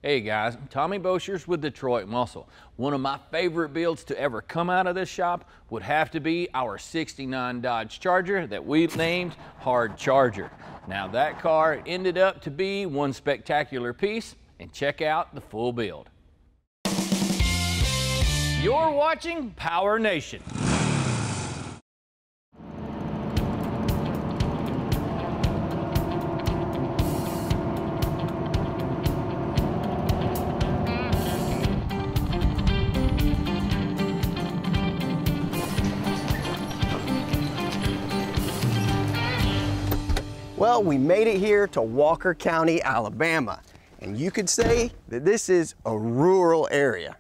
Hey guys, Tommy Boshers with Detroit Muscle. One of my favorite builds to ever come out of this shop would have to be our '69 Dodge Charger that we've named Hard Charger. Now that car ended up to be one spectacular piece, and check out the full build. You're watching PowerNation. Well, we made it here to Walker County, Alabama, and you could say that this is a rural area.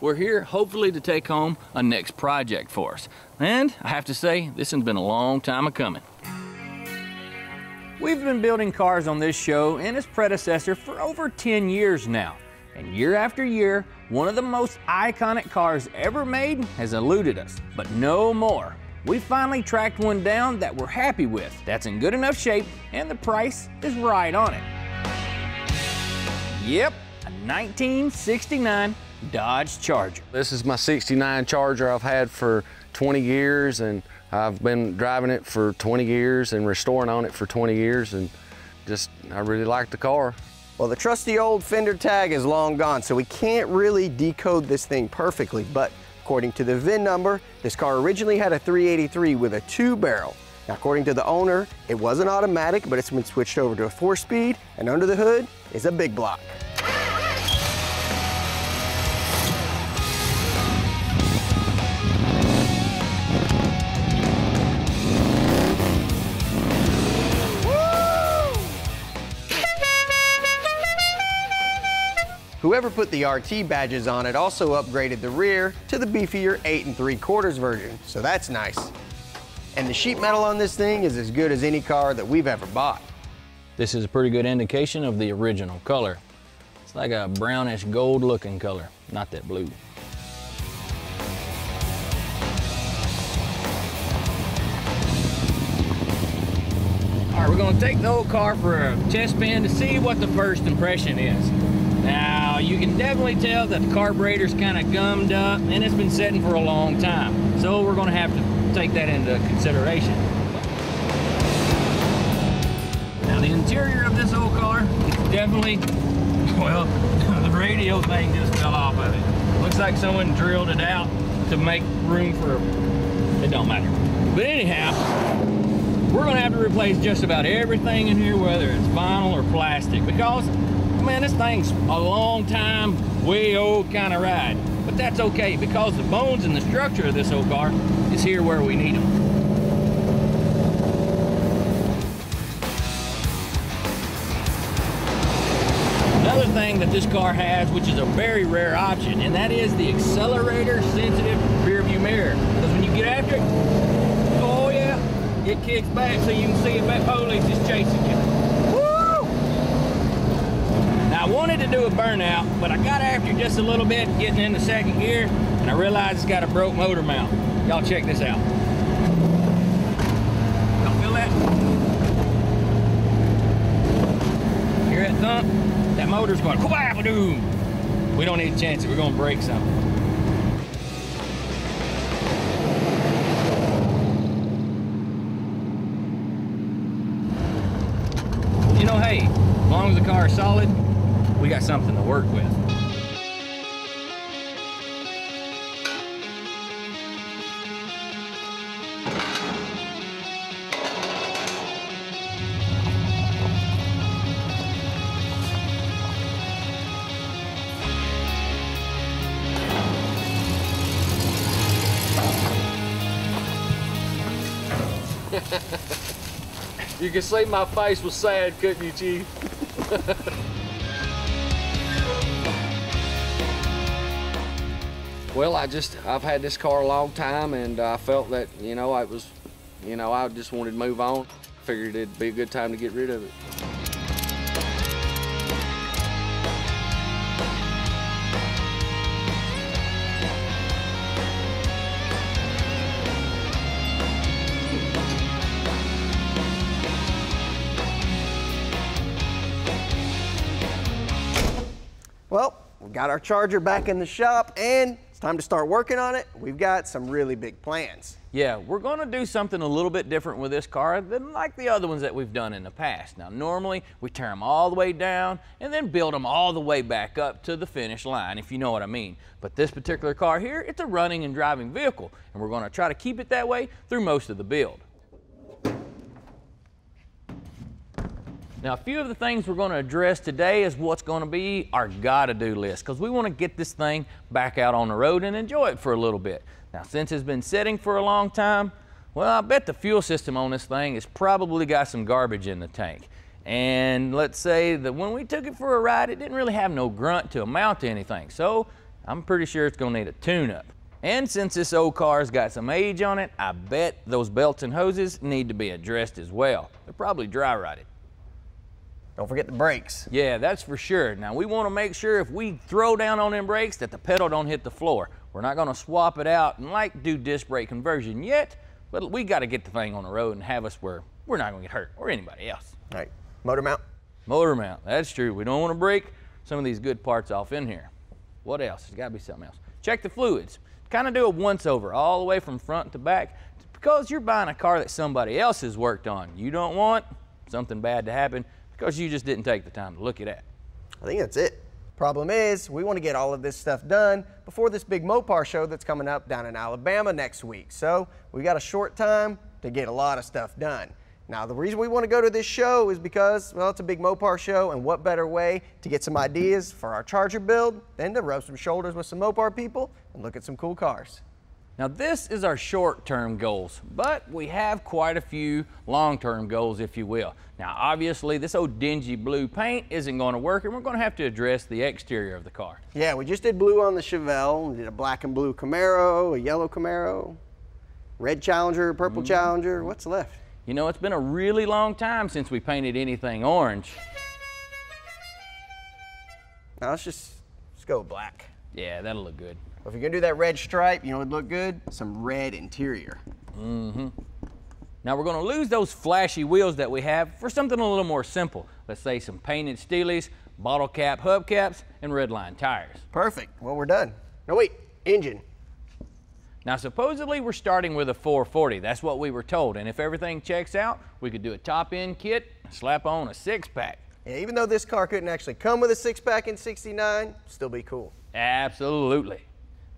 We're here hopefully to take home a next project for us. And I have to say, this has been a long time coming. We've been building cars on this show and its predecessor for over 10 years now. And year after year, one of the most iconic cars ever made has eluded us, but no more. We finally tracked one down that we're happy with, that's in good enough shape, and the price is right on it. Yep, a 1969 Dodge Charger. This is my '69 Charger I've had for 20 years, and I've been driving it for 20 years and restoring on it for 20 years, and I really like the car. Well, the trusty old fender tag is long gone, so we can't really decode this thing perfectly, but according to the VIN number, this car originally had a 383 with a 2-barrel. Now, according to the owner, it was an automatic, but it's been switched over to a 4-speed, and under the hood is a big block. Whoever put the RT badges on it also upgraded the rear to the beefier 8 3/4 version, so that's nice. And the sheet metal on this thing is as good as any car that we've ever bought. This is a pretty good indication of the original color. It's like a brownish gold looking color, not that blue. All right, we're gonna take the old car for a test spin to see what the first impression is. Now, you can definitely tell that the carburetor's kind of gummed up and it's been sitting for a long time. So we're gonna have to take that into consideration. Now, the interior of this old car is definitely, well, the radio thing just fell off of it. Looks like someone drilled it out to make room for, it don't matter. But anyhow, we're gonna have to replace just about everything in here, whether it's vinyl or plastic, because man, this thing's a long time, way old kind of ride. But that's okay, because the bones and the structure of this old car is here where we need them. Another thing that this car has, which is a very rare option, and that is the accelerator sensitive rear view mirror. Because when you get after it, oh yeah, it kicks back so you can see if that police is chasing you. I wanted to do a burnout, but I got after it just a little bit getting into second gear, and I realized it's got a broke motor mount. Y'all check this out. Y'all feel that? Hear that thump? That motor's going ka-ba-ba-doom. We don't need to chance it. We're going to break something. You know, hey, as long as the car is solid, we got something to work with. You can see my face was sad, couldn't you, Chief? Well, I've had this car a long time, and I felt that, I just wanted to move on. Figured it'd be a good time to get rid of it. Well, we got our Charger back in the shop and it's time to start working on it. We've got some really big plans. Yeah, we're gonna do something a little bit different with this car than like the other ones that we've done in the past. Now, normally we tear them all the way down and then build them all the way back up to the finish line, if you know what I mean. But this particular car here, it's a running and driving vehicle, and we're gonna try to keep it that way through most of the build. Now, a few of the things we're going to address today is what's going to be our gotta-do list, because we want to get this thing back out on the road and enjoy it for a little bit. Now, since it's been sitting for a long time, well, I bet the fuel system on this thing has probably got some garbage in the tank. And let's say that when we took it for a ride, it didn't really have no grunt to amount to anything. So I'm pretty sure it's going to need a tune-up. And since this old car's got some age on it, I bet those belts and hoses need to be addressed as well. They're probably dry rotted. Don't forget the brakes. Yeah, that's for sure. Now, we want to make sure if we throw down on them brakes that the pedal don't hit the floor. We're not going to swap it out and like do disc brake conversion yet, but we got to get the thing on the road and have us where we're not going to get hurt or anybody else. All right, motor mount. Motor mount, that's true. We don't want to break some of these good parts off in here. What else? There's got to be something else. Check the fluids. Kind of do a once-over all the way from front to back because you're buying a car that somebody else has worked on. You don't want something bad to happen because you just didn't take the time to look at that. I think that's it. Problem is, we want to get all of this stuff done before this big Mopar show that's coming up down in Alabama next week. So we got a short time to get a lot of stuff done. Now, the reason we want to go to this show is because, well, it's a big Mopar show, and what better way to get some ideas for our Charger build than to rub some shoulders with some Mopar people and look at some cool cars. Now, this is our short-term goals, but we have quite a few long-term goals, if you will. Now, obviously, this old dingy blue paint isn't going to work, and we're going to have to address the exterior of the car. Yeah, we just did blue on the Chevelle, we did a black and blue Camaro, a yellow Camaro, red Challenger, purple Challenger. What's left? You know, it's been a really long time since we painted anything orange. Now, let's go with black. Yeah, that'll look good. If you're gonna do that red stripe, you know what'd look good? Some red interior. Now we're gonna lose those flashy wheels that we have for something a little more simple. Let's say some painted steelies, bottle cap hubcaps, and red line tires. Perfect, well, we're done. No, wait, engine. Now supposedly we're starting with a 440, that's what we were told, and if everything checks out, we could do a top end kit, slap on a 6-pack. Yeah, even though this car couldn't actually come with a 6-pack in '69, still be cool. Absolutely.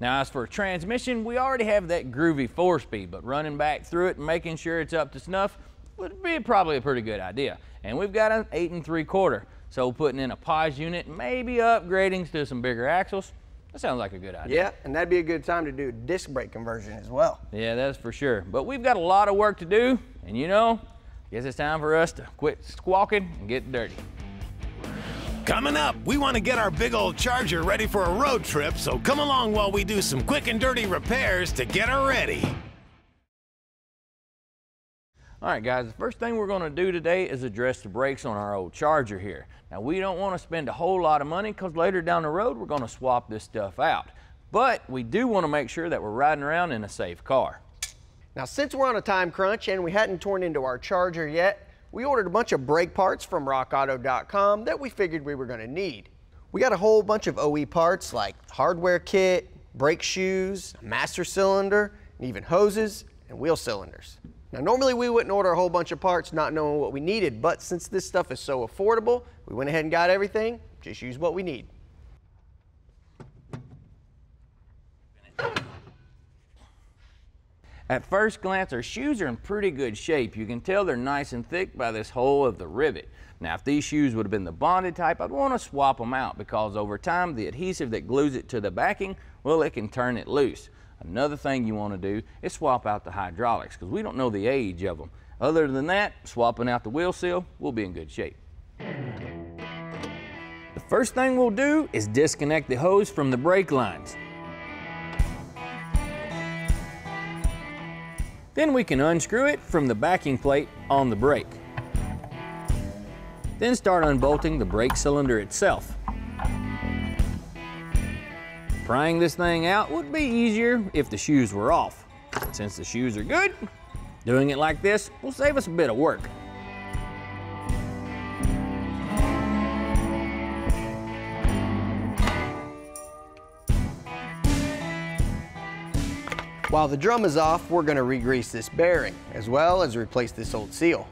Now, as for transmission, we already have that groovy 4-speed, but running back through it and making sure it's up to snuff would be probably a pretty good idea. And we've got an 8 3/4, so putting in a pause unit, maybe upgrading to some bigger axles, that sounds like a good idea. Yeah, and that'd be a good time to do disc brake conversion as well. Yeah, that's for sure. But we've got a lot of work to do, and you know, I guess it's time for us to quit squawking and get dirty. Coming up, we want to get our big old Charger ready for a road trip, so come along while we do some quick and dirty repairs to get her ready. All right, guys, the first thing we're going to do today is address the brakes on our old Charger here. Now, we don't want to spend a whole lot of money because later down the road, we're going to swap this stuff out. But we do want to make sure that we're riding around in a safe car. Now, since we're on a time crunch and we hadn't torn into our Charger yet, we ordered a bunch of brake parts from rockauto.com that we figured we were going to need. We got a whole bunch of OE parts like hardware kit, brake shoes, a master cylinder, and even hoses and wheel cylinders. Now, normally we wouldn't order a whole bunch of parts not knowing what we needed, but since this stuff is so affordable, we went ahead and got everything, just use what we need. At first glance, our shoes are in pretty good shape. You can tell they're nice and thick by this hole of the rivet. Now, if these shoes would have been the bonded type, I'd want to swap them out because over time, the adhesive that glues it to the backing, well, it can turn it loose. Another thing you want to do is swap out the hydraulics because we don't know the age of them. Other than that, swapping out the wheel seal, we'll be in good shape. The first thing we'll do is disconnect the hose from the brake lines. Then we can unscrew it from the backing plate on the brake. Then start unbolting the brake cylinder itself. Prying this thing out would be easier if the shoes were off. Since the shoes are good, doing it like this will save us a bit of work. While the drum is off, we're gonna re-grease this bearing, as well as replace this old seal.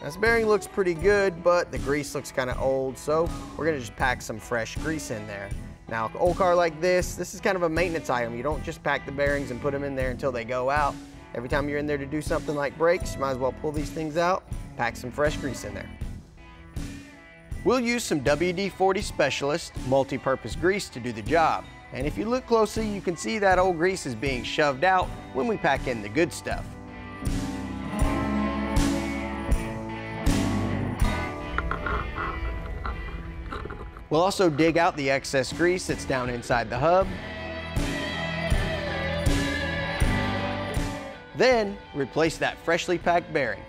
This bearing looks pretty good, but the grease looks kind of old, so we're gonna just pack some fresh grease in there. Now, an old car like this is kind of a maintenance item. You don't just pack the bearings and put them in there until they go out. Every time you're in there to do something like brakes, you might as well pull these things out, pack some fresh grease in there. We'll use some WD-40 Specialist multi-purpose grease to do the job. And if you look closely, you can see that old grease is being shoved out when we pack in the good stuff. We'll also dig out the excess grease that's down inside the hub. Then, replace that freshly packed bearing.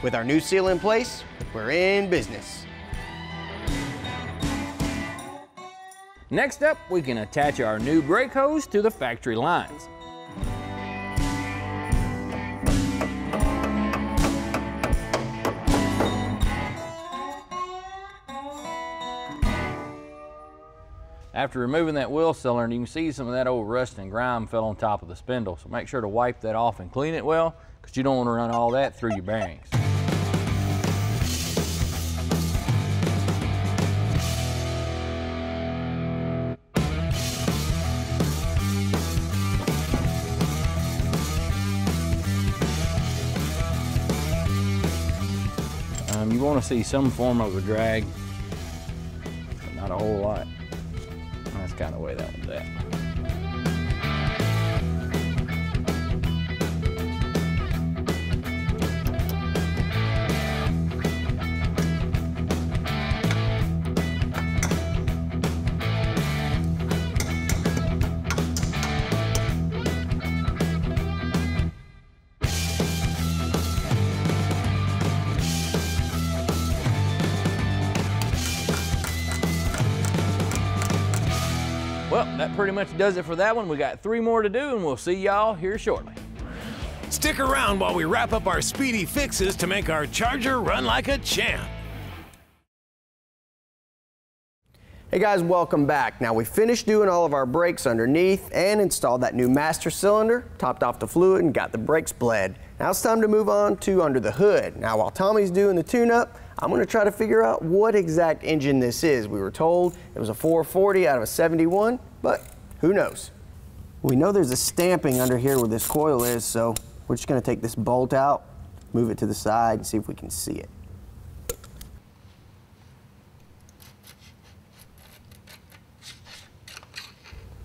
With our new seal in place, we're in business. Next up, we can attach our new brake hose to the factory lines. After removing that wheel cylinder, you can see some of that old rust and grime fell on top of the spindle, so make sure to wipe that off and clean it well, because you don't want to run all that through your bearings. You want to see some form of a drag, but not a whole lot. That's kind of the way that one's at. Well, that pretty much does it for that one. We got 3 more to do, and we'll see y'all here shortly. Stick around while we wrap up our speedy fixes to make our Charger run like a champ. Hey guys, welcome back. Now we finished doing all of our brakes underneath and installed that new master cylinder, topped off the fluid and got the brakes bled. Now it's time to move on to under the hood. Now while Tommy's doing the tune-up, I'm gonna try to figure out what exact engine this is. We were told it was a 440 out of a 71, but who knows? We know there's a stamping under here where this coil is, so we're just gonna take this bolt out, move it to the side and see if we can see it.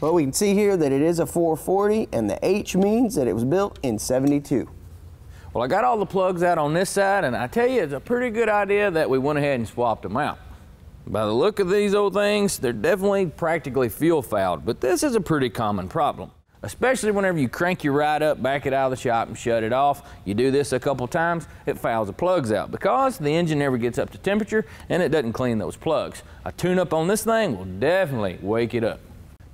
Well, we can see here that it is a 440 and the H means that it was built in 72. Well, I got all the plugs out on this side, and I tell you, it's a pretty good idea that we went ahead and swapped them out. By the look of these old things, they're definitely practically fuel fouled, but this is a pretty common problem. Especially whenever you crank your ride up, back it out of the shop and shut it off. You do this a couple times, it fouls the plugs out because the engine never gets up to temperature and it doesn't clean those plugs. A tune-up on this thing will definitely wake it up.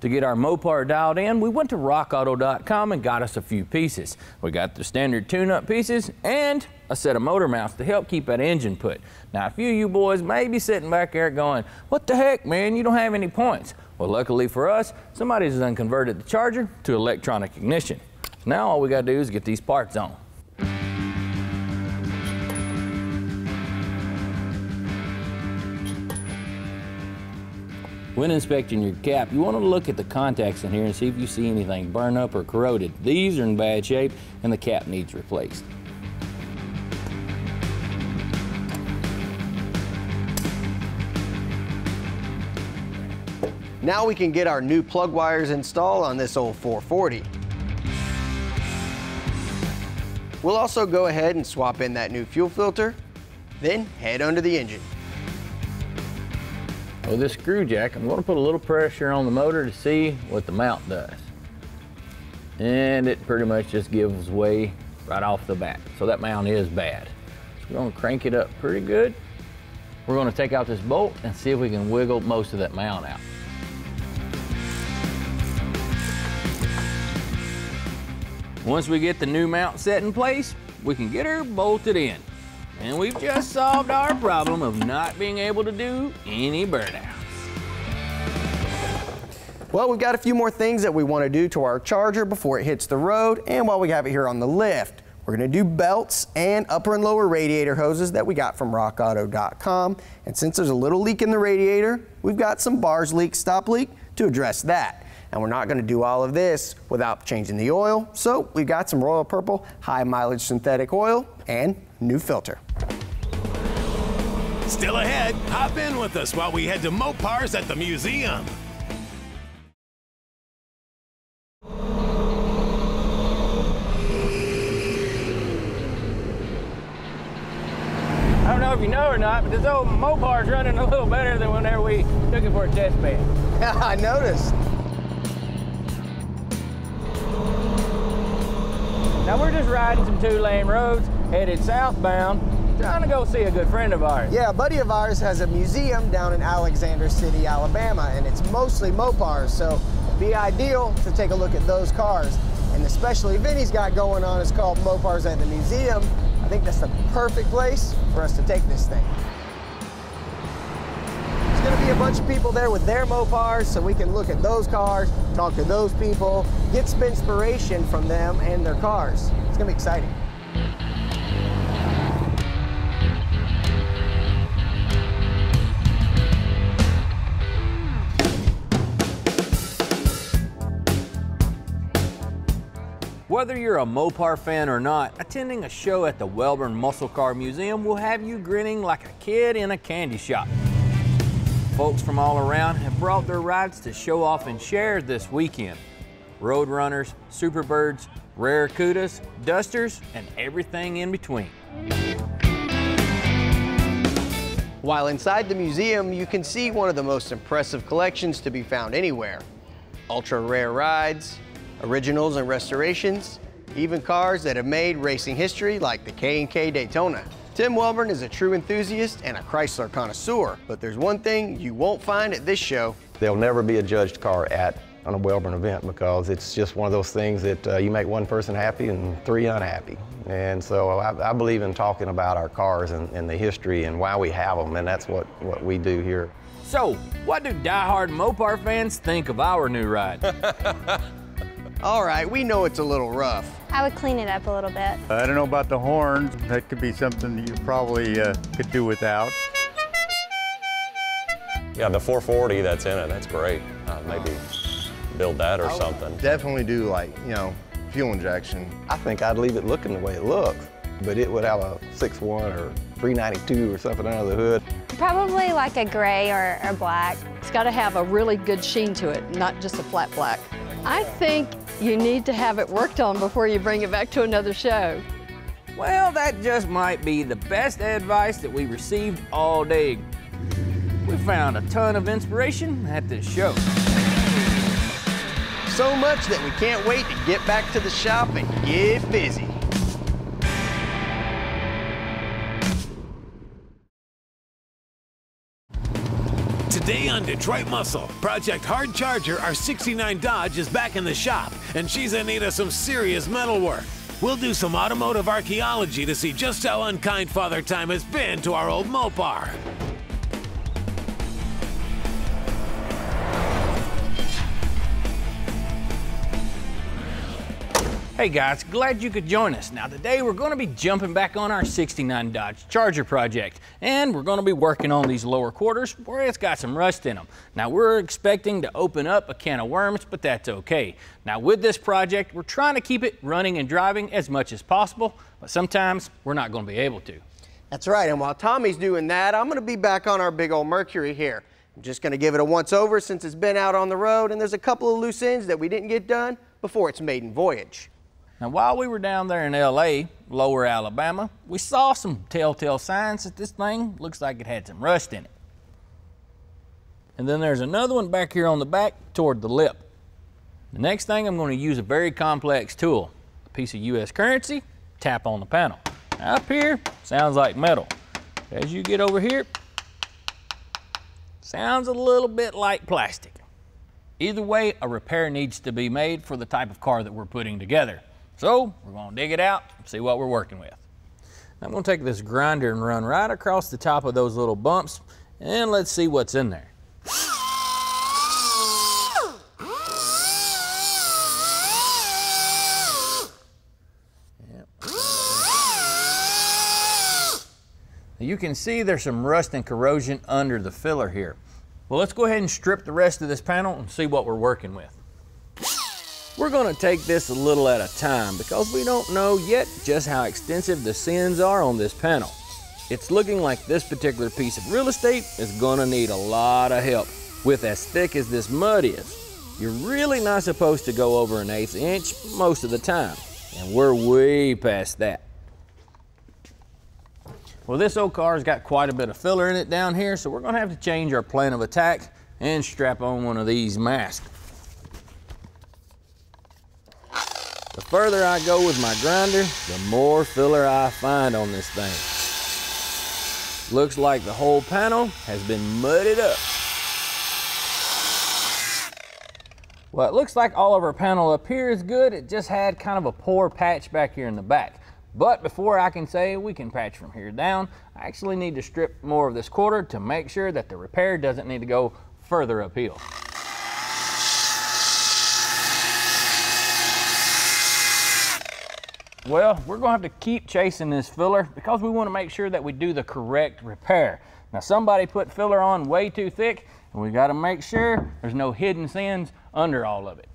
To get our Mopar dialed in, we went to rockauto.com and got us a few pieces. We got the standard tune-up pieces and a set of motor mounts to help keep that engine put. Now, a few of you boys may be sitting back there going, what the heck, man, you don't have any points. Well, luckily for us, somebody's done converted the Charger to electronic ignition. So now all we gotta do is get these parts on. When inspecting your cap, you want to look at the contacts in here and see if you see anything burn up or corroded. These are in bad shape and the cap needs replaced. Now we can get our new plug wires installed on this old 440. We'll also go ahead and swap in that new fuel filter, then head under the engine. With this screw jack, I'm going to put a little pressure on the motor to see what the mount does. And it pretty much just gives way right off the bat. So that mount is bad. So we're going to crank it up pretty good. We're going to take out this bolt and see if we can wiggle most of that mount out. Once we get the new mount set in place, we can get her bolted in. And we've just solved our problem of not being able to do any burnouts. Well, we've got a few more things that we want to do to our Charger before it hits the road, and while we have it here on the lift, we're going to do belts and upper and lower radiator hoses that we got from rockauto.com. And since there's a little leak in the radiator, we've got some bars leak, stop leak to address that. And we're not going to do all of this without changing the oil, so we've got some Royal Purple high mileage synthetic oil and new filter. Still ahead, hop in with us while we head to Mopar's at the museum. I don't know if you know or not, but this old Mopar's running a little better than whenever we took it for a test bed. Yeah, I noticed. Now we're just riding some 2-lane roads, headed southbound, trying to go see a good friend of ours. Yeah, a buddy of ours has a museum down in Alexander City, Alabama, and it's mostly Mopars, so it'd be ideal to take a look at those cars. And the special event he's got going on is called Mopars at the Museum. I think that's the perfect place for us to take this thing. There's going to be a bunch of people there with their Mopars, so we can look at those cars, talk to those people, get some inspiration from them and their cars. It's going to be exciting. Whether you're a Mopar fan or not, attending a show at the Welborn Muscle Car Museum will have you grinning like a kid in a candy shop. Folks from all around have brought their rides to show off and share this weekend. Roadrunners, Superbirds, Rare Cudas, Dusters, and everything in between. While inside the museum, you can see one of the most impressive collections to be found anywhere. Ultra rare rides, originals and restorations, even cars that have made racing history like the K&K Daytona. Tim Welborn is a true enthusiast and a Chrysler connoisseur, but there's one thing you won't find at this show. There'll never be a judged car on a Welborn event because it's just one of those things that you make one person happy and 3 unhappy. And so I believe in talking about our cars and the history and why we have them, and that's what we do here. So, what do diehard Mopar fans think of our new ride? All right, we know it's a little rough. I would clean it up a little bit. I don't know about the horns. That could be something that you probably could do without. Yeah, the 440 that's in it, that's great. Maybe build that or something. Definitely do, like, you know, fuel injection. I think I'd leave it looking the way it looks, but it would have a 6.1 or 392 or something under the hood. Probably like a gray or a black. It's got to have a really good sheen to it, not just a flat black. I think you need to have it worked on before you bring it back to another show. Well, that just might be the best advice that we received all day. We found a ton of inspiration at this show. So much that we can't wait to get back to the shop and get busy. Today on Detroit Muscle, Project Hard Charger, our 69 Dodge is back in the shop, and she's in need of some serious metal work. We'll do some automotive archaeology to see just how unkind Father Time has been to our old Mopar. Hey guys, glad you could join us. Now today we're going to be jumping back on our 69 Dodge Charger project, and we're going to be working on these lower quarters where it's got some rust in them. Now we're expecting to open up a can of worms, but that's okay. Now with this project, we're trying to keep it running and driving as much as possible, but sometimes we're not going to be able to. That's right, and while Tommy's doing that, I'm going to be back on our big old Mercury here. I'm just going to give it a once over since it's been out on the road, and there's a couple of loose ends that we didn't get done before its maiden voyage. Now, while we were down there in LA, lower Alabama, we saw some telltale signs that this thing looks like it had some rust in it. And then there's another one back here on the back toward the lip. The next thing, I'm going to use a very complex tool, a piece of US currency, tap on the panel. Now, up here, sounds like metal. As you get over here, sounds a little bit like plastic. Either way, a repair needs to be made for the type of car that we're putting together. So we're gonna dig it out and see what we're working with. I'm gonna take this grinder and run right across the top of those little bumps, and let's see what's in there. You can see there's some rust and corrosion under the filler here. Well, let's go ahead and strip the rest of this panel and see what we're working with. We're gonna take this a little at a time because we don't know yet just how extensive the sins are on this panel. It's looking like this particular piece of real estate is gonna need a lot of help. With as thick as this mud is, you're really not supposed to go over an 1/8 inch most of the time, and we're way past that. Well, this old car's got quite a bit of filler in it down here, so we're gonna have to change our plan of attack and strap on one of these masks. The further I go with my grinder, the more filler I find on this thing. Looks like the whole panel has been mudded up. Well, it looks like all of our panel up here is good. It just had kind of a poor patch back here in the back. But before I can say we can patch from here down, I actually need to strip more of this quarter to make sure that the repair doesn't need to go further uphill. Well, we're gonna have to keep chasing this filler because we wanna make sure that we do the correct repair. Now, somebody put filler on way too thick, and we gotta make sure there's no hidden sins under all of it.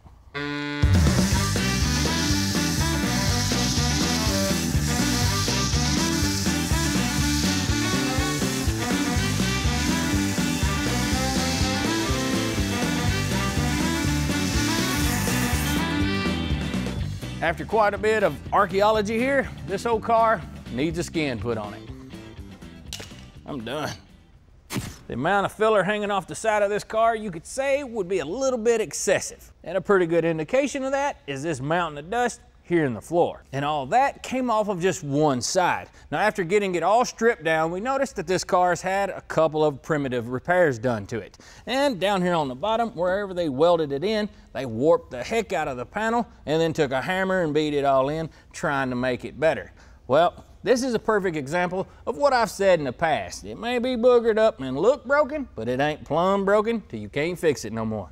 After quite a bit of archaeology here, this old car needs a skin put on it. I'm done. The amount of filler hanging off the side of this car, you could say, would be a little bit excessive. And a pretty good indication of that is this mountain of dust here in the floor. And all that came off of just one side. Now, after getting it all stripped down, we noticed that this car's had a couple of primitive repairs done to it. And down here on the bottom, wherever they welded it in, they warped the heck out of the panel and then took a hammer and beat it all in, trying to make it better. Well, this is a perfect example of what I've said in the past. It may be boogered up and look broken, but it ain't plumb broken till you can't fix it no more.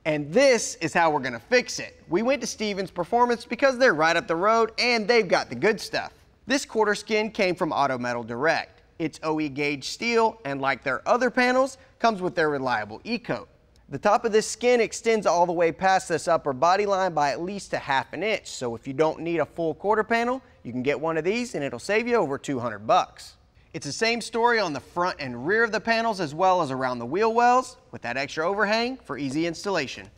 And this is how we're gonna fix it. We went to Stevens Performance because they're right up the road and they've got the good stuff. This quarter skin came from Auto Metal Direct. It's OE gauge steel, and like their other panels, comes with their reliable E-coat. The top of this skin extends all the way past this upper body line by at least a ½ inch. So if you don't need a full quarter panel, you can get one of these and it'll save you over 200 bucks. It's the same story on the front and rear of the panels as well as around the wheel wells with that extra overhang for easy installation.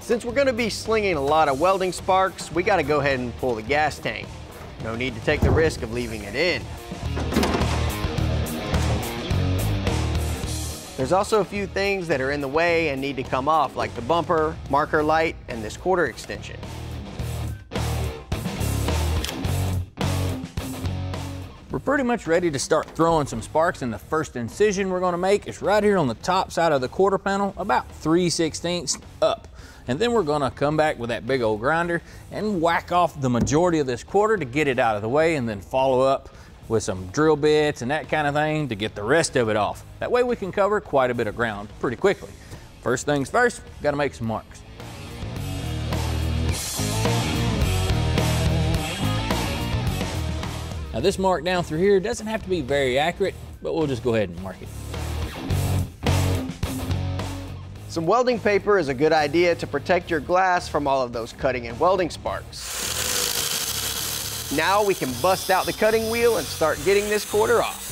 Since we're going to be slinging a lot of welding sparks, we got to go ahead and pull the gas tank. No need to take the risk of leaving it in. There's also a few things that are in the way and need to come off, like the bumper, marker light, and this quarter extension. We're pretty much ready to start throwing some sparks, and the first incision we're gonna make is right here on the top side of the quarter panel, about 3/16 up. And then we're gonna come back with that big old grinder and whack off the majority of this quarter to get it out of the way, and then follow up with some drill bits and that kind of thing to get the rest of it off. That way we can cover quite a bit of ground pretty quickly. First things first, gotta make some marks. Now this mark down through here doesn't have to be very accurate, but we'll just go ahead and mark it. Some welding paper is a good idea to protect your glass from all of those cutting and welding sparks. Now we can bust out the cutting wheel and start getting this quarter off.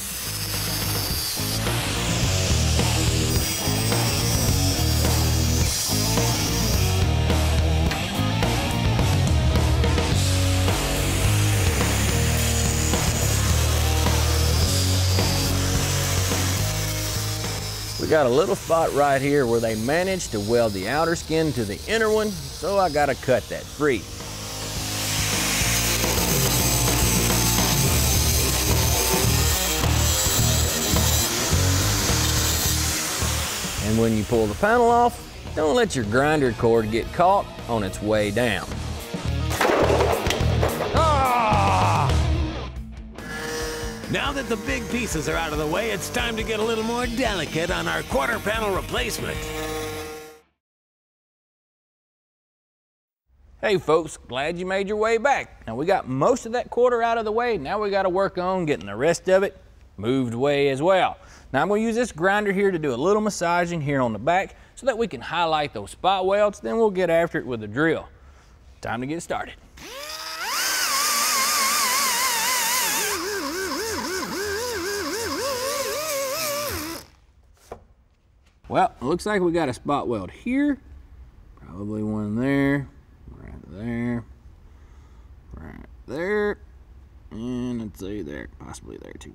We got a little spot right here where they managed to weld the outer skin to the inner one, so I gotta cut that free. And when you pull the panel off, Don't let your grinder cord get caught on its way down. Now that the big pieces are out of the way, it's time to get a little more delicate on our quarter panel replacement. Hey folks, glad you made your way back. Now we got most of that quarter out of the way. Now we got to work on getting the rest of it moved away as well. Now I'm going to use this grinder here to do a little massaging here on the back so that we can highlight those spot welds. Then we'll get after it with the drill. Time to get started. Well, it looks like we got a spot weld here, probably one there, right there, and let's say there, possibly there too.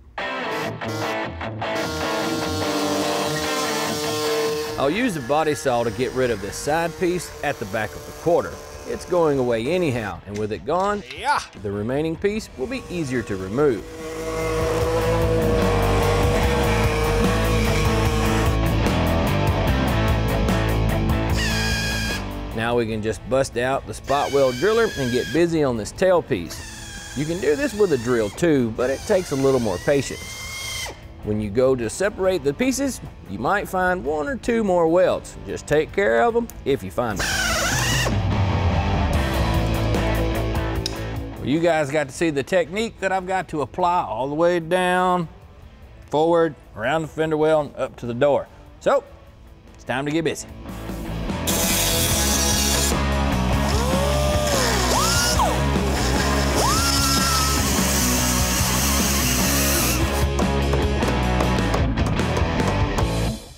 I'll use the body saw to get rid of this side piece at the back of the quarter. It's going away anyhow, and with it gone, the remaining piece will be easier to remove. Now we can just bust out the spot weld driller and get busy on this tail piece. You can do this with a drill too, but it takes a little more patience. When you go to separate the pieces, you might find one or two more welds. Just take care of them if you find them. Well, you guys got to see the technique that I've got to apply all the way down, forward, around the fender well, and up to the door. So, it's time to get busy.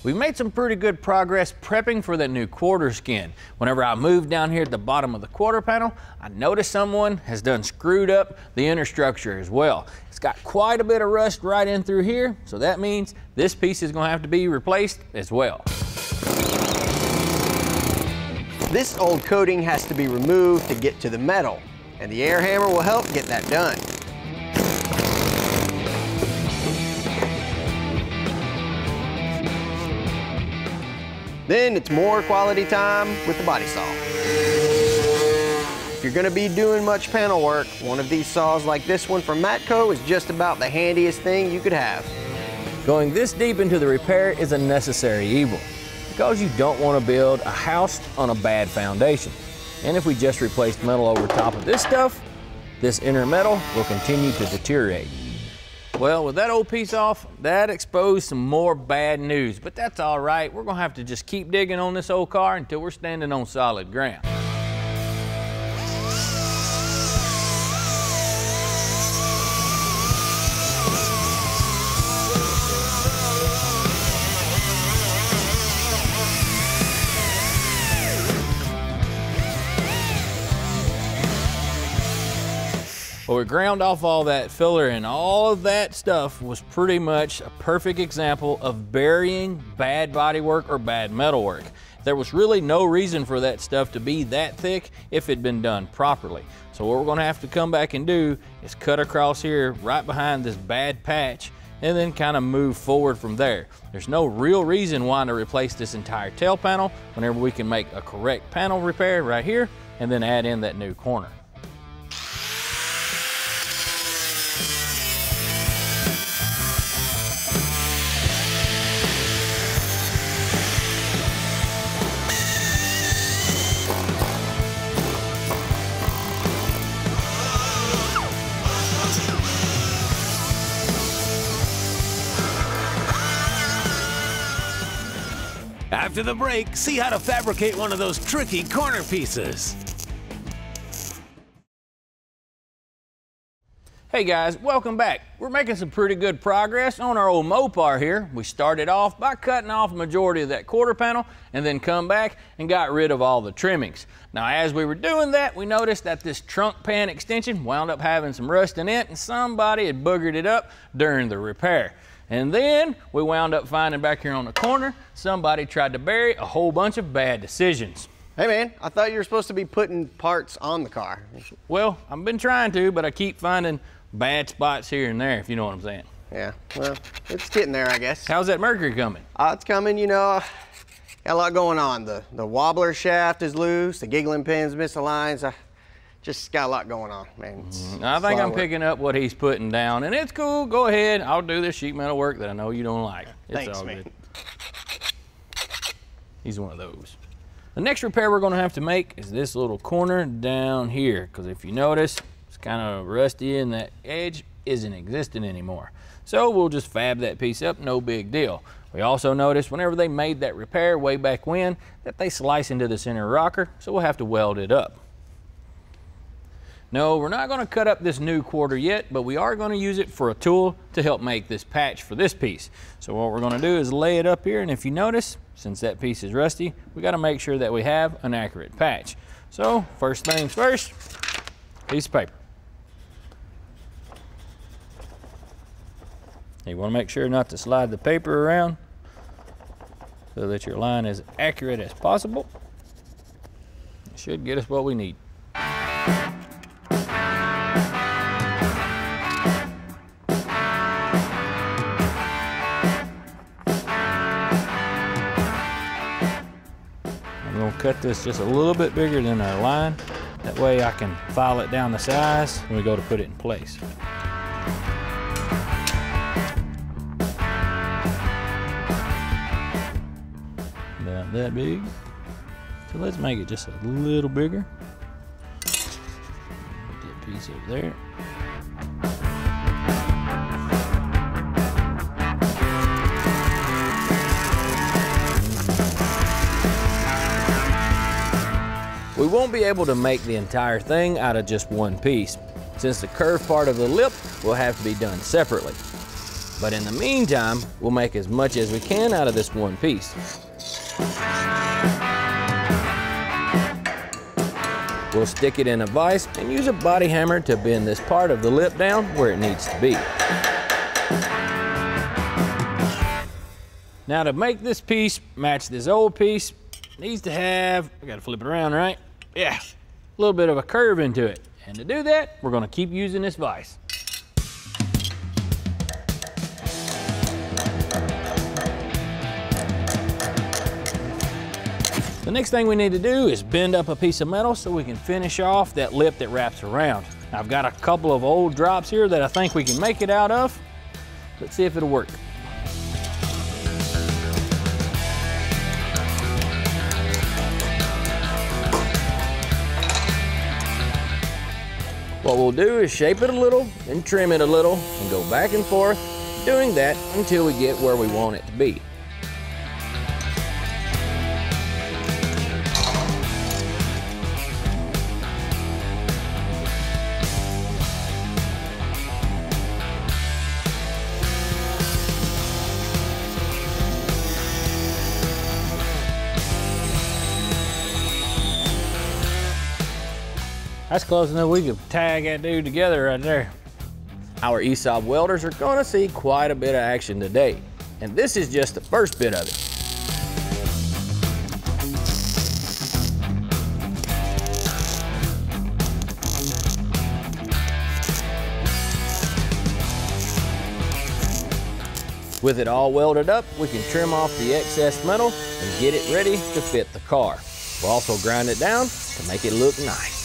We've made some pretty good progress prepping for that new quarter skin. Whenever I moved down here at the bottom of the quarter panel, I noticed someone has done screwed up the inner structure as well. It's got quite a bit of rust right in through here, so that means this piece is going to have to be replaced as well. This old coating has to be removed to get to the metal, and the air hammer will help get that done. Then it's more quality time with the body saw. If you're going to be doing much panel work, one of these saws like this one from Matco is just about the handiest thing you could have. Going this deep into the repair is a necessary evil because you don't want to build a house on a bad foundation. And if we just replaced metal over top of this stuff, this inner metal will continue to deteriorate. Well, with that old piece off, that exposed some more bad news, but that's all right. We're gonna have to just keep digging on this old car until we're standing on solid ground. Well, we ground off all that filler, and all of that stuff was pretty much a perfect example of burying bad bodywork or bad metalwork. There was really no reason for that stuff to be that thick if it'd been done properly. So what we're gonna have to come back and do is cut across here right behind this bad patch and then kind of move forward from there. There's no real reason why to replace this entire tail panel whenever we can make a correct panel repair right here and then add in that new corner. After the break, see how to fabricate one of those tricky corner pieces. Hey guys, welcome back. We're making some pretty good progress on our old Mopar here. We started off by cutting off a majority of that quarter panel and then come back and got rid of all the trimmings. Now as we were doing that, we noticed that this trunk pan extension wound up having some rust in it and somebody had boogered it up during the repair. And then we wound up finding back here on the corner, somebody tried to bury a whole bunch of bad decisions. Hey man, I thought you were supposed to be putting parts on the car. Well, I've been trying to, but I keep finding bad spots here and there, if you know what I'm saying. Yeah, well, it's getting there, I guess. How's that Mercury coming? It's coming, you know. Got a lot going on. The wobbler shaft is loose, the giggling pin's misaligned. I just got a lot going on, man. I think I'm picking up what he's putting down, and it's cool. Go ahead. I'll do this sheet metal work that I know you don't like. It's Thanks, all man. good. He's one of those. The next repair we're going to have to make is this little corner down here, because if you notice, it's kind of rusty and that edge isn't existing anymore. So we'll just fab that piece up, no big deal. We also noticed whenever they made that repair way back when that they slice into the center rocker, so we'll have to weld it up. No, we're not going to cut up this new quarter yet, but we are going to use it for a tool to help make this patch for this piece. So what we're going to do is lay it up here, and if you notice, since that piece is rusty, we got to make sure that we have an accurate patch. So first things first, piece of paper. You want to make sure not to slide the paper around so that your line is accurate as possible. It should get us what we need. I'm going to cut this just a little bit bigger than our line. That way I can file it down the size when we go to put it in place. About that big. So let's make it just a little bigger. Put that piece over there. We won't be able to make the entire thing out of just one piece, since the curved part of the lip will have to be done separately. But in the meantime, we'll make as much as we can out of this one piece. We'll stick it in a vise and use a body hammer to bend this part of the lip down where it needs to be. Now to make this piece match this old piece, it needs to have, I gotta flip it around, right? Yeah, a little bit of a curve into it. And to do that, we're gonna keep using this vise. The next thing we need to do is bend up a piece of metal so we can finish off that lip that wraps around. Now, I've got a couple of old drops here that I think we can make it out of. Let's see if it'll work. What we'll do is shape it a little and trim it a little and go back and forth, doing that until we get where we want it to be. That's close enough we could tag that dude together right there. Our ESOB welders are gonna see quite a bit of action today, and this is just the first bit of it. With it all welded up, we can trim off the excess metal and get it ready to fit the car. We'll also grind it down to make it look nice.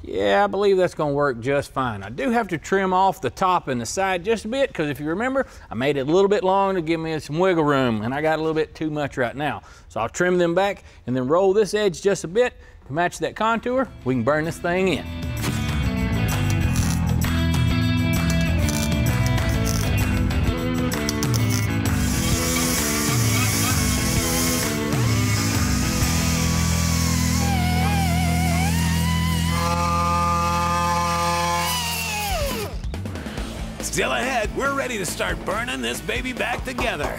Yeah, I believe that's gonna work just fine. I do have to trim off the top and the side just a bit, because if you remember, I made it a little bit long to give me some wiggle room, and I got a little bit too much right now. So I'll trim them back and then roll this edge just a bit to match that contour. We can burn this thing in. Still ahead, we're ready to start burning this baby back together.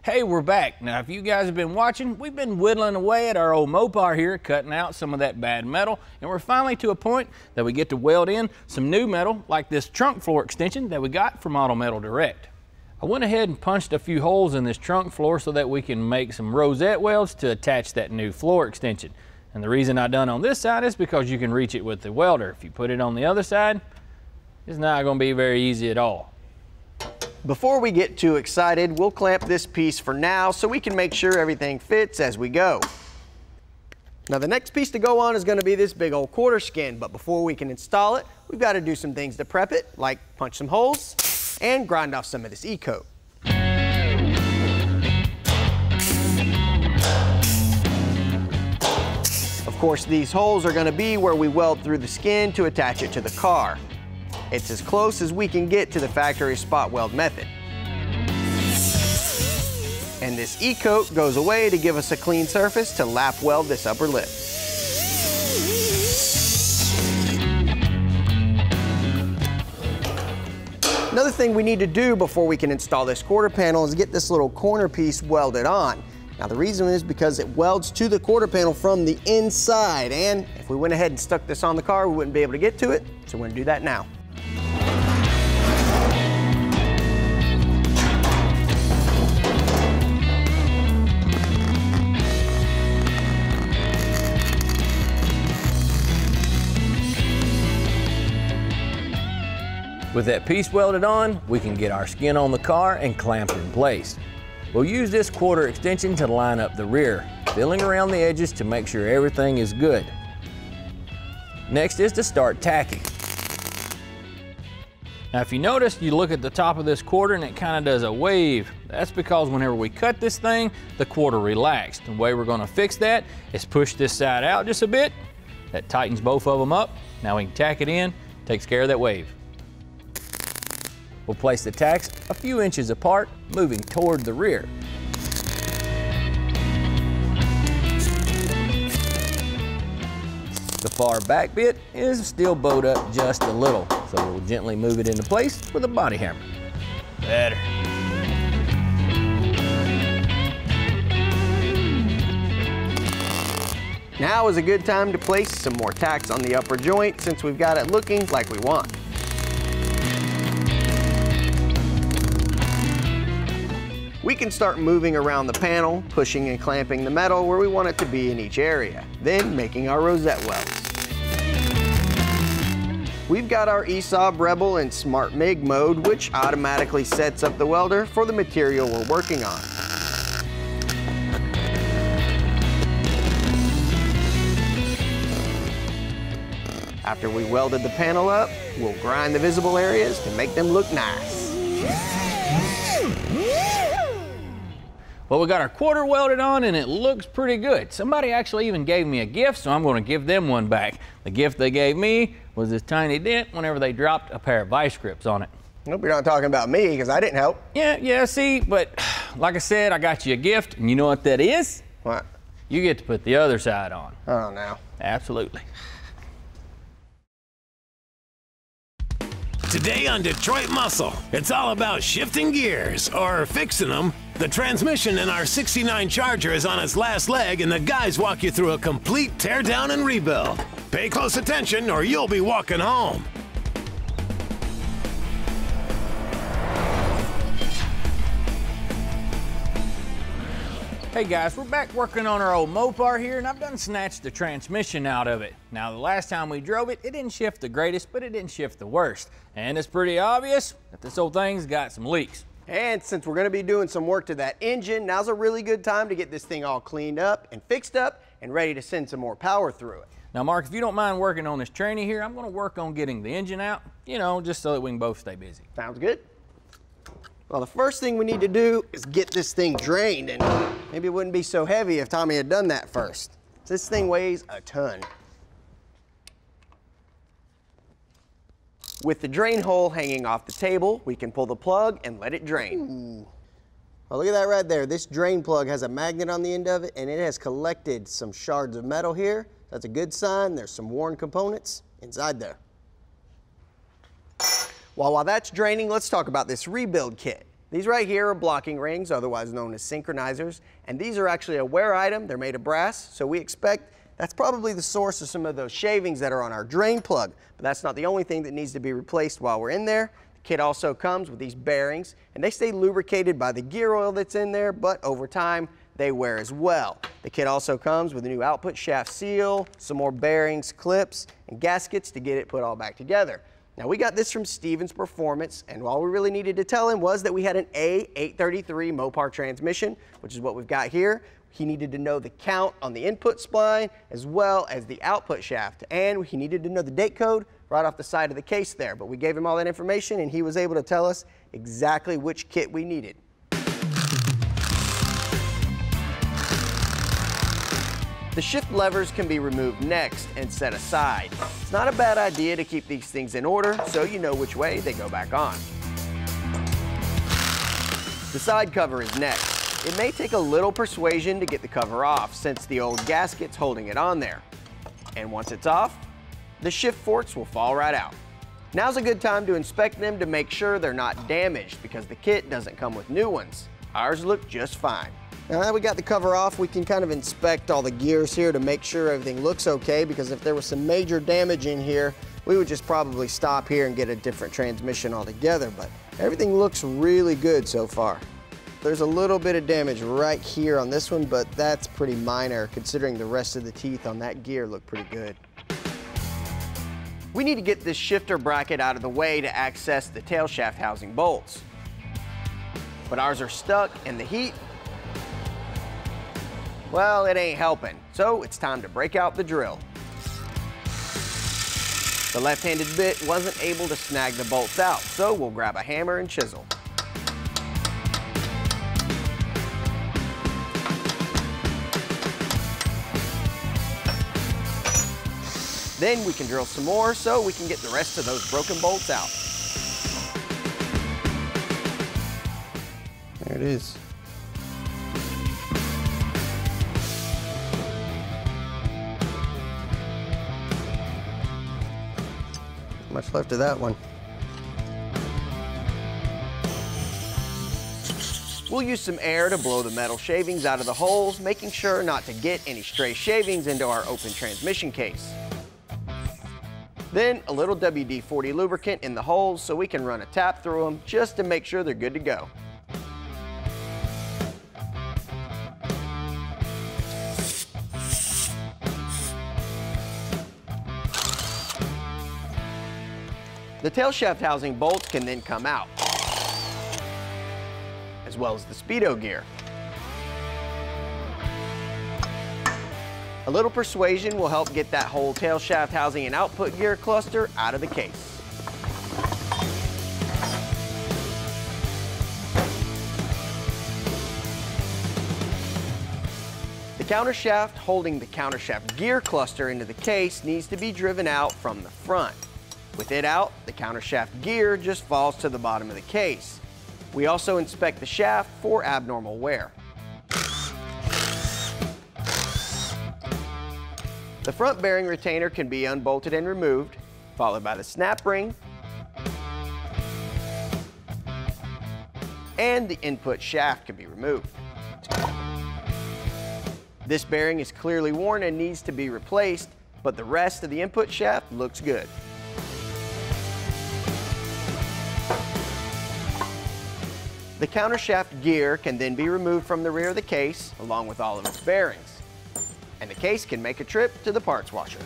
Hey, we're back. Now, if you guys have been watching, we've been whittling away at our old Mopar here, cutting out some of that bad metal, and we're finally to a point that we get to weld in some new metal, like this trunk floor extension that we got from Auto Metal Direct. I went ahead and punched a few holes in this trunk floor so that we can make some rosette welds to attach that new floor extension. And the reason I done on this side is because you can reach it with the welder. If you put it on the other side, it's not going to be very easy at all. Before we get too excited, we'll clamp this piece for now so we can make sure everything fits as we go. Now the next piece to go on is going to be this big old quarter skin, but before we can install it, we've got to do some things to prep it, like punch some holes and grind off some of this E-coat. Of course, these holes are going to be where we weld through the skin to attach it to the car. It's as close as we can get to the factory spot weld method. And this E-coat goes away to give us a clean surface to lap weld this upper lip. Another thing we need to do before we can install this quarter panel is get this little corner piece welded on. Now the reason is because it welds to the quarter panel from the inside, and if we went ahead and stuck this on the car, we wouldn't be able to get to it, so we're going to do that now. With that piece welded on, we can get our skin on the car and clamped in place. We'll use this quarter extension to line up the rear, filling around the edges to make sure everything is good. Next is to start tacking. Now if you notice, you look at the top of this quarter and it kind of does a wave. That's because whenever we cut this thing, the quarter relaxed. The way we're going to fix that is push this side out just a bit. That tightens both of them up. Now we can tack it in, takes care of that wave. We'll place the tacks a few inches apart, moving toward the rear. The far back bit is still bowed up just a little, so we'll gently move it into place with a body hammer. Better. Now is a good time to place some more tacks on the upper joint since we've got it looking like we want. We can start moving around the panel, pushing and clamping the metal where we want it to be in each area, then making our rosette welds. We've got our ESAB Rebel in Smart MIG mode, which automatically sets up the welder for the material we're working on. After we welded the panel up, we'll grind the visible areas to make them look nice. Well, we got our quarter welded on and it looks pretty good. Somebody actually even gave me a gift, so I'm going to give them one back. The gift they gave me was this tiny dent whenever they dropped a pair of vice grips on it. I hope you're not talking about me, because I didn't help. Yeah, see, but like I said, I got you a gift, and you know what that is? What? You get to put the other side on. Oh, no. Absolutely. Today on Detroit Muscle, it's all about shifting gears, or fixing them. The transmission in our 69 Charger is on its last leg, and the guys walk you through a complete teardown and rebuild. Pay close attention, or you'll be walking home. Hey guys, we're back working on our old Mopar here, and I've done snatched the transmission out of it. Now the last time we drove it, it didn't shift the greatest, but it didn't shift the worst. And it's pretty obvious that this old thing's got some leaks. And since we're going to be doing some work to that engine, now's a really good time to get this thing all cleaned up and fixed up and ready to send some more power through it. Now Mark, if you don't mind working on this tranny here, I'm going to work on getting the engine out, you know, just so that we can both stay busy. Sounds good. Well, the first thing we need to do is get this thing drained, and maybe it wouldn't be so heavy if Tommy had done that first. This thing weighs a ton. With the drain hole hanging off the table, we can pull the plug and let it drain. Ooh. Well, look at that right there. This drain plug has a magnet on the end of it, and it has collected some shards of metal here. That's a good sign. There's some worn components inside there. While that's draining, let's talk about this rebuild kit. These right here are blocking rings, otherwise known as synchronizers, and these are actually a wear item. They're made of brass, so we expect that's probably the source of some of those shavings that are on our drain plug. But that's not the only thing that needs to be replaced while we're in there. The kit also comes with these bearings, and they stay lubricated by the gear oil that's in there, but over time, they wear as well. The kit also comes with a new output shaft seal, some more bearings, clips, and gaskets to get it put all back together. Now, we got this from Stevens Performance, and all we really needed to tell him was that we had an A833 Mopar transmission, which is what we've got here. He needed to know the count on the input spline as well as the output shaft, and he needed to know the date code right off the side of the case there. But we gave him all that information, and he was able to tell us exactly which kit we needed. The shift levers can be removed next and set aside. It's not a bad idea to keep these things in order so you know which way they go back on. The side cover is next. It may take a little persuasion to get the cover off since the old gasket's holding it on there. And once it's off, the shift forks will fall right out. Now's a good time to inspect them to make sure they're not damaged because the kit doesn't come with new ones. Ours look just fine. Now that we got the cover off, we can kind of inspect all the gears here to make sure everything looks okay, because if there was some major damage in here, we would just probably stop here and get a different transmission altogether, but everything looks really good so far. There's a little bit of damage right here on this one, but that's pretty minor considering the rest of the teeth on that gear look pretty good. We need to get this shifter bracket out of the way to access the tail shaft housing bolts. But ours are stuck and the heat, well, it ain't helping, so it's time to break out the drill. The left-handed bit wasn't able to snag the bolts out, so we'll grab a hammer and chisel. Then we can drill some more so we can get the rest of those broken bolts out. There it is. Much left of that one. We'll use some air to blow the metal shavings out of the holes, making sure not to get any stray shavings into our open transmission case. Then a little WD-40 lubricant in the holes so we can run a tap through them just to make sure they're good to go. The tail shaft housing bolts can then come out, as well as the speedo gear. A little persuasion will help get that whole tail shaft housing and output gear cluster out of the case. The counter shaft holding the counter shaft gear cluster into the case needs to be driven out from the front. With it out, the counter shaft gear just falls to the bottom of the case. We also inspect the shaft for abnormal wear. The front bearing retainer can be unbolted and removed, followed by the snap ring and the input shaft can be removed. This bearing is clearly worn and needs to be replaced, but the rest of the input shaft looks good. The counter shaft gear can then be removed from the rear of the case, along with all of its bearings. And the case can make a trip to the parts washer.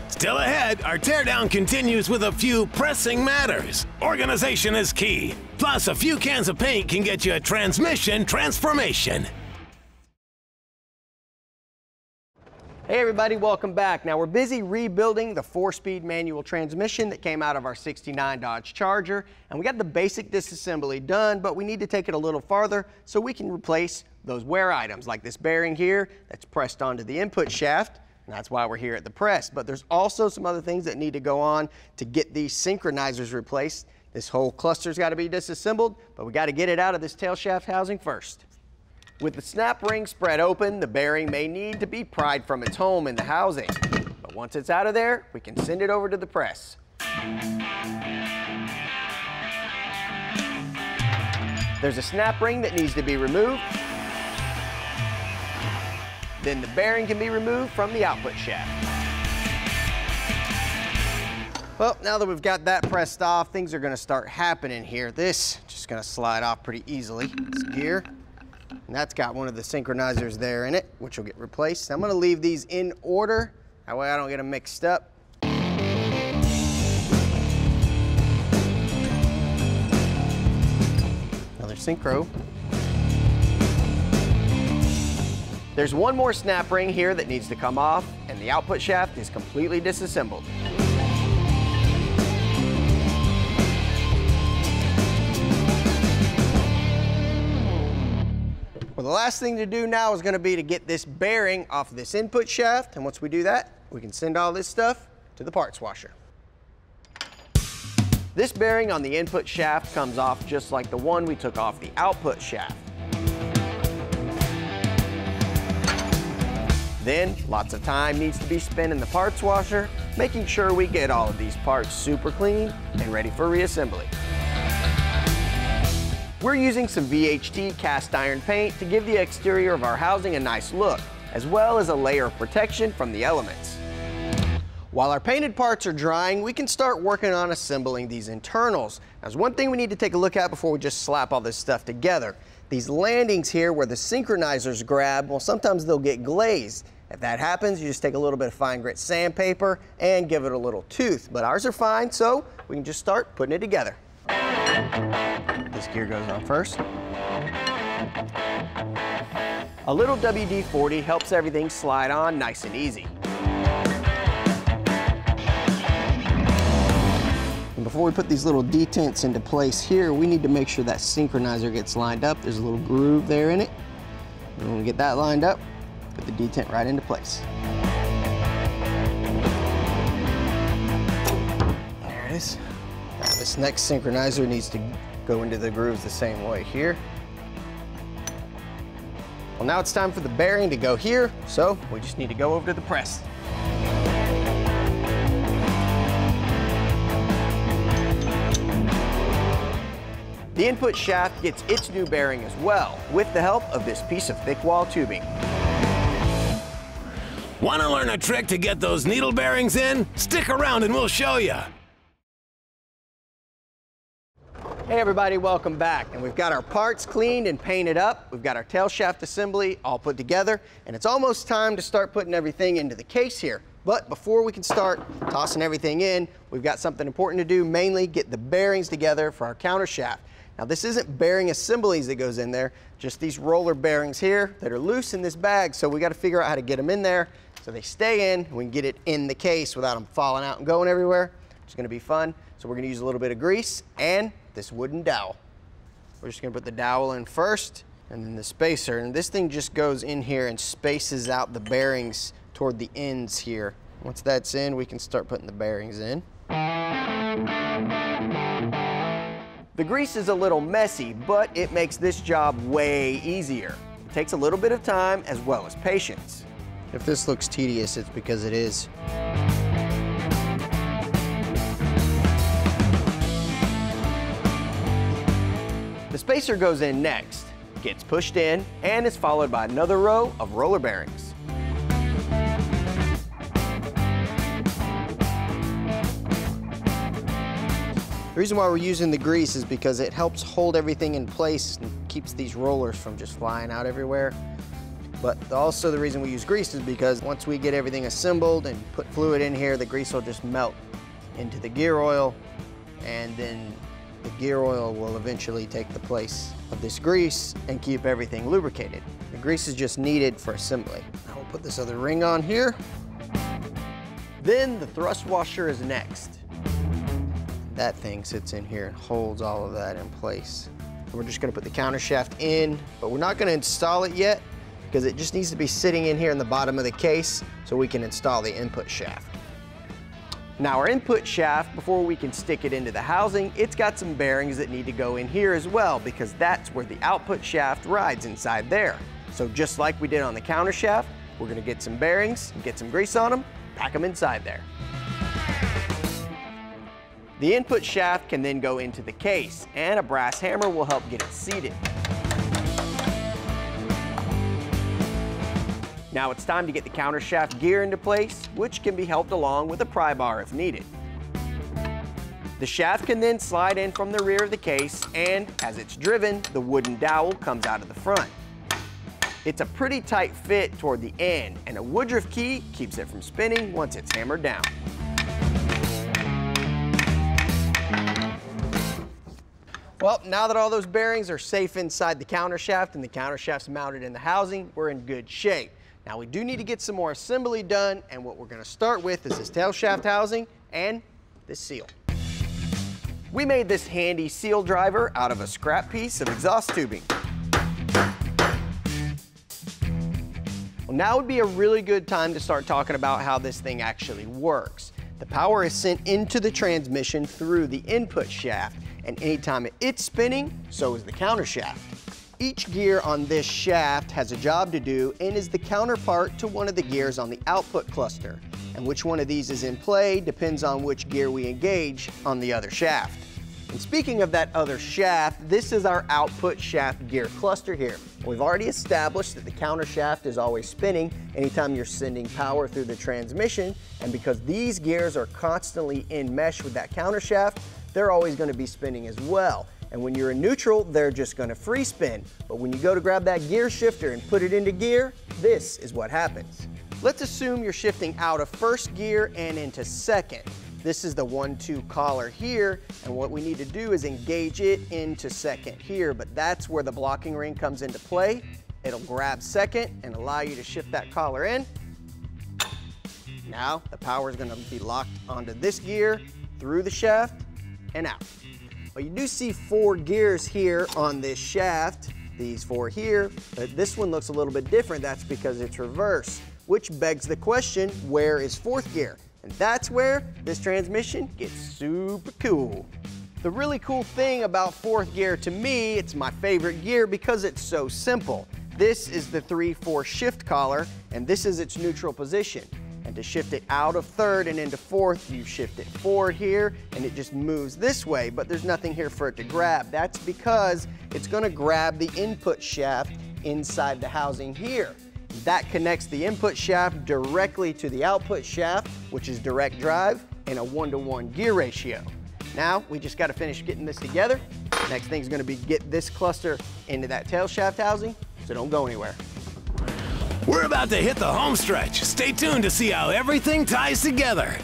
Still ahead, our teardown continues with a few pressing matters. Organization is key. Plus, a few cans of paint can get you a transmission transformation. Hey everybody, welcome back. Now we're busy rebuilding the 4-speed manual transmission that came out of our '69 Dodge Charger, and we got the basic disassembly done, but we need to take it a little farther so we can replace those wear items like this bearing here that's pressed onto the input shaft, and that's why we're here at the press. But there's also some other things that need to go on to get these synchronizers replaced. This whole cluster's got to be disassembled, but we got to get it out of this tail shaft housing first. With the snap ring spread open, the bearing may need to be pried from its home in the housing. But once it's out of there, we can send it over to the press. There's a snap ring that needs to be removed. Then the bearing can be removed from the output shaft. Well, now that we've got that pressed off, things are going to start happening here. This just going to slide off pretty easily. This gear. And that's got one of the synchronizers there in it, which will get replaced. I'm gonna leave these in order. That way I don't get them mixed up. Another synchro. There's one more snap ring here that needs to come off, and the output shaft is completely disassembled. Well, the last thing to do now is going to be to get this bearing off of this input shaft, and once we do that, we can send all this stuff to the parts washer. This bearing on the input shaft comes off just like the one we took off the output shaft. Then, lots of time needs to be spent in the parts washer, making sure we get all of these parts super clean and ready for reassembly. We're using some VHT cast iron paint to give the exterior of our housing a nice look, as well as a layer of protection from the elements. While our painted parts are drying, we can start working on assembling these internals. Now, there's one thing we need to take a look at before we just slap all this stuff together. These landings here where the synchronizers grab, well, sometimes they'll get glazed. If that happens, you just take a little bit of fine grit sandpaper and give it a little tooth. But ours are fine, so we can just start putting it together. This gear goes on first. A little WD-40 helps everything slide on nice and easy. And before we put these little detents into place here, we need to make sure that synchronizer gets lined up. There's a little groove there in it. And when we get that lined up, put the detent right into place. There it is. Now this next synchronizer needs to go into the grooves the same way here. Well, now it's time for the bearing to go here, so we just need to go over to the press. The input shaft gets its new bearing as well, with the help of this piece of thick wall tubing. Want to learn a trick to get those needle bearings in? Stick around and we'll show you. Hey everybody, welcome back. And we've got our parts cleaned and painted up. We've got our tail shaft assembly all put together, and it's almost time to start putting everything into the case here. But before we can start tossing everything in, we've got something important to do, mainly get the bearings together for our counter shaft. Now this isn't bearing assemblies that goes in there, just these roller bearings here that are loose in this bag, so we got to figure out how to get them in there so they stay in, and we can get it in the case without them falling out and going everywhere. It's going to be fun. So we're going to use a little bit of grease and this wooden dowel. We're just going to put the dowel in first and then the spacer, and this thing just goes in here and spaces out the bearings toward the ends here. Once that's in, we can start putting the bearings in. The grease is a little messy, but it makes this job way easier. It takes a little bit of time as well as patience. If this looks tedious, it's because it is. The spacer goes in next, gets pushed in, and is followed by another row of roller bearings. The reason why we're using the grease is because it helps hold everything in place and keeps these rollers from just flying out everywhere. But also the reason we use grease is because once we get everything assembled and put fluid in here, the grease will just melt into the gear oil, and then the gear oil will eventually take the place of this grease and keep everything lubricated. The grease is just needed for assembly. Now we'll put this other ring on here. Then the thrust washer is next. That thing sits in here and holds all of that in place. And we're just gonna put the counter shaft in, but we're not gonna install it yet because it just needs to be sitting in here in the bottom of the case so we can install the input shaft. Now our input shaft, before we can stick it into the housing, it's got some bearings that need to go in here as well because that's where the output shaft rides inside there. So just like we did on the counter shaft, we're gonna get some bearings, get some grease on them, pack them inside there. The input shaft can then go into the case, and a brass hammer will help get it seated. Now it's time to get the counter shaft gear into place, which can be helped along with a pry bar if needed. The shaft can then slide in from the rear of the case, and as it's driven, the wooden dowel comes out of the front. It's a pretty tight fit toward the end, and a Woodruff key keeps it from spinning once it's hammered down. Well, now that all those bearings are safe inside the countershaft and the countershaft's mounted in the housing, we're in good shape. Now we do need to get some more assembly done, and what we're going to start with is this tail shaft housing and this seal. We made this handy seal driver out of a scrap piece of exhaust tubing. Well, now would be a really good time to start talking about how this thing actually works. The power is sent into the transmission through the input shaft, and anytime it's spinning, so is the countershaft. Each gear on this shaft has a job to do and is the counterpart to one of the gears on the output cluster. And which one of these is in play depends on which gear we engage on the other shaft. And speaking of that other shaft, this is our output shaft gear cluster here. We've already established that the countershaft is always spinning anytime you're sending power through the transmission, and because these gears are constantly in mesh with that countershaft, they're always going to be spinning as well. And when you're in neutral, they're just going to free spin. But when you go to grab that gear shifter and put it into gear, this is what happens. Let's assume you're shifting out of first gear and into second. This is the 1-2 collar here, and what we need to do is engage it into second here, but that's where the blocking ring comes into play. It'll grab second and allow you to shift that collar in. Now the power is going to be locked onto this gear, through the shaft, and out. Well, you do see 4 gears here on this shaft, these 4 here, but this one looks a little bit different. That's because it's reverse, which begs the question, where is 4th gear? And that's where this transmission gets super cool. The really cool thing about 4th gear, to me, it's my favorite gear because it's so simple. This is the 3/4 shift collar, and this is its neutral position. And to shift it out of 3rd and into 4th, you shift it forward here, and it just moves this way, but there's nothing here for it to grab. That's because it's going to grab the input shaft inside the housing here. That connects the input shaft directly to the output shaft, which is direct drive and a 1-to-1 gear ratio. Now, we just got to finish getting this together. Next thing is going to be get this cluster into that tail shaft housing, so don't go anywhere. We're about to hit the home stretch. Stay tuned to see how everything ties together.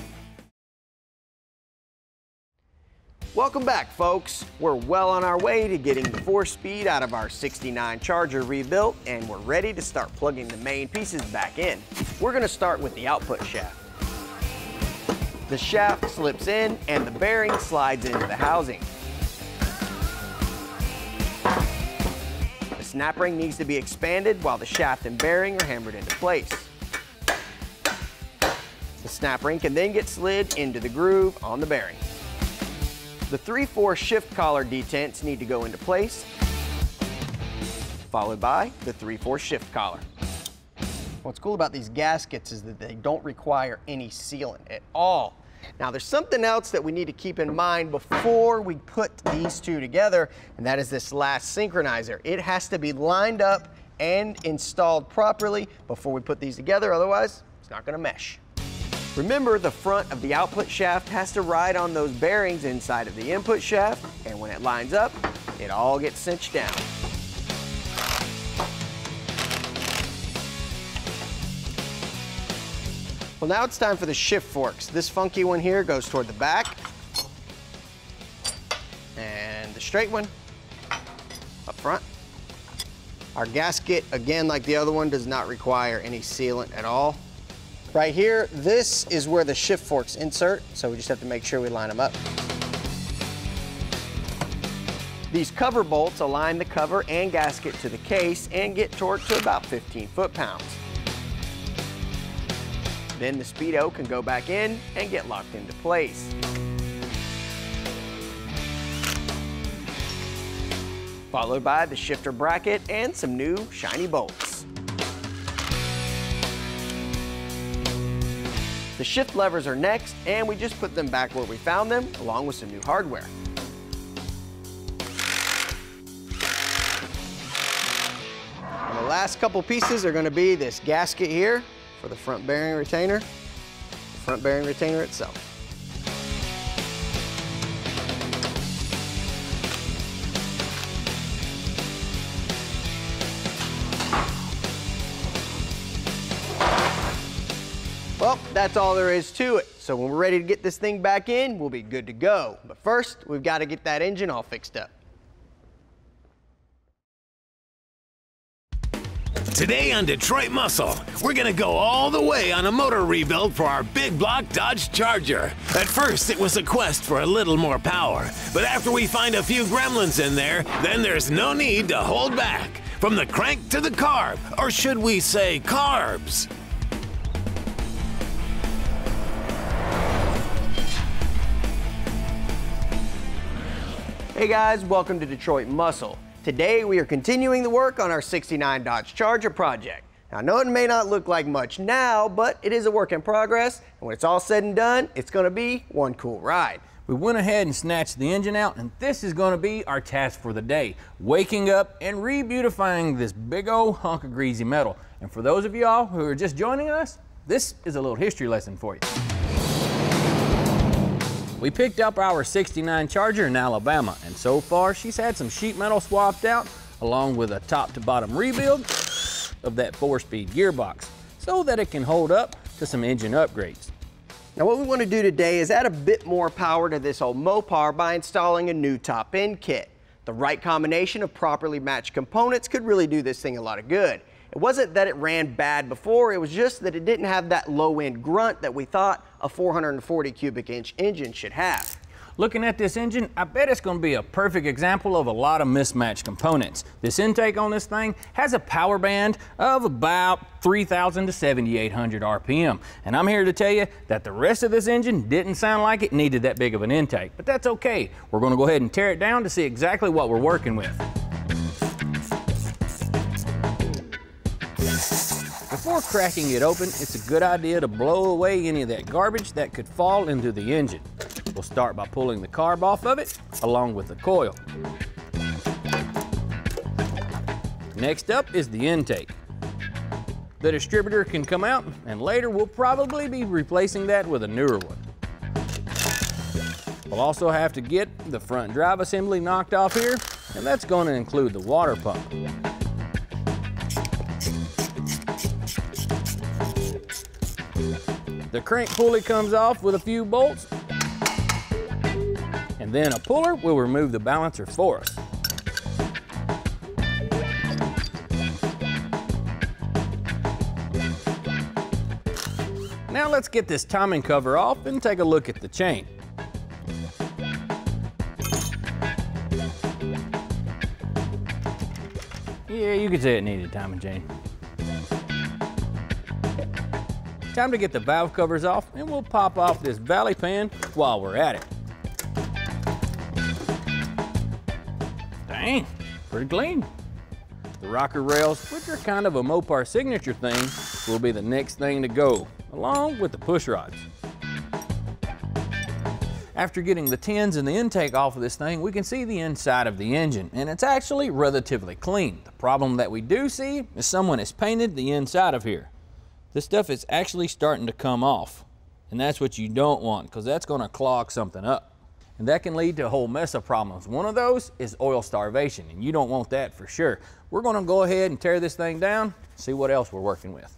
Welcome back, folks. We're well on our way to getting the 4-speed out of our '69 Charger rebuilt, and we're ready to start plugging the main pieces back in. We're going to start with the output shaft. The shaft slips in and the bearing slides into the housing. The snap ring needs to be expanded while the shaft and bearing are hammered into place. The snap ring can then get slid into the groove on the bearing. The 3/4 shift collar detents need to go into place, followed by the 3/4 shift collar. What's cool about these gaskets is that they don't require any sealant at all. Now there's something else that we need to keep in mind before we put these two together, and that is this last synchronizer. It has to be lined up and installed properly before we put these together, otherwise it's not going to mesh. Remember, the front of the output shaft has to ride on those bearings inside of the input shaft, and when it lines up, it all gets cinched down. Well, now it's time for the shift forks. This funky one here goes toward the back, and the straight one up front. Our gasket, again, like the other one, does not require any sealant at all. Right here, this is where the shift forks insert, so we just have to make sure we line them up. These cover bolts align the cover and gasket to the case and get torqued to about 15 foot-pounds. Then the speedo can go back in and get locked into place. Followed by the shifter bracket and some new shiny bolts. The shift levers are next, and we just put them back where we found them, along with some new hardware. And the last couple pieces are going to be this gasket here for the front bearing retainer, the front bearing retainer itself. Well, that's all there is to it. So when we're ready to get this thing back in, we'll be good to go. But first, we've got to get that engine all fixed up. Today on Detroit Muscle, we're gonna go all the way on a motor rebuild for our big block Dodge Charger. At first, it was a quest for a little more power, but after we find a few gremlins in there, then there's no need to hold back. From the crank to the carb, or should we say carbs? Hey guys, welcome to Detroit Muscle. Today we are continuing the work on our 69 Dodge Charger project. Now I know it may not look like much now, but it is a work in progress, and when it's all said and done, it's going to be one cool ride. We went ahead and snatched the engine out, and this is going to be our task for the day, waking up and re-beautifying this big old hunk of greasy metal. And for those of y'all who are just joining us, this is a little history lesson for you. We picked up our 69 Charger in Alabama, and so far she's had some sheet metal swapped out along with a top to bottom rebuild of that 4-speed gearbox so that it can hold up to some engine upgrades. Now what we want to do today is add a bit more power to this old Mopar by installing a new top end kit. The right combination of properly matched components could really do this thing a lot of good. It wasn't that it ran bad before, it was just that it didn't have that low end grunt that we thought a 440 cubic inch engine should have. Looking at this engine, I bet it's going to be a perfect example of a lot of mismatched components. This intake on this thing has a power band of about 3,000 to 7,800 RPM. And I'm here to tell you that the rest of this engine didn't sound like it needed that big of an intake. But that's okay. We're going to go ahead and tear it down to see exactly what we're working with. Before cracking it open, it's a good idea to blow away any of that garbage that could fall into the engine. We'll start by pulling the carb off of it, along with the coil. Next up is the intake. The distributor can come out, and later we'll probably be replacing that with a newer one. We'll also have to get the front drive assembly knocked off here, and that's going to include the water pump. The crank pulley comes off with a few bolts, and then a puller will remove the balancer for us. Now let's get this timing cover off and take a look at the chain. Yeah, you could say it needed timing chain. Time to get the valve covers off, and we'll pop off this valley pan while we're at it. Dang, pretty clean. The rocker rails, which are kind of a Mopar signature thing, will be the next thing to go, along with the push rods. After getting the tins and the intake off of this thing, we can see the inside of the engine, and it's actually relatively clean. The problem that we do see is someone has painted the inside of here. This stuff is actually starting to come off, and that's what you don't want, because that's going to clog something up. And that can lead to a whole mess of problems. One of those is oil starvation, and you don't want that for sure. We're going to go ahead and tear this thing down, see what else we're working with.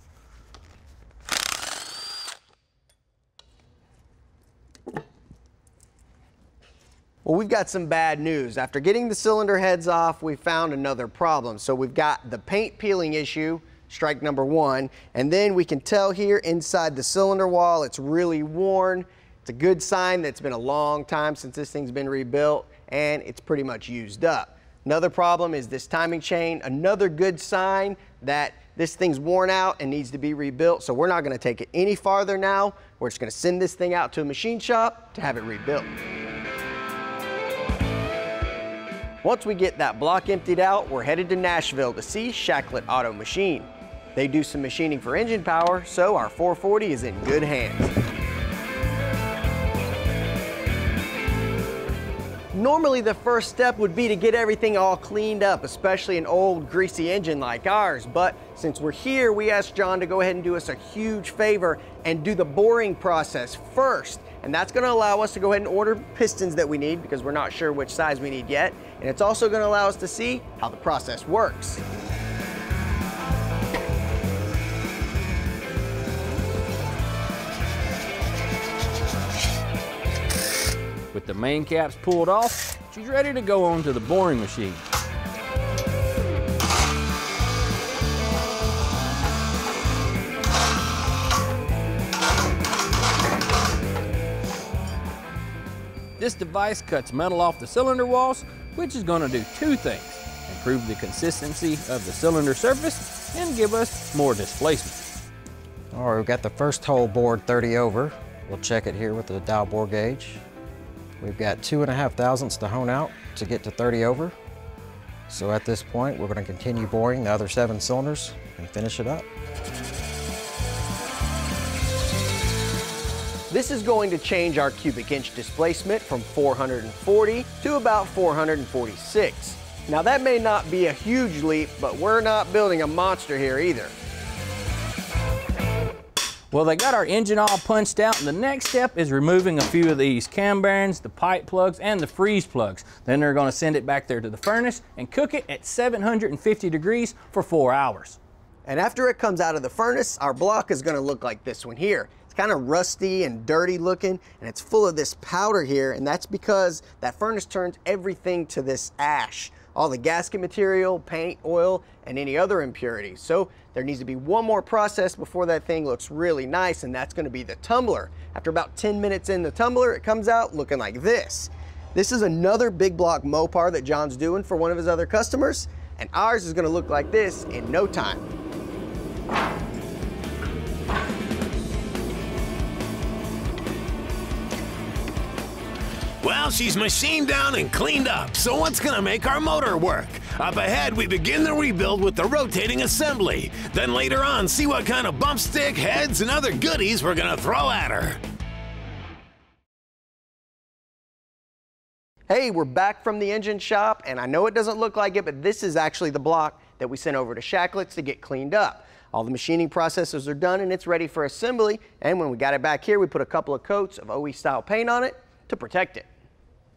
Well, we've got some bad news. After getting the cylinder heads off, we found another problem. So we've got the paint peeling issue, strike number one, and then we can tell here inside the cylinder wall it's really worn. It's a good sign that it's been a long time since this thing's been rebuilt, and it's pretty much used up. Another problem is this timing chain, another good sign that this thing's worn out and needs to be rebuilt. So we're not going to take it any farther now. We're just going to send this thing out to a machine shop to have it rebuilt. Once we get that block emptied out, we're headed to Nashville to see Shacklet Auto Machine. They do some machining for engine power, so our 440 is in good hands. Normally the first step would be to get everything all cleaned up, especially an old greasy engine like ours, but since we're here, we asked John to go ahead and do us a huge favor and do the boring process first. And that's going to allow us to go ahead and order pistons that we need, because we're not sure which size we need yet. And it's also going to allow us to see how the process works. With the main caps pulled off, she's ready to go onto the boring machine. This device cuts metal off the cylinder walls, which is going to do two things: improve the consistency of the cylinder surface and give us more displacement. All right, we've got the first hole bored 30 over. We'll check it here with the dial bore gauge. We've got 2.5 thousandths to hone out to get to 30 over. So at this point, we're going to continue boring the other 7 cylinders and finish it up. This is going to change our cubic inch displacement from 440 to about 446. Now that may not be a huge leap, but we're not building a monster here either. Well, they got our engine all punched out, and the next step is removing a few of these cam bearings, the pipe plugs, and the freeze plugs. Then they're going to send it back there to the furnace and cook it at 750 degrees for 4 hours. And after it comes out of the furnace, our block is going to look like this one here. It's kind of rusty and dirty looking, and it's full of this powder here, and that's because that furnace turns everything to this ash. All the gasket material, paint, oil, and any other impurities. So there needs to be one more process before that thing looks really nice, and that's going to be the tumbler. After about 10 minutes in the tumbler, it comes out looking like this. This is another big block Mopar that John's doing for one of his other customers, and ours is going to look like this in no time. Well, she's machined down and cleaned up, so what's gonna make our motor work? Up ahead, we begin the rebuild with the rotating assembly. Then later on, see what kind of bump stick, heads, and other goodies we're gonna throw at her. Hey, we're back from the engine shop, and I know it doesn't look like it, but this is actually the block that we sent over to Shacklets to get cleaned up. All the machining processes are done and it's ready for assembly, and when we got it back here, we put a couple of coats of OE style paint on it to protect it.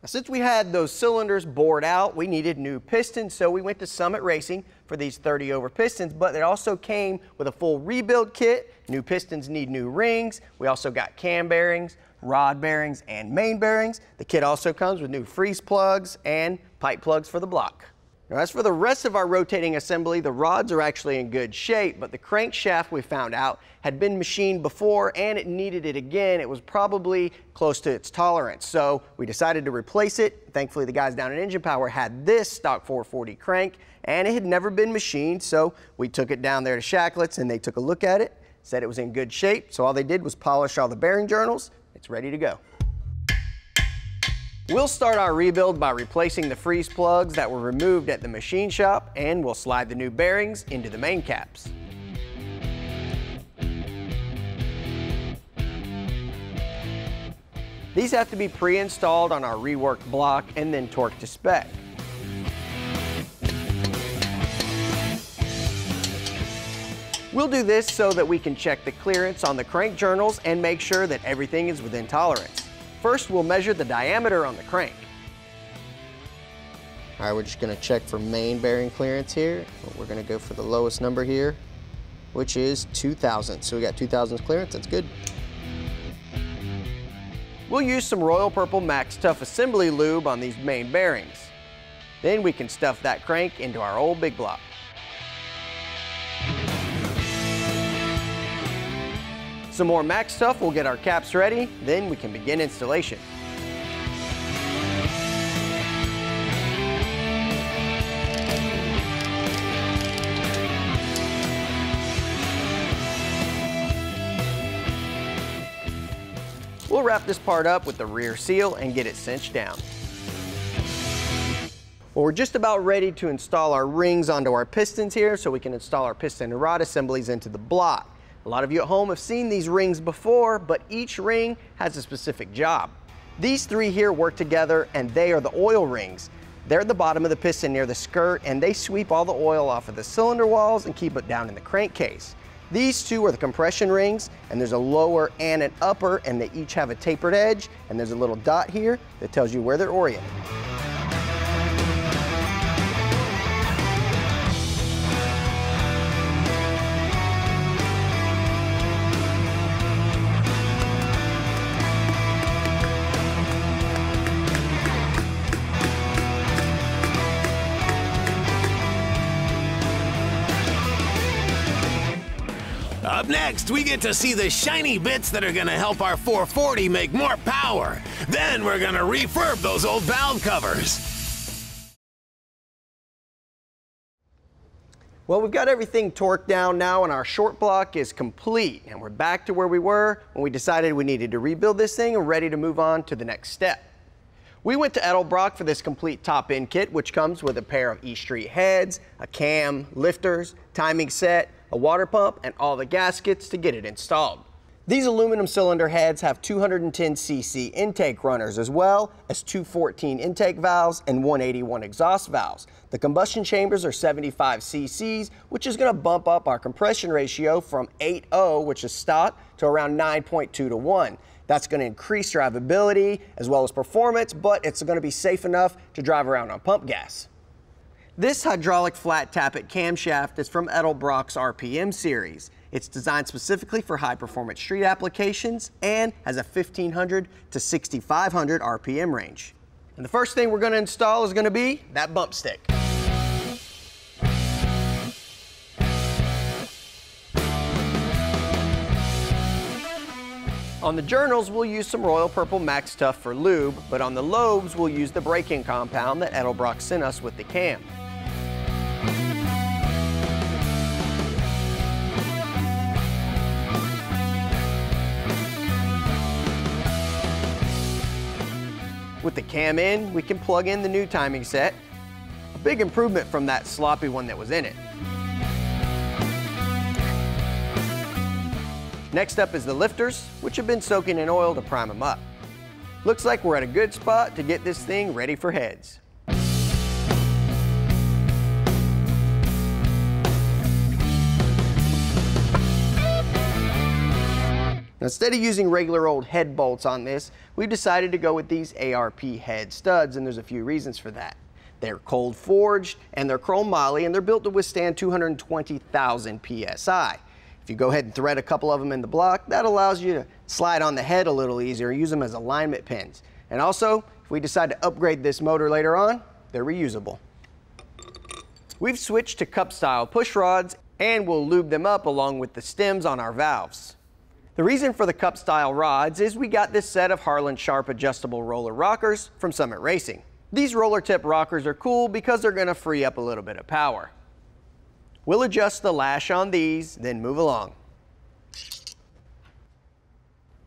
Now, since we had those cylinders bored out, we needed new pistons, so we went to Summit Racing for these 30 over pistons, but it also came with a full rebuild kit. New pistons need new rings. We also got cam bearings, rod bearings, and main bearings. The kit also comes with new freeze plugs and pipe plugs for the block. Now, as for the rest of our rotating assembly, the rods are actually in good shape, but the crankshaft we found out had been machined before and it needed it again. It was probably close to its tolerance, so we decided to replace it. Thankfully, the guys down at Engine Power had this stock 440 crank, and it had never been machined, so we took it down there to Shacklets and they took a look at it, said it was in good shape, so all they did was polish all the bearing journals. It's ready to go. We'll start our rebuild by replacing the freeze plugs that were removed at the machine shop, and we'll slide the new bearings into the main caps. These have to be pre-installed on our reworked block and then torqued to spec. We'll do this so that we can check the clearance on the crank journals and make sure that everything is within tolerance. First, we'll measure the diameter on the crank. All right, we're just gonna check for main bearing clearance here. We're gonna go for the lowest number here, which is 2 thousandths. So we got 2 thousandths clearance, that's good. We'll use some Royal Purple Max Tough Assembly Lube on these main bearings. Then we can stuff that crank into our old big block. Some more Max Tough will get our caps ready, then we can begin installation. We'll wrap this part up with the rear seal and get it cinched down. Well, we're just about ready to install our rings onto our pistons here so we can install our piston and rod assemblies into the block. A lot of you at home have seen these rings before, but each ring has a specific job. These three here work together and they are the oil rings. They're at the bottom of the piston near the skirt and they sweep all the oil off of the cylinder walls and keep it down in the crankcase. These two are the compression rings, and there's a lower and an upper, and they each have a tapered edge, and there's a little dot here that tells you where they're oriented. Up next, we get to see the shiny bits that are gonna help our 440 make more power. Then we're gonna refurb those old valve covers. Well, we've got everything torqued down now and our short block is complete. And we're back to where we were when we decided we needed to rebuild this thing and ready to move on to the next step. We went to Edelbrock for this complete top end kit, which comes with a pair of E Street heads, a cam, lifters, timing set, a water pump, and all the gaskets to get it installed. These aluminum cylinder heads have 210cc intake runners as well as 214 intake valves and 181 exhaust valves. The combustion chambers are 75 cc's, which is going to bump up our compression ratio from 8.0, which is stock, to around 9.2 to 1. That's going to increase drivability as well as performance, but it's going to be safe enough to drive around on pump gas. This hydraulic flat tappet camshaft is from Edelbrock's RPM series. It's designed specifically for high-performance street applications and has a 1,500 to 6,500 RPM range. And the first thing we're going to install is going to be that bump stick. On the journals, we'll use some Royal Purple Max Tough for lube, but on the lobes, we'll use the braking compound that Edelbrock sent us with the cam. With the cam in, we can plug in the new timing set, a big improvement from that sloppy one that was in it. Next up is the lifters, which have been soaking in oil to prime them up. Looks like we're at a good spot to get this thing ready for heads. Now, instead of using regular old head bolts on this, we've decided to go with these ARP head studs, and there's a few reasons for that. They're cold forged and they're chrome moly, and they're built to withstand 220,000 PSI. If you go ahead and thread a couple of them in the block, that allows you to slide on the head a little easier, use them as alignment pins. And also, if we decide to upgrade this motor later on, they're reusable. We've switched to cup style push rods, and we'll lube them up along with the stems on our valves. The reason for the cup style rods is we got this set of Harlan Sharp adjustable roller rockers from Summit Racing. These roller tip rockers are cool because they're going to free up a little bit of power. We'll adjust the lash on these, then move along.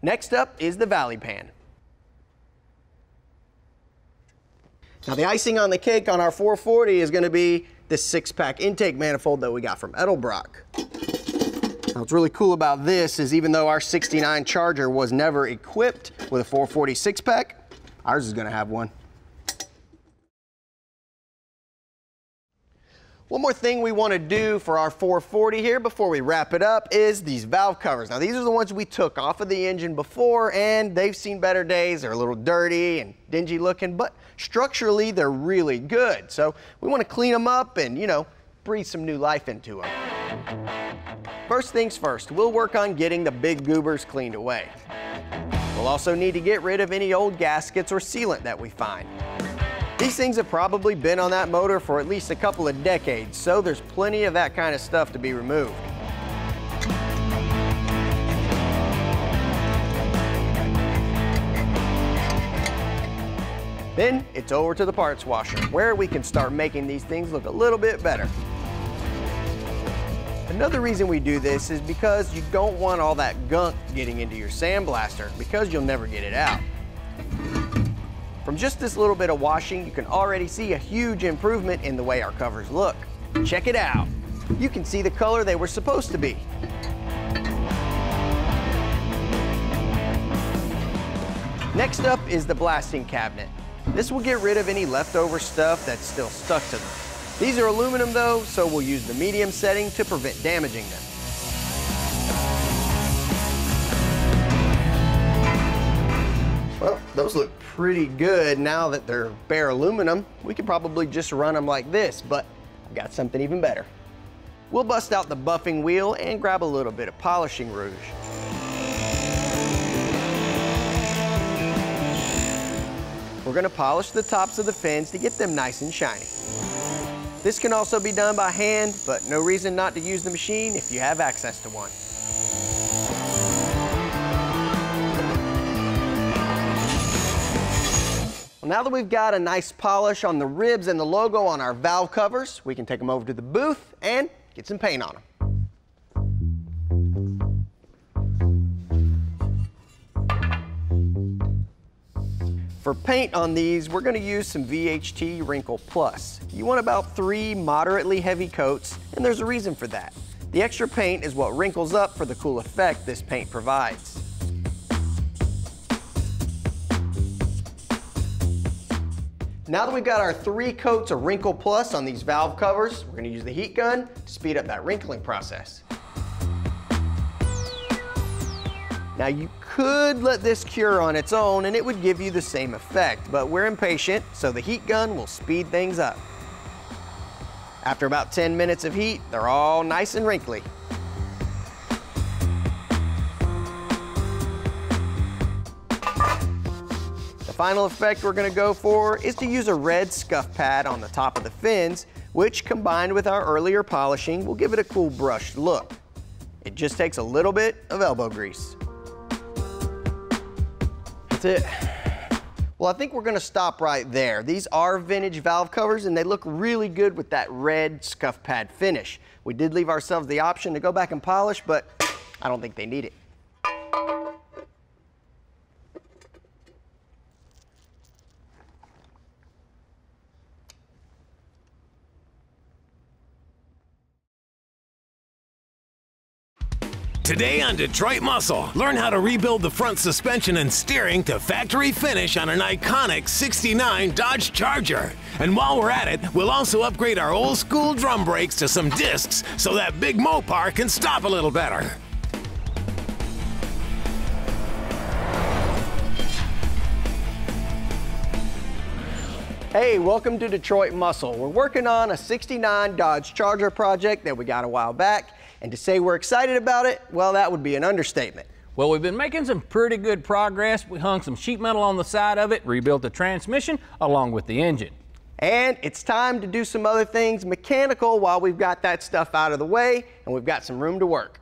Next up is the valley pan. Now, the icing on the cake on our 440 is going to be this 6-pack intake manifold that we got from Edelbrock. Now, what's really cool about this is even though our 69 Charger was never equipped with a 440 6-pack, ours is going to have one. One more thing we want to do for our 440 here before we wrap it up is these valve covers. Now, these are the ones we took off of the engine before, and they've seen better days. They're a little dirty and dingy looking, but structurally they're really good. So we want to clean them up and, you know, breathe some new life into them. First things first, we'll work on getting the big goobers cleaned away. We'll also need to get rid of any old gaskets or sealant that we find. These things have probably been on that motor for at least a couple of decades, so there's plenty of that kind of stuff to be removed. Then it's over to the parts washer, where we can start making these things look a little bit better. Another reason we do this is because you don't want all that gunk getting into your sandblaster because you'll never get it out. From just this little bit of washing, you can already see a huge improvement in the way our covers look. Check it out. You can see the color they were supposed to be. Next up is the blasting cabinet. This will get rid of any leftover stuff that's still stuck to them. These are aluminum though, so we'll use the medium setting to prevent damaging them. Well, those look pretty good now that they're bare aluminum. We could probably just run them like this, but I've got something even better. We'll bust out the buffing wheel and grab a little bit of polishing rouge. We're going to polish the tops of the fins to get them nice and shiny. This can also be done by hand, but no reason not to use the machine if you have access to one. Well, now that we've got a nice polish on the ribs and the logo on our valve covers, we can take them over to the booth and get some paint on them. For paint on these, we're going to use some VHT Wrinkle Plus. You want about 3 moderately heavy coats, and there's a reason for that. The extra paint is what wrinkles up for the cool effect this paint provides. Now that we've got our 3 coats of Wrinkle Plus on these valve covers, we're going to use the heat gun to speed up that wrinkling process. Now you could let this cure on its own and it would give you the same effect, but we're impatient, so the heat gun will speed things up. After about 10 minutes of heat, they're all nice and wrinkly. The final effect we're going to go for is to use a red scuff pad on the top of the fins, which combined with our earlier polishing will give it a cool brushed look. It just takes a little bit of elbow grease. That's it. Well, I think we're going to stop right there. These are vintage valve covers and they look really good with that red scuff pad finish. We did leave ourselves the option to go back and polish, but I don't think they need it. Today on Detroit Muscle, learn how to rebuild the front suspension and steering to factory finish on an iconic '69 Dodge Charger. And while we're at it, we'll also upgrade our old school drum brakes to some discs so that big Mopar can stop a little better. Hey, welcome to Detroit Muscle. We're working on a '69 Dodge Charger project that we got a while back. And to say we're excited about it, well, that would be an understatement. Well, we've been making some pretty good progress. We hung some sheet metal on the side of it, rebuilt the transmission along with the engine. And it's time to do some other things mechanical while we've got that stuff out of the way and we've got some room to work.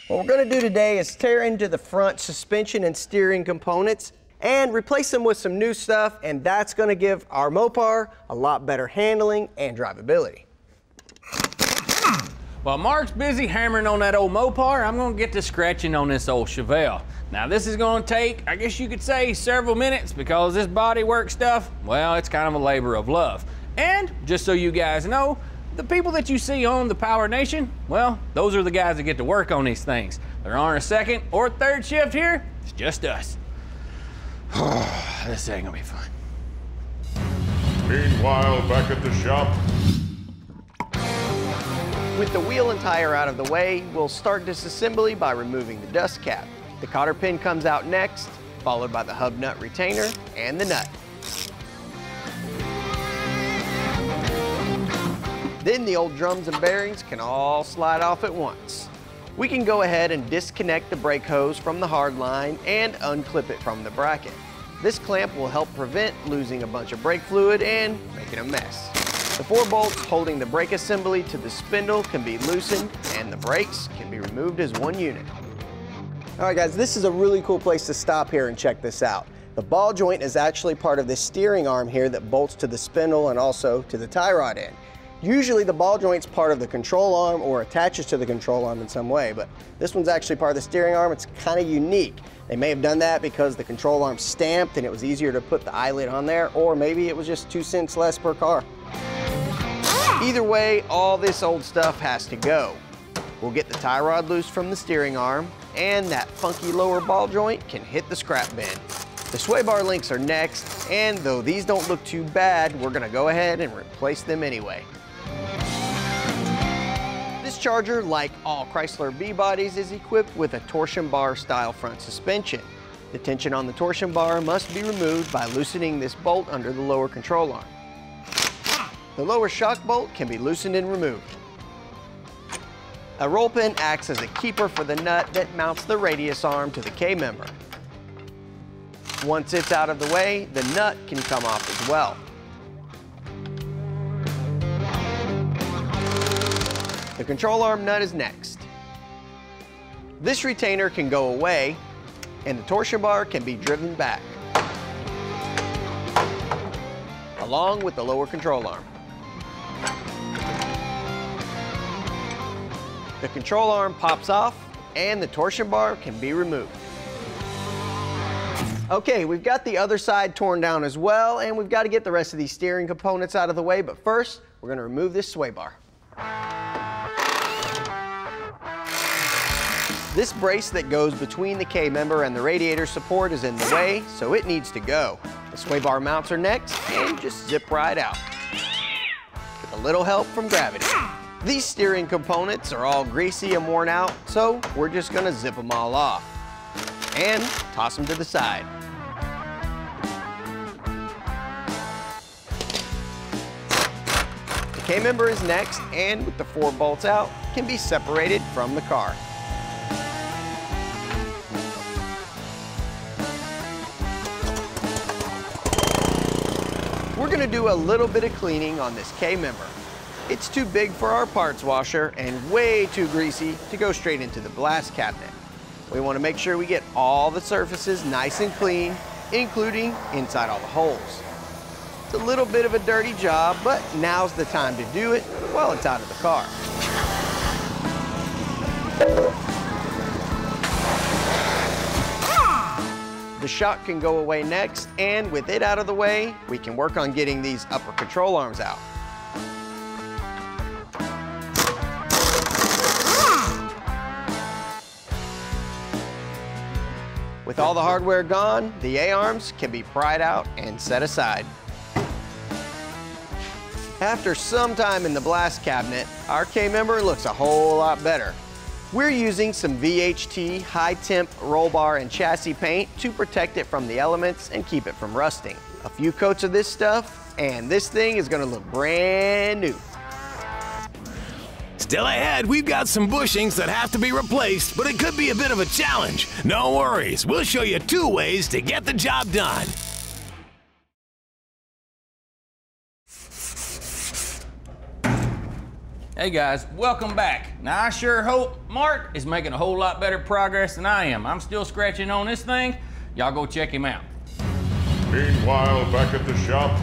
What we're going to do today is tear into the front suspension and steering components and replace them with some new stuff, and that's going to give our Mopar a lot better handling and drivability. While Mark's busy hammering on that old Mopar, I'm gonna get to scratching on this old Chevelle. Now this is gonna take, I guess you could say, several minutes because this bodywork stuff, well, it's kind of a labor of love. And just so you guys know, the people that you see on the PowerNation, well, those are the guys that get to work on these things. There aren't a second or third shift here, it's just us. This ain't gonna be fun. Meanwhile, back at the shop. With the wheel and tire out of the way, we'll start disassembly by removing the dust cap. The cotter pin comes out next, followed by the hub nut retainer and the nut. Then the old drums and bearings can all slide off at once. We can go ahead and disconnect the brake hose from the hard line and unclip it from the bracket. This clamp will help prevent losing a bunch of brake fluid and making a mess. The 4 bolts holding the brake assembly to the spindle can be loosened and the brakes can be removed as one unit. All right guys, this is a really cool place to stop here and check this out. The ball joint is actually part of this steering arm here that bolts to the spindle and also to the tie rod end. Usually the ball joint's part of the control arm or attaches to the control arm in some way, but this one's actually part of the steering arm. It's kind of unique. They may have done that because the control arm's stamped and it was easier to put the eyelid on there, or maybe it was just 2 cents less per car. Either way, all this old stuff has to go. We'll get the tie rod loose from the steering arm, and that funky lower ball joint can hit the scrap bin. The sway bar links are next, and though these don't look too bad, we're gonna go ahead and replace them anyway. This Charger, like all Chrysler B-bodies, is equipped with a torsion bar style front suspension. The tension on the torsion bar must be removed by loosening this bolt under the lower control arm. The lower shock bolt can be loosened and removed. A roll pin acts as a keeper for the nut that mounts the radius arm to the K-member. Once it's out of the way, the nut can come off as well. The control arm nut is next. This retainer can go away, and the torsion bar can be driven back. along with the lower control arm. The control arm pops off and the torsion bar can be removed. Okay, we've got the other side torn down as well, and we've got to get the rest of these steering components out of the way, but first, we're going to remove this sway bar. This brace that goes between the K-member and the radiator support is in the way, so it needs to go. The sway bar mounts are next, and just zip right out. With a little help from gravity. These steering components are all greasy and worn out, so we're just going to zip them all off. And toss them to the side. The K-member is next, and with the 4 bolts out, can be separated from the car. We're gonna do a little bit of cleaning on this K-member. It's too big for our parts washer and way too greasy to go straight into the blast cabinet. We wanna make sure we get all the surfaces nice and clean, including inside all the holes. It's a little bit of a dirty job, but now's the time to do it while it's out of the car. The shock can go away next, and with it out of the way, we can work on getting these upper control arms out. With all the hardware gone, the A-arms can be pried out and set aside. After some time in the blast cabinet, our K-member looks a whole lot better. We're using some VHT high-temp roll bar and chassis paint to protect it from the elements and keep it from rusting. A few coats of this stuff, and this thing is gonna look brand new. Still ahead, we've got some bushings that have to be replaced, but it could be a bit of a challenge. No worries, we'll show you 2 ways to get the job done. Hey guys, welcome back. Now I sure hope Mark is making a whole lot better progress than I am. I'm still scratching on this thing. Y'all go check him out. Meanwhile, back at the shop.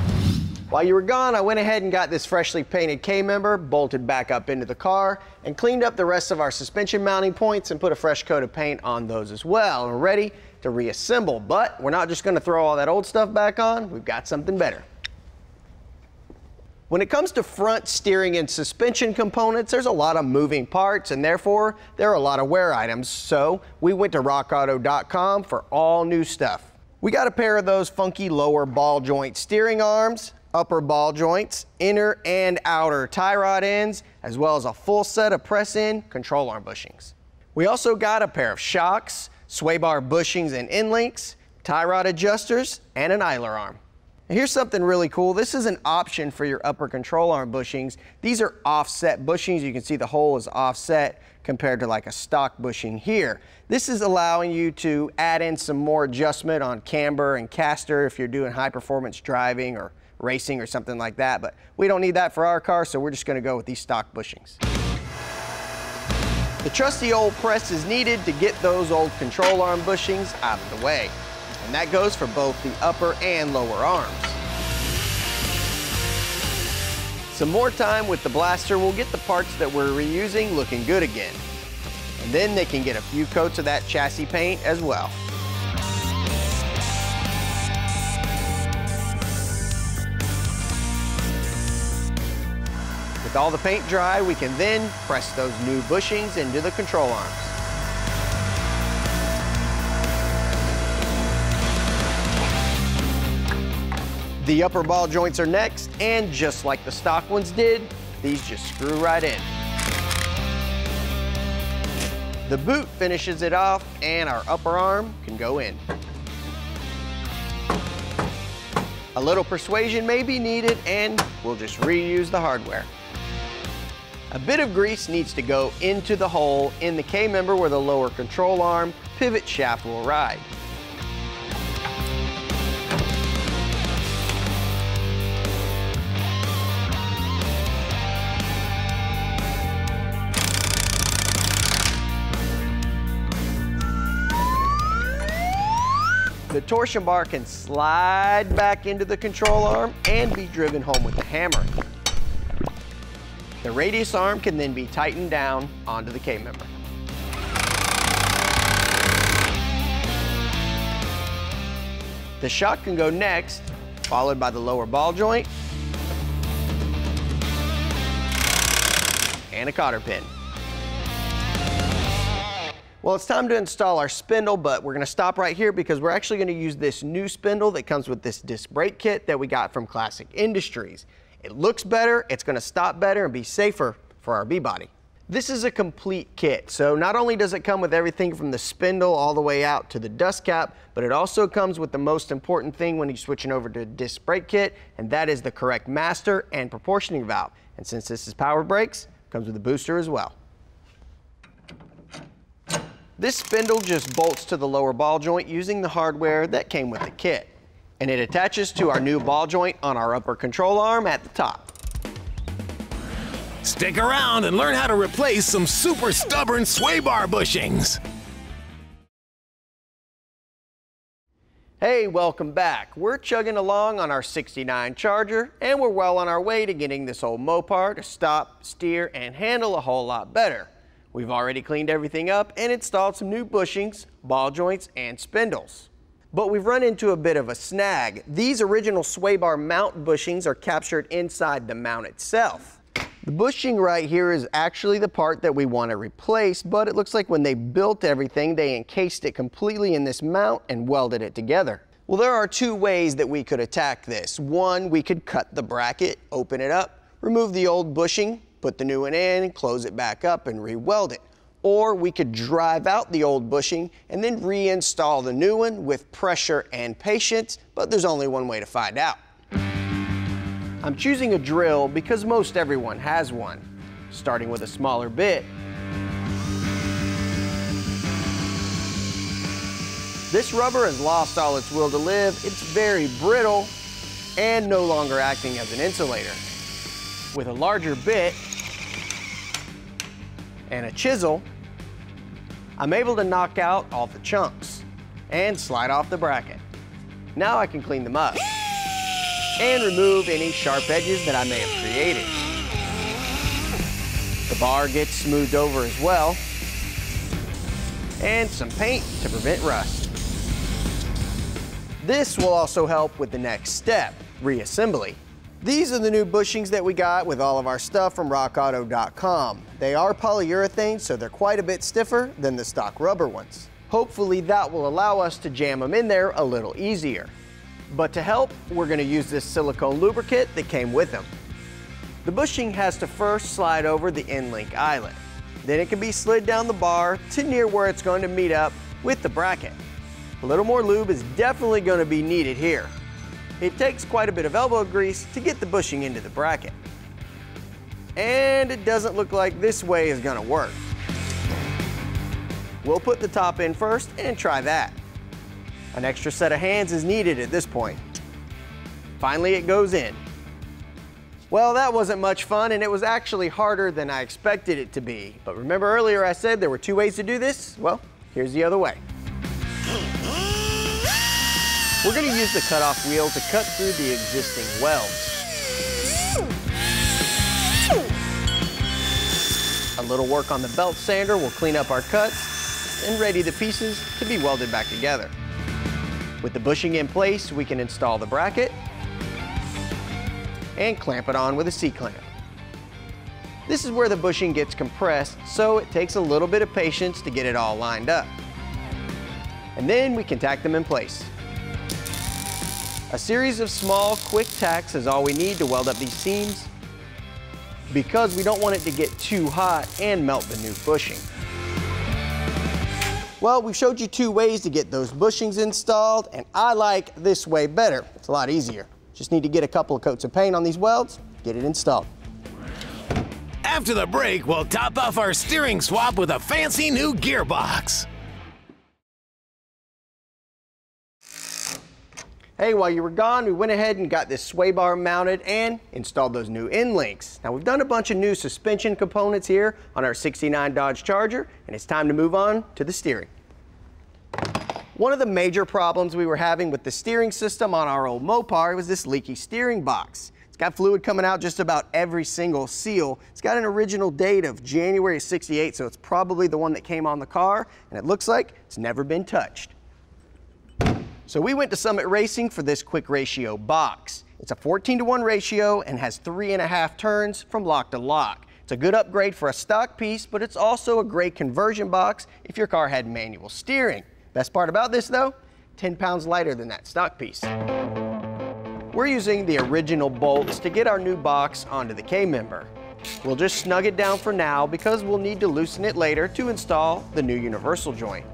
While you were gone, I went ahead and got this freshly painted K-member bolted back up into the car and cleaned up the rest of our suspension mounting points and put a fresh coat of paint on those as well. And we're ready to reassemble, but we're not just gonna throw all that old stuff back on. We've got something better. When it comes to front steering and suspension components, there's a lot of moving parts and therefore there are a lot of wear items. So we went to rockauto.com for all new stuff. We got a pair of those funky lower ball joint steering arms, upper ball joints, inner and outer tie rod ends, as well as a full set of press-in control arm bushings. We also got a pair of shocks, sway bar bushings and end links, tie rod adjusters, and an idler arm. Here's something really cool. This is an option for your upper control arm bushings. These are offset bushings. You can see the hole is offset compared to like a stock bushing here. This is allowing you to add in some more adjustment on camber and caster if you're doing high performance driving or racing or something like that, but we don't need that for our car, so we're just gonna go with these stock bushings. The trusty old press is needed to get those old control arm bushings out of the way. And that goes for both the upper and lower arms. Some more time with the blaster will get the parts that we're reusing looking good again. And then they can get a few coats of that chassis paint as well. With all the paint dry, we can then press those new bushings into the control arms. The upper ball joints are next, and just like the stock ones did, these just screw right in. The boot finishes it off, and our upper arm can go in. A little persuasion may be needed, and we'll just reuse the hardware. A bit of grease needs to go into the hole in the K-member where the lower control arm pivot shaft will ride. The torsion bar can slide back into the control arm and be driven home with the hammer. The radius arm can then be tightened down onto the K-member. The shock can go next, followed by the lower ball joint and a cotter pin. Well, it's time to install our spindle, but we're going to stop right here because we're actually going to use this new spindle that comes with this disc brake kit that we got from Classic Industries. It looks better, it's going to stop better, and be safer for our B-body. This is a complete kit, so not only does it come with everything from the spindle all the way out to the dust cap, but it also comes with the most important thing when you're switching over to a disc brake kit, and that is the correct master and proportioning valve. And since this is power brakes, it comes with a booster as well. This spindle just bolts to the lower ball joint using the hardware that came with the kit. And it attaches to our new ball joint on our upper control arm at the top. Stick around and learn how to replace some super stubborn sway bar bushings. Hey, welcome back. We're chugging along on our '69 Charger, and we're well on our way to getting this old Mopar to stop, steer, and handle a whole lot better. We've already cleaned everything up and installed some new bushings, ball joints, and spindles. But we've run into a bit of a snag. These original sway bar mount bushings are captured inside the mount itself. The bushing right here is actually the part that we want to replace, but it looks like when they built everything, they encased it completely in this mount and welded it together. Well, there are two ways that we could attack this. One, we could cut the bracket, open it up, remove the old bushing, put the new one in, close it back up, and re-weld it. Or we could drive out the old bushing and then reinstall the new one with pressure and patience, but there's only one way to find out. I'm choosing a drill because most everyone has one, starting with a smaller bit. This rubber has lost all its will to live, it's very brittle, and no longer acting as an insulator. With a larger bit and a chisel, I'm able to knock out all the chunks and slide off the bracket. Now I can clean them up and remove any sharp edges that I may have created. The bar gets smoothed over as well, and some paint to prevent rust. This will also help with the next step, reassembly. These are the new bushings that we got with all of our stuff from rockauto.com. They are polyurethane, so they're quite a bit stiffer than the stock rubber ones. Hopefully that will allow us to jam them in there a little easier. But to help, we're going to use this silicone lubricant that came with them. The bushing has to first slide over the end-link eyelet. Then it can be slid down the bar to near where it's going to meet up with the bracket. A little more lube is definitely going to be needed here. It takes quite a bit of elbow grease to get the bushing into the bracket. And it doesn't look like this way is going to work. We'll put the top in first and try that. An extra set of hands is needed at this point. Finally, it goes in. Well, that wasn't much fun, and it was actually harder than I expected it to be. But remember earlier I said there were two ways to do this? Well, here's the other way. We're going to use the cutoff wheel to cut through the existing welds. A little work on the belt sander will clean up our cuts and ready the pieces to be welded back together. With the bushing in place, we can install the bracket and clamp it on with a C-clamp. This is where the bushing gets compressed, so it takes a little bit of patience to get it all lined up. And then we can tack them in place. A series of small, quick tacks is all we need to weld up these seams because we don't want it to get too hot and melt the new bushing. Well, we've showed you two ways to get those bushings installed, and I like this way better. It's a lot easier. Just need to get a couple of coats of paint on these welds, get it installed. After the break, we'll top off our steering swap with a fancy new gearbox. Hey, while you were gone, we went ahead and got this sway bar mounted and installed those new end links. Now, we've done a bunch of new suspension components here on our '69 Dodge Charger, and it's time to move on to the steering. One of the major problems we were having with the steering system on our old Mopar was this leaky steering box. It's got fluid coming out just about every single seal. It's got an original date of January 68, so it's probably the one that came on the car, and it looks like it's never been touched. So we went to Summit Racing for this quick ratio box. It's a 14:1 ratio and has 3.5 turns from lock to lock. It's a good upgrade for a stock piece, but it's also a great conversion box if your car had manual steering. Best part about this though, 10 pounds lighter than that stock piece. We're using the original bolts to get our new box onto the K-member. We'll just snug it down for now because we'll need to loosen it later to install the new universal joint.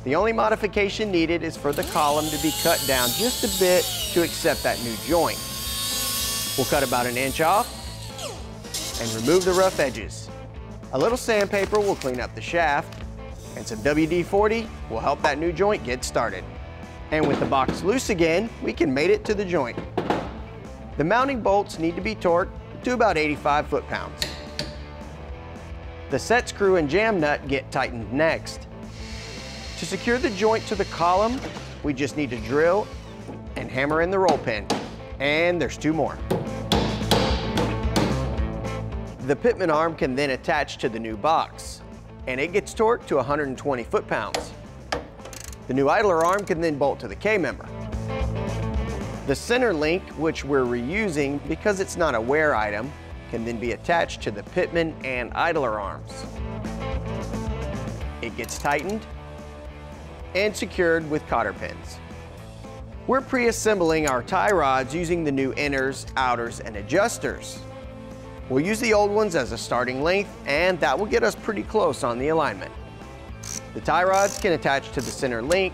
The only modification needed is for the column to be cut down just a bit to accept that new joint. We'll cut about 1 inch off and remove the rough edges. A little sandpaper will clean up the shaft, and some WD-40 will help that new joint get started. And with the box loose again, we can mate it to the joint. The mounting bolts need to be torqued to about 85 foot-pounds. The set screw and jam nut get tightened next. To secure the joint to the column, we just need to drill and hammer in the roll pin. And there's 2 more. The pitman arm can then attach to the new box, and it gets torqued to 120 foot-pounds. The new idler arm can then bolt to the K-member. The center link, which we're reusing because it's not a wear item, can then be attached to the pitman and idler arms. It gets tightened and secured with cotter pins. We're pre-assembling our tie rods using the new inners, outers, and adjusters. We'll use the old ones as a starting length, and that will get us pretty close on the alignment. The tie rods can attach to the center link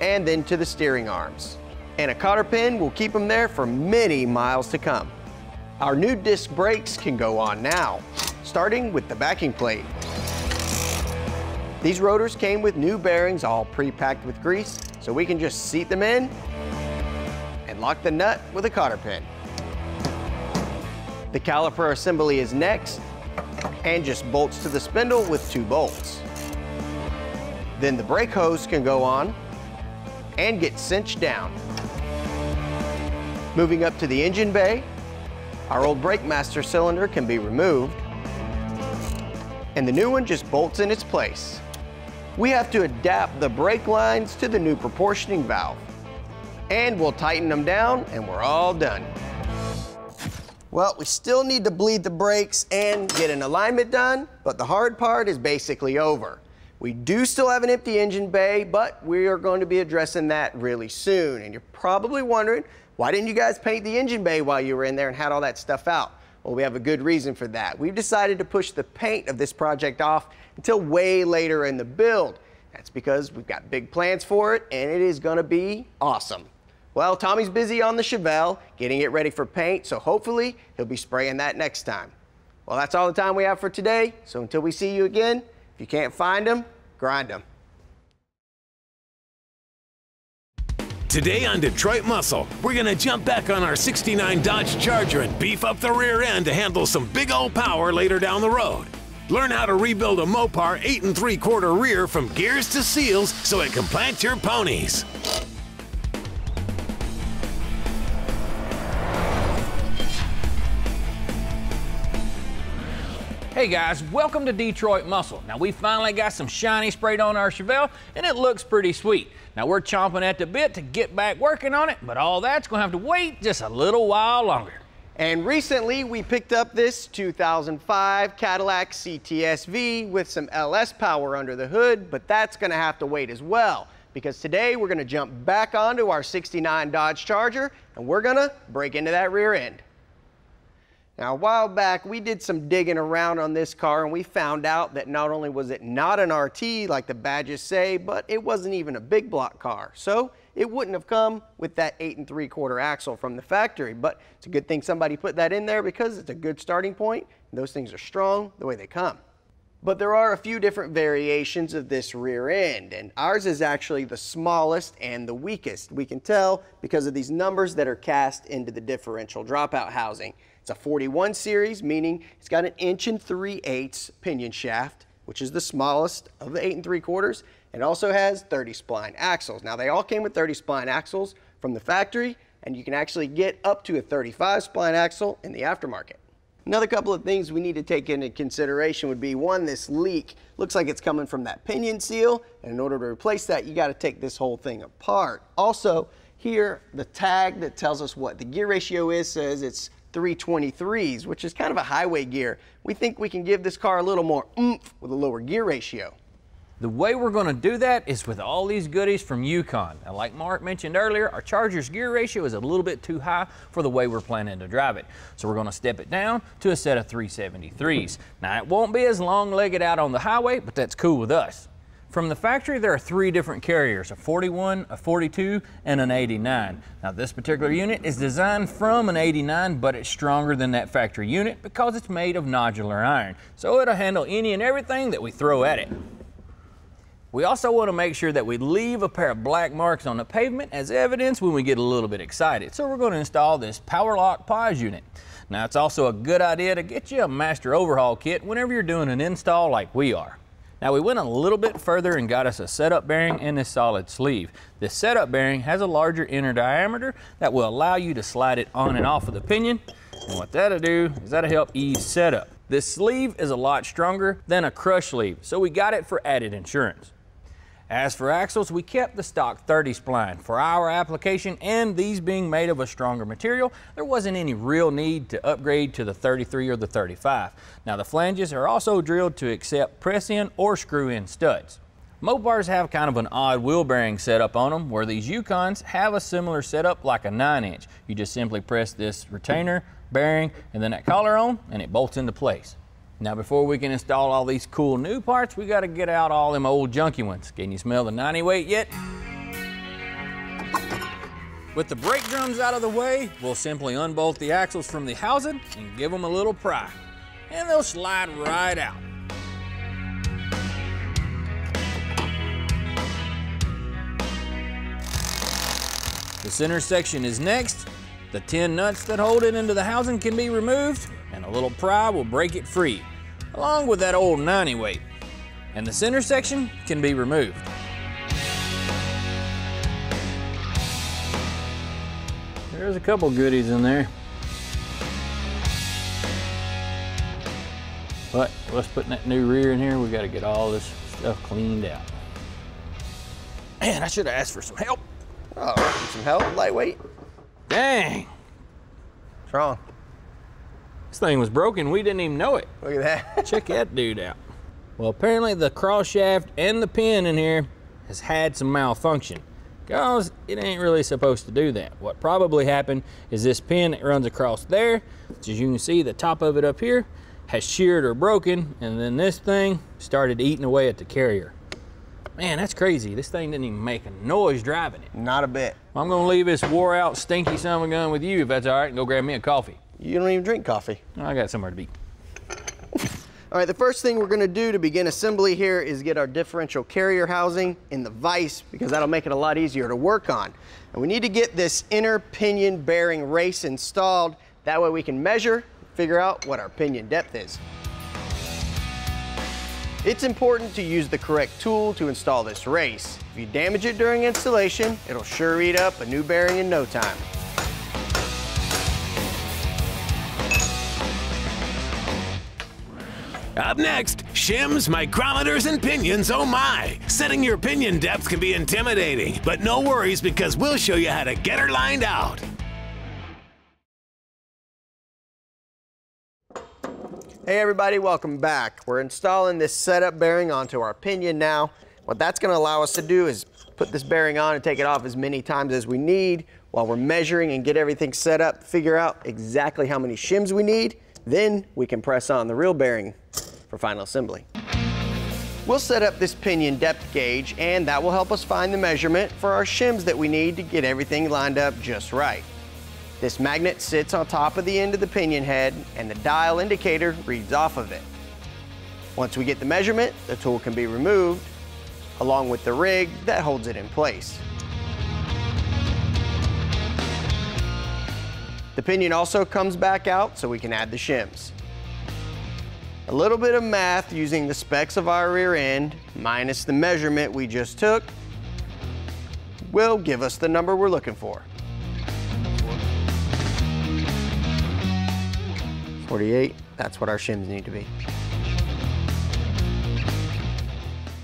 and then to the steering arms. And a cotter pin will keep them there for many miles to come. Our new disc brakes can go on now, starting with the backing plate. These rotors came with new bearings all pre-packed with grease, so we can just seat them in and lock the nut with a cotter pin. The caliper assembly is next and just bolts to the spindle with 2 bolts. Then the brake hose can go on and get cinched down. Moving up to the engine bay, our old brake master cylinder can be removed, and the new one just bolts in its place. We have to adapt the brake lines to the new proportioning valve, and we'll tighten them down and we're all done. Well, we still need to bleed the brakes and get an alignment done, but the hard part is basically over. We do still have an empty engine bay, but we are going to be addressing that really soon. And you're probably wondering, why didn't you guys paint the engine bay while you were in there and had all that stuff out? Well, we have a good reason for that. We've decided to push the paint of this project off until way later in the build. That's because we've got big plans for it, and it is going to be awesome. Well, Tommy's busy on the Chevelle, getting it ready for paint, so hopefully he'll be spraying that next time. Well, that's all the time we have for today, so until we see you again, if you can't find them, grind them. Today on Detroit Muscle, we're gonna jump back on our '69 Dodge Charger and beef up the rear end to handle some big old power later down the road. Learn how to rebuild a Mopar 8 3/4 rear from gears to seals so it can plant your ponies. Hey guys, welcome to Detroit Muscle. Now we finally got some shiny sprayed on our Chevelle and it looks pretty sweet. Now we're chomping at the bit to get back working on it, but all that's gonna have to wait just a little while longer. And recently we picked up this 2005 Cadillac CTS-V with some LS power under the hood, but that's gonna have to wait as well, because today we're gonna jump back onto our '69 Dodge Charger and we're gonna break into that rear end. Now, a while back, we did some digging around on this car and we found out that not only was it not an RT like the badges say, but it wasn't even a big block car. So it wouldn't have come with that 8 3/4 axle from the factory, but it's a good thing somebody put that in there because it's a good starting point. And those things are strong the way they come. But there are a few different variations of this rear end, and ours is actually the smallest and the weakest. We can tell because of these numbers that are cast into the differential dropout housing. It's a 41 series, meaning it's got an 1 3/8 pinion shaft, which is the smallest of the 8 3/4, and also has 30 spline axles. Now they all came with 30 spline axles from the factory, and you can actually get up to a 35 spline axle in the aftermarket. Another couple of things we need to take into consideration would be, one, this leak. Looks like it's coming from that pinion seal, and in order to replace that, you gotta take this whole thing apart. Also, here, the tag that tells us what the gear ratio is says it's 323s, which is kind of a highway gear. We think we can give this car a little more oomph with a lower gear ratio. The way we're going to do that is with all these goodies from Yukon. Now, like Mark mentioned earlier, our Charger's gear ratio is a little bit too high for the way we're planning to drive it. So we're going to step it down to a set of 373s. Now, it won't be as long-legged out on the highway, but that's cool with us. From the factory, there are 3 different carriers, a 41, a 42, and an 89. Now, this particular unit is designed from an 89, but it's stronger than that factory unit because it's made of nodular iron. So it'll handle any and everything that we throw at it. We also want to make sure that we leave a pair of black marks on the pavement as evidence when we get a little bit excited. So we're going to install this power lock pause unit. Now, it's also a good idea to get you a master overhaul kit whenever you're doing an install like we are. Now, we went a little bit further and got us a setup bearing and this solid sleeve. This setup bearing has a larger inner diameter that will allow you to slide it on and off of the pinion. And what that'll do is that'll help ease setup. This sleeve is a lot stronger than a crush sleeve, so we got it for added insurance. As for axles, we kept the stock 30 spline. For our application and these being made of a stronger material, there wasn't any real need to upgrade to the 33 or the 35. Now, the flanges are also drilled to accept press-in or screw-in studs. Mopars have kind of an odd wheel bearing setup on them, where these Yukons have a similar setup like a 9-inch. You just simply press this retainer, bearing, and then that collar on, and it bolts into place. Now, before we can install all these cool new parts, we got to get out all them old junky ones. Can you smell the 90 weight yet? With the brake drums out of the way, we'll simply unbolt the axles from the housing and give them a little pry. And they'll slide right out. The center section is next. The 10 nuts that hold it into the housing can be removed, and a little pry will break it free, along with that old 90 weight. And the center section can be removed. There's a couple goodies in there. But let's put that new rear in here. We got to get all this stuff cleaned out. Man, I should have asked for some help. Oh, some help? Lightweight? Dang. What's wrong? This thing was broken. We didn't even know it. Look at that. Check that dude out. Well, apparently the cross shaft and the pin in here has had some malfunction, because it ain't really supposed to do that. What probably happened is this pin that runs across there, as you can see, the top of it up here has sheared or broken, and then this thing started eating away at the carrier. Man, that's crazy. This thing didn't even make a noise driving it. Not a bit. I'm gonna leave this wore out, stinky son of a gun with you, if that's all right, and go grab me a coffee. You don't even drink coffee. I got somewhere to be. All right, the first thing we're gonna do to begin assembly here is get our differential carrier housing in the vise, because that'll make it a lot easier to work on. And we need to get this inner pinion bearing race installed. That way we can measure, figure out what our pinion depth is. It's important to use the correct tool to install this race. If you damage it during installation, it'll sure eat up a new bearing in no time. Up next, shims, micrometers, and pinions, oh my! Setting your pinion depth can be intimidating, but no worries, because we'll show you how to get her lined out. Hey everybody, welcome back. We're installing this setup bearing onto our pinion now. What that's gonna allow us to do is put this bearing on and take it off as many times as we need while we're measuring and get everything set up, figure out exactly how many shims we need. Then we can press on the real bearing for final assembly. We'll set up this pinion depth gauge, and that will help us find the measurement for our shims that we need to get everything lined up just right. This magnet sits on top of the end of the pinion head, and the dial indicator reads off of it. Once we get the measurement, the tool can be removed, along with the rig that holds it in place. The pinion also comes back out so we can add the shims. A little bit of math using the specs of our rear end minus the measurement we just took will give us the number we're looking for. 48, that's what our shims need to be.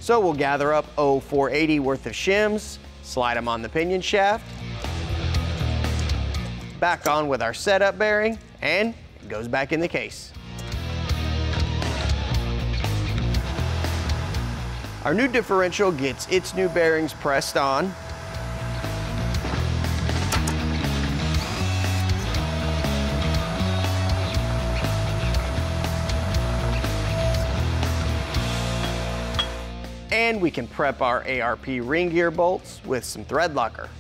So we'll gather up 480 worth of shims, slide them on the pinion shaft, back on with our setup bearing, and it goes back in the case. Our new differential gets its new bearings pressed on. And we can prep our ARP ring gear bolts with some thread locker.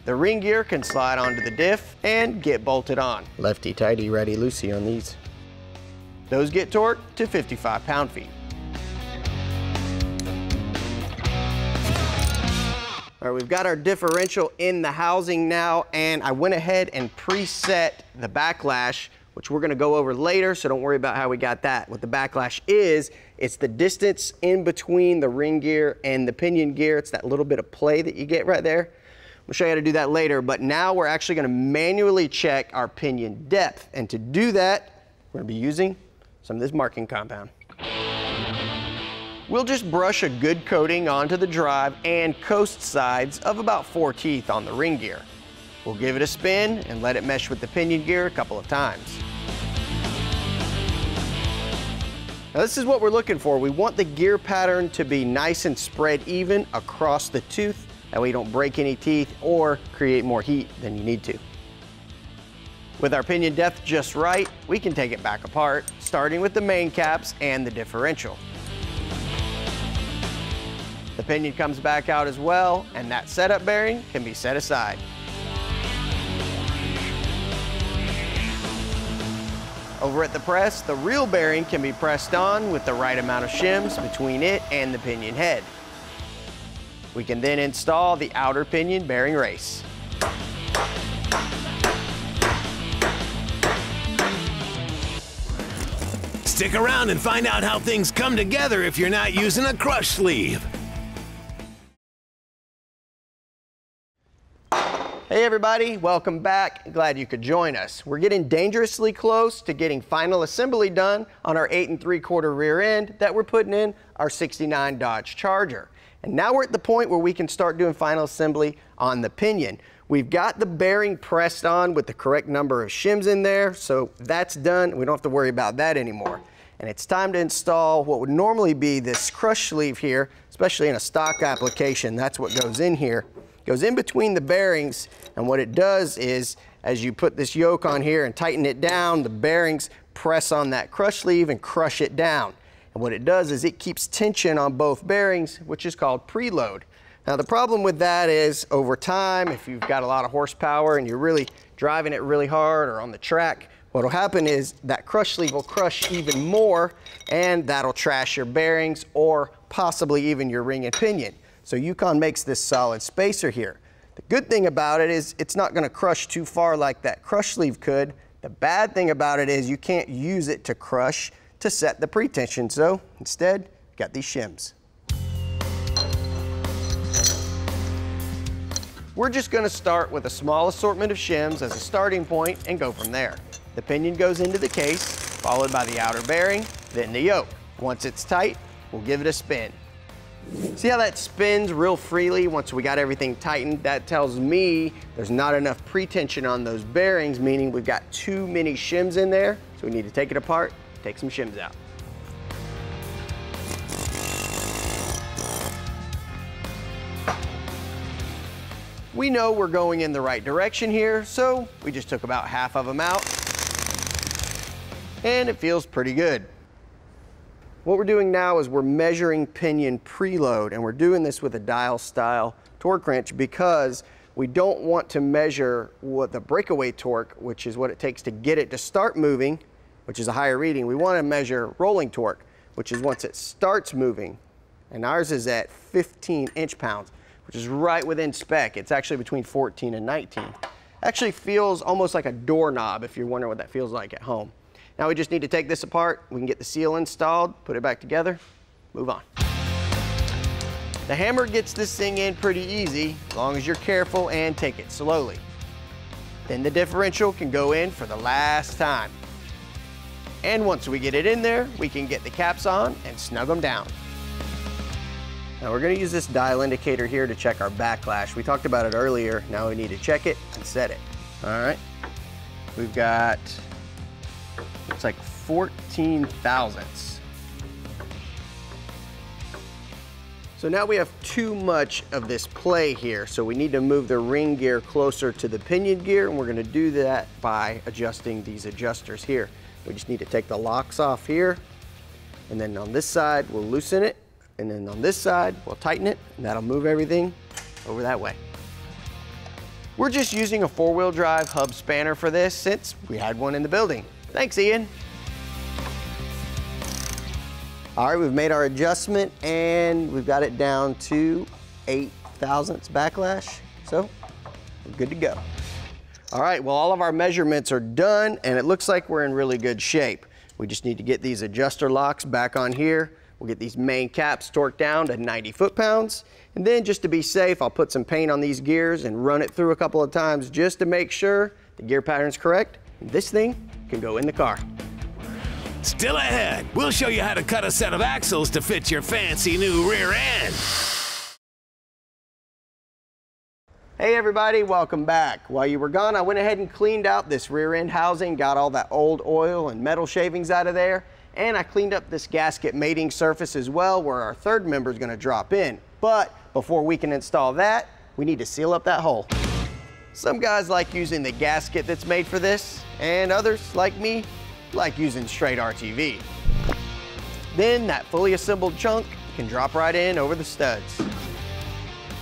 The ring gear can slide onto the diff and get bolted on. Lefty tighty, righty loosey on these. Those get torqued to 55 pound-feet. All right, we've got our differential in the housing now, and I went ahead and preset the backlash, which we're gonna go over later, so don't worry about how we got that. What the backlash is, it's the distance in between the ring gear and the pinion gear. It's that little bit of play that you get right there. We'll show you how to do that later, but now we're actually gonna manually check our pinion depth. And to do that, we're gonna be using some of this marking compound. We'll just brush a good coating onto the drive and coast sides of about 4 teeth on the ring gear. We'll give it a spin and let it mesh with the pinion gear a couple of times. Now this is what we're looking for. We want the gear pattern to be nice and spread even across the tooth. That way you don't break any teeth or create more heat than you need to. With our pinion depth just right, we can take it back apart, starting with the main caps and the differential. The pinion comes back out as well, and that setup bearing can be set aside. Over at the press, the real bearing can be pressed on with the right amount of shims between it and the pinion head. We can then install the outer pinion bearing race. Stick around and find out how things come together if you're not using a crush sleeve. Hey everybody, welcome back. Glad you could join us. We're getting dangerously close to getting final assembly done on our 8 3/4 rear end that we're putting in our '69 Dodge Charger. And now we're at the point where we can start doing final assembly on the pinion. We've got the bearing pressed on with the correct number of shims in there, so that's done. We don't have to worry about that anymore. And it's time to install what would normally be this crush sleeve here, especially in a stock application. That's what goes in here. Goes in between the bearings, and what it does is as you put this yoke on here and tighten it down, the bearings press on that crush sleeve and crush it down. And what it does is it keeps tension on both bearings, which is called preload. Now the problem with that is over time, if you've got a lot of horsepower and you're really driving it really hard or on the track, what'll happen is that crush sleeve will crush even more, and that'll trash your bearings or possibly even your ring and pinion. So Yukon makes this solid spacer here. The good thing about it is it's not gonna crush too far like that crush sleeve could. The bad thing about it is you can't use it to crush to set the pretension. So instead, got these shims. We're just gonna start with a small assortment of shims as a starting point and go from there. The pinion goes into the case, followed by the outer bearing, then the yoke. Once it's tight, we'll give it a spin. See how that spins real freely once we got everything tightened? That tells me there's not enough pretension on those bearings, meaning we've got too many shims in there, so we need to take it apart, take some shims out. We know we're going in the right direction here, so we just took about half of them out, and it feels pretty good. What we're doing now is we're measuring pinion preload, and we're doing this with a dial style torque wrench because we don't want to measure what the breakaway torque, which is what it takes to get it to start moving, which is a higher reading. We want to measure rolling torque, which is once it starts moving, and ours is at 15 inch-pounds, which is right within spec. It's actually between 14 and 19. Actually feels almost like a doorknob if you're wondering what that feels like at home. Now we just need to take this apart. We can get the seal installed, put it back together, move on. The hammer gets this thing in pretty easy, as long as you're careful and take it slowly. Then the differential can go in for the last time. And once we get it in there, we can get the caps on and snug them down. Now we're gonna use this dial indicator here to check our backlash. We talked about it earlier. Now we need to check it and set it. All right, we've got, looks like 14 thousandths. So now we have too much of this play here, so we need to move the ring gear closer to the pinion gear, and we're gonna do that by adjusting these adjusters here. We just need to take the locks off here, and then on this side, we'll loosen it, and then on this side, we'll tighten it, and that'll move everything over that way. We're just using a four-wheel drive hub spanner for this since we had one in the building. Thanks, Ian. All right, we've made our adjustment and we've got it down to 8 thousandths backlash, so we're good to go. All right, well, all of our measurements are done and it looks like we're in really good shape. We just need to get these adjuster locks back on here. We'll get these main caps torqued down to 90 foot-pounds. And then just to be safe, I'll put some paint on these gears and run it through a couple of times just to make sure the gear pattern's correct. And this thing can go in the car. Still ahead, we'll show you how to cut a set of axles to fit your fancy new rear end. Hey everybody, welcome back. While you were gone, I went ahead and cleaned out this rear end housing, got all that old oil and metal shavings out of there, and I cleaned up this gasket mating surface as well, where our third member is gonna drop in. But before we can install that, we need to seal up that hole. Some guys like using the gasket that's made for this, and others, like me, like using straight RTV. Then that fully assembled chunk can drop right in over the studs.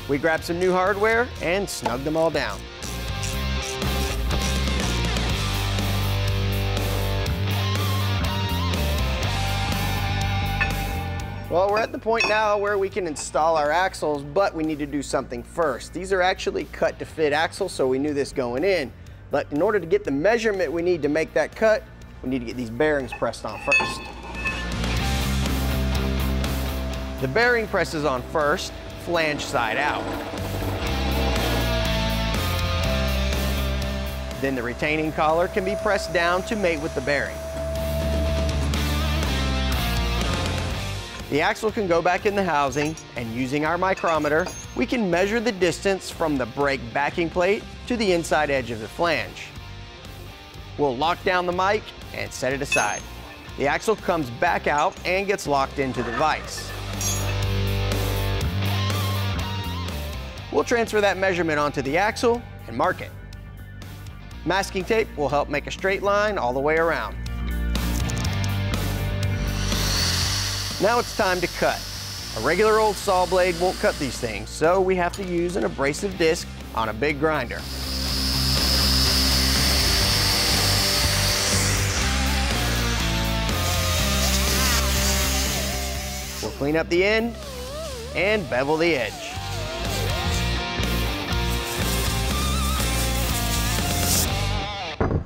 We grabbed some new hardware and snugged them all down. Well, we're at the point now where we can install our axles, but we need to do something first. These are actually cut to fit axles, so we knew this going in. But in order to get the measurement we need to make that cut, we need to get these bearings pressed on first. The bearing presses on first, flange side out. Then the retaining collar can be pressed down to mate with the bearing. The axle can go back in the housing, and using our micrometer, we can measure the distance from the brake backing plate to the inside edge of the flange. We'll lock down the mic and set it aside. The axle comes back out and gets locked into the vise. We'll transfer that measurement onto the axle and mark it. Masking tape will help make a straight line all the way around. Now it's time to cut. A regular old saw blade won't cut these things, so we have to use an abrasive disc on a big grinder. We'll clean up the end and bevel the edge.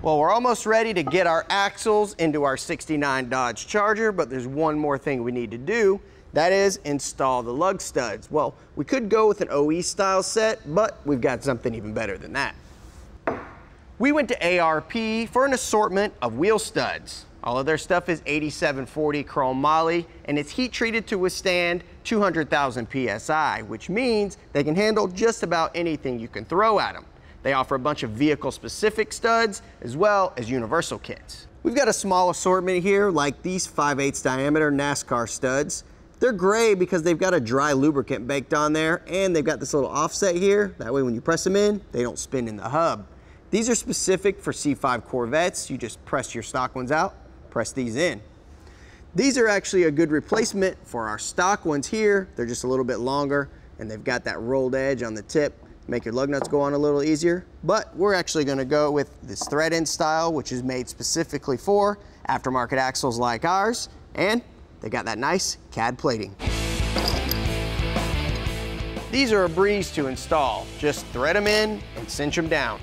Well, we're almost ready to get our axles into our '69 Dodge Charger, but there's one more thing we need to do. That is install the lug studs. Well, we could go with an OE style set, but we've got something even better than that. We went to ARP for an assortment of wheel studs. All of their stuff is 8740 chrome moly, and it's heat treated to withstand 200,000 PSI, which means they can handle just about anything you can throw at them. They offer a bunch of vehicle-specific studs as well as universal kits. We've got a small assortment here, like these 5/8 diameter NASCAR studs. They're gray because they've got a dry lubricant baked on there, and they've got this little offset here. That way when you press them in, they don't spin in the hub. These are specific for C5 Corvettes. You just press your stock ones out, press these in. These are actually a good replacement for our stock ones here. They're just a little bit longer, and they've got that rolled edge on the tip. Make your lug nuts go on a little easier, but we're actually gonna go with this thread end style, which is made specifically for aftermarket axles like ours, and they got that nice CAD plating. These are a breeze to install. Just thread them in and cinch them down.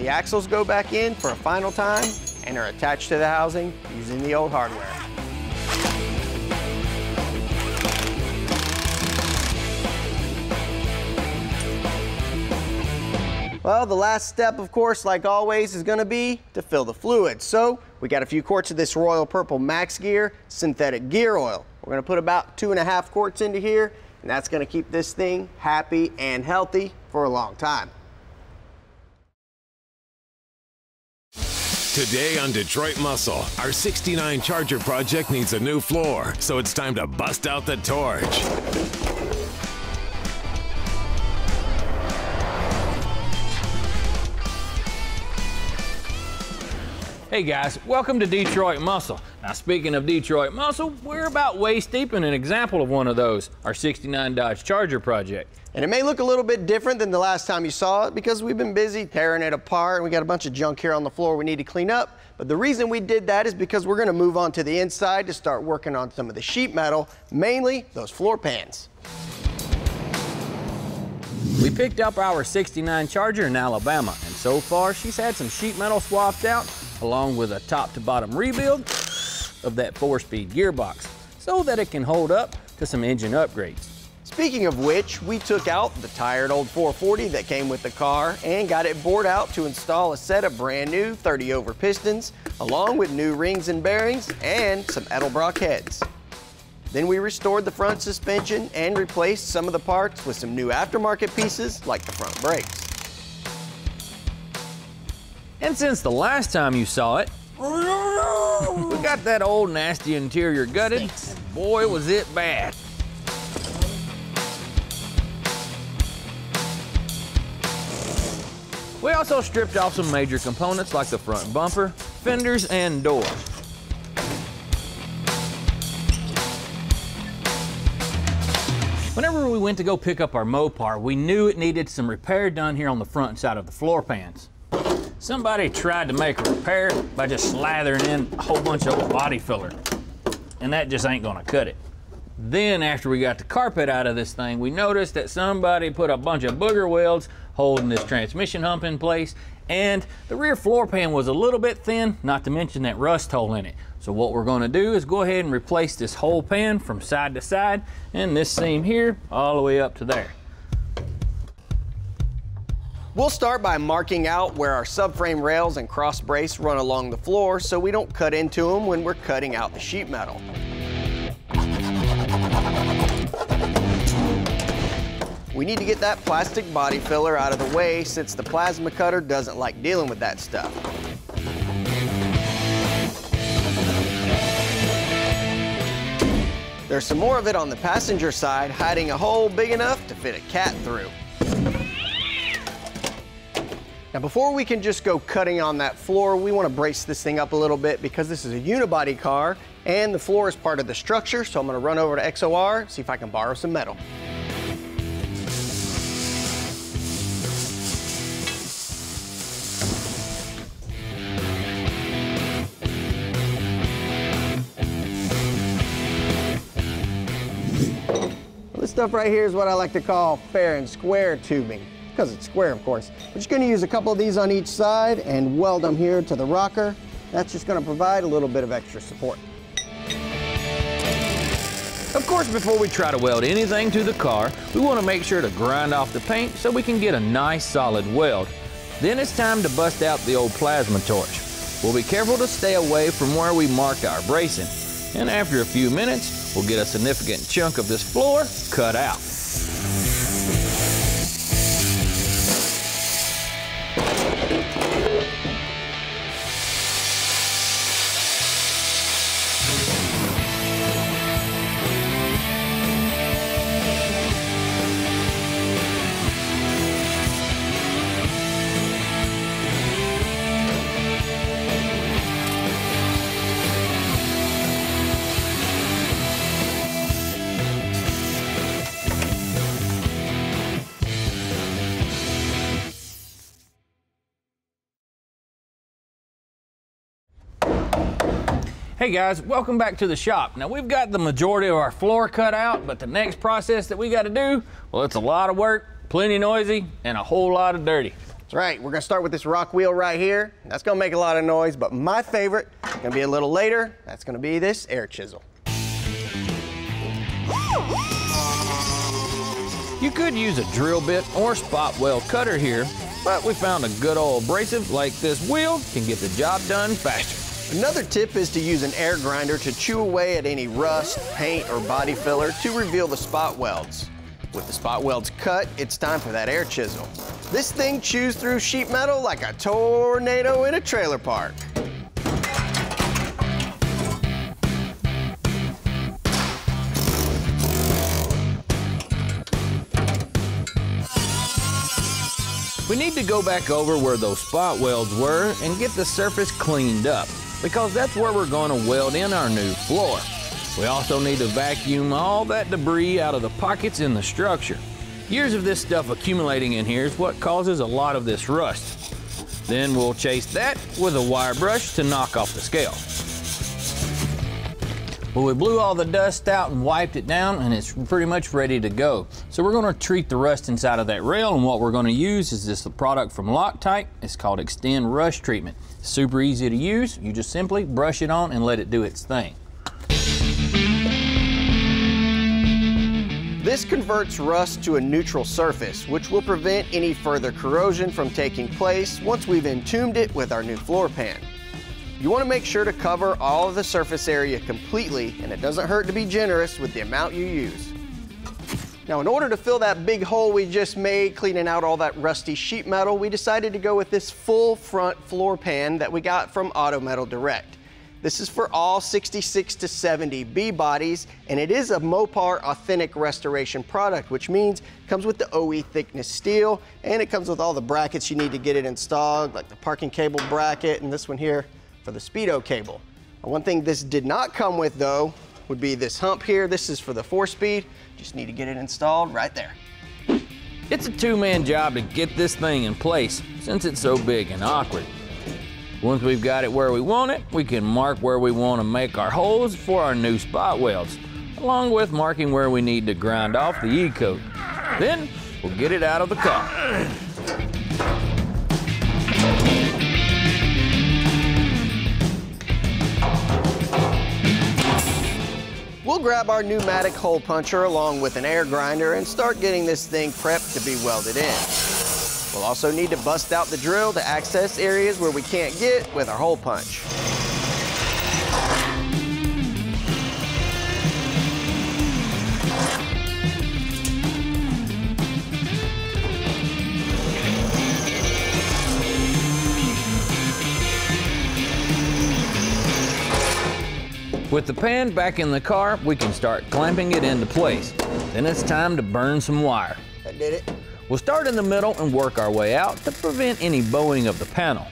The axles go back in for a final time and are attached to the housing using the old hardware. Well, the last step, of course, like always, is gonna be to fill the fluid. So we got a few quarts of this Royal Purple Max Gear synthetic gear oil. We're gonna put about 2.5 quarts into here, and that's gonna keep this thing happy and healthy for a long time. Today on Detroit Muscle, our 69 Charger project needs a new floor, so it's time to bust out the torch. Hey guys, welcome to Detroit Muscle. Now speaking of Detroit Muscle, we're about waist deep in an example of one of those, our 69 Dodge Charger project. And it may look a little bit different than the last time you saw it because we've been busy tearing it apart and we got a bunch of junk here on the floor we need to clean up. But the reason we did that is because we're gonna move on to the inside to start working on some of the sheet metal, mainly those floor pans. We picked up our 69 Charger in Alabama, and so far she's had some sheet metal swapped out along with a top to bottom rebuild of that 4-speed gearbox so that it can hold up to some engine upgrades. Speaking of which, we took out the tired old 440 that came with the car and got it bored out to install a set of brand new 30 over pistons along with new rings and bearings and some Edelbrock heads. Then we restored the front suspension and replaced some of the parts with some new aftermarket pieces like the front brakes. And since the last time you saw it, we got that old nasty interior gutted, and boy was it bad. We also stripped off some major components like the front bumper, fenders, and doors. Whenever we went to go pick up our Mopar, we knew it needed some repair done here on the front side of the floor pans. Somebody tried to make a repair by just slathering in a whole bunch of body filler, and that just ain't gonna cut it. Then after we got the carpet out of this thing, we noticed that somebody put a bunch of booger welds holding this transmission hump in place, and the rear floor pan was a little bit thin, not to mention that rust hole in it. So what we're gonna do is go ahead and replace this whole pan from side to side, and this seam here all the way up to there. We'll start by marking out where our subframe rails and cross brace run along the floor so we don't cut into them when we're cutting out the sheet metal. We need to get that plastic body filler out of the way since the plasma cutter doesn't like dealing with that stuff. There's some more of it on the passenger side, hiding a hole big enough to fit a cat through. Now before we can just go cutting on that floor, we want to brace this thing up a little bit because this is a unibody car and the floor is part of the structure, so I'm going to run over to XOR, see if I can borrow some metal. This stuff right here is what I like to call fair and square tubing, because it's square, of course. We're just going to use a couple of these on each side and weld them here to the rocker. That's just going to provide a little bit of extra support. Of course, before we try to weld anything to the car, we want to make sure to grind off the paint so we can get a nice solid weld. Then it's time to bust out the old plasma torch. We'll be careful to stay away from where we marked our bracing. And after a few minutes, we'll get a significant chunk of this floor cut out. Hey guys, welcome back to the shop. Now we've got the majority of our floor cut out, but the next process that we got to do, well, it's a lot of work, plenty noisy, and a whole lot of dirty. That's right, we're gonna start with this rock wheel right here. That's gonna make a lot of noise, but my favorite, gonna be a little later, that's gonna be this air chisel. You could use a drill bit or spot weld cutter here, but we found a good old abrasive like this wheel can get the job done faster. Another tip is to use an air grinder to chew away at any rust, paint, or body filler to reveal the spot welds. With the spot welds cut, it's time for that air chisel. This thing chews through sheet metal like a tornado in a trailer park. We need to go back over where those spot welds were and get the surface cleaned up, because that's where we're going to weld in our new floor. We also need to vacuum all that debris out of the pockets in the structure. Years of this stuff accumulating in here is what causes a lot of this rust. Then we'll chase that with a wire brush to knock off the scale. Well, we blew all the dust out and wiped it down, and it's pretty much ready to go. So we're gonna treat the rust inside of that rail, and what we're gonna use is this product from Loctite. It's called Extend Rust Treatment. It's super easy to use. You just simply brush it on and let it do its thing. This converts rust to a neutral surface, which will prevent any further corrosion from taking place once we've entombed it with our new floor pan. You want to make sure to cover all of the surface area completely, and it doesn't hurt to be generous with the amount you use. Now, in order to fill that big hole we just made cleaning out all that rusty sheet metal, we decided to go with this full front floor pan that we got from Auto Metal Direct. This is for all 66 to 70 B bodies, and it is a Mopar authentic restoration product, which means it comes with the OE thickness steel, and it comes with all the brackets you need to get it installed, like the parking cable bracket and this one here for the speedo cable. One thing this did not come with though would be this hump here. This is for the 4-speed. Just need to get it installed right there. It's a two-man job to get this thing in place since it's so big and awkward. Once we've got it where we want it, we can mark where we want to make our holes for our new spot welds, along with marking where we need to grind off the E-coat. Then we'll get it out of the car. We'll grab our pneumatic hole puncher along with an air grinder and start getting this thing prepped to be welded in. We'll also need to bust out the drill to access areas where we can't get with our hole punch. With the pan back in the car, we can start clamping it into place. Then it's time to burn some wire. That did it. We'll start in the middle and work our way out to prevent any bowing of the panel.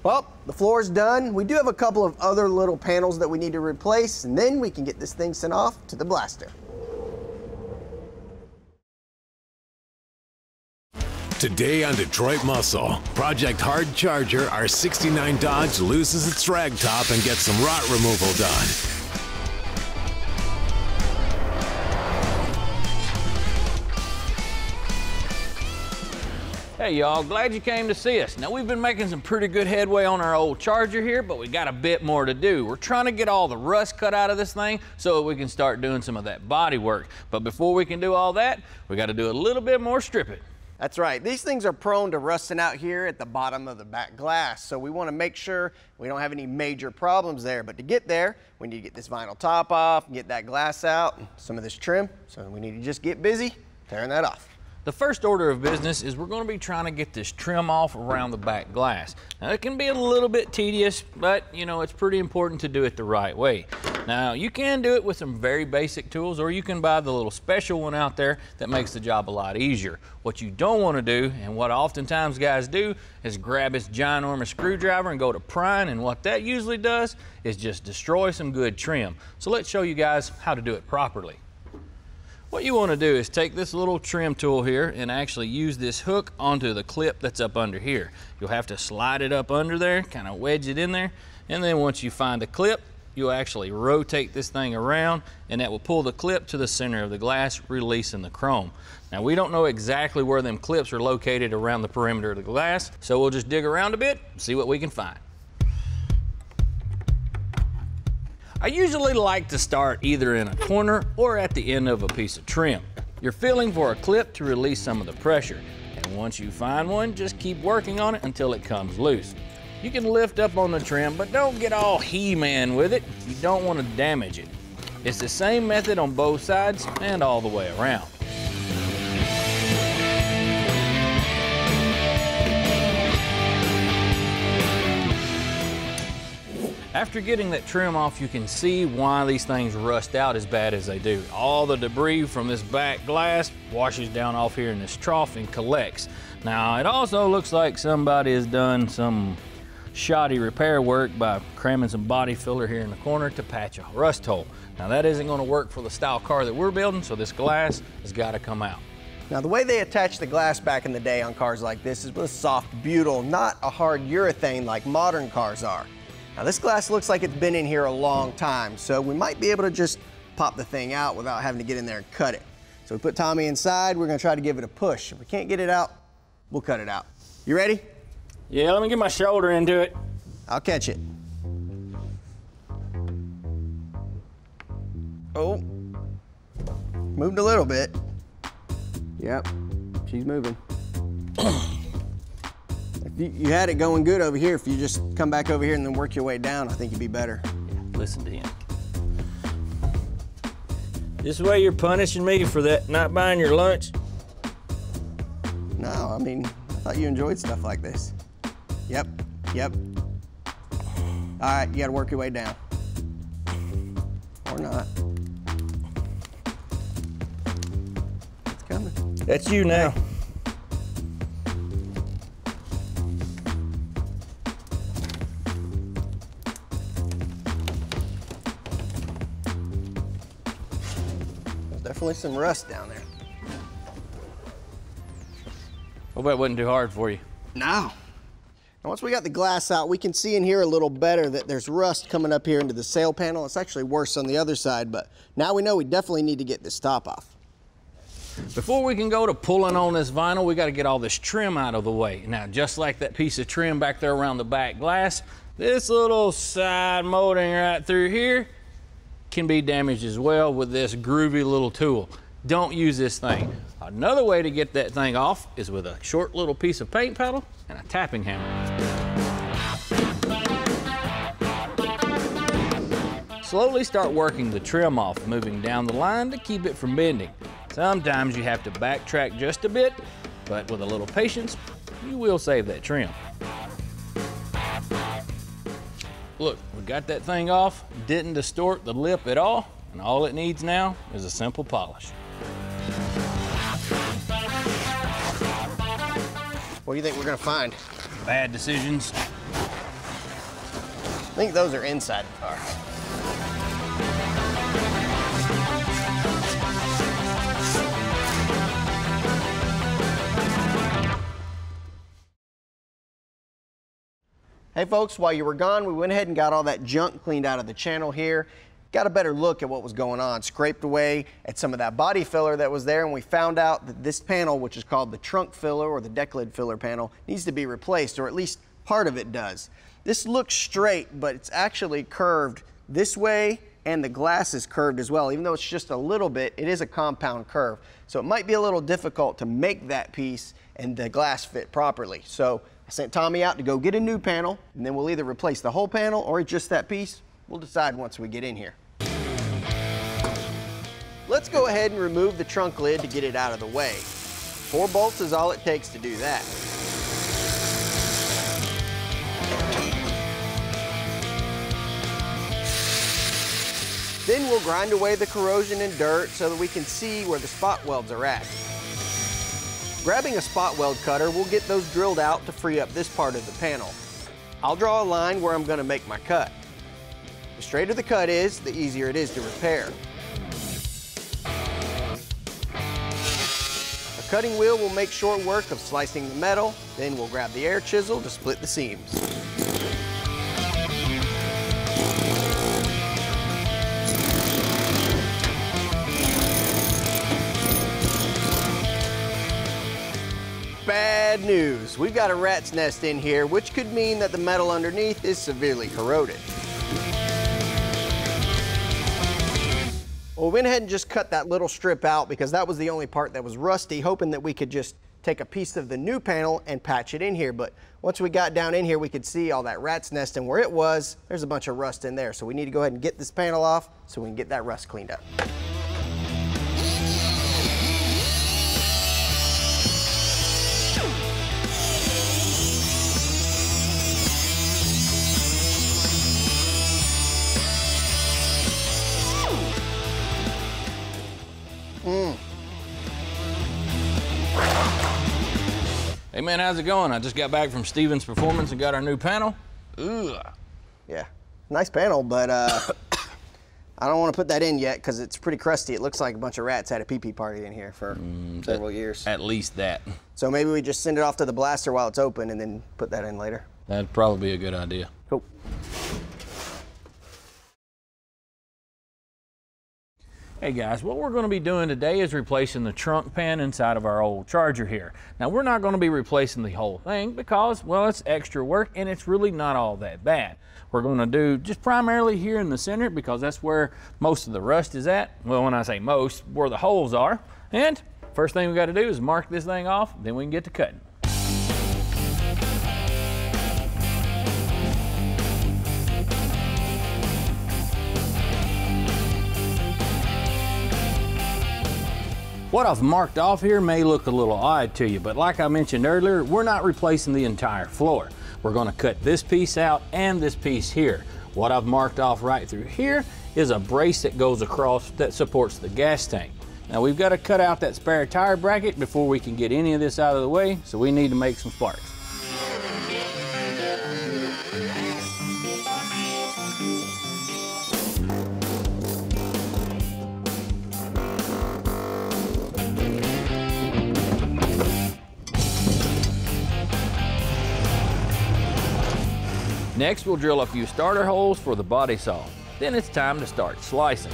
Well, the floor's done. We do have a couple of other little panels that we need to replace, and then we can get this thing sent off to the blaster. Today on Detroit Muscle, Project Hard Charger, our 69 Dodge loses its rag top and gets some rot removal done. Hey y'all, glad you came to see us. Now we've been making some pretty good headway on our old Charger here, but we got a bit more to do. We're trying to get all the rust cut out of this thing so we can start doing some of that body work. But before we can do all that, we got to do a little bit more stripping. That's right. These things are prone to rusting out here at the bottom of the back glass, so we want to make sure we don't have any major problems there. But to get there, we need to get this vinyl top off, and get that glass out, some of this trim. So we need to just get busy tearing that off. The first order of business is we're going to be trying to get this trim off around the back glass. Now it can be a little bit tedious, but you know, it's pretty important to do it the right way. Now you can do it with some very basic tools, or you can buy the little special one out there that makes the job a lot easier. What you don't want to do, and what oftentimes guys do, is grab this ginormous screwdriver and go to prying, and what that usually does is just destroy some good trim. So let's show you guys how to do it properly. What you want to do is take this little trim tool here and actually use this hook onto the clip that's up under here. You'll have to slide it up under there, kind of wedge it in there, and then once you find the clip, you'll actually rotate this thing around, and that will pull the clip to the center of the glass, releasing the chrome. Now we don't know exactly where them clips are located around the perimeter of the glass, so we'll just dig around a bit, see what we can find. I usually like to start either in a corner or at the end of a piece of trim. You're feeling for a clip to release some of the pressure, and once you find one, just keep working on it until it comes loose. You can lift up on the trim, but don't get all He-Man with it. You don't want to damage it. It's the same method on both sides and all the way around. After getting that trim off, you can see why these things rust out as bad as they do. All the debris from this back glass washes down off here in this trough and collects. Now, it also looks like somebody has done some shoddy repair work by cramming some body filler here in the corner to patch a rust hole. Now, that isn't going to work for the style car that we're building, so this glass has got to come out. Now, the way they attached the glass back in the day on cars like this is with soft butyl, not a hard urethane like modern cars are. Now this glass looks like it's been in here a long time, so we might be able to just pop the thing out without having to get in there and cut it. So we put Tommy inside, we're gonna try to give it a push. If we can't get it out, we'll cut it out. You ready? Yeah, let me get my shoulder into it. I'll catch it. Oh, moved a little bit. Yep, she's moving. You had it going good over here. If you just come back over here and then work your way down, I think you'd be better. Listen to him. This way you're punishing me for that not buying your lunch? No, I mean, I thought you enjoyed stuff like this. Yep, yep. All right, you gotta work your way down. Or not. It's coming. That's you now. Definitely some rust down there. Hope that wasn't too hard for you. No. Now once we got the glass out, we can see in here a little better that there's rust coming up here into the sail panel. It's actually worse on the other side, but now we know we definitely need to get this top off. Before we can go to pulling on this vinyl, we got to get all this trim out of the way. Now, just like that piece of trim back there around the back glass, this little side molding right through here can be damaged as well with this groovy little tool. Don't use this thing. Another way to get that thing off is with a short little piece of paint paddle and a tapping hammer. Slowly start working the trim off, moving down the line to keep it from bending. Sometimes you have to backtrack just a bit, but with a little patience, you will save that trim. Look, we got that thing off, didn't distort the lip at all, and all it needs now is a simple polish. What do you think we're gonna find? Bad decisions. I think those are inside the car. Hey folks, while you were gone, we went ahead and got all that junk cleaned out of the channel here. Got a better look at what was going on. Scraped away at some of that body filler that was there, and we found out that this panel, which is called the trunk filler or the deck lid filler panel, needs to be replaced, or at least part of it does. This looks straight, but it's actually curved this way, and the glass is curved as well. Even though it's just a little bit, it is a compound curve. So it might be a little difficult to make that piece and the glass fit properly. So I sent Tommy out to go get a new panel, and then we'll either replace the whole panel or just that piece. We'll decide once we get in here. Let's go ahead and remove the trunk lid to get it out of the way. 4 bolts is all it takes to do that. Then we'll grind away the corrosion and dirt so that we can see where the spot welds are at. Grabbing a spot weld cutter, we'll get those drilled out to free up this part of the panel. I'll draw a line where I'm going to make my cut. The straighter the cut is, the easier it is to repair. A cutting wheel will make short work of slicing the metal, then we'll grab the air chisel to split the seams. Bad news, we've got a rat's nest in here, which could mean that the metal underneath is severely corroded. Well, we went ahead and just cut that little strip out because that was the only part that was rusty, hoping that we could just take a piece of the new panel and patch it in here. But once we got down in here, we could see all that rat's nest, and where it was, there's a bunch of rust in there. So we need to go ahead and get this panel off so we can get that rust cleaned up. Hey man, how's it going? I just got back from Stevens Performance and got our new panel. Ugh. Yeah, nice panel, but I don't want to put that in yet because it's pretty crusty. It looks like a bunch of rats had a pee-pee party in here for several years. At least that. So maybe we just send it off to the blaster while it's open and then put that in later. That'd probably be a good idea. Cool. Hey guys, what we're going to be doing today is replacing the trunk pan inside of our old Charger here. Now we're not going to be replacing the whole thing because, well, it's extra work and it's really not all that bad. We're going to do just primarily here in the center because that's where most of the rust is at. Well, when I say most, where the holes are. And first thing we got to do is mark this thing off, then we can get to cutting. What I've marked off here may look a little odd to you, but like I mentioned earlier, we're not replacing the entire floor. We're going to cut this piece out and this piece here. What I've marked off right through here is a brace that goes across that supports the gas tank. Now we've got to cut out that spare tire bracket before we can get any of this out of the way, so we need to make some sparks. Next, we'll drill a few starter holes for the body saw. Then it's time to start slicing.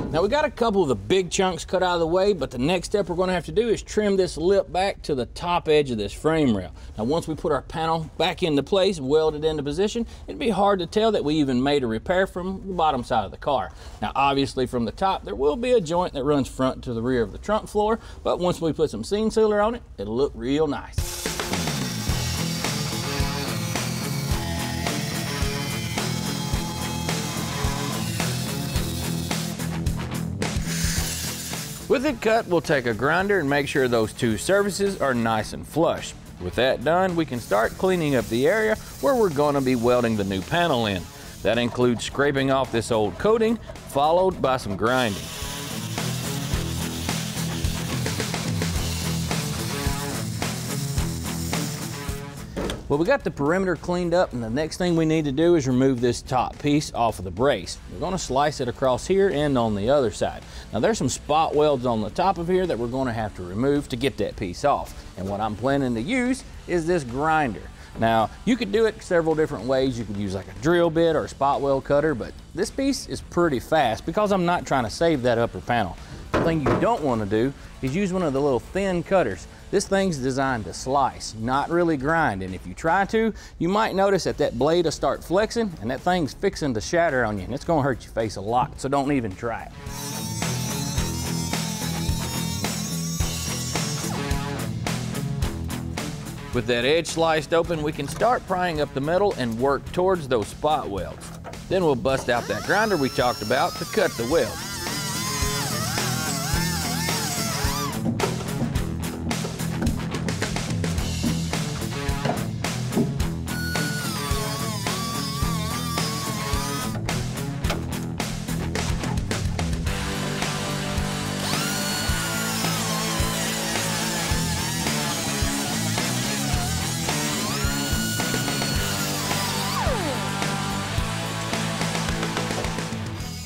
Now we got a couple of the big chunks cut out of the way, but the next step we're going to have to do is trim this lip back to the top edge of this frame rail. Now once we put our panel back into place, welded into position, it'd be hard to tell that we even made a repair from the bottom side of the car. Now obviously from the top there will be a joint that runs front to the rear of the trunk floor, but once we put some seam sealer on it, it'll look real nice. With it cut, we'll take a grinder and make sure those two surfaces are nice and flush. With that done, we can start cleaning up the area where we're going to be welding the new panel in. That includes scraping off this old coating, followed by some grinding. Well, we got the perimeter cleaned up, and the next thing we need to do is remove this top piece off of the brace. We're going to slice it across here and on the other side. Now there's some spot welds on the top of here that we're going to have to remove to get that piece off. And what I'm planning to use is this grinder. Now you could do it several different ways. You could use like a drill bit or a spot weld cutter, but this piece is pretty fast because I'm not trying to save that upper panel. The thing you don't want to do is use one of the little thin cutters. This thing's designed to slice, not really grind, and if you try to, you might notice that blade will start flexing and that thing's fixing to shatter on you, and it's gonna hurt your face a lot, so don't even try it. With that edge sliced open, we can start prying up the metal and work towards those spot welds. Then we'll bust out that grinder we talked about to cut the weld.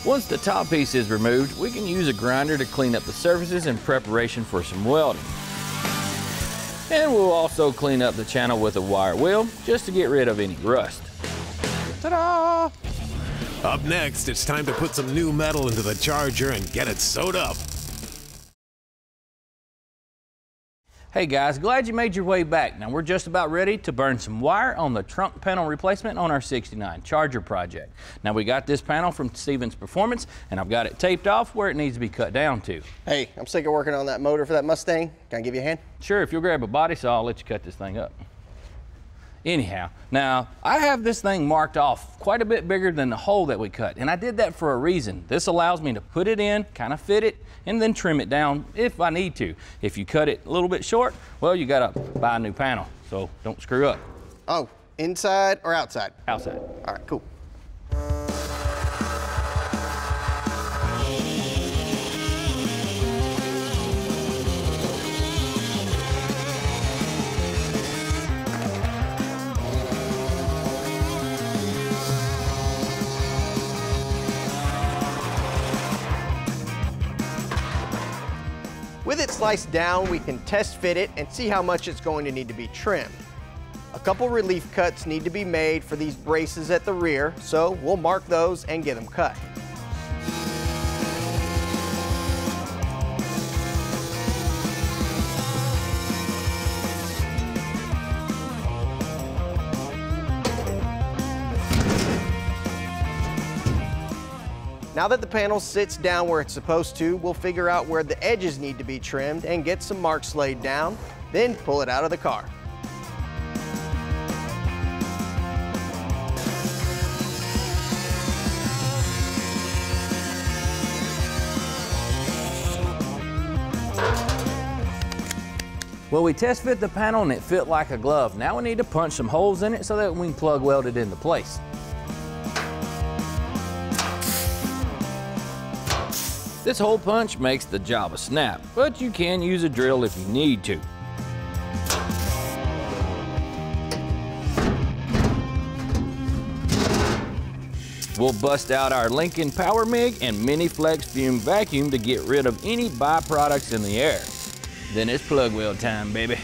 Once the top piece is removed, we can use a grinder to clean up the surfaces in preparation for some welding. And we'll also clean up the channel with a wire wheel just to get rid of any rust. Ta-da! Up next, it's time to put some new metal into the Charger and get it sewed up. Hey guys, glad you made your way back. Now we're just about ready to burn some wire on the trunk panel replacement on our 69 Charger project. Now we got this panel from Stevens Performance and I've got it taped off where it needs to be cut down to. Hey, I'm sick of working on that motor for that Mustang. Can I give you a hand? Sure, if you'll grab a body saw, I'll let you cut this thing up. Anyhow, now I have this thing marked off quite a bit bigger than the hole that we cut, and I did that for a reason. This allows me to put it in, kind of fit it, and then trim it down if I need to. If you cut it a little bit short, well, you gotta buy a new panel, so don't screw up. Oh, inside or outside? Outside. All right, cool. With it sliced down, we can test fit it and see how much it's going to need to be trimmed. A couple relief cuts need to be made for these braces at the rear, so we'll mark those and get them cut. Now that the panel sits down where it's supposed to, we'll figure out where the edges need to be trimmed and get some marks laid down, then pull it out of the car. Well, we test fit the panel and it fit like a glove. Now we need to punch some holes in it so that we can plug weld it into place. This hole punch makes the job a snap, but you can use a drill if you need to. We'll bust out our Lincoln Power MIG and Mini Flex Fume Vacuum to get rid of any byproducts in the air. Then it's plug weld time, baby.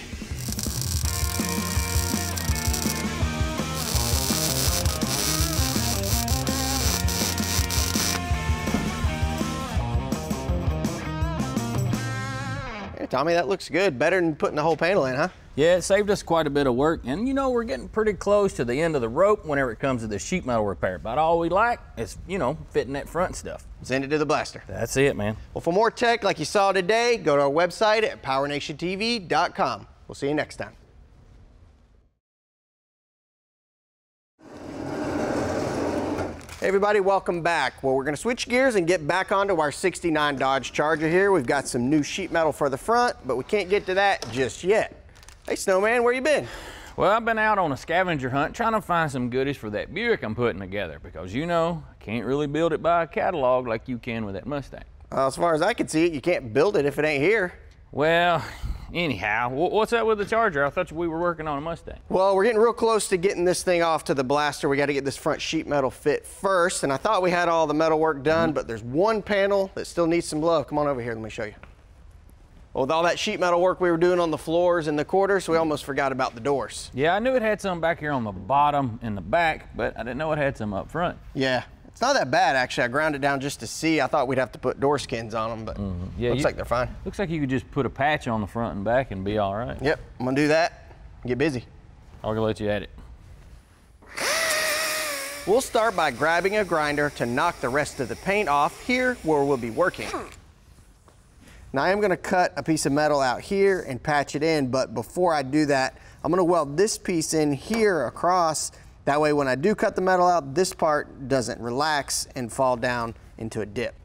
Tommy, that looks good. Better than putting the whole panel in, huh? Yeah, it saved us quite a bit of work. And you know, we're getting pretty close to the end of the rope whenever it comes to the sheet metal repair. About all we like is, you know, fitting that front stuff. Send it to the blaster. That's it, man. Well, for more tech like you saw today, go to our website at PowerNationTV.com. We'll see you next time. Hey everybody, welcome back. Well, we're gonna switch gears and get back onto our 69 Dodge Charger here. We've got some new sheet metal for the front, but we can't get to that just yet. Hey Snowman, where you been? Well, I've been out on a scavenger hunt trying to find some goodies for that Buick I'm putting together because, you know, I can't really build it by a catalog like you can with that Mustang. As far as I can see it, you can't build it if it ain't here. Well, anyhow, what's up with the Charger? I thought we were working on a Mustang. Well, we're getting real close to getting this thing off to the blaster. We got to get this front sheet metal fit first, and I thought we had all the metal work done, but there's one panel that still needs some love. Come on over here, let me show you. Well, with all that sheet metal work we were doing on the floors and the quarters, we almost forgot about the doors. Yeah, I knew it had some back here on the bottom and the back, but I didn't know it had some up front. Yeah. It's not that bad, actually. I ground it down just to see. I thought we'd have to put door skins on them, but yeah, looks like they're fine. Looks like you could just put a patch on the front and back and be all right. Yep, I'm gonna do that. Get busy. I'll go let you at it. We'll start by grabbing a grinder to knock the rest of the paint off here where we'll be working. Now I am gonna cut a piece of metal out here and patch it in, but before I do that, I'm gonna weld this piece in here across. That way when I do cut the metal out, this part doesn't relax and fall down into a dip.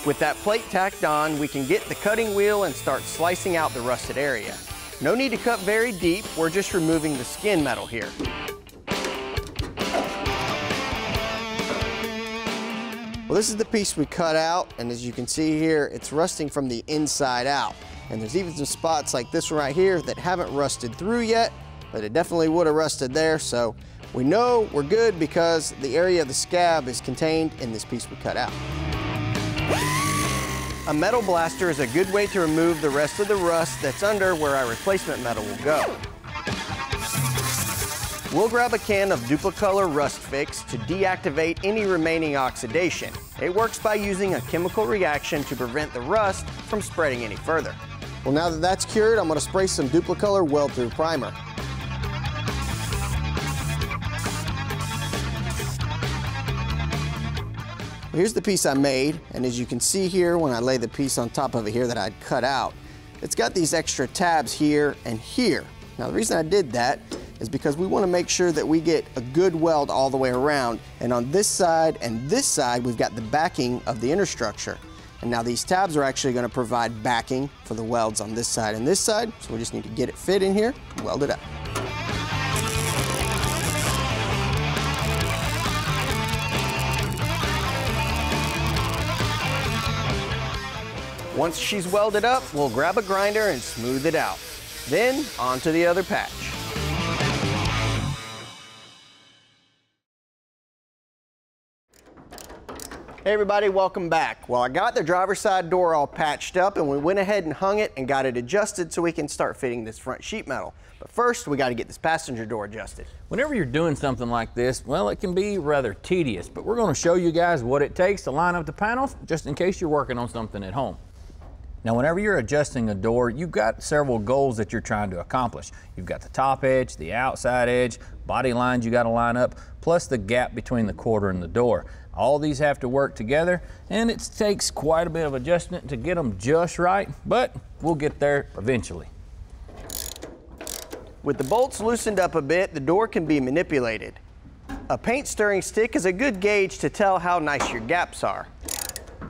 With that plate tacked on, we can get the cutting wheel and start slicing out the rusted area. No need to cut very deep, we're just removing the skin metal here. Well, this is the piece we cut out, and as you can see here, it's rusting from the inside out. And there's even some spots like this one right here that haven't rusted through yet, but it definitely would have rusted there, so we know we're good because the area of the scab is contained in this piece we cut out. A metal blaster is a good way to remove the rest of the rust that's under where our replacement metal will go. We'll grab a can of Duplicolor Rust Fix to deactivate any remaining oxidation. It works by using a chemical reaction to prevent the rust from spreading any further. Well, now that that's cured, I'm going to spray some Duplicolor Weld-Through Primer. Here's the piece I made, and as you can see here, when I lay the piece on top of it here that I'd cut out, it's got these extra tabs here and here. Now the reason I did that is because we want to make sure that we get a good weld all the way around, and on this side and this side we've got the backing of the inner structure. And now these tabs are actually going to provide backing for the welds on this side and this side, so we just need to get it fit in here and weld it up. Once she's welded up, we'll grab a grinder and smooth it out. Then, on to the other patch. Hey everybody, welcome back. Well, I got the driver's side door all patched up and we went ahead and hung it and got it adjusted so we can start fitting this front sheet metal. But first, we got to get this passenger door adjusted. Whenever you're doing something like this, well, it can be rather tedious, but we're going to show you guys what it takes to line up the panels just in case you're working on something at home. Now, whenever you're adjusting a door, you've got several goals that you're trying to accomplish. You've got the top edge, the outside edge, body lines you got to line up, plus the gap between the quarter and the door. All these have to work together, and it takes quite a bit of adjustment to get them just right, but we'll get there eventually. With the bolts loosened up a bit, the door can be manipulated. A paint stirring stick is a good gauge to tell how nice your gaps are.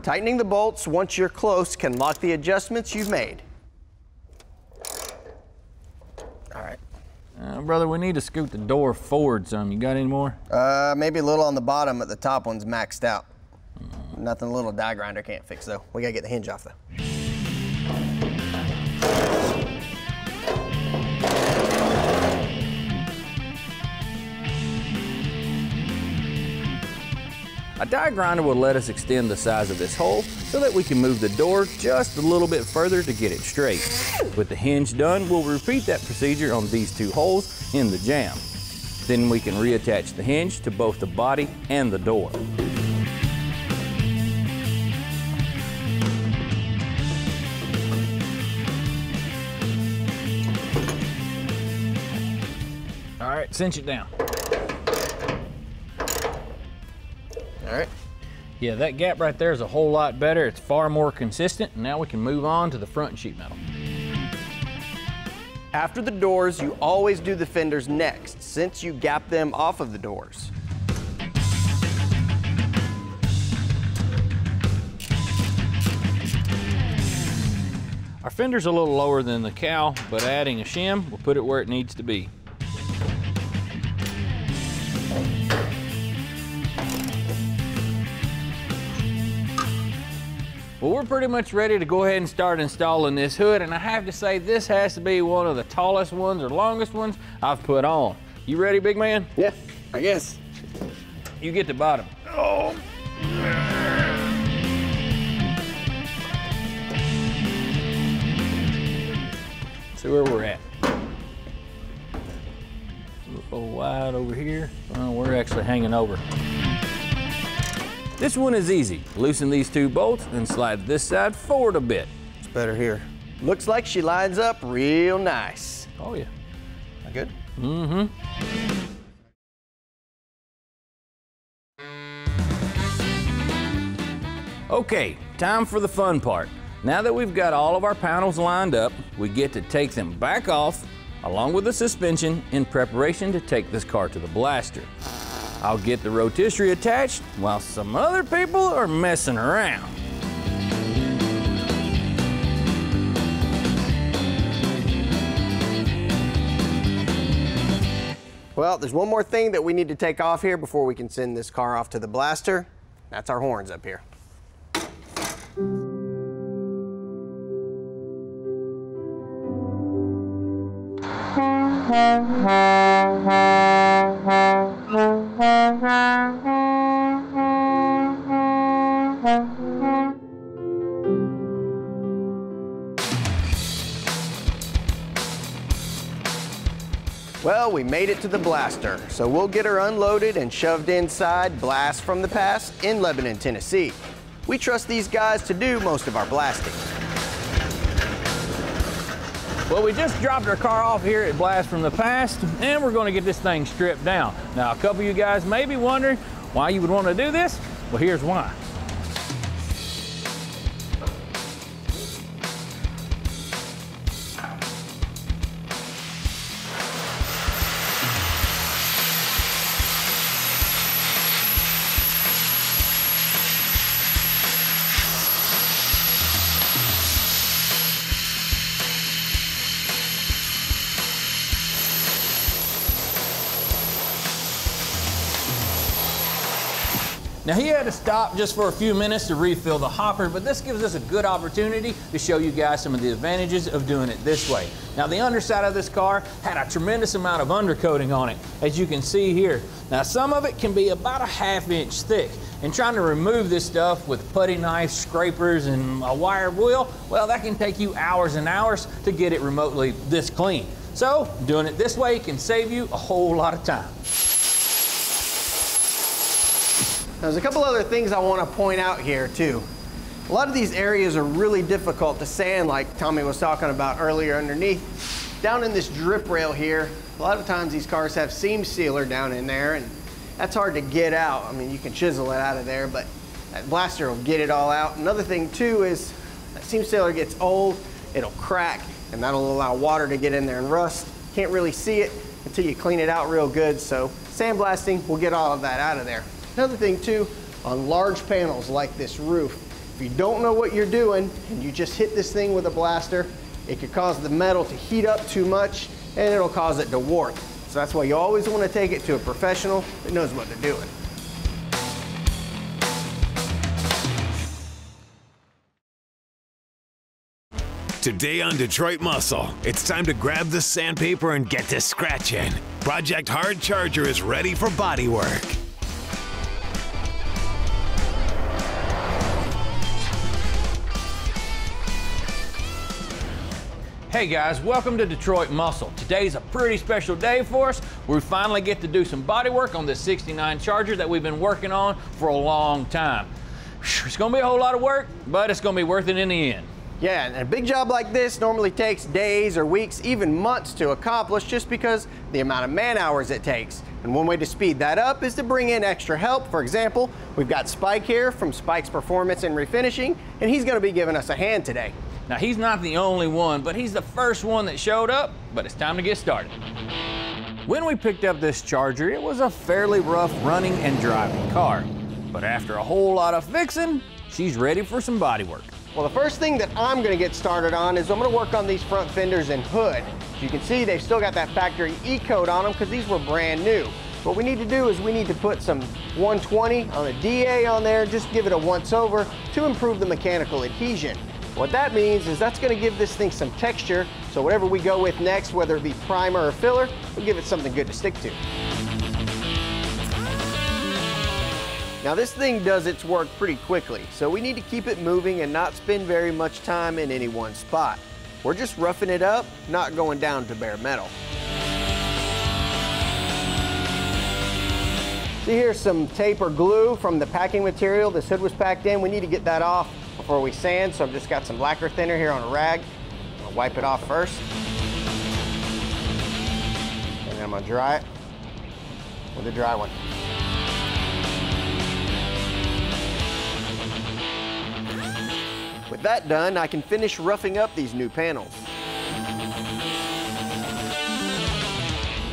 Tightening the bolts once you're close can lock the adjustments you've made. All right. Brother, we need to scoot the door forward some. You got any more? Maybe a little on the bottom, but the top one's maxed out. Nothing a little die grinder can't fix though. We gotta get the hinge off though. A die grinder will let us extend the size of this hole so that we can move the door just a little bit further to get it straight. With the hinge done, we'll repeat that procedure on these two holes in the jamb. Then we can reattach the hinge to both the body and the door. All right, cinch it down. All right. Yeah, that gap right there is a whole lot better. It's far more consistent. And now we can move on to the front sheet metal. After the doors, you always do the fenders next, since you gap them off of the doors. Our fender's a little lower than the cowl, but adding a shim will put it where it needs to be. Well, we're pretty much ready to go ahead and start installing this hood, and I have to say this has to be one of the tallest ones or longest ones I've put on. You ready, big man? Yeah, I guess. You get the bottom. Oh. See where we're at. A little wide over here. Well, we're actually hanging over. This one is easy. Loosen these 2 bolts and slide this side forward a bit. It's better here. Looks like she lines up real nice. Oh yeah. That good? Mm-hmm. Okay, time for the fun part. Now that we've got all of our panels lined up, we get to take them back off along with the suspension in preparation to take this car to the blaster. I'll get the rotisserie attached while some other people are messing around. Well, there's one more thing that we need to take off here before we can send this car off to the blaster. That's our horns up here. Well, we made it to the blaster, so we'll get her unloaded and shoved inside Blast from the Past in Lebanon, Tennessee. We trust these guys to do most of our blasting. Well, we just dropped our car off here at Blast from the Past, and we're going to get this thing stripped down. Now, a couple of you guys may be wondering why you would want to do this. Well, here's why. Now he had to stop just for a few minutes to refill the hopper, but this gives us a good opportunity to show you guys some of the advantages of doing it this way. Now the underside of this car had a tremendous amount of undercoating on it, as you can see here. Now some of it can be about a ½ inch thick, and trying to remove this stuff with putty knives, scrapers, and a wire wheel, well, that can take you hours and hours to get it remotely this clean. So doing it this way can save you a whole lot of time. There's a couple other things I want to point out here too. A lot of these areas are really difficult to sand, like Tommy was talking about earlier underneath. Down in this drip rail here, a lot of times these cars have seam sealer down in there, and that's hard to get out. I mean, you can chisel it out of there, but that blaster will get it all out. Another thing too is that seam sealer gets old, it'll crack, and that'll allow water to get in there and rust. Can't really see it until you clean it out real good, so sandblasting will get all of that out of there. Another thing too, on large panels like this roof, if you don't know what you're doing and you just hit this thing with a blaster, it could cause the metal to heat up too much and it'll cause it to warp. So that's why you always want to take it to a professional that knows what they're doing. Today on Detroit Muscle, it's time to grab the sandpaper and get to scratching. Project Hard Charger is ready for body work. Hey guys, welcome to Detroit Muscle. Today's a pretty special day for us. We finally get to do some body work on this 69 Charger that we've been working on for a long time. It's gonna be a whole lot of work, but it's gonna be worth it in the end. Yeah, and a big job like this normally takes days or weeks, even months to accomplish just because the amount of man hours it takes. And one way to speed that up is to bring in extra help. For example, we've got Spike here from Spike's Performance and Refinishing, and he's gonna be giving us a hand today. Now he's not the only one, but he's the first one that showed up, but it's time to get started. When we picked up this Charger, it was a fairly rough running and driving car. But after a whole lot of fixing, she's ready for some body work. Well, the first thing that I'm gonna get started on is I'm gonna work on these front fenders and hood. As you can see, they've still got that factory E-coat on them because these were brand new. What we need to do is we need to put some 120 on a DA on there, just give it a once over to improve the mechanical adhesion. What that means is that's going to give this thing some texture, so whatever we go with next, whether it be primer or filler, we'll give it something good to stick to. Now this thing does its work pretty quickly, so we need to keep it moving and not spend very much time in any one spot. We're just roughing it up, not going down to bare metal. See, here's some tape or glue from the packing material this hood was packed in. We need to get that off before we sand, so I've just got some lacquer thinner here on a rag. I'll wipe it off first. And then I'm gonna dry it with a dry one. With that done, I can finish roughing up these new panels.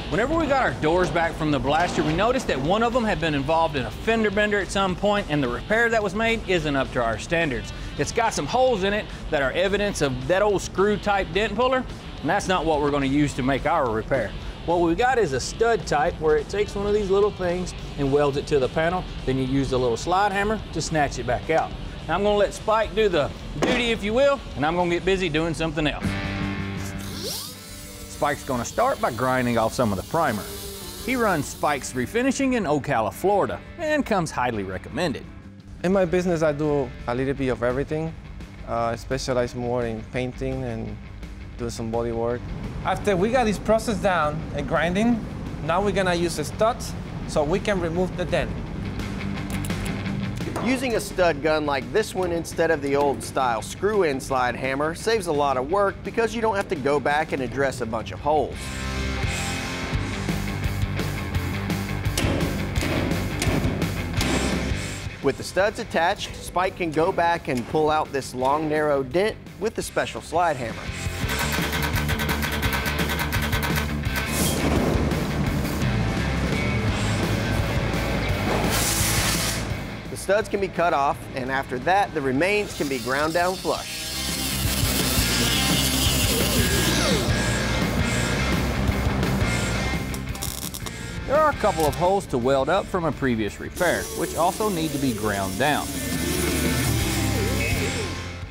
Whenever we got our doors back from the blaster, we noticed that one of them had been involved in a fender bender at some point, and the repair that was made isn't up to our standards. It's got some holes in it that are evidence of that old screw type dent puller, and that's not what we're going to use to make our repair. What we got is a stud type where it takes one of these little things and welds it to the panel, then you use the little slide hammer to snatch it back out. Now I'm going to let Spike do the duty, if you will, and I'm going to get busy doing something else. Spike's going to start by grinding off some of the primer. He runs Spike's Refinishing in Ocala, Florida, and comes highly recommended. In my business, I do a little bit of everything. I specialize more in painting and do some body work. After we got this process down and grinding, now we're gonna use the studs so we can remove the dent. Using a stud gun like this one instead of the old style screw-in slide hammer saves a lot of work because you don't have to go back and address a bunch of holes. With the studs attached, Spike can go back and pull out this long, narrow dent with the special slide hammer. The studs can be cut off, and after that, the remains can be ground down flush. There are a couple of holes to weld up from a previous repair, which also need to be ground down.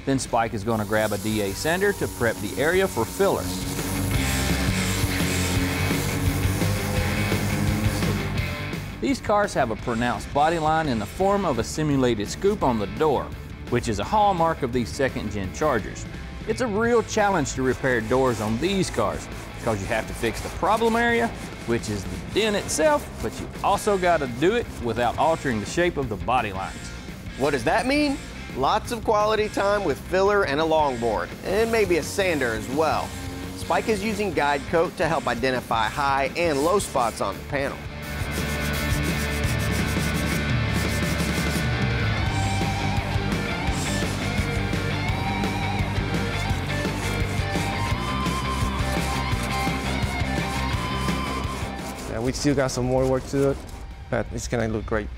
Then Spike is going to grab a DA sander to prep the area for filler. These cars have a pronounced body line in the form of a simulated scoop on the door, which is a hallmark of these second-gen Chargers. It's a real challenge to repair doors on these cars because you have to fix the problem area, which is the dent itself, but you also got to do it without altering the shape of the body lines. What does that mean? Lots of quality time with filler and a longboard, and maybe a sander as well. Spike is using guide coat to help identify high and low spots on the panel. We still got some more work to do, but it's gonna look great.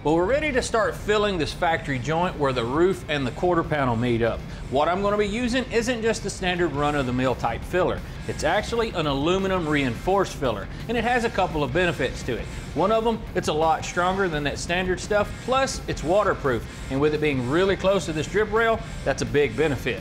Well, we're ready to start filling this factory joint where the roof and the quarter panel meet up. What I'm going to be using isn't just the standard run-of-the-mill type filler. It's actually an aluminum reinforced filler, and it has a couple of benefits to it. One of them, it's a lot stronger than that standard stuff, plus it's waterproof, and with it being really close to the strip rail, that's a big benefit.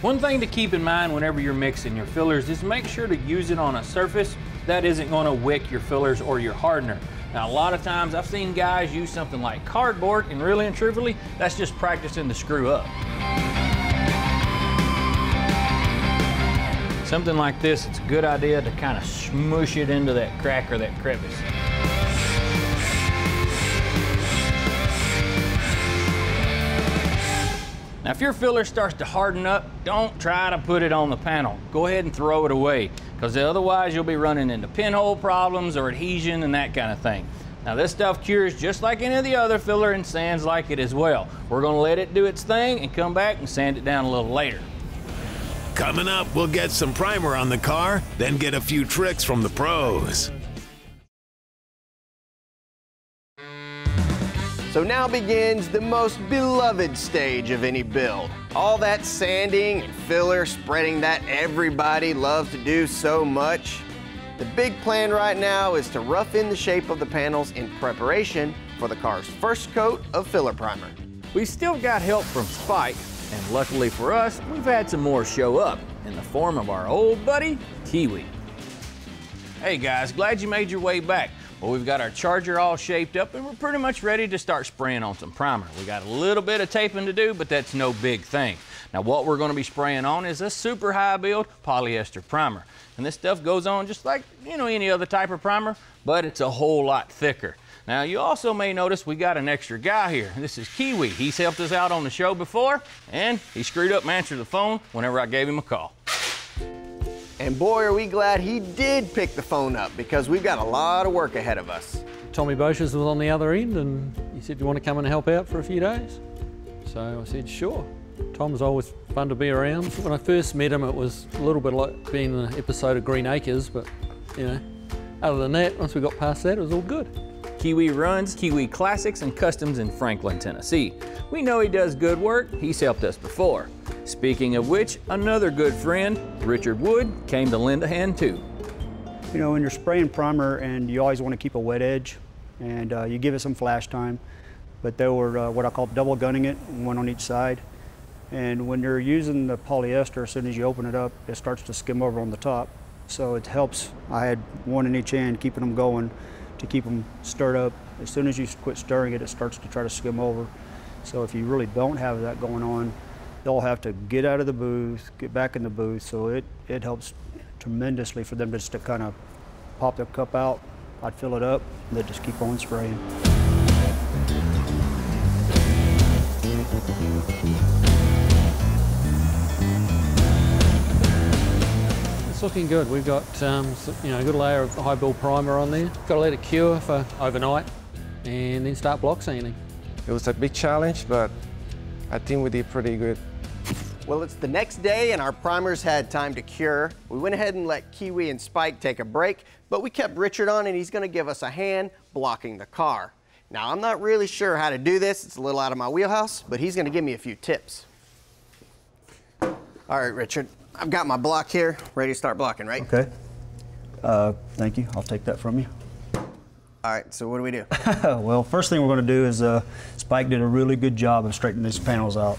One thing to keep in mind whenever you're mixing your fillers is make sure to use it on a surface that isn't going to wick your fillers or your hardener. Now, a lot of times I've seen guys use something like cardboard, and really and truthfully, that's just practicing to screw up. Something like this, it's a good idea to kind of smush it into that crack or that crevice. Now, if your filler starts to harden up, don't try to put it on the panel. Go ahead and throw it away, because otherwise you'll be running into pinhole problems or adhesion and that kind of thing. Now, this stuff cures just like any of the other filler and sands like it as well. We're going to let it do its thing and come back and sand it down a little later. Coming up, we'll get some primer on the car, then get a few tricks from the pros. So now begins the most beloved stage of any build. All that sanding and filler spreading that everybody loves to do so much. The big plan right now is to rough in the shape of the panels in preparation for the car's first coat of filler primer. We still got help from Spike, and luckily for us, we've had some more show up in the form of our old buddy, Kiwi. Hey guys, glad you made your way back. Well, we've got our charger all shaped up and we're pretty much ready to start spraying on some primer. We got a little bit of taping to do, but that's no big thing. Now what we're gonna be spraying on is a super high build polyester primer. And this stuff goes on just like, you know, any other type of primer, but it's a whole lot thicker. Now you also may notice we got an extra guy here. This is Kiwi. He's helped us out on the show before and he screwed up and answered the phone whenever I gave him a call. And boy, are we glad he did pick the phone up because we've got a lot of work ahead of us. Tommy Boches was on the other end and he said, "You want to come and help out for a few days?" So I said, sure. Tom's always fun to be around. When I first met him, it was a little bit like being in an episode of Green Acres, but you know, other than that, once we got past that, it was all good. Kiwi runs Kiwi Classics and Customs in Franklin, Tennessee. We know he does good work. He's helped us before. Speaking of which, another good friend, Richard Wood, came to lend a hand too. You know, when you're spraying primer and you always want to keep a wet edge and you give it some flash time, but they were what I call double gunning it, one on each side. And when you're using the polyester, as soon as you open it up, it starts to skim over on the top. So it helps. I had one in each end, keeping them going to keep them stirred up. As soon as you quit stirring it, it starts to try to skim over. So if you really don't have that going on, they'll have to get out of the booth, get back in the booth. So it helps tremendously for them just to kind of pop their cup out. I'd fill it up, and they'd just keep on spraying. It's looking good. We've got you know, a good layer of high build primer on there. Got to let it cure for overnight and then start block sanding. It was a big challenge, but I think we did pretty good. Well, it's the next day and our primers had time to cure. We went ahead and let Kiwi and Spike take a break, but we kept Richard on and he's gonna give us a hand blocking the car. Now, I'm not really sure how to do this. It's a little out of my wheelhouse, but he's gonna give me a few tips. All right, Richard, I've got my block here, ready to start blocking, right? Okay. Thank you, I'll take that from you. All right, so what do we do? Well, first thing we're gonna do is Spike did a really good job of straightening these panels out.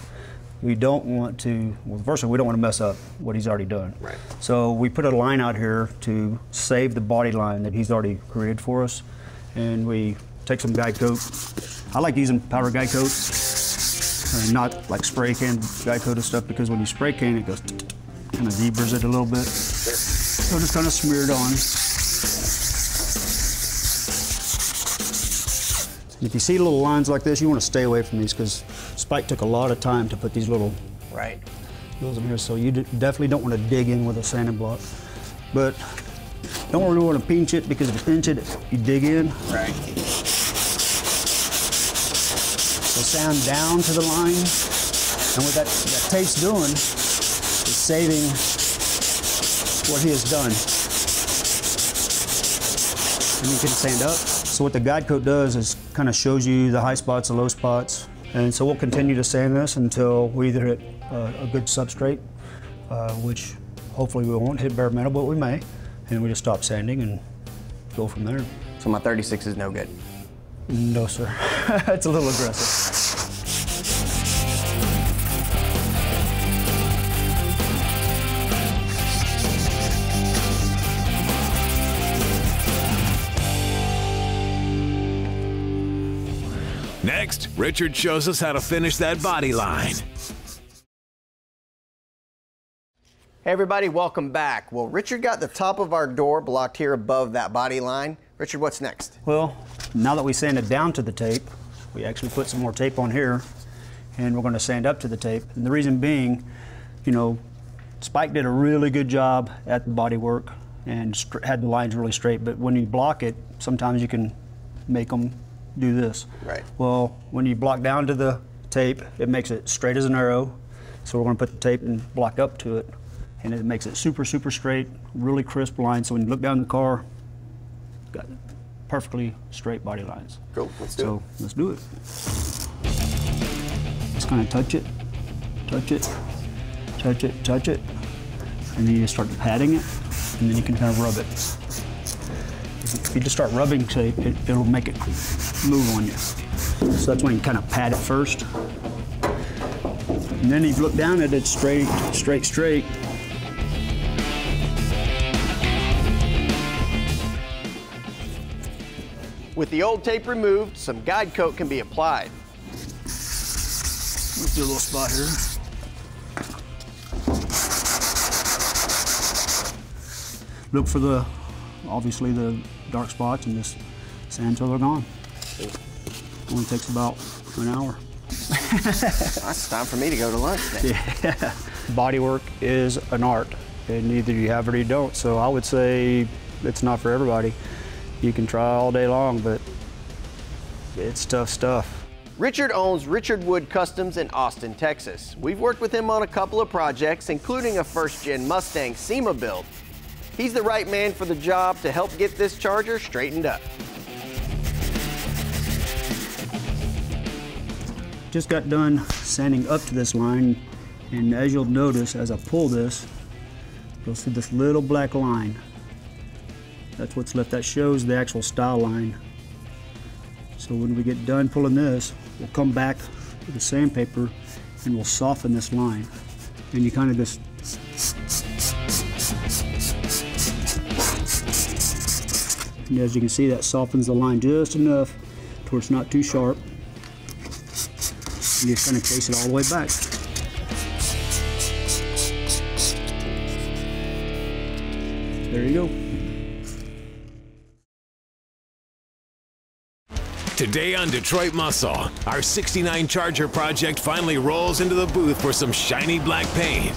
We don't want to, well, first of all, we don't want to mess up what he's already done. Right. So we put a line out here to save the body line that he's already created for us. And we take some guide coat. I like using powder guide coat, not like spray can guide coat and stuff, because when you spray can, it goes, kind of zebras it a little bit. So just kind of smear it on. If you see little lines like this, you want to stay away from these because Spike took a lot of time to put these little those in here. So you definitely don't want to dig in with a sanding block. But don't really want to pinch it because if you pinch it, you dig in. Right. So sand down to the line. And what that tape's doing is saving what he has done. And you can sand up. So what the guide coat does is kind of shows you the high spots, the low spots. And so we'll continue to sand this until we either hit a good substrate, which hopefully we won't hit bare metal, but we may. And we just stop sanding and go from there. So my 36 is no good? No, sir. It's a little aggressive. Next, Richard shows us how to finish that body line. Hey everybody, welcome back. Well, Richard got the top of our door blocked here above that body line. Richard, what's next? Well, now that we sanded down to the tape, we actually put some more tape on here, and we're going to sand up to the tape. And the reason being, you know, Spike did a really good job at the body work and had the lines really straight, but when you block it, sometimes you can make them do this. Right. Well, when you block down to the tape, it makes it straight as an arrow. So we're going to put the tape and block up to it, and it makes it super, super straight, really crisp lines. So when you look down the car, got perfectly straight body lines. Cool, let's do it. So let's do it. Just kind of touch it, touch it, touch it, touch it, and then you start patting it, and then you can kind of rub it. If you just start rubbing tape, it'll make it move on you. So that's when you kind of pat it first. And then if you look down at it, straight, straight, straight. With the old tape removed, some guide coat can be applied. Let's do a little spot here. Look for obviously the dark spots and just sand until they're gone. Only takes about an hour. It's time for me to go to lunch then. Yeah. Bodywork is an art, and either you have it or you don't. So I would say it's not for everybody. You can try all day long, but it's tough stuff. Richard owns Richard Wood Customs in Austin, Texas. We've worked with him on a couple of projects, including a first-gen Mustang SEMA build. He's the right man for the job to help get this Charger straightened up. Just got done sanding up to this line, and as you'll notice, as I pull this, you'll see this little black line. That's what's left. That shows the actual style line. So when we get done pulling this, we'll come back with the sandpaper and we'll soften this line. And you kind of just and as you can see, that softens the line just enough to where it's not too sharp. And you just kind of chase it all the way back. There you go. Today on Detroit Muscle, our '69 Charger project finally rolls into the booth for some shiny black paint.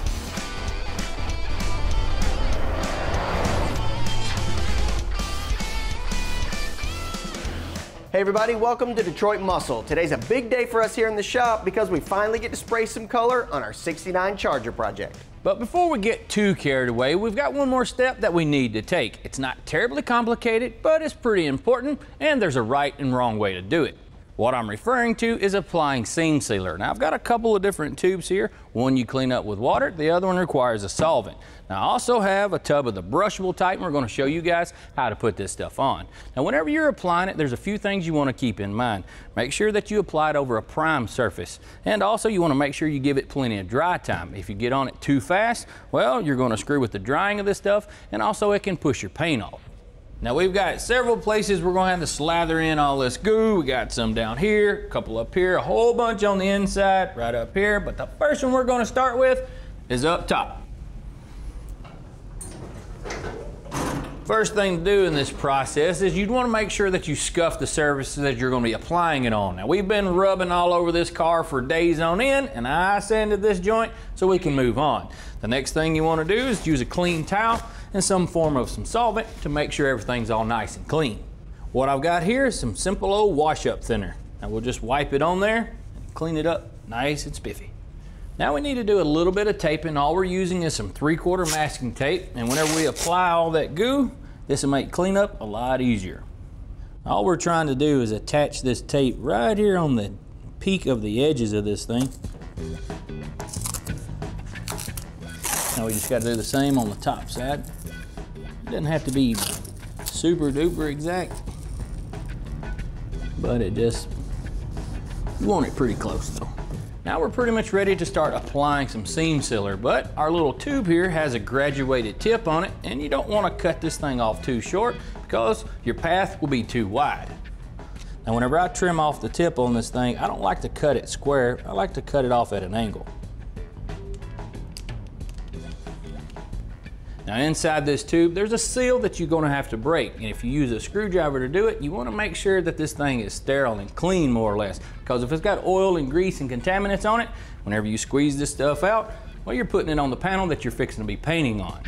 Hey everybody, welcome to Detroit Muscle. Today's a big day for us here in the shop because we finally get to spray some color on our '69 Charger project. But before we get too carried away, we've got one more step that we need to take. It's not terribly complicated, but it's pretty important, and there's a right and wrong way to do it. What I'm referring to is applying seam sealer. Now I've got a couple of different tubes here. One you clean up with water, the other one requires a solvent. Now I also have a tub of the brushable type, and we're going to show you guys how to put this stuff on. Now whenever you're applying it, there's a few things you want to keep in mind. Make sure that you apply it over a prime surface, and also you want to make sure you give it plenty of dry time. If you get on it too fast, well, you're going to screw with the drying of this stuff, and also it can push your paint off. Now we've got several places we're going to have to slather in all this goo. We got some down here, a couple up here, a whole bunch on the inside, right up here. But the first one we're going to start with is up top. First thing to do in this process is you'd want to make sure that you scuff the surfaces that you're going to be applying it on. Now we've been rubbing all over this car for days on end, and I sanded this joint so we can move on. The next thing you want to do is use a clean towel and some form of some solvent to make sure everything's all nice and clean. What I've got here is some simple old wash-up thinner. Now we'll just wipe it on there and clean it up nice and spiffy. Now we need to do a little bit of taping. All we're using is some 3/4 masking tape, and whenever we apply all that goo, this will make cleanup a lot easier. All we're trying to do is attach this tape right here on the peak of the edges of this thing. Now we just got to do the same on the top side. It doesn't have to be super duper exact, but it just, you want it pretty close though. Now we're pretty much ready to start applying some seam sealer, but our little tube here has a graduated tip on it, and you don't want to cut this thing off too short because your path will be too wide. Now whenever I trim off the tip on this thing, I don't like to cut it square, I like to cut it off at an angle. Now inside this tube, there's a seal that you're going to have to break, and if you use a screwdriver to do it, you want to make sure that this thing is sterile and clean more or less, because if it's got oil and grease and contaminants on it, whenever you squeeze this stuff out, well, you're putting it on the panel that you're fixing to be painting on.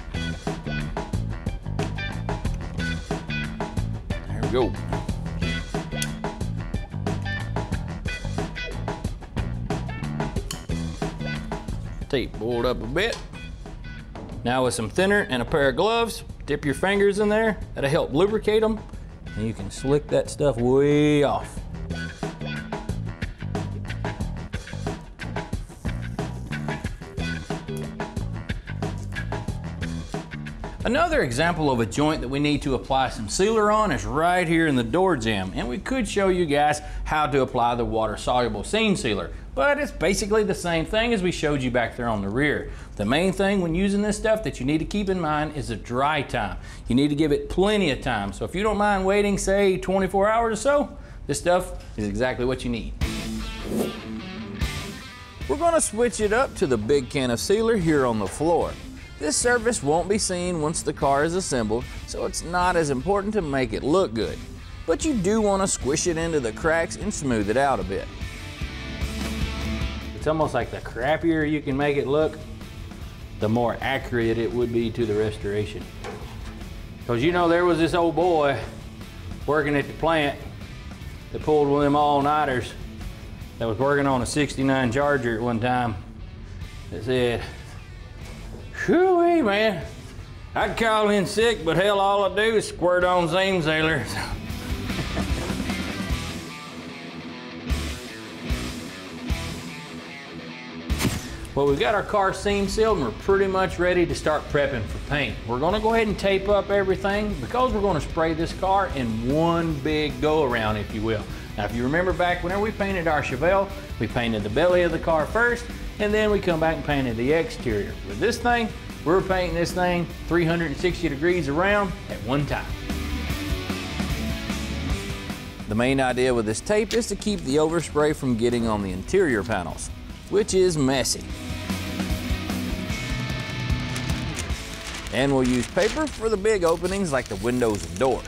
There we go. Tape pulled up a bit. Now with some thinner and a pair of gloves, dip your fingers in there. That'll help lubricate them, and you can slick that stuff way off. Another example of a joint that we need to apply some sealer on is right here in the door jamb, and we could show you guys how to apply the water-soluble seam sealer. but it's basically the same thing as we showed you back there on the rear. The main thing when using this stuff that you need to keep in mind is the dry time. You need to give it plenty of time. So if you don't mind waiting, say 24 hours or so, this stuff is exactly what you need. We're gonna switch it up to the big can of sealer here on the floor. This surface won't be seen once the car is assembled, so it's not as important to make it look good. But you do want to squish it into the cracks and smooth it out a bit. It's almost like the crappier you can make it look, the more accurate it would be to the restoration. Because you know, there was this old boy working at the plant that pulled one of them all-nighters that was working on a 69 Charger at one time that said, "Whew, man, I'd call in sick, but hell, all I do is squirt on seam sealer." Well, we've got our car seam sealed and we're pretty much ready to start prepping for paint. We're gonna go ahead and tape up everything because we're gonna spray this car in one big go around, if you will. Now, if you remember back whenever we painted our Chevelle, we painted the belly of the car first, and then we come back and painted the exterior. With this thing, we're painting this thing 360 degrees around at one time. The main idea with this tape is to keep the overspray from getting on the interior panels, which is messy. And we'll use paper for the big openings like the windows and doors.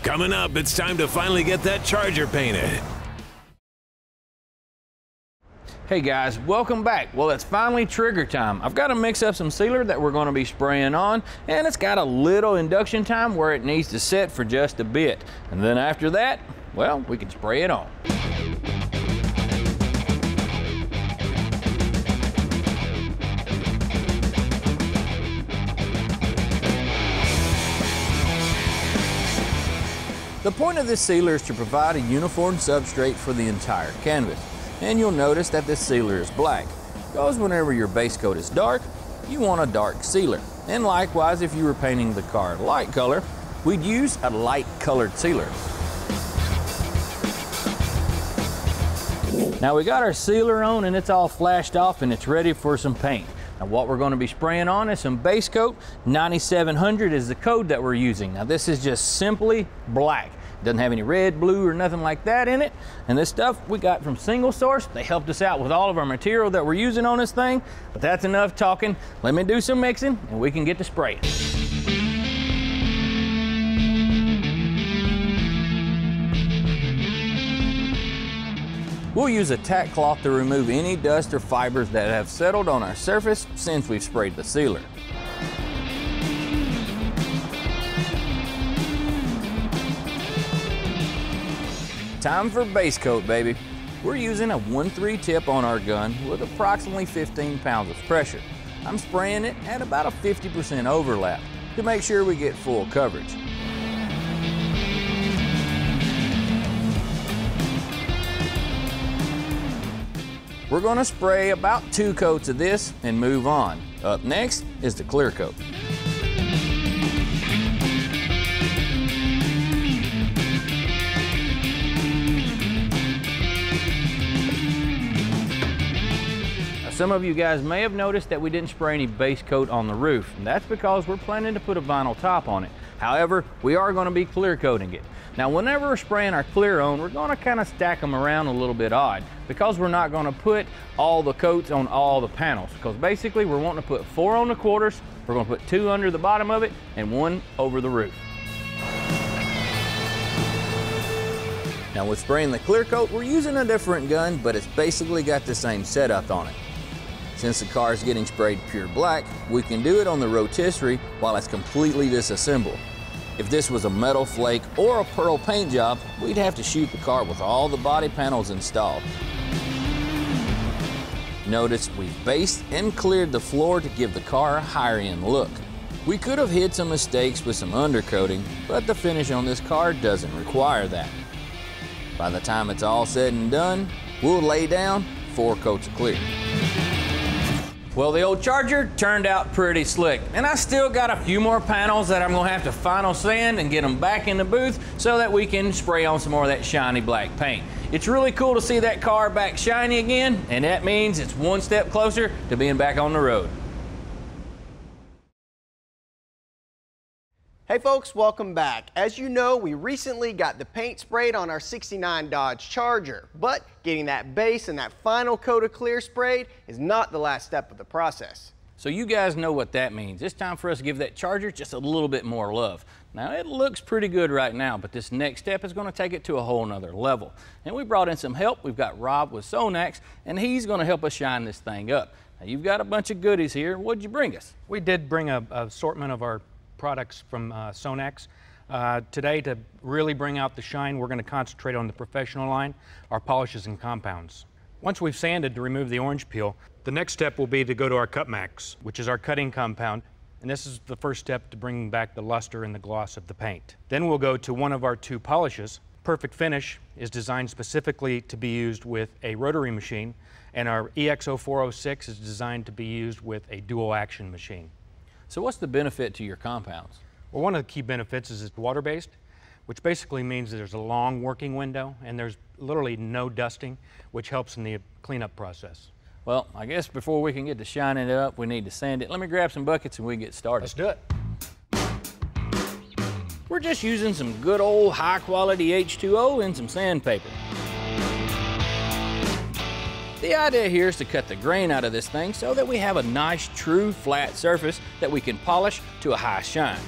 Coming up, it's time to finally get that Charger painted. Hey guys, welcome back. Well, it's finally trigger time. I've got to mix up some sealer that we're going to be spraying on, and it's got a little induction time where it needs to set for just a bit. And then after that, well, we can spray it on. The point of this sealer is to provide a uniform substrate for the entire canvas. And you'll notice that this sealer is black, because whenever your base coat is dark, you want a dark sealer. And likewise, if you were painting the car light color, we'd use a light colored sealer. Now we got our sealer on and it's all flashed off and it's ready for some paint. Now what we're going to be spraying on is some base coat. 9700 is the code that we're using. Now this is just simply black. It doesn't have any red, blue, or nothing like that in it. And this stuff we got from Single Source. They helped us out with all of our material that we're using on this thing. But that's enough talking. Let me do some mixing and we can get to spraying. We'll use a tack cloth to remove any dust or fibers that have settled on our surface since we've sprayed the sealer. Time for base coat, baby. We're using a 1/3 tip on our gun with approximately 15 pounds of pressure. I'm spraying it at about a 50% overlap to make sure we get full coverage. We're going to spray about 2 coats of this and move on. Up next is the clear coat. Some of you guys may have noticed that we didn't spray any base coat on the roof, and that's because we're planning to put a vinyl top on it. However, we are going to be clear coating it. Now, whenever we're spraying our clear on, we're going to kind of stack them around a little bit odd because we're not going to put all the coats on all the panels, because basically we're wanting to put 4 on the quarters, we're going to put 2 under the bottom of it, and 1 over the roof. Now, with spraying the clear coat, we're using a different gun, but it's basically got the same setup on it. Since the car is getting sprayed pure black, we can do it on the rotisserie while it's completely disassembled. If this was a metal flake or a pearl paint job, we'd have to shoot the car with all the body panels installed. Notice we've based and cleared the floor to give the car a higher end look. We could have hid some mistakes with some undercoating, but the finish on this car doesn't require that. By the time it's all said and done, we'll lay down 4 coats of clear. Well, the old Charger turned out pretty slick, and I still got a few more panels that I'm gonna have to final sand and get them back in the booth so that we can spray on some more of that shiny black paint. It's really cool to see that car back shiny again, and that means it's one step closer to being back on the road. Hey folks, welcome back. As you know, we recently got the paint sprayed on our '69 Dodge Charger, but getting that base and that final coat of clear sprayed is not the last step of the process. So you guys know what that means. It's time for us to give that Charger just a little bit more love. Now it looks pretty good right now, but this next step is going to take it to a whole nother level. And we brought in some help. We've got Rob with Sonax, and he's going to help us shine this thing up. Now you've got a bunch of goodies here. What'd you bring us? We did bring an assortment of our products from Sonax. Today, to really bring out the shine, we're going to concentrate on the professional line, our polishes and compounds. Once we've sanded to remove the orange peel, the next step will be to go to our Cut Max, which is our cutting compound, and this is the first step to bringing back the luster and the gloss of the paint. Then we'll go to one of our two polishes. Perfect Finish is designed specifically to be used with a rotary machine, and our EX0406 is designed to be used with a dual action machine. So what's the benefit to your compounds? Well, one of the key benefits is it's water-based, which basically means that there's a long working window and there's literally no dusting, which helps in the cleanup process. Well, I guess before we can get to shining it up, we need to sand it. Let me grab some buckets and we can get started. Let's do it. We're just using some good old high-quality H2O and some sandpaper. The idea here is to cut the grain out of this thing so that we have a nice, true, flat surface that we can polish to a high shine.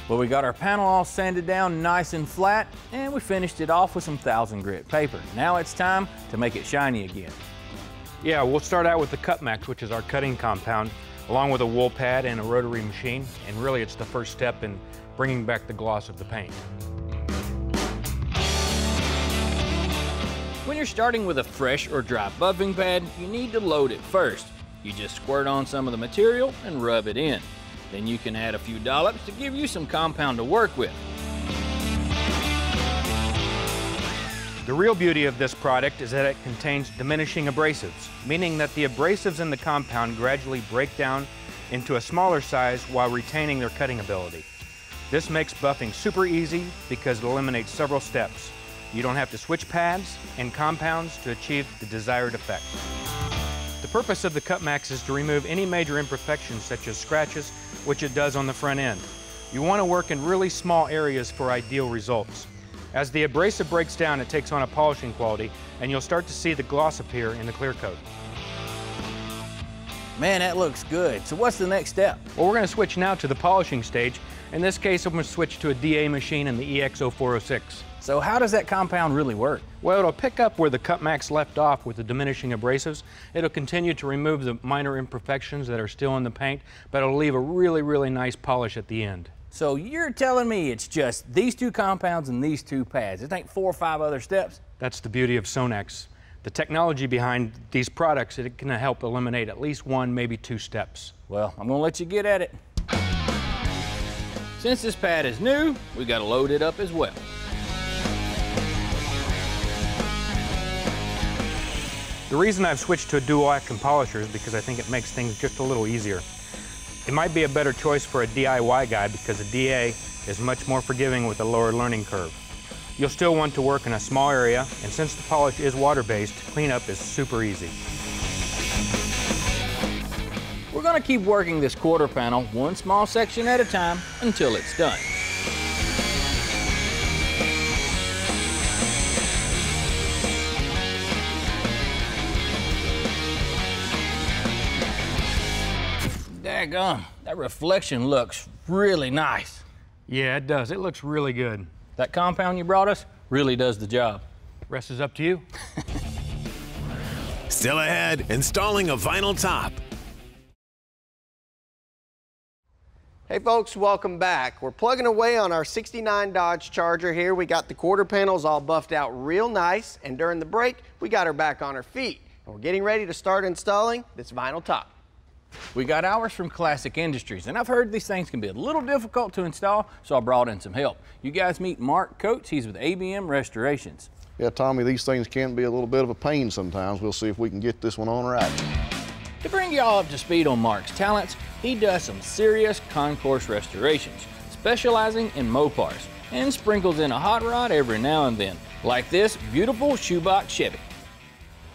Well, we got our panel all sanded down nice and flat, and we finished it off with some 1000 grit paper. Now it's time to make it shiny again. Yeah, we'll start out with the Cut Max, which is our cutting compound, along with a wool pad and a rotary machine, and really it's the first step in bringing back the gloss of the paint. When you're starting with a fresh or dry buffing pad, you need to load it first. You just squirt on some of the material and rub it in. Then you can add a few dollops to give you some compound to work with. The real beauty of this product is that it contains diminishing abrasives, meaning that the abrasives in the compound gradually break down into a smaller size while retaining their cutting ability. This makes buffing super easy because it eliminates several steps. You don't have to switch pads and compounds to achieve the desired effect. The purpose of the Cut Max is to remove any major imperfections such as scratches, which it does on the front end. You want to work in really small areas for ideal results. As the abrasive breaks down, it takes on a polishing quality, and you'll start to see the gloss appear in the clear coat. Man, that looks good. So what's the next step? Well, we're going to switch now to the polishing stage. In this case, I'm going to switch to a DA machine in the EX0406. So how does that compound really work? Well, it'll pick up where the Cut Max left off with the diminishing abrasives. It'll continue to remove the minor imperfections that are still in the paint, but it'll leave a really, really nice polish at the end. So you're telling me it's just these two compounds and these two pads. It ain't 4 or 5 other steps? That's the beauty of Sonax. The technology behind these products, it can help eliminate at least 1, maybe 2 steps. Well, I'm gonna let you get at it. Since this pad is new, we gotta load it up as well. The reason I've switched to a dual action polisher is because I think it makes things just a little easier. It might be a better choice for a DIY guy because a DA is much more forgiving with a lower learning curve. You'll still want to work in a small area, and since the polish is water-based, cleanup is super easy. We're gonna keep working this quarter panel one small section at a time until it's done. Daggone, that reflection looks really nice. Yeah, it does. It looks really good. That compound you brought us really does the job. Rest is up to you. Still ahead, installing a vinyl top. Hey folks, welcome back. We're plugging away on our '69 Dodge Charger here. We got the quarter panels all buffed out real nice, and during the break, we got her back on her feet. And we're getting ready to start installing this vinyl top. We got ours from Classic Industries, and I've heard these things can be a little difficult to install, so I brought in some help. You guys meet Mark Coates. He's with ABM Restorations. Yeah, Tommy, these things can be a little bit of a pain sometimes. We'll see if we can get this one on right. To bring you all up to speed on Mark's talents, he does some serious concourse restorations, specializing in Mopars, and sprinkles in a hot rod every now and then, like this beautiful shoebox Chevy.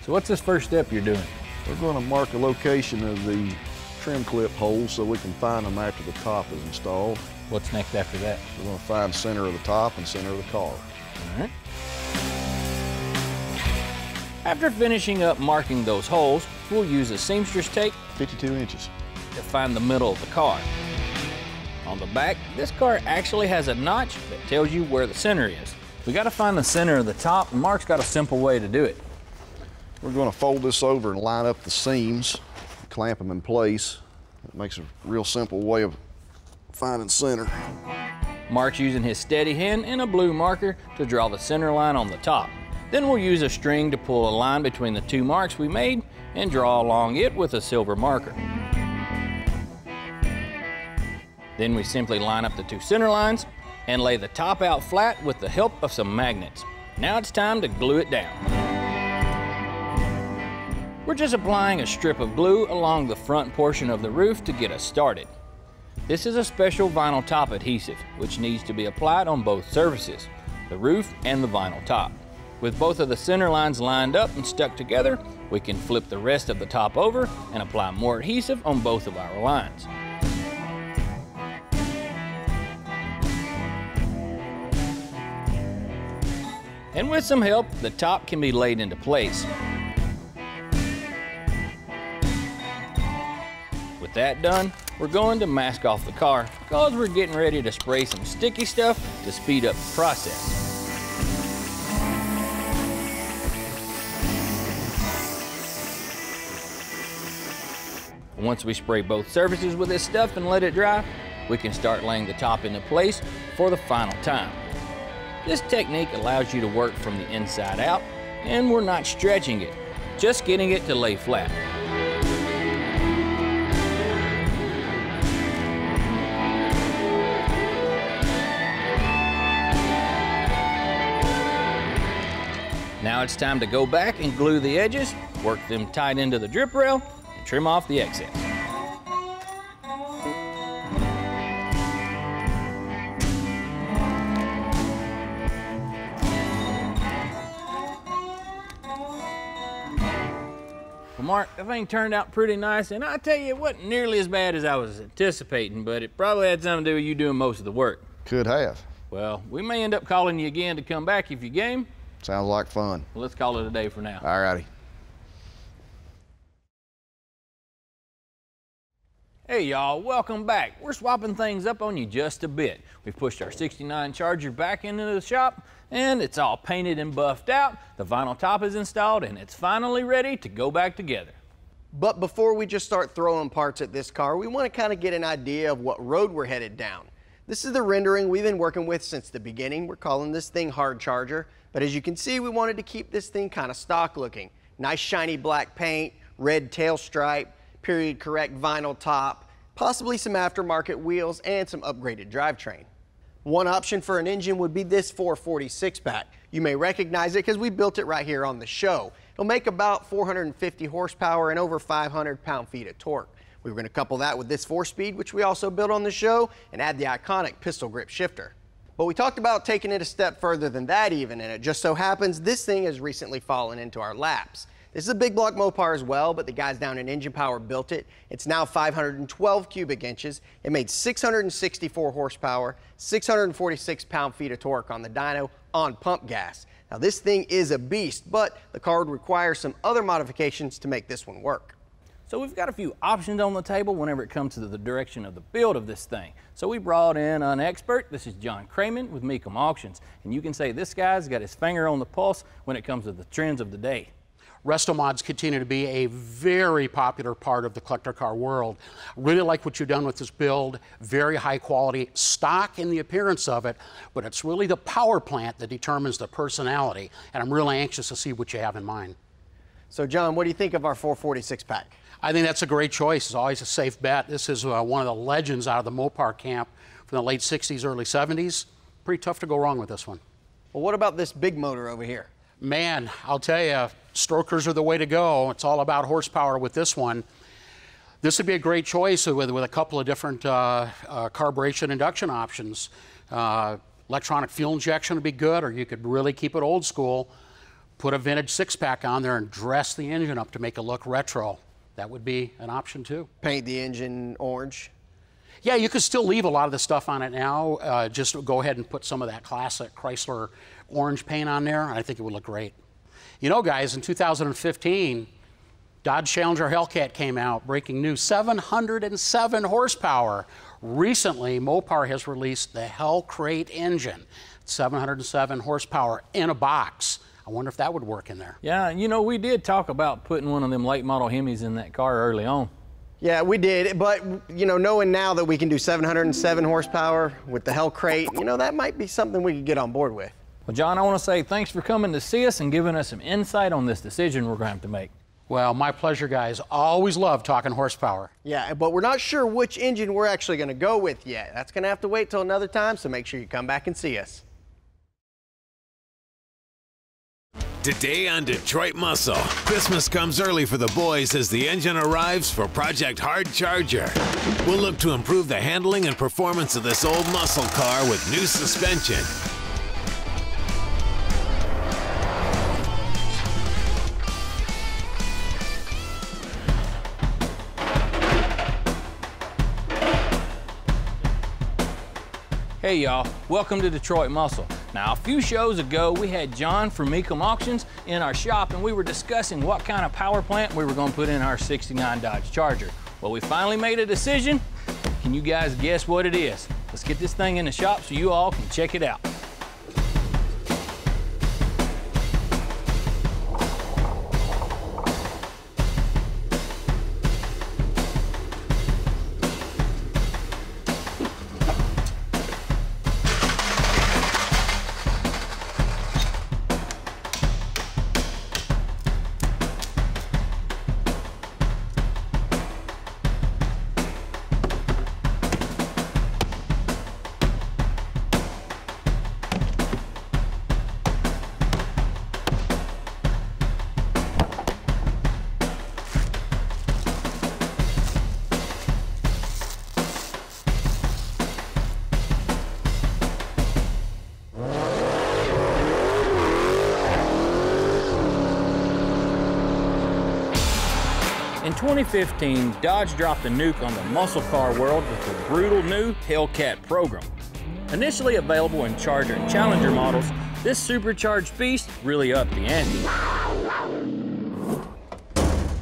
So what's this first step you're doing? We're going to mark a location of the trim clip holes so we can find them after the top is installed. What's next after that? We're going to find center of the top and center of the car. All right. After finishing up marking those holes, we'll use a seamstress tape, 52 inches, to find the middle of the car. On the back, this car actually has a notch that tells you where the center is. We got to find the center of the top, and Mark's got a simple way to do it. We're going to fold this over and line up the seams, clamp them in place. It makes a real simple way of finding center. Mark's using his steady hand and a blue marker to draw the center line on the top. Then we'll use a string to pull a line between the two marks we made and draw along it with a silver marker. Then we simply line up the two center lines and lay the top out flat with the help of some magnets. Now it's time to glue it down. We're just applying a strip of glue along the front portion of the roof to get us started. This is a special vinyl top adhesive, which needs to be applied on both surfaces, the roof and the vinyl top. With both of the center lines lined up and stuck together, we can flip the rest of the top over and apply more adhesive on both of our lines. And with some help, the top can be laid into place. With that done, we're going to mask off the car because we're getting ready to spray some sticky stuff to speed up the process. Once we spray both surfaces with this stuff and let it dry, we can start laying the top into place for the final time. This technique allows you to work from the inside out, and we're not stretching it, just getting it to lay flat. Now it's time to go back and glue the edges, work them tight into the drip rail, and trim off the excess. Well, Mark, that thing turned out pretty nice, and I tell you, it wasn't nearly as bad as I was anticipating, but it probably had something to do with you doing most of the work. Could have. Well, we may end up calling you again to come back if you game. Sounds like fun. Well, let's call it a day for now. All righty. Hey y'all, welcome back. We're swapping things up on you just a bit. We've pushed our 69 Charger back into the shop and it's all painted and buffed out. The vinyl top is installed and it's finally ready to go back together. But before we just start throwing parts at this car, we want to kind of get an idea of what road we're headed down. This is the rendering we've been working with since the beginning. We're calling this thing Hard Charger, but as you can see, we wanted to keep this thing kind of stock looking. Nice shiny black paint, red tail stripe, period correct vinyl top, possibly some aftermarket wheels and some upgraded drivetrain. One option for an engine would be this 446 pack. You may recognize it because we built it right here on the show. It'll make about 450 horsepower and over 500 pound-feet of torque. We were going to couple that with this 4-speed, which we also built on the show, and add the iconic pistol grip shifter. But we talked about taking it a step further than that even, and it just so happens this thing has recently fallen into our laps. This is a big block Mopar as well, but the guys down in Engine Power built it. It's now 512 cubic inches. It made 664 horsepower, 646 pound-feet of torque on the dyno on pump gas. Now this thing is a beast, but the car would require some other modifications to make this one work. So we've got a few options on the table whenever it comes to the direction of the build of this thing. So we brought in an expert. This is John Crayman with Mecum Auctions. And you can say this guy's got his finger on the pulse when it comes to the trends of the day. Resto mods continue to be a very popular part of the collector car world. Really like what you've done with this build. Very high quality, stock in the appearance of it, but it's really the power plant that determines the personality. And I'm really anxious to see what you have in mind. So John, what do you think of our 446 pack? I think that's a great choice. It's always a safe bet. This is one of the legends out of the Mopar camp from the late 60s, early 70s. Pretty tough to go wrong with this one. Well, what about this big motor over here? Man, I'll tell you, strokers are the way to go. It's all about horsepower with this one. This would be a great choice with a couple of different carburation induction options. Electronic fuel injection would be good, or you could really keep it old school, put a vintage six-pack on there and dress the engine up to make it look retro. That would be an option too. Paint the engine orange? Yeah, you could still leave a lot of the stuff on it now. Just go ahead and put some of that classic Chrysler orange paint on there, and I think it would look great. You know, guys, in 2015, Dodge Challenger Hellcat came out, breaking new 707 horsepower. Recently, Mopar has released the Hellcat Engine, 707 horsepower in a box. I wonder if that would work in there. Yeah, you know, we did talk about putting one of them late model Hemis in that car early on. Yeah, we did, but you know, knowing now that we can do 707 horsepower with the Hellcat, you know, that might be something we could get on board with. Well, John, I want to say thanks for coming to see us and giving us some insight on this decision we're going to have to make. Well, my pleasure, guys. Always love talking horsepower. Yeah, but we're not sure which engine we're actually going to go with yet. That's going to have to wait till another time, so make sure you come back and see us. Today on Detroit Muscle, Christmas comes early for the boys as the engine arrives for Project Hard Charger. We'll look to improve the handling and performance of this old muscle car with new suspension. Hey y'all, welcome to Detroit Muscle. Now a few shows ago we had John from Mecum Auctions in our shop and we were discussing what kind of power plant we were going to put in our 69 Dodge Charger. Well, we finally made a decision. Can you guys guess what it is? Let's get this thing in the shop so you all can check it out. In 2015, Dodge dropped a nuke on the muscle car world with the brutal new Hellcat program. Initially available in Charger and Challenger models, this supercharged beast really upped the ante.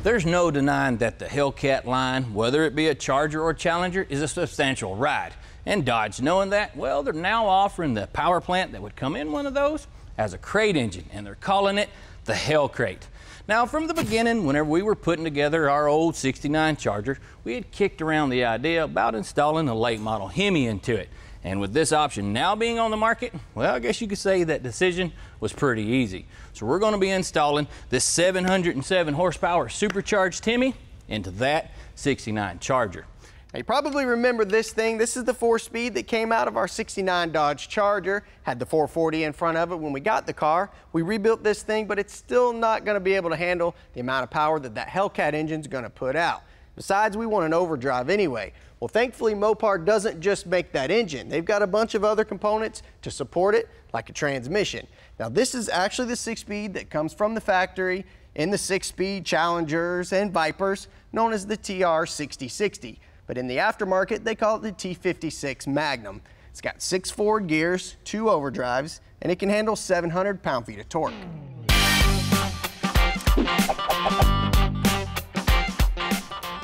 There's no denying that the Hellcat line, whether it be a Charger or Challenger, is a substantial ride. And Dodge, knowing that, well, they're now offering the power plant that would come in one of those as a crate engine, and they're calling it the Hellcat. Now, from the beginning, whenever we were putting together our old 69 Charger, we had kicked around the idea about installing a late model Hemi into it. And with this option now being on the market, well, I guess you could say that decision was pretty easy. So we're going to be installing this 707 horsepower supercharged Hemi into that 69 Charger. Now, you probably remember this thing. This is the 4-speed that came out of our 69 Dodge Charger. Had the 440 in front of it when we got the car. We rebuilt this thing, but it's still not going to be able to handle the amount of power that that Hellcat engine's going to put out. Besides, we want an overdrive anyway. Well, thankfully, Mopar doesn't just make that engine. They've got a bunch of other components to support it, like a transmission. Now, this is actually the 6-speed that comes from the factory in the 6-speed Challengers and Vipers, known as the TR6060. But in the aftermarket, they call it the T56 Magnum. It's got 6 forward gears, 2 overdrives, and it can handle 700 pound-feet of torque.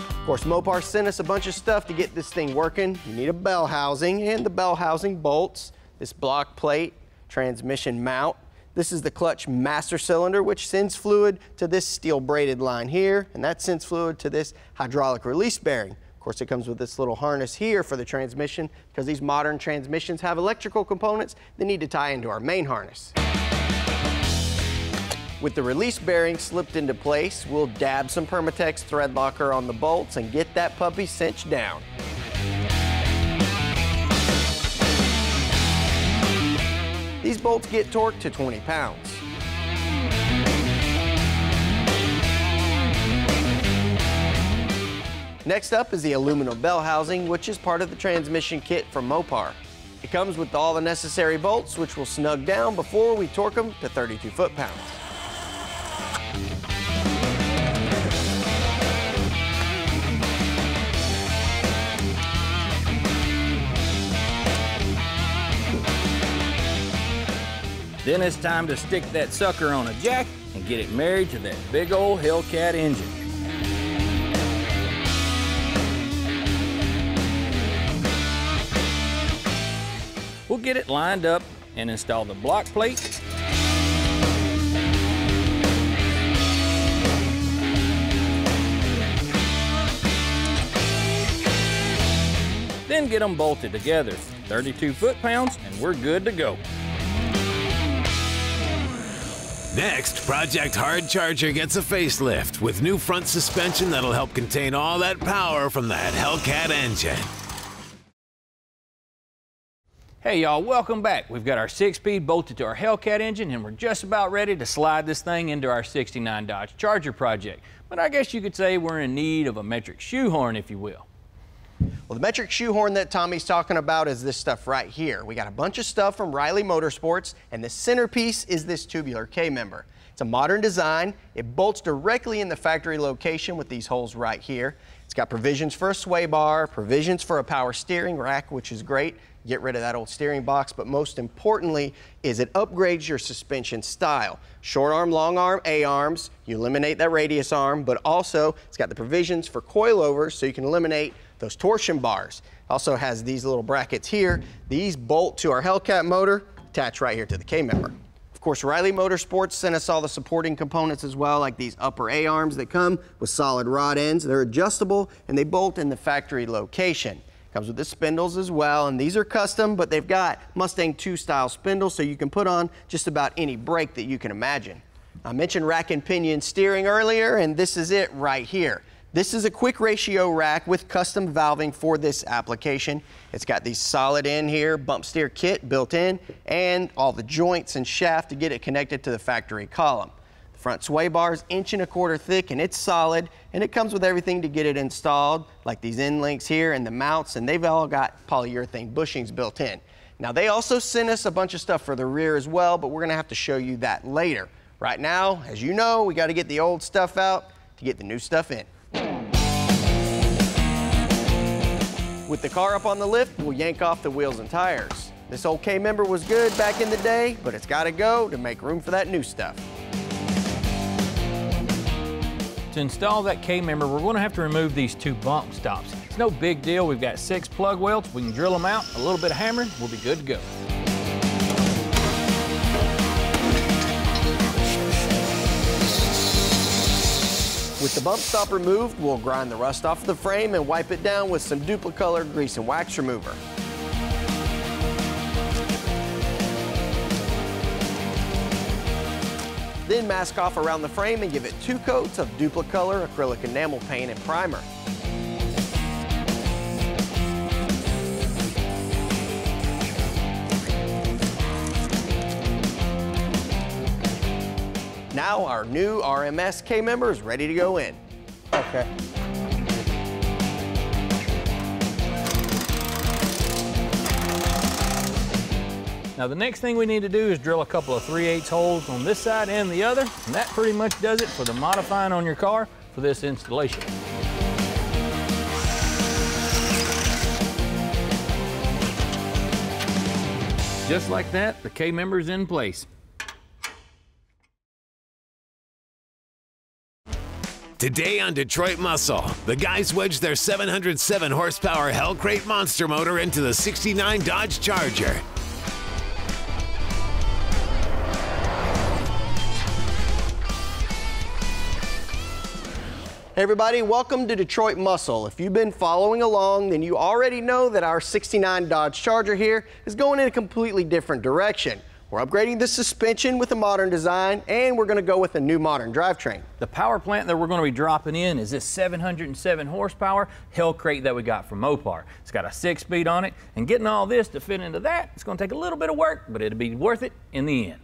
Of course, Mopar sent us a bunch of stuff to get this thing working. You need a bell housing and the bell housing bolts, this block plate, transmission mount. This is the clutch master cylinder, which sends fluid to this steel braided line here, and that sends fluid to this hydraulic release bearing. Of course, it comes with this little harness here for the transmission because these modern transmissions have electrical components that need to tie into our main harness. With the release bearing slipped into place, we'll dab some Permatex thread locker on the bolts and get that puppy cinched down. These bolts get torqued to 20 pounds. Next up is the aluminum bell housing, which is part of the transmission kit from Mopar. It comes with all the necessary bolts, which will snug down before we torque them to 32 foot-pounds. Then it's time to stick that sucker on a jack and get it married to that big old Hellcat engine. We'll get it lined up and install the block plate. Then get them bolted together, 32 foot-pounds, and we're good to go. Next, Project Hard Charger gets a facelift with new front suspension that'll help contain all that power from that Hellcat engine. Hey y'all, welcome back. We've got our 6-speed bolted to our Hellcat engine and we're just about ready to slide this thing into our 69 Dodge Charger project. But I guess you could say we're in need of a metric shoehorn, if you will. Well, the metric shoehorn that Tommy's talking about is this stuff right here. We got a bunch of stuff from Riley Motorsports, and the centerpiece is this tubular K-member. It's a modern design. It bolts directly in the factory location with these holes right here. It's got provisions for a sway bar, provisions for a power steering rack, which is great. Get rid of that old steering box, but most importantly is it upgrades your suspension style. Short arm, long arm, A-arms, you eliminate that radius arm, but also it's got the provisions for coilovers so you can eliminate those torsion bars. Also has these little brackets here. These bolt to our Hellcat motor, attach right here to the K-member. Of course, Riley Motorsports sent us all the supporting components as well, like these upper A-arms that come with solid rod ends. They're adjustable and they bolt in the factory location. Comes with the spindles as well, and these are custom, but they've got Mustang 2 style spindles, so you can put on just about any brake that you can imagine. I mentioned rack and pinion steering earlier, and this is it right here. This is a quick ratio rack with custom valving for this application. It's got these solid in here, bump steer kit built in, and all the joints and shaft to get it connected to the factory column. The front sway bar is 1.25 inches thick and it's solid, and it comes with everything to get it installed, like these end links here and the mounts, and they've all got polyurethane bushings built in. Now they also sent us a bunch of stuff for the rear as well, but we're gonna have to show you that later. Right now, as you know, we gotta get the old stuff out to get the new stuff in. With the car up on the lift, we'll yank off the wheels and tires. This old K-member was good back in the day, but it's gotta go to make room for that new stuff. To install that K-member, we're going to have to remove these 2 bump stops. It's no big deal. We've got 6 plug welds. We can drill them out, a little bit of hammering, we'll be good to go. With the bump stop removed, we'll grind the rust off the frame and wipe it down with some Duplicolor grease and wax remover. Then mask off around the frame and give it 2 coats of Duplicolor acrylic enamel paint and primer. Now our new RMS K-member is ready to go in. Okay. Now the next thing we need to do is drill a couple of 3/8 holes on this side and the other, and that pretty much does it for the modifying on your car for this installation. Just like that, the K-member's in place. Today on Detroit Muscle, the guys wedged their 707 horsepower Hellcat monster motor into the 69 Dodge Charger. Hey everybody, welcome to Detroit Muscle. If you've been following along, then you already know that our 69 Dodge Charger here is going in a completely different direction. We're upgrading the suspension with a modern design, and we're going to go with a new modern drivetrain. The power plant that we're going to be dropping in is this 707 horsepower Hellcat that we got from Mopar. It's got a 6-speed on it, and getting all this to fit into that, it's going to take a little bit of work, but it'll be worth it in the end.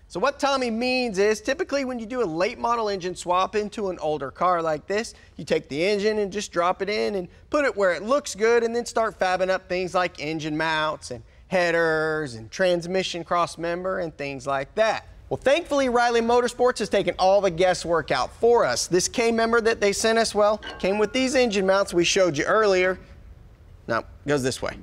So what Tommy means is typically when you do a late model engine swap into an older car like this, you take the engine and just drop it in and put it where it looks good, and then start fabbing up things like engine mounts and headers and transmission cross member and things like that. Well, thankfully, Riley Motorsports has taken all the guesswork out for us. This K-member that they sent us, well, came with these engine mounts we showed you earlier. Now, it goes this way.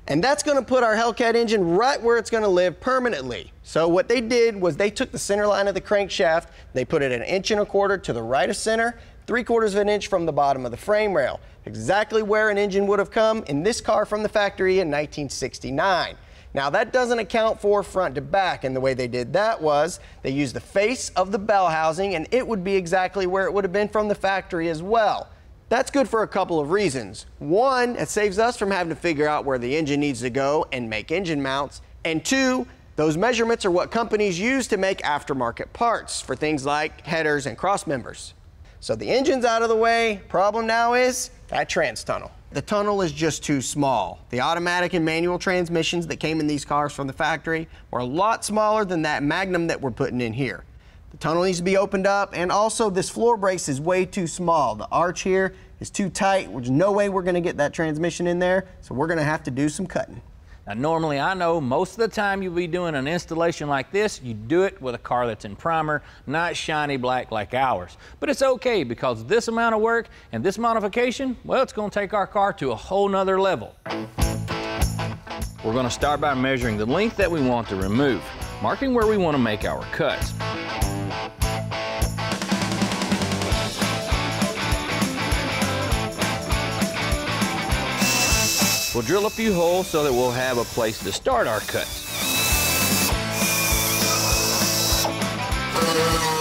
And that's going to put our Hellcat engine right where it's going to live permanently. So what they did was they took the center line of the crankshaft, they put it 1.25 inches to the right of center, 3/4 inch from the bottom of the frame rail. Exactly where an engine would have come in this car from the factory in 1969. Now that doesn't account for front to back, and the way they did that was they used the face of the bell housing, and it would be exactly where it would have been from the factory as well. That's good for a couple of reasons. One, it saves us from having to figure out where the engine needs to go and make engine mounts. And two, those measurements are what companies use to make aftermarket parts for things like headers and cross members. So the engine's out of the way. Problem now is that trans tunnel. The tunnel is just too small. The automatic and manual transmissions that came in these cars from the factory were a lot smaller than that Magnum that we're putting in here. The tunnel needs to be opened up, and also this floor brace is way too small. The arch here is too tight. There's no way we're going to get that transmission in there, so we're going to have to do some cutting. Now, normally I know most of the time you'll be doing an installation like this, you do it with a car that's in primer, not shiny black like ours. But it's okay, because this amount of work and this modification, well, it's going to take our car to a whole nother level. We're going to start by measuring the length that we want to remove, marking where we want to make our cuts. We'll drill a few holes so that we'll have a place to start our cuts.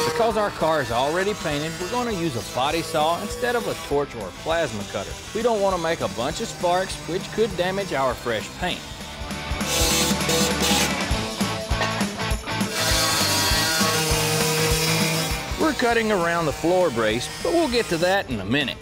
Because our car is already painted, we're going to use a body saw instead of a torch or a plasma cutter. We don't want to make a bunch of sparks, which could damage our fresh paint. We're cutting around the floor brace, but we'll get to that in a minute.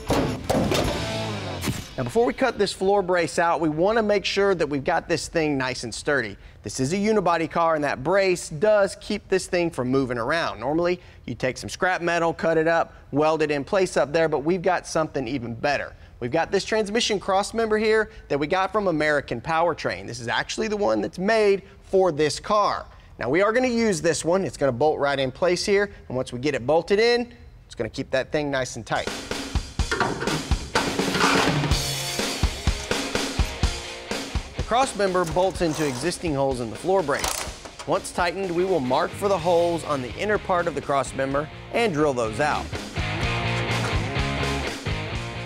Now, before we cut this floor brace out, we want to make sure that we've got this thing nice and sturdy. This is a unibody car, and that brace does keep this thing from moving around. Normally, you take some scrap metal, cut it up, weld it in place up there, but we've got something even better. We've got this transmission cross member here that we got from American Powertrain. This is actually the one that's made for this car. Now, we are going to use this one. It's going to bolt right in place here, and once we get it bolted in, it's going to keep that thing nice and tight. The cross member bolts into existing holes in the floor brace. Once tightened, we will mark for the holes on the inner part of the cross member and drill those out.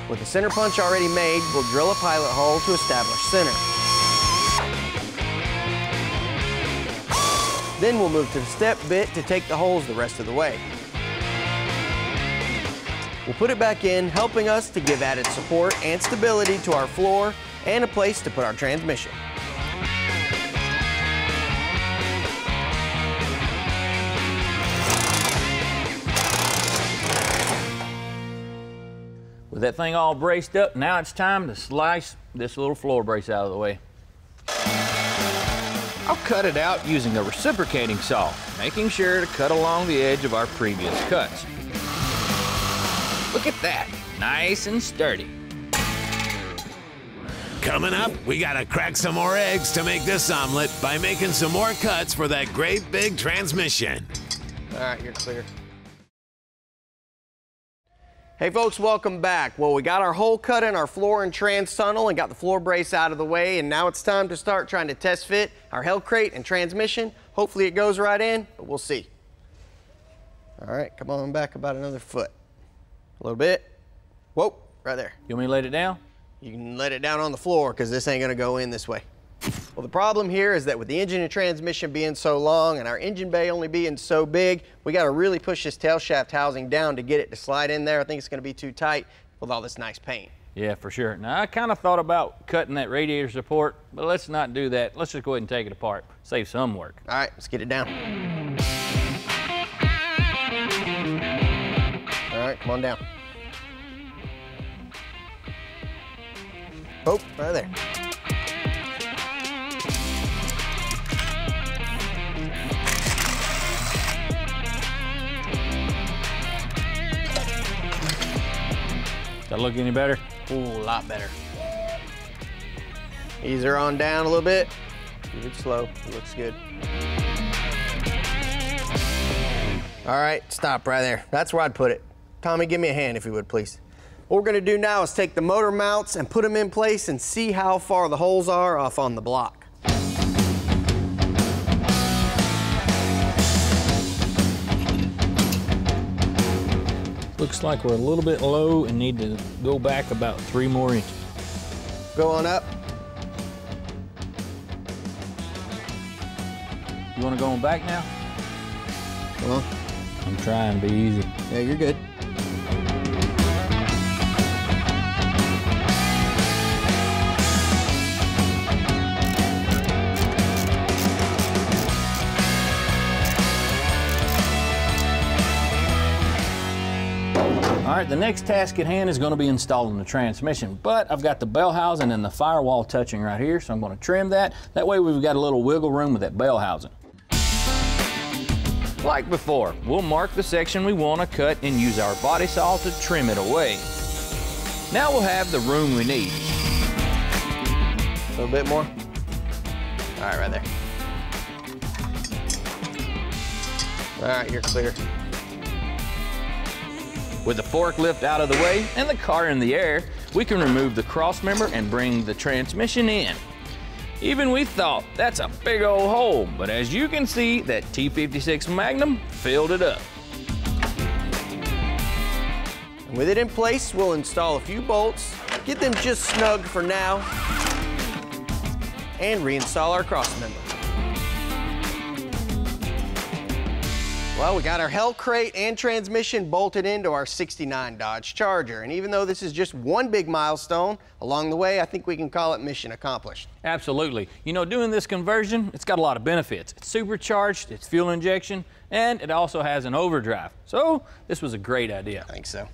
With the center punch already made, we'll drill a pilot hole to establish center. Then we'll move to the step bit to take the holes the rest of the way. We'll put it back in, helping us to give added support and stability to our floor and a place to put our transmission. With that thing all braced up, now it's time to slice this little floor brace out of the way. I'll cut it out using a reciprocating saw, making sure to cut along the edge of our previous cuts. Look at that, nice and sturdy. Coming up, we gotta crack some more eggs to make this omelet by making some more cuts for that great big transmission. All right, you're clear. Hey folks, welcome back. Well, we got our hole cut in our floor and trans tunnel and got the floor brace out of the way, and now it's time to start trying to test fit our Hellcat and transmission. Hopefully it goes right in, but we'll see. All right, come on back about another foot. A little bit. Whoa, right there. You want me to let it down? You can let it down on the floor because this ain't gonna go in this way. Well, the problem here is that with the engine and transmission being so long and our engine bay only being so big, we got to really push this tail shaft housing down to get it to slide in there. I think it's going to be too tight with all this nice paint. Yeah, for sure. Now, I kind of thought about cutting that radiator support, but let's not do that. Let's just go ahead and take it apart. Save some work. All right, let's get it down. All right, come on down. Oh, right there. Does that look any better? Ooh, a lot better. Ease her on down a little bit. Keep it slow, it looks good. All right, stop right there. That's where I'd put it. Tommy, give me a hand if you would, please. What we're gonna do now is take the motor mounts and put them in place and see how far the holes are off on the block. Looks like we're a little bit low and need to go back about 3 more inches. Go on up. You wanna go on back now? Come on. I'm trying to be easy. Yeah, you're good. All right, the next task at hand is going to be installing the transmission, but I've got the bell housing and the firewall touching right here, so I'm going to trim that. That way we've got a little wiggle room with that bell housing. Like before, we'll mark the section we want to cut and use our body saw to trim it away. Now we'll have the room we need. A little bit more. All right, right there. All right, you're clear. With the forklift out of the way and the car in the air, we can remove the cross member and bring the transmission in. Even we thought, that's a big old hole, but as you can see, that T56 Magnum filled it up. And with it in place, we'll install a few bolts, get them just snug for now, and reinstall our cross member. Well, we got our Hell crate and transmission bolted into our '69 Dodge Charger. And even though this is just one big milestone along the way, I think we can call it mission accomplished. Absolutely. You know, doing this conversion, it's got a lot of benefits. It's supercharged, it's fuel injection, and it also has an overdrive. So this was a great idea. I think so.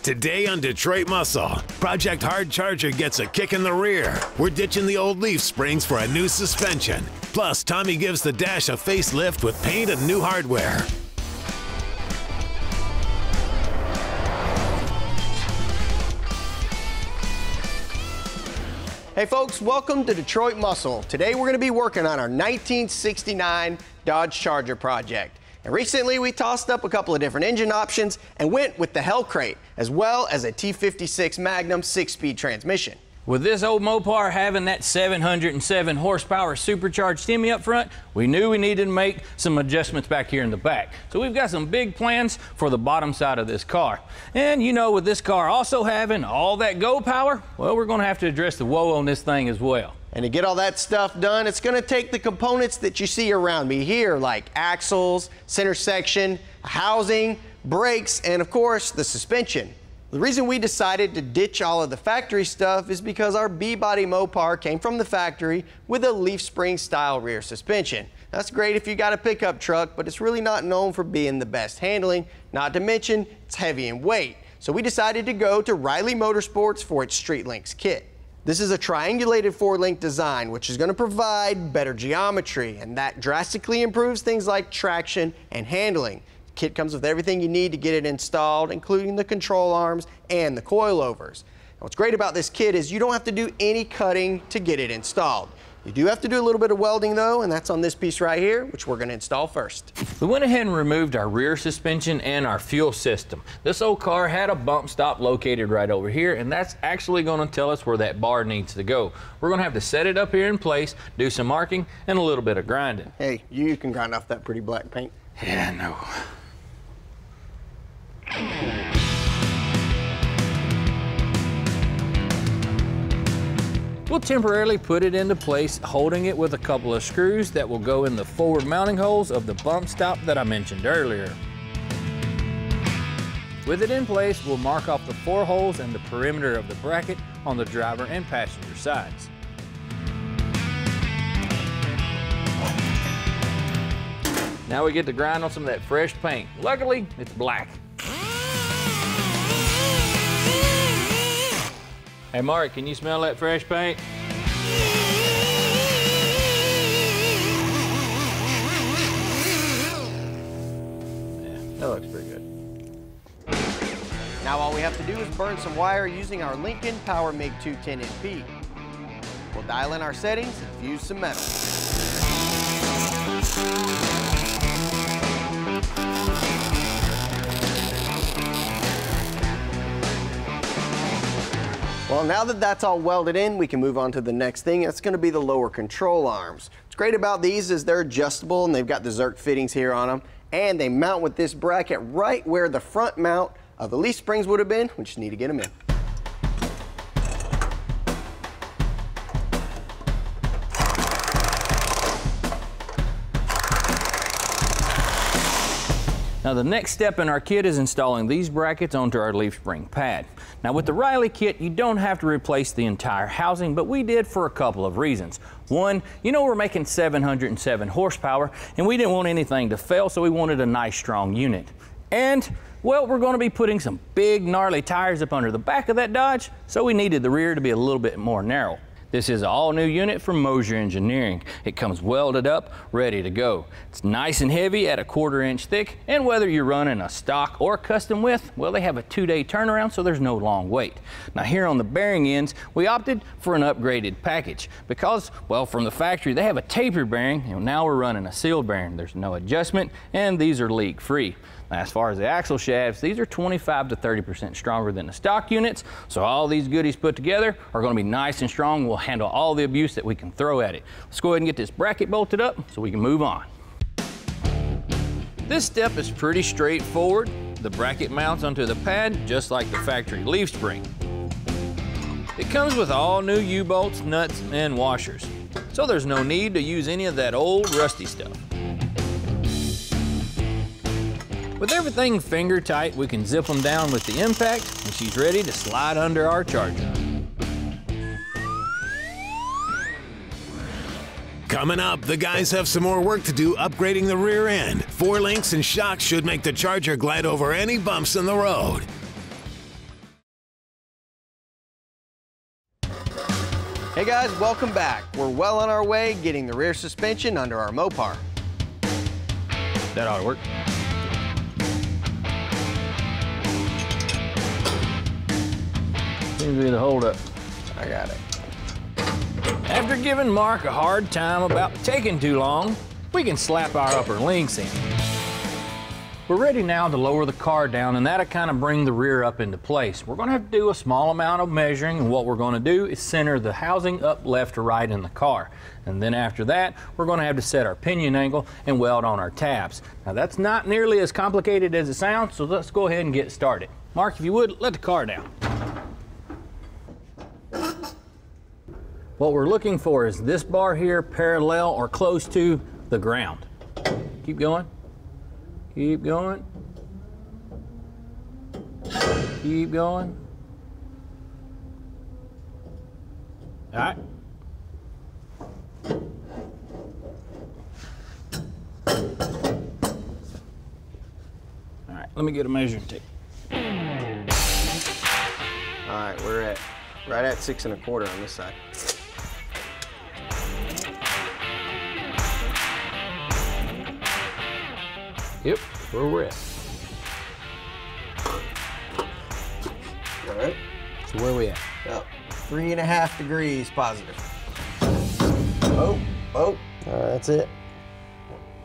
Today on Detroit Muscle, Project Hard Charger gets a kick in the rear. We're ditching the old leaf springs for a new suspension. Plus, Tommy gives the dash a facelift with paint and new hardware. Hey folks, welcome to Detroit Muscle. Today we're going to be working on our 1969 Dodge Charger project. And recently we tossed up a couple of different engine options and went with the Hell crate, as well as a T56 Magnum 6-speed transmission. With this old Mopar having that 707 horsepower supercharged Hemi up front, we knew we needed to make some adjustments back here in the back. So we've got some big plans for the bottom side of this car. And you know, with this car also having all that go power, well, we're going to have to address the woe on this thing as well. And to get all that stuff done, it's going to take the components that you see around me here, like axles, center section, housing, brakes, and of course, the suspension. The reason we decided to ditch all of the factory stuff is because our B-body Mopar came from the factory with a leaf spring style rear suspension. That's great if you got a pickup truck, but it's really not known for being the best handling, not to mention it's heavy in weight. So we decided to go to Riley Motorsports for its Street Links kit. This is a triangulated 4-link design, which is going to provide better geometry, and that drastically improves things like traction and handling. The kit comes with everything you need to get it installed, including the control arms and the coilovers. And what's great about this kit is you don't have to do any cutting to get it installed. You do have to do a little bit of welding though, and that's on this piece right here, which we're going to install first. We went ahead and removed our rear suspension and our fuel system. This old car had a bump stop located right over here, and that's actually going to tell us where that bar needs to go. We're going to have to set it up here in place, do some marking, and a little bit of grinding. Hey, you can grind off that pretty black paint. Yeah, I know. We'll temporarily put it into place, holding it with a couple of screws that will go in the forward mounting holes of the bump stop that I mentioned earlier. With it in place, we'll mark off the 4 holes and the perimeter of the bracket on the driver and passenger sides. Now we get to grind on some of that fresh paint. Luckily, it's black. Hey Mark, can you smell that fresh paint? Yeah, that looks pretty good. Now all we have to do is burn some wire using our Lincoln PowerMake 210MP. We'll dial in our settings and fuse some metal. Well, now that that's all welded in, we can move on to the next thing. That's going to be the lower control arms. What's great about these is they're adjustable and they've got the Zerk fittings here on them, and they mount with this bracket right where the front mount of the leaf springs would have been. We just need to get them in. Now the next step in our kit is installing these brackets onto our leaf spring pad. Now with the Riley kit, you don't have to replace the entire housing, but we did for a couple of reasons. One, you know we're making 707 horsepower, and we didn't want anything to fail, so we wanted a nice strong unit. And, well, we're going to be putting some big gnarly tires up under the back of that Dodge, so we needed the rear to be a little bit more narrow. This is an all-new unit from Mosier Engineering. It comes welded up, ready to go. It's nice and heavy at a 1/4 inch thick, and whether you're running a stock or custom width, well, they have a 2-day turnaround, so there's no long wait. Now here on the bearing ends, we opted for an upgraded package because, well, from the factory, they have a taper bearing, and now we're running a sealed bearing. There's no adjustment, and these are leak-free. Now, as far as the axle shafts, these are 25 to 30% stronger than the stock units, so all these goodies put together are going to be nice and strong. We'll handle all the abuse that we can throw at it. Let's go ahead and get this bracket bolted up so we can move on. This step is pretty straightforward. The bracket mounts onto the pad just like the factory leaf spring. It comes with all new U-bolts, nuts, and washers, so there's no need to use any of that old rusty stuff. With everything finger tight, we can zip them down with the impact, and she's ready to slide under our Charger. Coming up, the guys have some more work to do upgrading the rear end. 4 links and shocks should make the Charger glide over any bumps in the road. Hey guys, welcome back. We're well on our way getting the rear suspension under our Mopar. That ought to work. Seems to be the holdup. I got it. After giving Mark a hard time about taking too long, we can slap our upper links in. We're ready now to lower the car down, and that'll kind of bring the rear up into place. We're going to have to do a small amount of measuring, and what we're going to do is center the housing up left or right in the car. And then after that, we're going to have to set our pinion angle and weld on our tabs. Now that's not nearly as complicated as it sounds, so let's go ahead and get started. Mark, if you would, let the car down. What we're looking for is this bar here parallel or close to the ground. Keep going. Keep going. Keep going. All right. All right, let me get a measuring tape. All right, we're at right at 6 1/4 on this side. Yep, where we're at. All right. So where we at? Yep, 3.5 degrees positive. Oh, all right, that's it.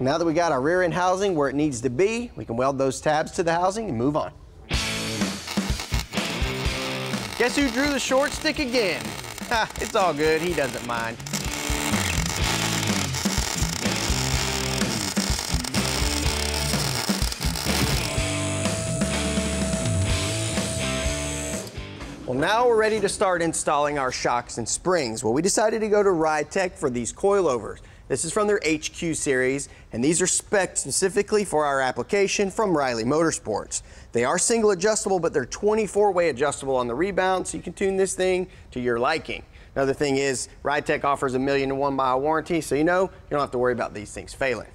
Now that we got our rear end housing where it needs to be, we can weld those tabs to the housing and move on. Guess who drew the short stick again? Ha, it's all good, he doesn't mind. Well, now we're ready to start installing our shocks and springs. Well, we decided to go to Ride Tech for these coilovers. This is from their HQ series, and these are spec'd specifically for our application from Riley Motorsports. They are single adjustable, but they're 24-way adjustable on the rebound, so you can tune this thing to your liking. Another thing is, RideTech offers a 1,000,001 mile warranty, so you don't have to worry about these things failing.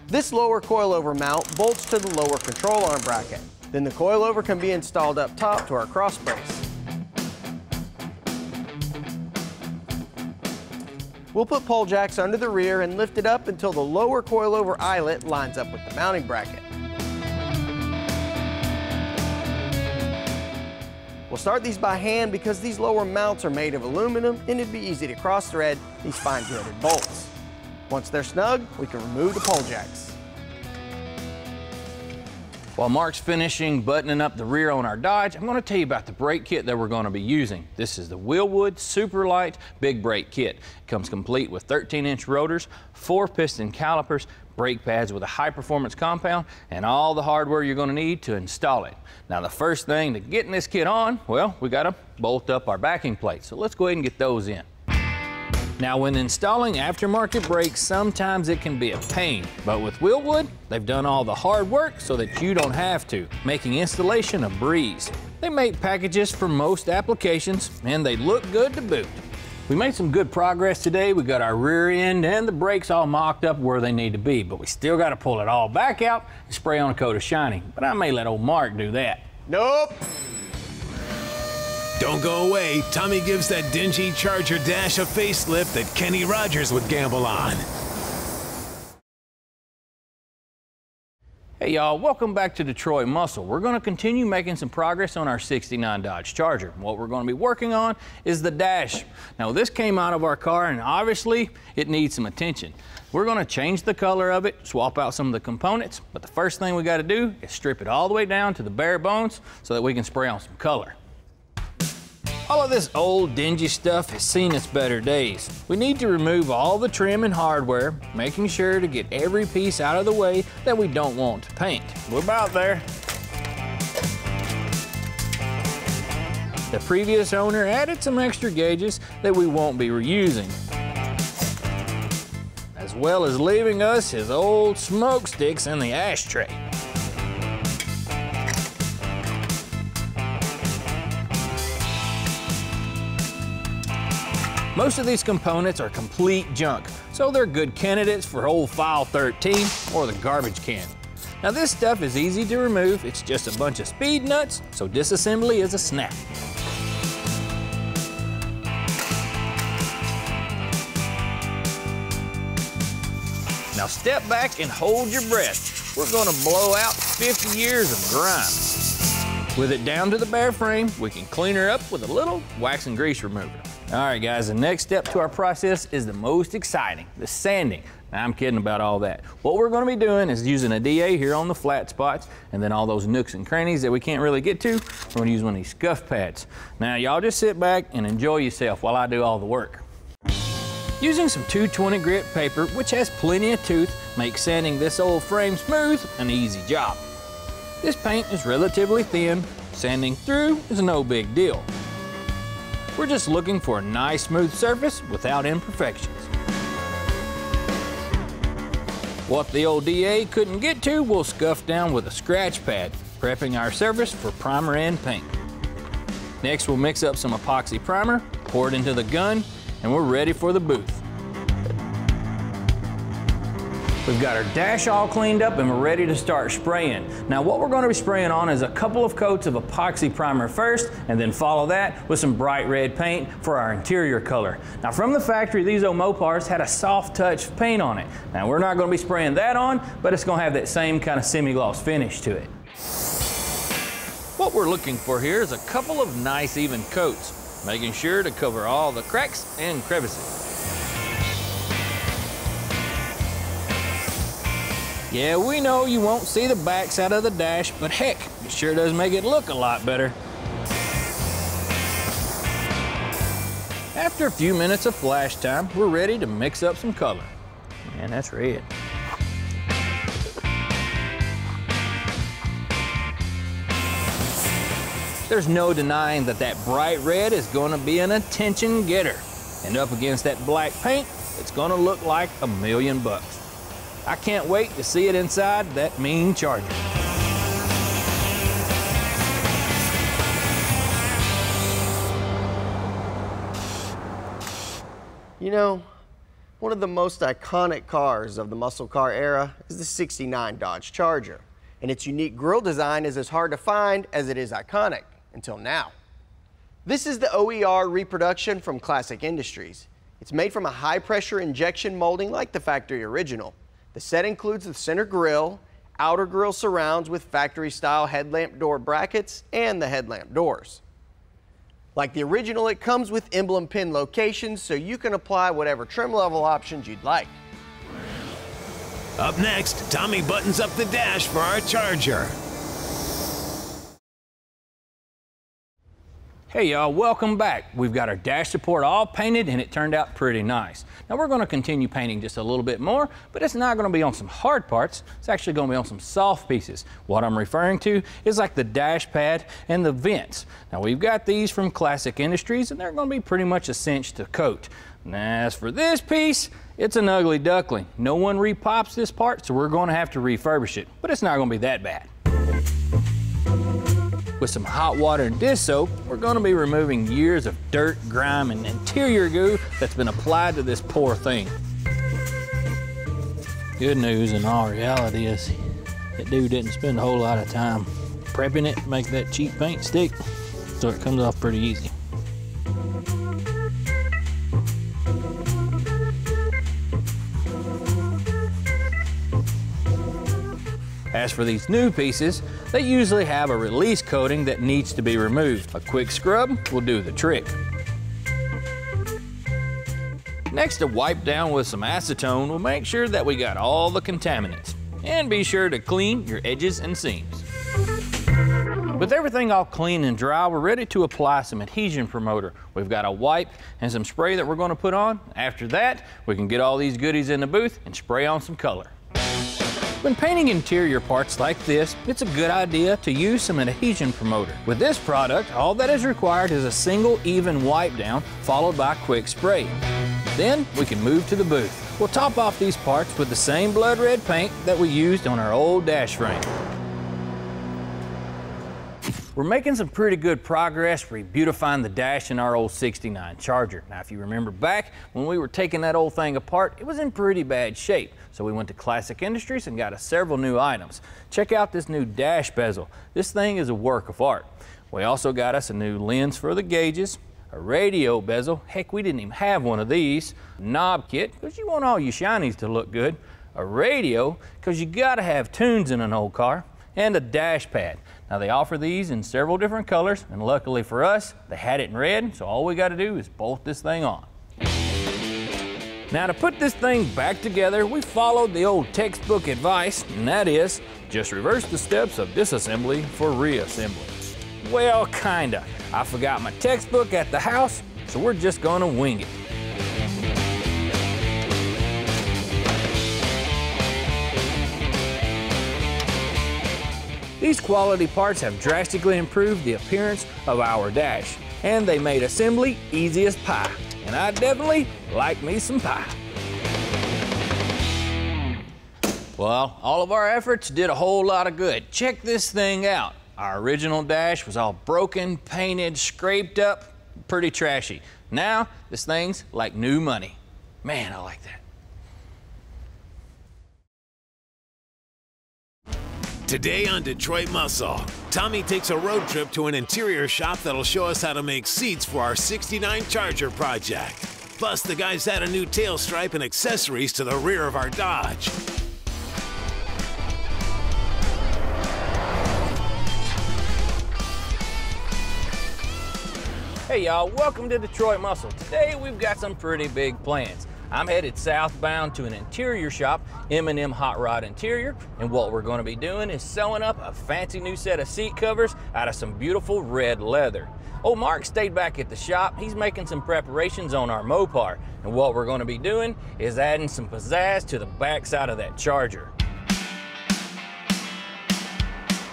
This lower coilover mount bolts to the lower control arm bracket. Then the coilover can be installed up top to our cross brace. We'll put pole jacks under the rear and lift it up until the lower coilover eyelet lines up with the mounting bracket. We'll start these by hand because these lower mounts are made of aluminum and it'd be easy to cross-thread these fine-threaded bolts. Once they're snug, we can remove the pole jacks. While Mark's finishing buttoning up the rear on our Dodge, I'm going to tell you about the brake kit that we're going to be using. This is the Wheelwood Super Light Big Brake Kit. It comes complete with 13-inch rotors, 4-piston calipers, brake pads with a high-performance compound, and all the hardware you're going to need to install it. Now, the first thing to getting this kit on, well, we got to bolt up our backing plates. So let's go ahead and get those in. Now, when installing aftermarket brakes, sometimes it can be a pain, but with Wheelwood, they've done all the hard work so that you don't have to, making installation a breeze. They make packages for most applications, and they look good to boot. We made some good progress today. We got our rear end and the brakes all mocked up where they need to be, but we still got to pull it all back out and spray on a coat of shiny. But I may let old Mark do that. Nope. Don't go away. Tommy gives that dingy Charger dash a facelift that Kenny Rogers would gamble on. Hey y'all, welcome back to Detroit Muscle. We're going to continue making some progress on our 69 Dodge Charger. What we're going to be working on is the dash. Now this came out of our car and obviously it needs some attention. We're going to change the color of it, swap out some of the components, but the first thing we got to do is strip it all the way down to the bare bones so that we can spray on some color. All of this old dingy stuff has seen its better days. We need to remove all the trim and hardware, making sure to get every piece out of the way that we don't want to paint. We're about there. The previous owner added some extra gauges that we won't be reusing, as well as leaving us his old smoke sticks in the ashtray. Most of these components are complete junk, so they're good candidates for old file 13 or the garbage can. Now this stuff is easy to remove, it's just a bunch of speed nuts, so disassembly is a snap. Now step back and hold your breath. We're gonna blow out 50 years of grime. With it down to the bare frame, we can clean her up with a little wax and grease remover. All right, guys, the next step to our process is the most exciting, the sanding. Now, I'm kidding about all that. What we're gonna be doing is using a DA here on the flat spots, and then all those nooks and crannies that we can't really get to, we're gonna use one of these scuff pads. Now, y'all just sit back and enjoy yourself while I do all the work. Using some 220 grit paper, which has plenty of tooth, makes sanding this old frame smooth an easy job. This paint is relatively thin. Sanding through is no big deal. We're just looking for a nice smooth surface without imperfections. What the old DA couldn't get to, we'll scuff down with a scratch pad, prepping our surface for primer and paint. Next, we'll mix up some epoxy primer, pour it into the gun, and we're ready for the booth. We've got our dash all cleaned up and we're ready to start spraying. Now what we're going to be spraying on is a couple of coats of epoxy primer first, and then follow that with some bright red paint for our interior color. Now from the factory, these old Mopars had a soft touch paint on it. Now we're not going to be spraying that on, but it's going to have that same kind of semi-gloss finish to it. What we're looking for here is a couple of nice even coats, making sure to cover all the cracks and crevices. Yeah, we know you won't see the backside of the dash, but heck, it sure does make it look a lot better. After a few minutes of flash time, we're ready to mix up some color. Man, that's red. There's no denying that that bright red is going to be an attention getter. And up against that black paint, it's gonna look like $1,000,000. I can't wait to see it inside that mean Charger. You know, one of the most iconic cars of the muscle car era is the '69 Dodge Charger. And its unique grille design is as hard to find as it is iconic, until now. This is the OER reproduction from Classic Industries. It's made from a high-pressure injection molding like the factory original. The set includes the center grille, outer grille surrounds with factory-style headlamp door brackets, and the headlamp doors. Like the original, it comes with emblem pin locations, so you can apply whatever trim level options you'd like. Up next, Tommy buttons up the dash for our Charger. Hey y'all, welcome back. We've got our dash support all painted and it turned out pretty nice. Now we're gonna continue painting just a little bit more, but it's not gonna be on some hard parts. It's actually gonna be on some soft pieces. What I'm referring to is like the dash pad and the vents. Now we've got these from Classic Industries and they're gonna be pretty much a cinch to coat. And as for this piece, it's an ugly duckling. No one repops this part, so we're gonna have to refurbish it, but it's not gonna be that bad. With some hot water and dish soap, we're going to be removing years of dirt, grime, and interior goo that's been applied to this poor thing. Good news in all reality is that dude didn't spend a whole lot of time prepping it to make that cheap paint stick, so it comes off pretty easy. As for these new pieces, they usually have a release coating that needs to be removed. A quick scrub will do the trick. Next, a wipe down with some acetone will make sure that we got all the contaminants. And be sure to clean your edges and seams. With everything all clean and dry, we're ready to apply some adhesion promoter. We've got a wipe and some spray that we're going to put on. After that, we can get all these goodies in the booth and spray on some color. When painting interior parts like this, it's a good idea to use some adhesion promoter. With this product, all that is required is a single even wipe down followed by quick spray. Then we can move to the booth. We'll top off these parts with the same blood red paint that we used on our old dash frame. We're making some pretty good progress re-beautifying the dash in our old '69 Charger. Now, if you remember back when we were taking that old thing apart, it was in pretty bad shape. So we went to Classic Industries and got us several new items. Check out this new dash bezel. This thing is a work of art. We also got us a new lens for the gauges, a radio bezel. Heck, we didn't even have one of these. A knob kit, because you want all your shinies to look good. A radio, because you gotta have tunes in an old car. And a dash pad. Now they offer these in several different colors, and luckily for us, they had it in red, so all we gotta do is bolt this thing on. Now to put this thing back together, we followed the old textbook advice, and that is, just reverse the steps of disassembly for reassembly. Well, kinda. I forgot my textbook at the house, so we're just gonna wing it. These quality parts have drastically improved the appearance of our dash, and they made assembly easy as pie. And I definitely like me some pie. Well, all of our efforts did a whole lot of good. Check this thing out. Our original dash was all broken, painted, scraped up, pretty trashy. Now, this thing's like new money. Man, I like that. Today on Detroit Muscle, Tommy takes a road trip to an interior shop that'll show us how to make seats for our '69 Charger project. Plus, the guys add a new tail stripe and accessories to the rear of our Dodge. Hey y'all, welcome to Detroit Muscle. Today we've got some pretty big plans. I'm headed southbound to an interior shop, M&M Hot Rod Interior, and what we're going to be doing is sewing up a fancy new set of seat covers out of some beautiful red leather. Old Mark stayed back at the shop. He's making some preparations on our Mopar, and what we're going to be doing is adding some pizzazz to the backside of that Charger.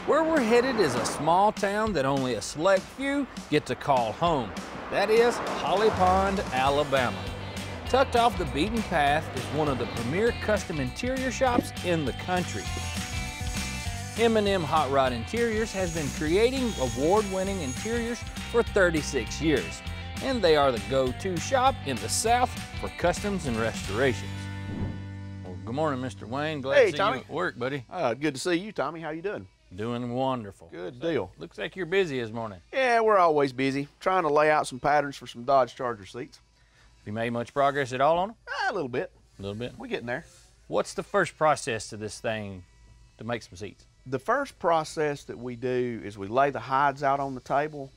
Where we're headed is a small town that only a select few get to call home. That is Holly Pond, Alabama. Tucked off the beaten path is one of the premier custom interior shops in the country. M&M Hot Rod Interiors has been creating award-winning interiors for 36 years, and they are the go-to shop in the South for customs and restorations. Well, good morning, Mr. Wayne. Glad to see you at work, buddy. Good to see you, Tommy. How you doing? Doing wonderful. Good deal. Looks like you're busy this morning. Yeah, we're always busy, trying to lay out some patterns for some Dodge Charger seats. Have you made much progress at all on them? A little bit. A little bit? We're getting there. What's the first process to this thing to make some seats? The first process that we do is we lay the hides out on the table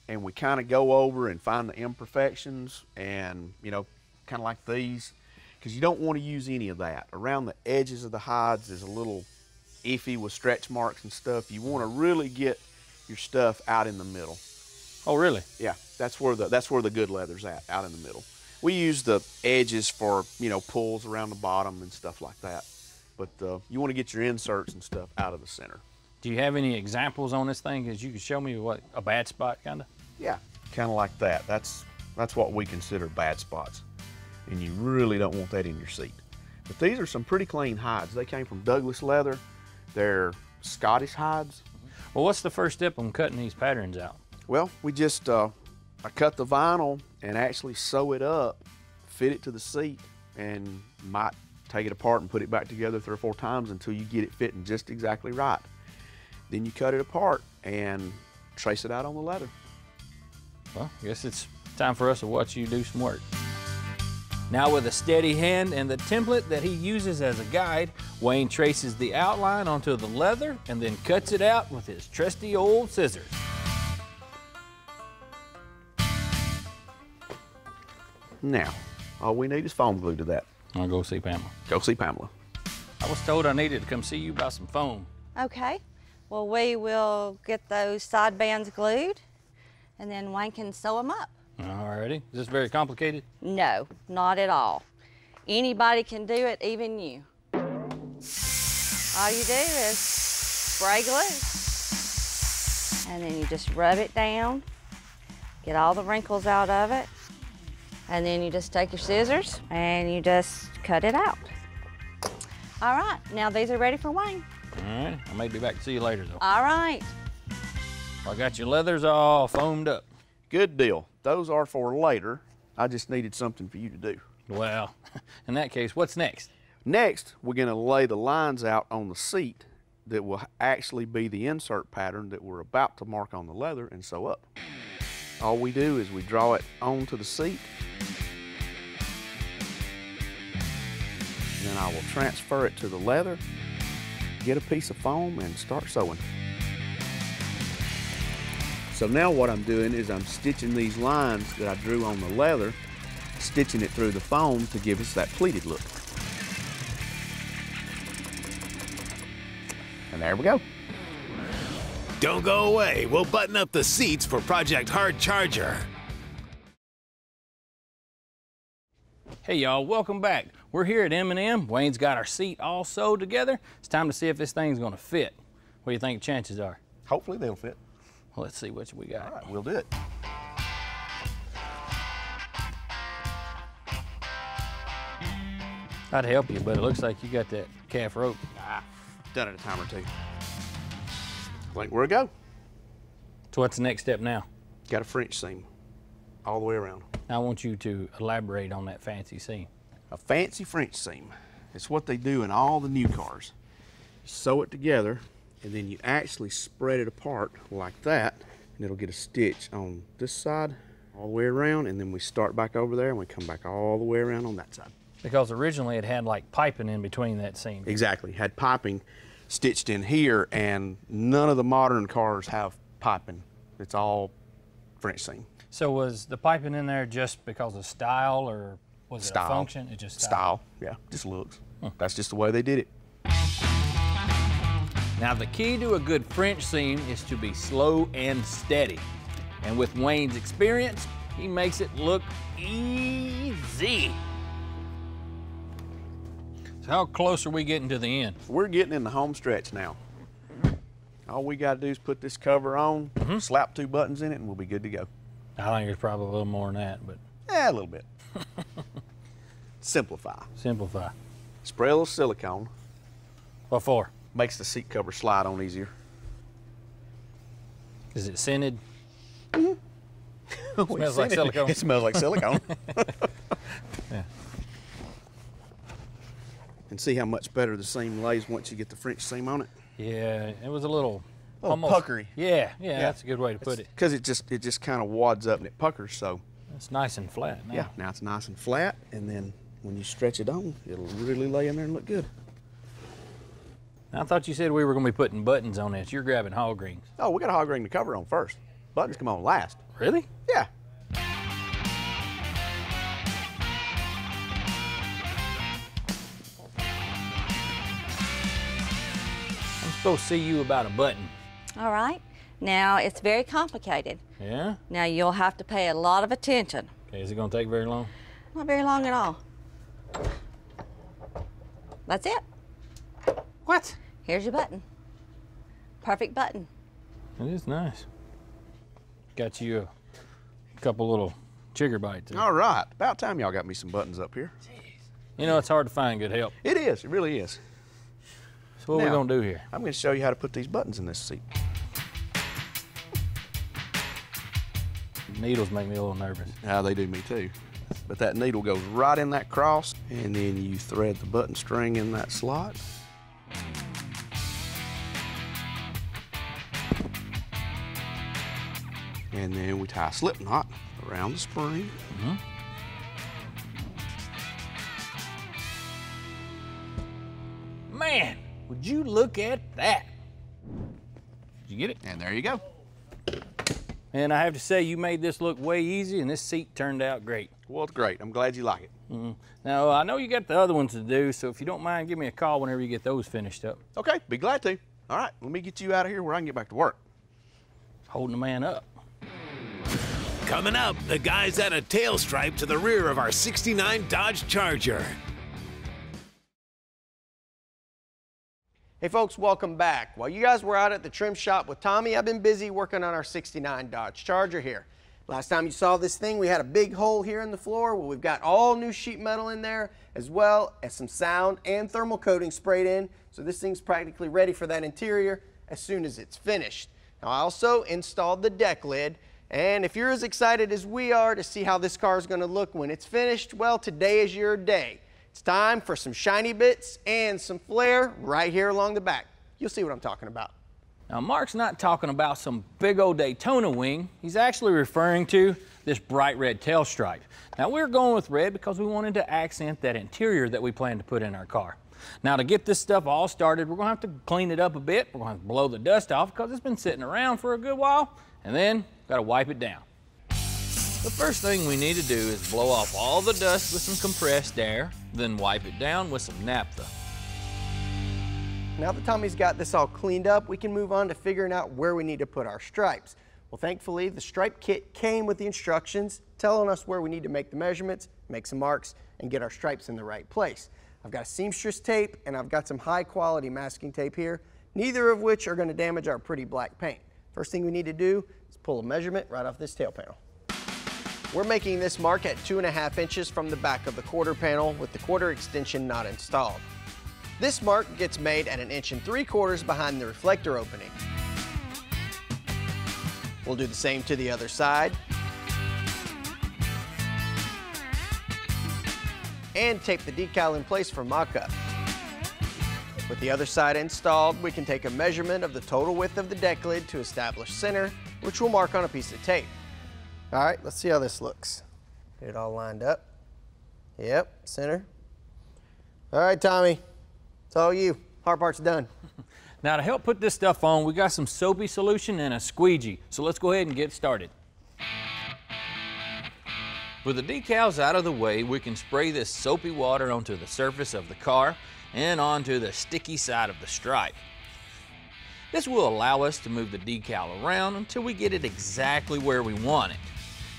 and we kind of go over and find the imperfections and, you know, kind of like these, because you don't want to use any of that. Around the edges of the hides is a little iffy with stretch marks and stuff. You want to really get your stuff out in the middle. Oh, really? Yeah, that's where the good leather's at, out in the middle. We use the edges for, you know, pulls around the bottom and stuff like that. But you want to get your inserts and stuff out of the center. Do you have any examples on this thing? Because you can show me what a bad spot, kind of. Yeah, kind of like that. That's what we consider bad spots, and you really don't want that in your seat. But these are some pretty clean hides. They came from Douglas leather. They're Scottish hides. Well, what's the first step on cutting these patterns out? Well, we just I cut the vinyl and actually sew it up, fit it to the seat, and might take it apart and put it back together 3 or 4 times until you get it fitting just exactly right. Then you cut it apart and trace it out on the leather. Well, I guess it's time for us to watch you do some work. Now with a steady hand and the template that he uses as a guide, Wayne traces the outline onto the leather and then cuts it out with his trusty old scissors. Now, all we need is foam glue to that. I'll go see Pamela. Go see Pamela. I was told I needed to come see you about some foam. Okay. Well, we will get those side bands glued, and then Wayne can sew them up. Alrighty. Is this very complicated? No, not at all. Anybody can do it, even you. All you do is spray glue, and then you just rub it down, get all the wrinkles out of it, and then you just take your scissors and you just cut it out. All right, now these are ready for Wayne. All right, I may be back to see you later though. All right. I got your leathers all foamed up. Good deal. Those are for later. I just needed something for you to do. Well, in that case, what's next? Next, we're gonna lay the lines out on the seat that will actually be the insert pattern that we're about to mark on the leather and sew up. All we do is we draw it onto the seat. Then I will transfer it to the leather, get a piece of foam, and start sewing. So now what I'm doing is I'm stitching these lines that I drew on the leather, stitching it through the foam to give us that pleated look. And there we go. Don't go away. We'll button up the seats for Project Hard Charger. Hey y'all, welcome back. We're here at M&M. Wayne's got our seat all sewed together. It's time to see if this thing's gonna fit. What do you think the chances are? Hopefully they'll fit. Well, let's see what we got. All right, we'll do it. I'd help you, but it looks like you got that calf rope. Done it a time or two. I think we're a go. So what's the next step now? Got a French seam all the way around. I want you to elaborate on that fancy seam. A fancy French seam. It's what they do in all the new cars. You sew it together, and then you actually spread it apart like that, and it'll get a stitch on this side all the way around, and then we start back over there, and we come back all the way around on that side. Because originally it had like piping in between that seam. Exactly, had piping stitched in here, and none of the modern cars have piping. It's all French seam. So was the piping in there just because of style, or was it a function? It just style, yeah, just looks. That's just the way they did it. Now the key to a good French seam is to be slow and steady. And with Wayne's experience, he makes it look easy. So how close are we getting to the end? We're getting in the home stretch now. All we gotta do is put this cover on, slap 2 buttons in it, and we'll be good to go. I think it's probably a little more than that, but. Yeah, a little bit. Simplify. Simplify. Spray a little silicone. What for? Makes the seat cover slide on easier. Is it scented? Mm-hmm. Smells like silicone. It smells like silicone. Yeah. And see how much better the seam lays once you get the French seam on it? Yeah, it was a little almost puckery. Yeah, that's a good way to put it. Because it just kind of wads up and it puckers, so. It's nice and flat now. Yeah, now it's nice and flat, and then when you stretch it on, it'll really lay in there and look good. Now, I thought you said we were going to be putting buttons on this. You're grabbing hog rings. Oh, we got a hog ring to cover on first. Buttons come on last. Really? Yeah. I'm supposed to see you about a button. All right. Now, it's very complicated. Yeah? Now, you'll have to pay a lot of attention. Okay, is it going to take very long? Not very long at all. That's it. What? Here's your button. Perfect button. It is nice. Got you a couple little chigger bites. All right. About time y'all got me some buttons up here. You know, it's hard to find good help. It is. It really is. So what are we going to do here? I'm going to show you how to put these buttons in this seat. Needles make me a little nervous. Yeah, they do me too. But that needle goes right in that cross, and then you thread the button string in that slot. And then we tie a slip knot around the spring. Mm-hmm. Man, would you look at that? Did you get it? And there you go. And I have to say, you made this look way easy, and this seat turned out great. Well, it's great. I'm glad you like it. Mm-hmm. Now, I know you got the other ones to do, so if you don't mind, give me a call whenever you get those finished up. Okay, be glad to. All right, let me get you out of here where I can get back to work. Holding the man up. Coming up, the guys add a tail stripe to the rear of our '69 Dodge Charger. Hey folks, welcome back. While you guys were out at the trim shop with Tommy, I've been busy working on our '69 Dodge Charger here. Last time you saw this thing, we had a big hole here in the floor. Well, we've got all new sheet metal in there, as well as some sound and thermal coating sprayed in. So this thing's practically ready for that interior as soon as it's finished. Now, I also installed the deck lid. And if you're as excited as we are to see how this car is going to look when it's finished, well, today is your day. It's time for some shiny bits and some flair right here along the back. You'll see what I'm talking about. Now, Mark's not talking about some big old Daytona wing. He's actually referring to this bright red tail stripe. Now, we're going with red because we wanted to accent that interior that we plan to put in our car. Now, to get this stuff all started, we're going to have to clean it up a bit. We're going to have to blow the dust off because it's been sitting around for a good while. And then, got to wipe it down. The first thing we need to do is blow off all the dust with some compressed air, then wipe it down with some naphtha. Now that Tommy's got this all cleaned up, we can move on to figuring out where we need to put our stripes. Well, thankfully, the stripe kit came with the instructions telling us where we need to make the measurements, make some marks, and get our stripes in the right place. I've got a seamstress tape, and I've got some high-quality masking tape here, neither of which are going to damage our pretty black paint. First thing we need to do is pull a measurement right off this tail panel. We're making this mark at 2.5 inches from the back of the quarter panel with the quarter extension not installed. This mark gets made at 1.75 inches behind the reflector opening. We'll do the same to the other side. And tape the decal in place for mock-up. With the other side installed, we can take a measurement of the total width of the deck lid to establish center, which we'll mark on a piece of tape. All right, let's see how this looks. Get it all lined up. Yep, center. All right, Tommy, it's all you. Hard part's done. Now, to help put this stuff on, we got some soapy solution and a squeegee. So let's go ahead and get started. With the decals out of the way, we can spray this soapy water onto the surface of the car and onto the sticky side of the stripe. This will allow us to move the decal around until we get it exactly where we want it.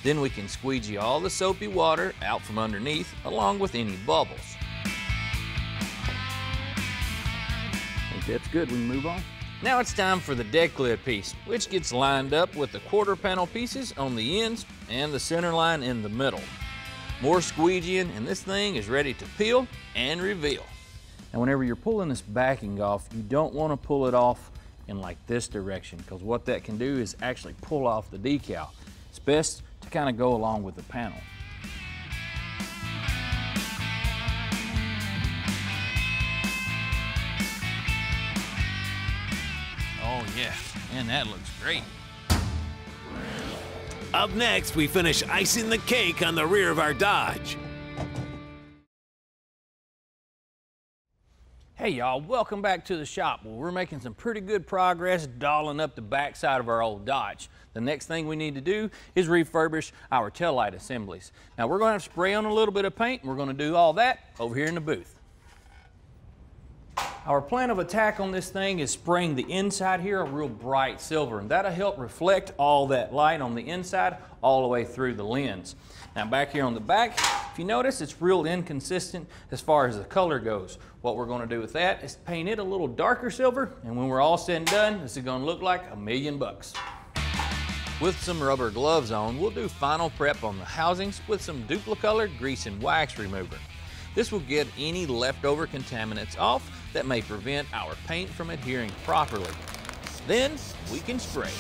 Then we can squeegee all the soapy water out from underneath along with any bubbles. Think that's good, we can move on. Now it's time for the deck lid piece, which gets lined up with the quarter panel pieces on the ends and the center line in the middle. More squeegeeing and this thing is ready to peel and reveal. Now whenever you're pulling this backing off, you don't want to pull it off in like this direction, because what that can do is actually pull off the decal. It's best to kind of go along with the panel. Oh yeah, and that looks great. Up next, we finish icing the cake on the rear of our Dodge. Hey y'all, welcome back to the shop. Well, we're making some pretty good progress dolling up the backside of our old Dodge. The next thing we need to do is refurbish our taillight assemblies. Now we're going to have to spray on a little bit of paint, and we're going to do all that over here in the booth. Our plan of attack on this thing is spraying the inside here a real bright silver, and that'll help reflect all that light on the inside all the way through the lens. Now back here on the back, if you notice, it's real inconsistent as far as the color goes. What we're going to do with that is paint it a little darker silver, and when we're all said and done, this is going to look like $1,000,000. With some rubber gloves on, we'll do final prep on the housings with some Duplicolored grease and wax remover. This will get any leftover contaminants off that may prevent our paint from adhering properly. Then we can spray.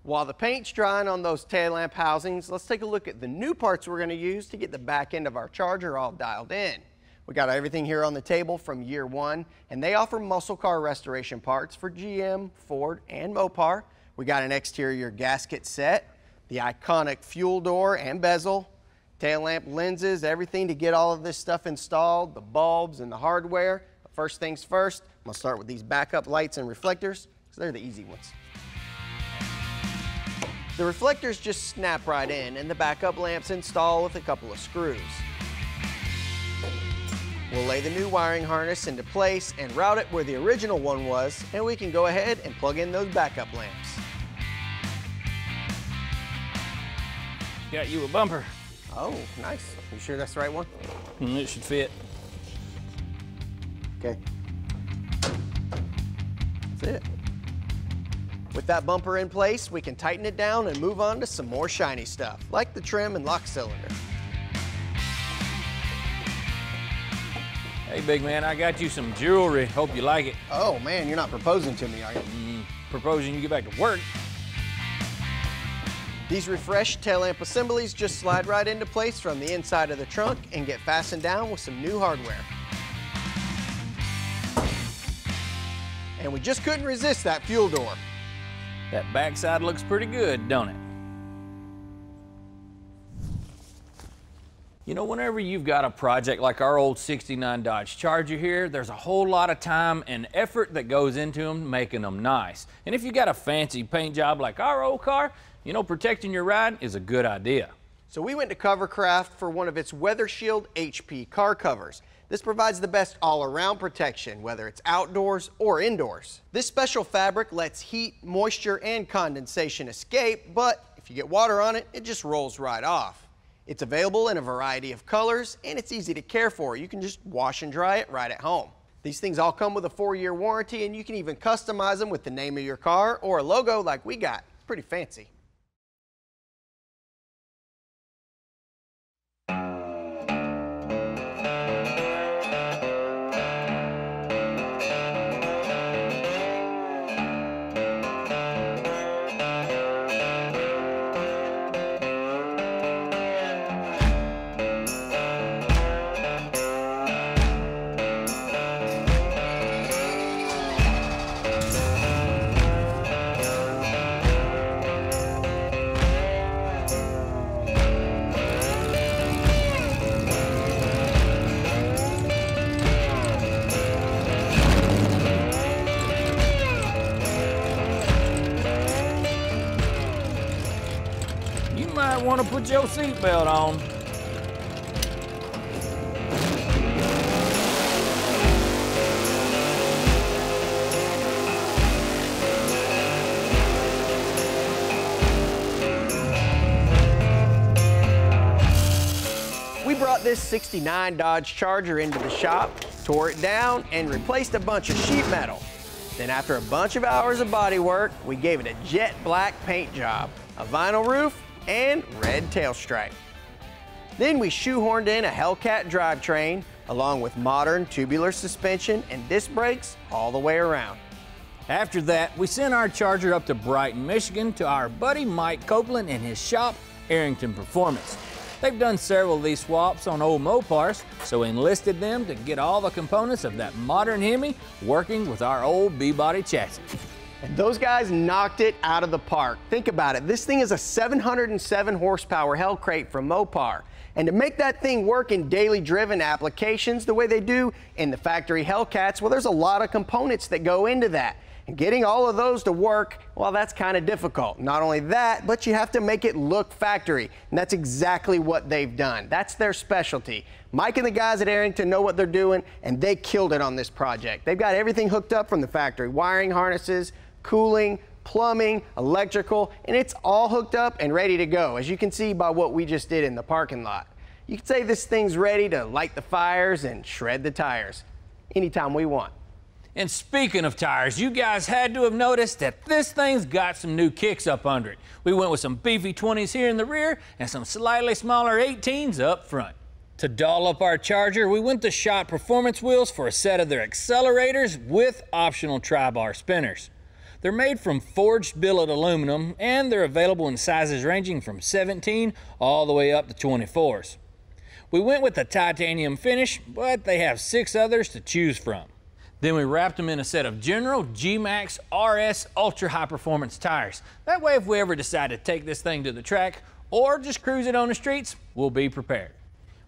While the paint's drying on those tail lamp housings, let's take a look at the new parts we're going to use to get the back end of our Charger all dialed in. We got everything here on the table from year one, and they offer muscle car restoration parts for GM, Ford, and Mopar. We got an exterior gasket set, the iconic fuel door and bezel, tail lamp lenses, everything to get all of this stuff installed, the bulbs and the hardware. But first things first, I'm going to start with these backup lights and reflectors, because they're the easy ones. The reflectors just snap right in, and the backup lamps install with a couple of screws. We'll lay the new wiring harness into place and route it where the original one was, and we can go ahead and plug in those backup lamps. Got you a bumper. Oh, nice. You sure that's the right one? It should fit. Okay. That's it. With that bumper in place, we can tighten it down and move on to some more shiny stuff, like the trim and lock cylinder. Hey, big man, I got you some jewelry. Hope you like it. Oh, man, you're not proposing to me, are you? Proposing you get back to work. These refreshed tail lamp assemblies just slide right into place from the inside of the trunk and get fastened down with some new hardware. And we just couldn't resist that fuel door. That backside looks pretty good, don't it? You know, whenever you've got a project like our old '69 Dodge Charger here, there's a whole lot of time and effort that goes into them, making them nice. And if you got a fancy paint job like our old car, you know, protecting your ride is a good idea. So we went to Covercraft for one of its Weather Shield HP car covers. This provides the best all-around protection, whether it's outdoors or indoors. This special fabric lets heat, moisture, and condensation escape, but if you get water on it, it just rolls right off. It's available in a variety of colors, and it's easy to care for. You can just wash and dry it right at home. These things all come with a 4-year warranty, and you can even customize them with the name of your car or a logo like we got. It's pretty fancy. Want to put your seatbelt on. We brought this '69 Dodge Charger into the shop, tore it down, and replaced a bunch of sheet metal. Then after a bunch of hours of body work, we gave it a jet black paint job, a vinyl roof, and red tail stripe. Then we shoehorned in a Hellcat drivetrain, along with modern tubular suspension and disc brakes all the way around. After that, we sent our Charger up to Brighton, Michigan to our buddy Mike Copeland and his shop, Arrington Performance. They've done several of these swaps on old Mopars, so we enlisted them to get all the components of that modern Hemi working with our old B-body chassis. And those guys knocked it out of the park. Think about it, this thing is a 707 horsepower Hellcat from Mopar. And to make that thing work in daily driven applications the way they do in the factory Hellcats, well, there's a lot of components that go into that. And getting all of those to work, well, that's kind of difficult. Not only that, but you have to make it look factory. And that's exactly what they've done. That's their specialty. Mike and the guys at Arrington know what they're doing, and they killed it on this project. They've got everything hooked up from the factory. Wiring harnesses, cooling, plumbing, electrical, and it's all hooked up and ready to go, as you can see by what we just did in the parking lot. You could say this thing's ready to light the fires and shred the tires anytime we want. And speaking of tires, you guys had to have noticed that this thing's got some new kicks up under it. We went with some beefy 20s here in the rear and some slightly smaller 18s up front. To doll up our Charger, we went to Shot Performance wheels for a set of their accelerators with optional tri-bar spinners. They're made from forged billet aluminum, and they're available in sizes ranging from 17 all the way up to 24s. We went with the titanium finish, but they have 6 others to choose from. Then we wrapped them in a set of General G-Max RS Ultra High Performance tires. That way, if we ever decide to take this thing to the track or just cruise it on the streets, we'll be prepared.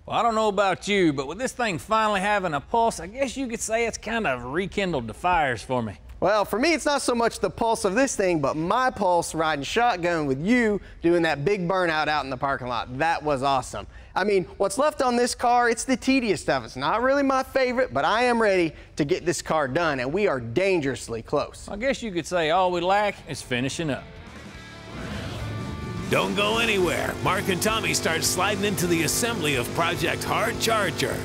Well, I don't know about you, but with this thing finally having a pulse, I guess you could say it's kind of rekindled the fires for me. Well, for me, it's not so much the pulse of this thing, but my pulse riding shotgun with you doing that big burnout out in the parking lot. That was awesome. I mean, what's left on this car, it's the tedious stuff. It's not really my favorite, but I am ready to get this car done, and we are dangerously close. I guess you could say all we lack is finishing up. Don't go anywhere. Mark and Tommy start sliding into the assembly of Project Hard Charger.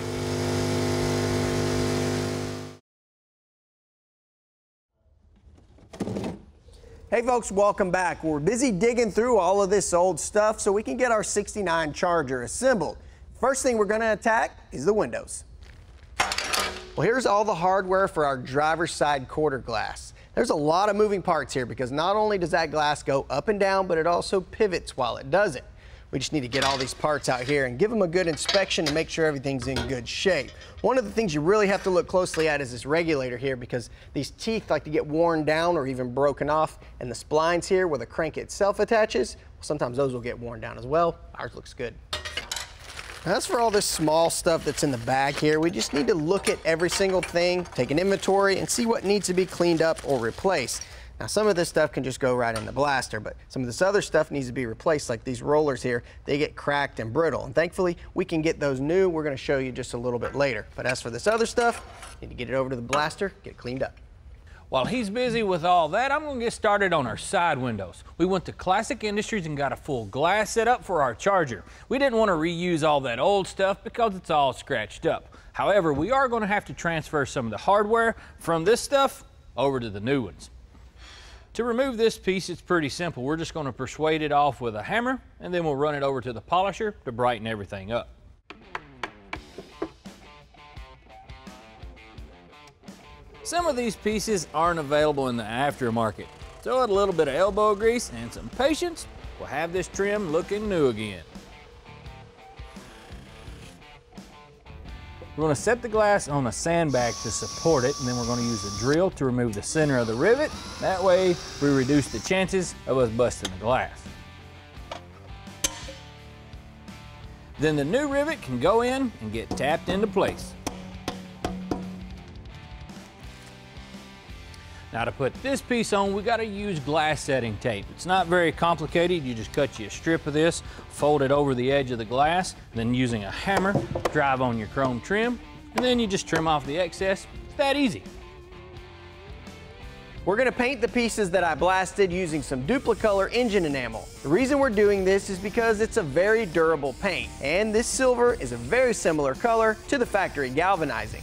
Hey folks, welcome back. We're busy digging through all of this old stuff so we can get our 69 Charger assembled. First thing we're going to attack is the windows. Well, here's all the hardware for our driver's side quarter glass. There's a lot of moving parts here because not only does that glass go up and down, but it also pivots while it does it. We just need to get all these parts out here and give them a good inspection to make sure everything's in good shape. One of the things you really have to look closely at is this regulator here, because these teeth like to get worn down or even broken off, and the splines here where the crank itself attaches, well, sometimes those will get worn down as well. Ours looks good. As for all this small stuff that's in the bag here, we just need to look at every single thing, take an inventory, and see what needs to be cleaned up or replaced. Now, some of this stuff can just go right in the blaster, but some of this other stuff needs to be replaced, like these rollers here. They get cracked and brittle, and thankfully, we can get those new. We're going to show you just a little bit later. But as for this other stuff, need to get it over to the blaster, get it cleaned up. While he's busy with all that, I'm going to get started on our side windows. We went to Classic Industries and got a full glass set up for our Charger. We didn't want to reuse all that old stuff because it's all scratched up. However, we are going to have to transfer some of the hardware from this stuff over to the new ones. To remove this piece, it's pretty simple. We're just going to persuade it off with a hammer, and then we'll run it over to the polisher to brighten everything up. Some of these pieces aren't available in the aftermarket, so with a little bit of elbow grease and some patience, we'll have this trim looking new again. We're going to set the glass on a sandbag to support it, and then we're going to use a drill to remove the center of the rivet. That way, we reduce the chances of us busting the glass. Then the new rivet can go in and get tapped into place. Now to put this piece on, we got to use glass setting tape. It's not very complicated. You just cut you a strip of this, fold it over the edge of the glass, then using a hammer, drive on your chrome trim, and then you just trim off the excess. It's that easy. We're going to paint the pieces that I blasted using some Duplicolor engine enamel. The reason we're doing this is because it's a very durable paint, and this silver is a very similar color to the factory galvanizing.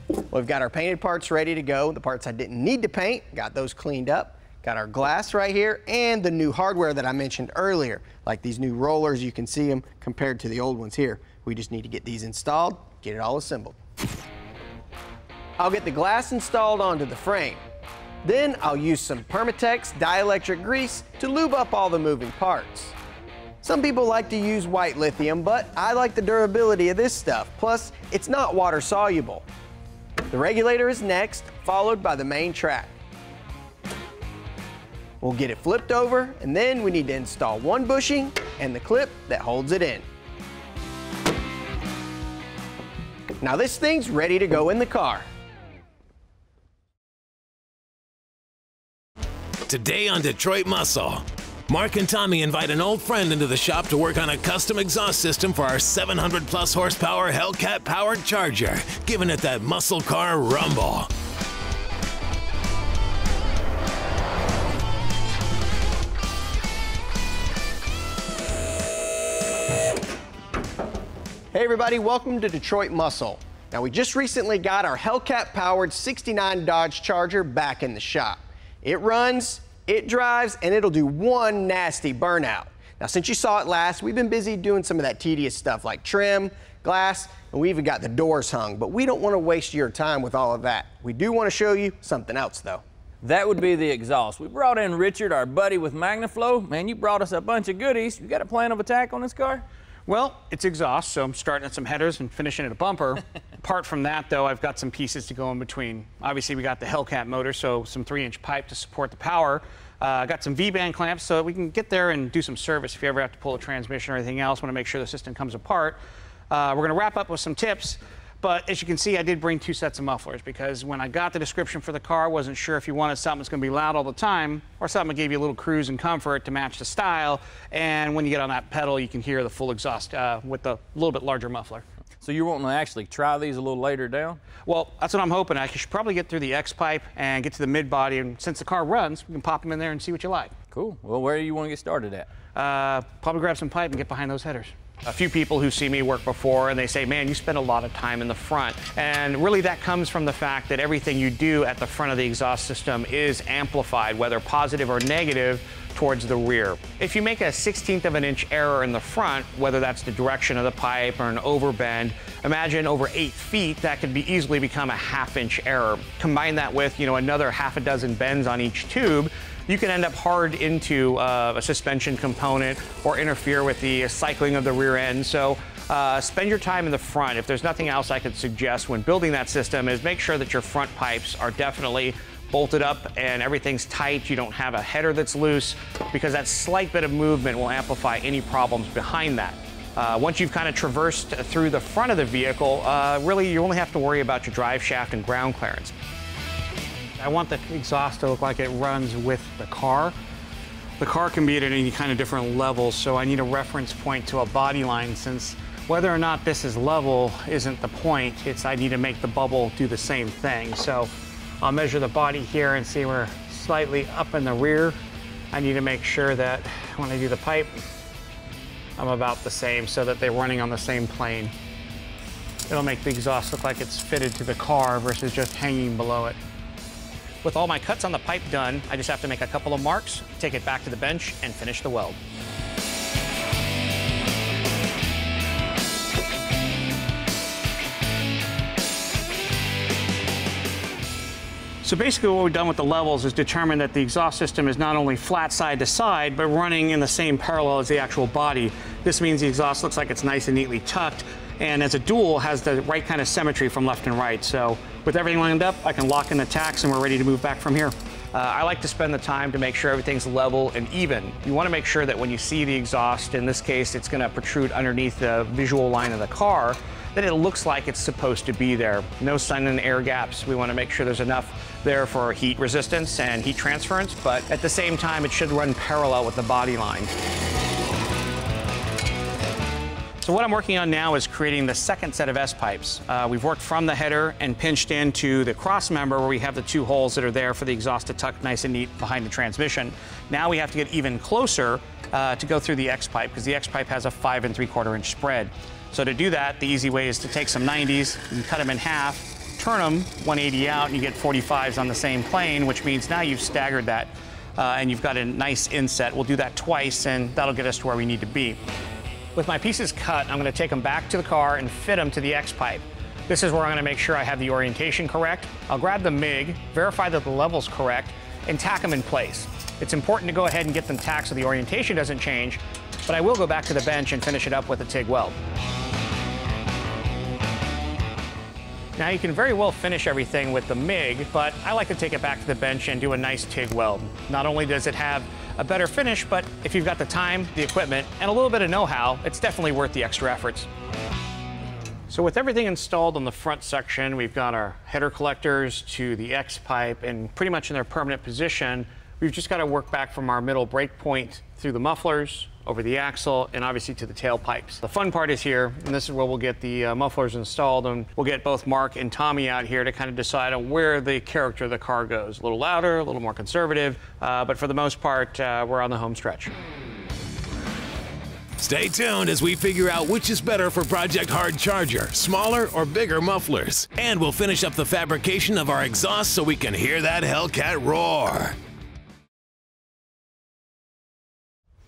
We've got our painted parts ready to go. The parts I didn't need to paint, got those cleaned up. Got our glass right here and the new hardware that I mentioned earlier, like these new rollers. You can see them compared to the old ones here. We just need to get these installed, get it all assembled. I'll get the glass installed onto the frame. Then I'll use some Permatex dielectric grease to lube up all the moving parts. Some people like to use white lithium, but I like the durability of this stuff. Plus, it's not water soluble. The regulator is next, followed by the main track. We'll get it flipped over, and then we need to install one bushing and the clip that holds it in. Now this thing's ready to go in the car. Today on Detroit Muscle, Mark and Tommy invite an old friend into the shop to work on a custom exhaust system for our 700 plus horsepower Hellcat powered Charger, giving it that muscle car rumble. Hey everybody, welcome to Detroit Muscle. Now we just recently got our Hellcat powered 69 Dodge Charger back in the shop. It runs, it drives, and it'll do one nasty burnout. Now since you saw it last, we've been busy doing some of that tedious stuff like trim, glass, and we even got the doors hung, but we don't want to waste your time with all of that. We do want to show you something else though. That would be the exhaust. We brought in Richard, our buddy with MagnaFlow. Man, you brought us a bunch of goodies. You got a plan of attack on this car? Well, it's exhaust, so I'm starting at some headers and finishing at a bumper. Apart from that, though, I've got some pieces to go in between. Obviously, we got the Hellcat motor, so some 3-inch pipe to support the power. I got some V-band clamps so that we can get there and do some service if you ever have to pull a transmission or anything else. Want to make sure the system comes apart. We're going to wrap up with some tips. But as you can see, I did bring 2 sets of mufflers because when I got the description for the car, I wasn't sure if you wanted something that's going to be loud all the time or something that gave you a little cruise and comfort to match the style. And when you get on that pedal, you can hear the full exhaust with the little bit larger muffler. So you're wanting to actually try these a little later down? Well, that's what I'm hoping. I should probably get through the X-pipe and get to the mid-body. And since the car runs, we can pop them in there and see what you like. Cool. Well, where do you want to get started at? Probably grab some pipe and get behind those headers. A few people who see me work before and they say, man, you spend a lot of time in the front. And really that comes from the fact that everything you do at the front of the exhaust system is amplified, whether positive or negative, towards the rear. If you make a 1/16 of an inch error in the front, whether that's the direction of the pipe or an overbend, imagine over 8 feet, that could be easily become a 1/2 inch error. Combine that with, another half a dozen bends on each tube, you can end up hard into a suspension component or interfere with the cycling of the rear end. So spend your time in the front. If there's nothing else I could suggest when building that system is make sure that your front pipes are definitely bolted up and everything's tight. You don't have a header that's loose because that slight bit of movement will amplify any problems behind that. Once you've kind of traversed through the front of the vehicle, really you only have to worry about your drive shaft and ground clearance. I want the exhaust to look like it runs with the car. The car can be at any kind of different levels, so I need a reference point to a body line since whether or not this is level isn't the point. I need to make the bubble do the same thing. So I'll measure the body here and see we're slightly up in the rear. I need to make sure that when I do the pipe, I'm about the same so that they're running on the same plane. It'll make the exhaust look like it's fitted to the car versus just hanging below it. With all my cuts on the pipe done, I just have to make a couple of marks, take it back to the bench, and finish the weld. So basically what we've done with the levels is determine that the exhaust system is not only flat side to side, but running in the same parallel as the actual body. This means the exhaust looks like it's nice and neatly tucked, and as a dual has the right kind of symmetry from left and right. So with everything lined up, I can lock in the tacks and we're ready to move back from here. I like to spend the time to make sure everything's level and even. You want to make sure that when you see the exhaust, in this case it's going to protrude underneath the visual line of the car, that it looks like it's supposed to be there. No sun and air gaps. We want to make sure there's enough there for heat resistance and heat transference, but at the same time it should run parallel with the body line. So what I'm working on now is creating the second set of S-pipes. We've worked from the header and pinched into the cross member where we have the 2 holes that are there for the exhaust to tuck nice and neat behind the transmission. Now we have to get even closer to go through the X-pipe because the X-pipe has a 5 3/4 inch spread. So to do that, the easy way is to take some 90s and cut them in half, turn them 180 out and you get 45s on the same plane, which means now you've staggered that and you've got a nice inset. We'll do that twice and that'll get us to where we need to be. With my pieces cut, I'm going to take them back to the car and fit them to the X-pipe. This is where I'm going to make sure I have the orientation correct. I'll grab the MIG, verify that the level's correct, and tack them in place. It's important to go ahead and get them tacked so the orientation doesn't change, but I will go back to the bench and finish it up with a TIG weld. Now you can very well finish everything with the MIG, but I like to take it back to the bench and do a nice TIG weld. Not only does it have a better finish, but if you've got the time, the equipment, and a little bit of know-how, it's definitely worth the extra efforts. So with everything installed on the front section, we've got our header collectors to the X-pipe and pretty much in their permanent position. We've just got to work back from our middle brake point through the mufflers, over the axle, and obviously to the tailpipes. The fun part is here, and this is where we'll get the mufflers installed, and we'll get both Mark and Tommy out here to kind of decide on where the character of the car goes. A little louder, a little more conservative, but for the most part, we're on the home stretch. Stay tuned as we figure out which is better for Project Hard Charger, smaller or bigger mufflers. And we'll finish up the fabrication of our exhaust so we can hear that Hellcat roar.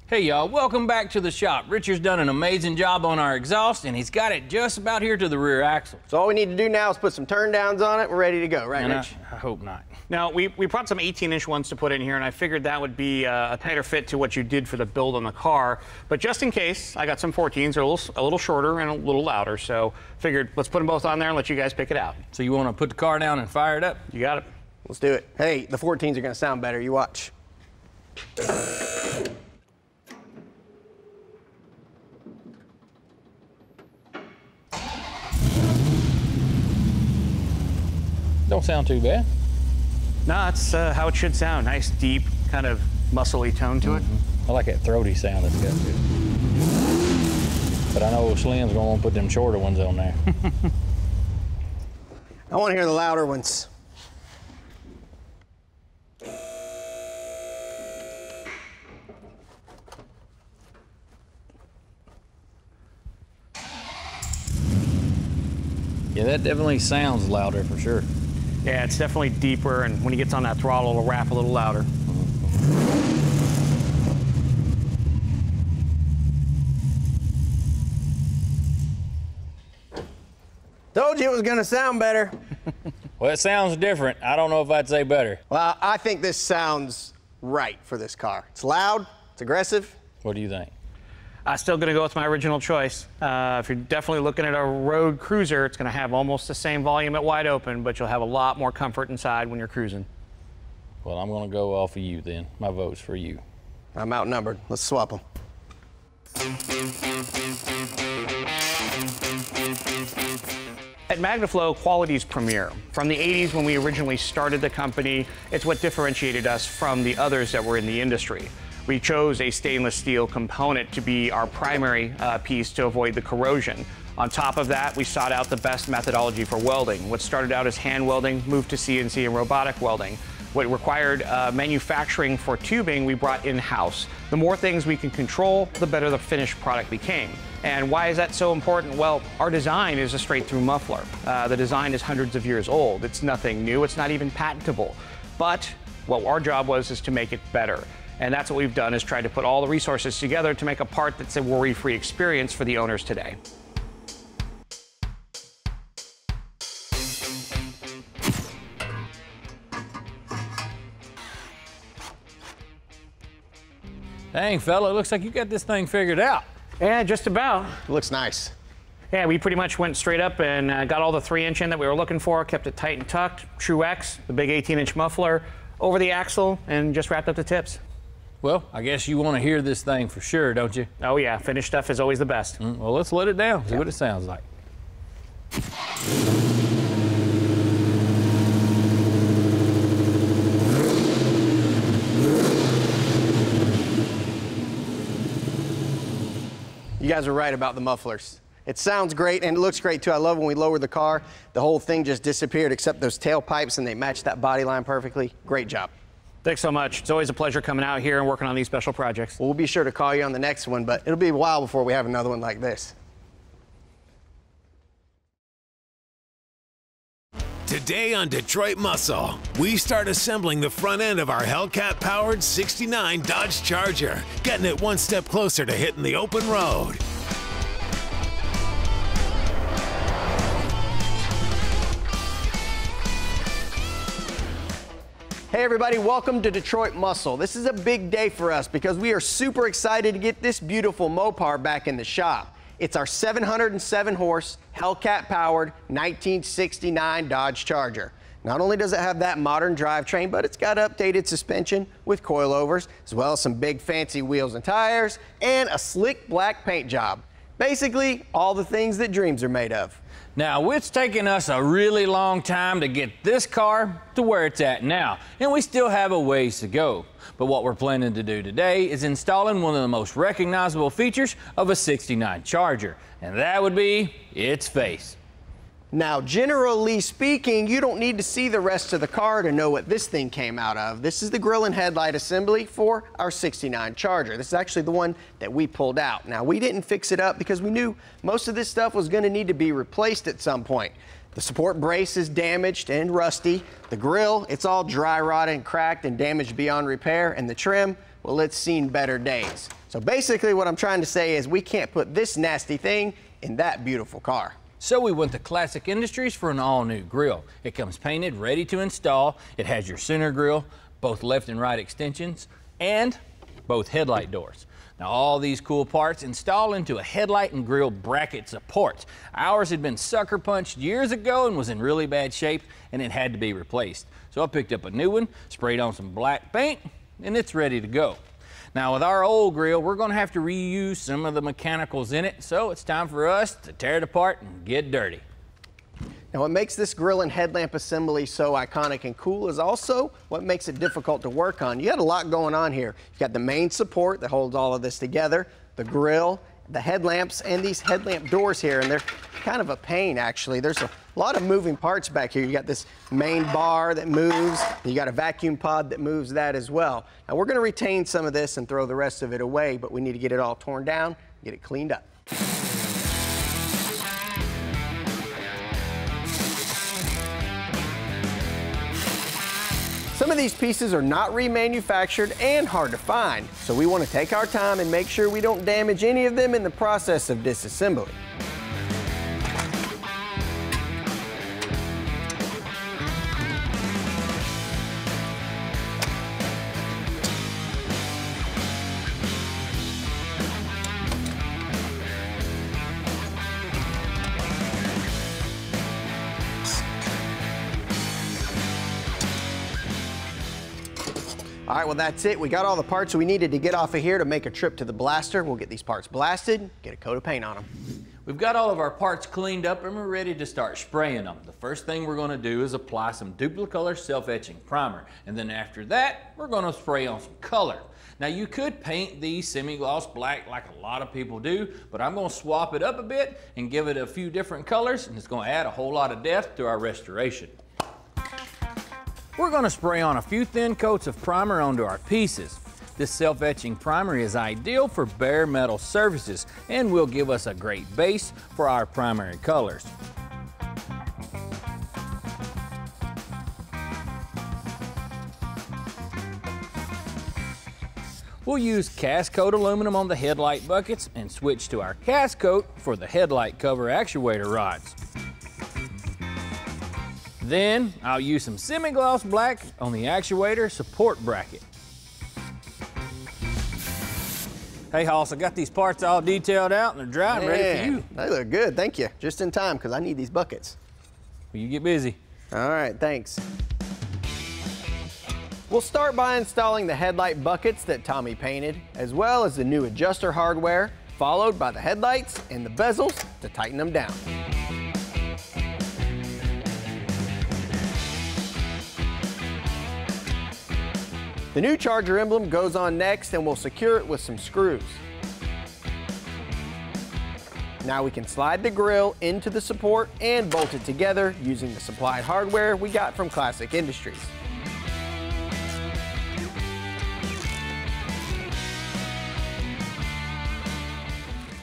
Hey y'all, welcome back to the shop. Richard's done an amazing job on our exhaust and he's got it just about here to the rear axle. So all we need to do now is put some turn downs on it. We're ready to go, right, Rich? I hope not. Now, we brought some 18-inch ones to put in here, and I figured that would be a tighter fit to what you did for the build on the car. But just in case, I got some 14s. They're a little shorter and a little louder, so figured let's put them both on there and let you guys pick it out. So you want to put the car down and fire it up? You got it. Let's do it. Hey, the 14s are going to sound better. You watch. Don't sound too bad. No, that's how it should sound. Nice, deep, kind of muscly tone to it. I like that throaty sound it's got to it. But I know Slim's gonna want to put them shorter ones on there. I want to hear the louder ones. Yeah, that definitely sounds louder for sure. Yeah, it's definitely deeper, and when he gets on that throttle, it'll rap a little louder. Told you it was going to sound better. Well, it sounds different. I don't know if I'd say better. Well, I think this sounds right for this car. It's loud, it's aggressive. What do you think? I'm still going to go with my original choice. If you're definitely looking at a road cruiser, it's going to have almost the same volume at wide open, but you'll have a lot more comfort inside when you're cruising. Well, I'm going to go off of you then. My vote's for you. I'm outnumbered. Let's swap them. At MagnaFlow, quality's premier. From the 80s when we originally started the company, it's what differentiated us from the others that were in the industry. We chose a stainless steel component to be our primary piece to avoid the corrosion. On top of that, we sought out the best methodology for welding. What started out as hand welding moved to CNC and robotic welding. What required manufacturing for tubing, we brought in-house. The more things we can control, the better the finished product became. And why is that so important? Well, our design is a straight-through muffler. The design is hundreds of years old. It's nothing new. It's not even patentable. But what our job was is to make it better. And that's what we've done, is try to put all the resources together to make a part that's a worry-free experience for the owners today. Dang, fella, it looks like you got this thing figured out. Yeah, just about. It looks nice. Yeah, we pretty much went straight up and got all the 3-inch in that we were looking for, kept it tight and tucked, True X, the big 18-inch muffler, over the axle, and just wrapped up the tips. Well, I guess you want to hear this thing for sure, don't you? Oh yeah, finished stuff is always the best. Well, let's let it down, see what it sounds like. You guys are right about the mufflers. It sounds great and it looks great too. I love when we lowered the car, the whole thing just disappeared except those tailpipes, and they matched that body line perfectly. Great job. Thanks so much. It's always a pleasure coming out here and working on these special projects. Well, we'll be sure to call you on the next one, but it'll be a while before we have another one like this. Today on Detroit Muscle, we start assembling the front end of our Hellcat-powered 69 Dodge Charger, getting it one step closer to hitting the open road. Hey everybody, welcome to Detroit Muscle. This is a big day for us because we are super excited to get this beautiful Mopar back in the shop. It's our 707 horse, Hellcat powered 1969 Dodge Charger. Not only does it have that modern drivetrain, but it's got updated suspension with coilovers, as well as some big fancy wheels and tires, and a slick black paint job. Basically, all the things that dreams are made of. Now, it's taken us a really long time to get this car to where it's at now, and we still have a ways to go. But what we're planning to do today is installing one of the most recognizable features of a 69 Charger, and that would be its face. Now, generally speaking, you don't need to see the rest of the car to know what this thing came out of. This is the grille and headlight assembly for our 69 Charger. This is actually the one that we pulled out. Now, we didn't fix it up because we knew most of this stuff was going to need to be replaced at some point. The support brace is damaged and rusty. The grille, it's all dry rotted and cracked and damaged beyond repair. And the trim, well, it's seen better days. So basically what I'm trying to say is we can't put this nasty thing in that beautiful car. So we went to Classic Industries for an all-new grille. It comes painted, ready to install. It has your center grille, both left and right extensions, and both headlight doors. Now all these cool parts install into a headlight and grille bracket support. Ours had been sucker punched years ago and was in really bad shape, and it had to be replaced. So I picked up a new one, sprayed on some black paint, and it's ready to go. Now with our old grille, we're going to have to reuse some of the mechanicals in it, so it's time for us to tear it apart and get dirty. Now what makes this grille and headlamp assembly so iconic and cool is also what makes it difficult to work on. You got a lot going on here. You've got the main support that holds all of this together, the grille, the headlamps, and these headlamp doors here, and they're kind of a pain actually. There's a lot of moving parts back here. You got this main bar that moves, you got a vacuum pod that moves that as well. Now we're going to retain some of this and throw the rest of it away, but we need to get it all torn down, get it cleaned up. Some of these pieces are not remanufactured and hard to find, so we want to take our time and make sure we don't damage any of them in the process of disassembly. All right, well, that's it. We got all the parts we needed to get off of here to make a trip to the blaster. We'll get these parts blasted, get a coat of paint on them. We've got all of our parts cleaned up and we're ready to start spraying them. The first thing we're going to do is apply some Duplicolor self-etching primer. And then after that, we're going to spray on some color. Now you could paint these semi-gloss black like a lot of people do, but I'm going to swap it up a bit and give it a few different colors, and it's going to add a whole lot of depth to our restoration. We're going to spray on a few thin coats of primer onto our pieces. This self-etching primer is ideal for bare metal surfaces and will give us a great base for our primary colors. We'll use cast coat aluminum on the headlight buckets and switch to our cast coat for the headlight cover actuator rods. Then I'll use some semi-gloss black on the actuator support bracket. Hey Hoss, I got these parts all detailed out and they're dry and ready for you. They look good, thank you. Just in time, because I need these buckets. Well, you get busy. All right, thanks. We'll start by installing the headlight buckets that Tommy painted, as well as the new adjuster hardware, followed by the headlights and the bezels to tighten them down. The new Charger emblem goes on next, and we'll secure it with some screws. Now we can slide the grille into the support and bolt it together using the supplied hardware we got from Classic Industries.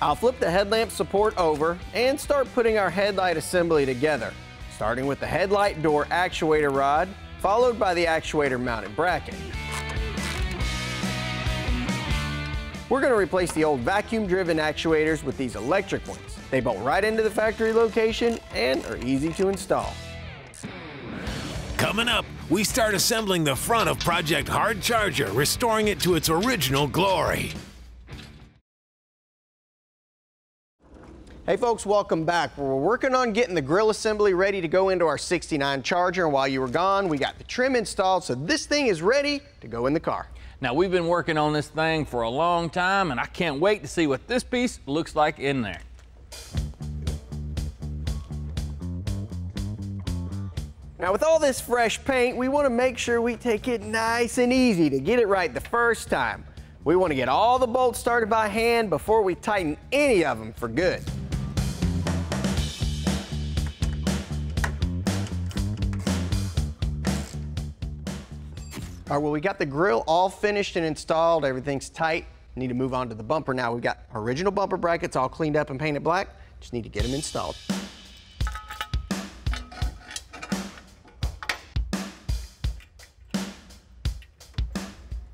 I'll flip the headlamp support over and start putting our headlight assembly together. starting with the headlight door actuator rod, followed by the actuator mounted bracket. We're going to replace the old vacuum-driven actuators with these electric ones. They bolt right into the factory location and are easy to install. Coming up, we start assembling the front of Project Hard Charger, restoring it to its original glory. Hey folks, welcome back. We're working on getting the grill assembly ready to go into our 69 Charger, and while you were gone, we got the trim installed, so this thing is ready to go in the car. Now, we've been working on this thing for a long time, and I can't wait to see what this piece looks like in there. Now, with all this fresh paint, we want to make sure we take it nice and easy to get it right the first time. We want to get all the bolts started by hand before we tighten any of them for good. All right, well, we got the grill all finished and installed. Everything's tight. Need to move on to the bumper now. We've got original bumper brackets all cleaned up and painted black. Just need to get them installed.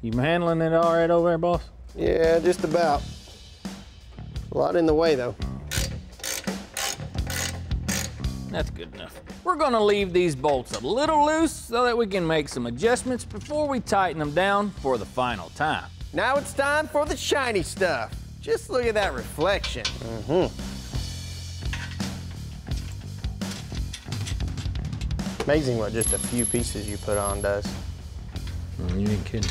You handling it all right over there, boss? Yeah, just about. A lot in the way, though. That's good enough. We're gonna leave these bolts a little loose so that we can make some adjustments before we tighten them down for the final time. Now it's time for the shiny stuff. Just look at that reflection. Amazing what just a few pieces you put on does. You ain't kidding.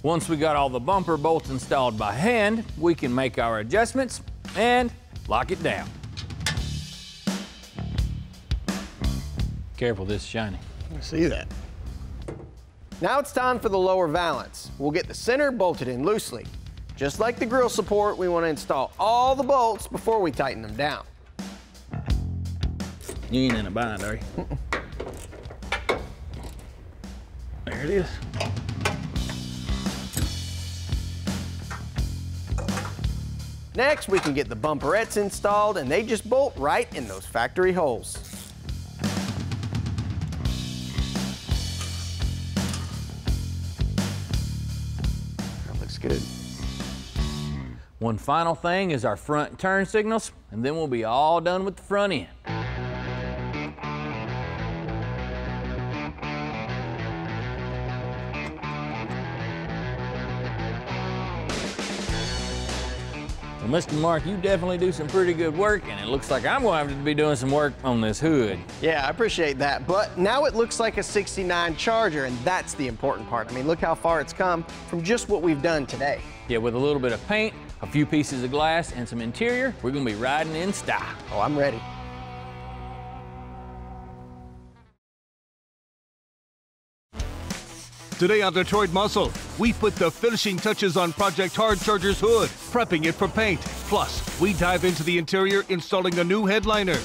Once we got all the bumper bolts installed by hand, we can make our adjustments and lock it down. Careful, this is shiny. I see that. Now it's time for the lower valance. We'll get the center bolted in loosely. Just like the grill support, we want to install all the bolts before we tighten them down. You ain't in a bind, are you? There it is. Next, we can get the bumperettes installed, and they just bolt right in those factory holes. That looks good. One final thing is our front turn signals, and then we'll be all done with the front end. Well, Mr. Mark, you definitely do some pretty good work, and it looks like I'm going to have to be doing some work on this hood. Yeah, I appreciate that, but now it looks like a 69 Charger, and that's the important part. I mean, look how far it's come from just what we've done today. Yeah, with a little bit of paint, a few pieces of glass, and some interior, we're going to be riding in style. Oh, I'm ready. Today on Detroit Muscle, we put the finishing touches on Project Hard Charger's hood, prepping it for paint. Plus, we dive into the interior, installing a new headliner.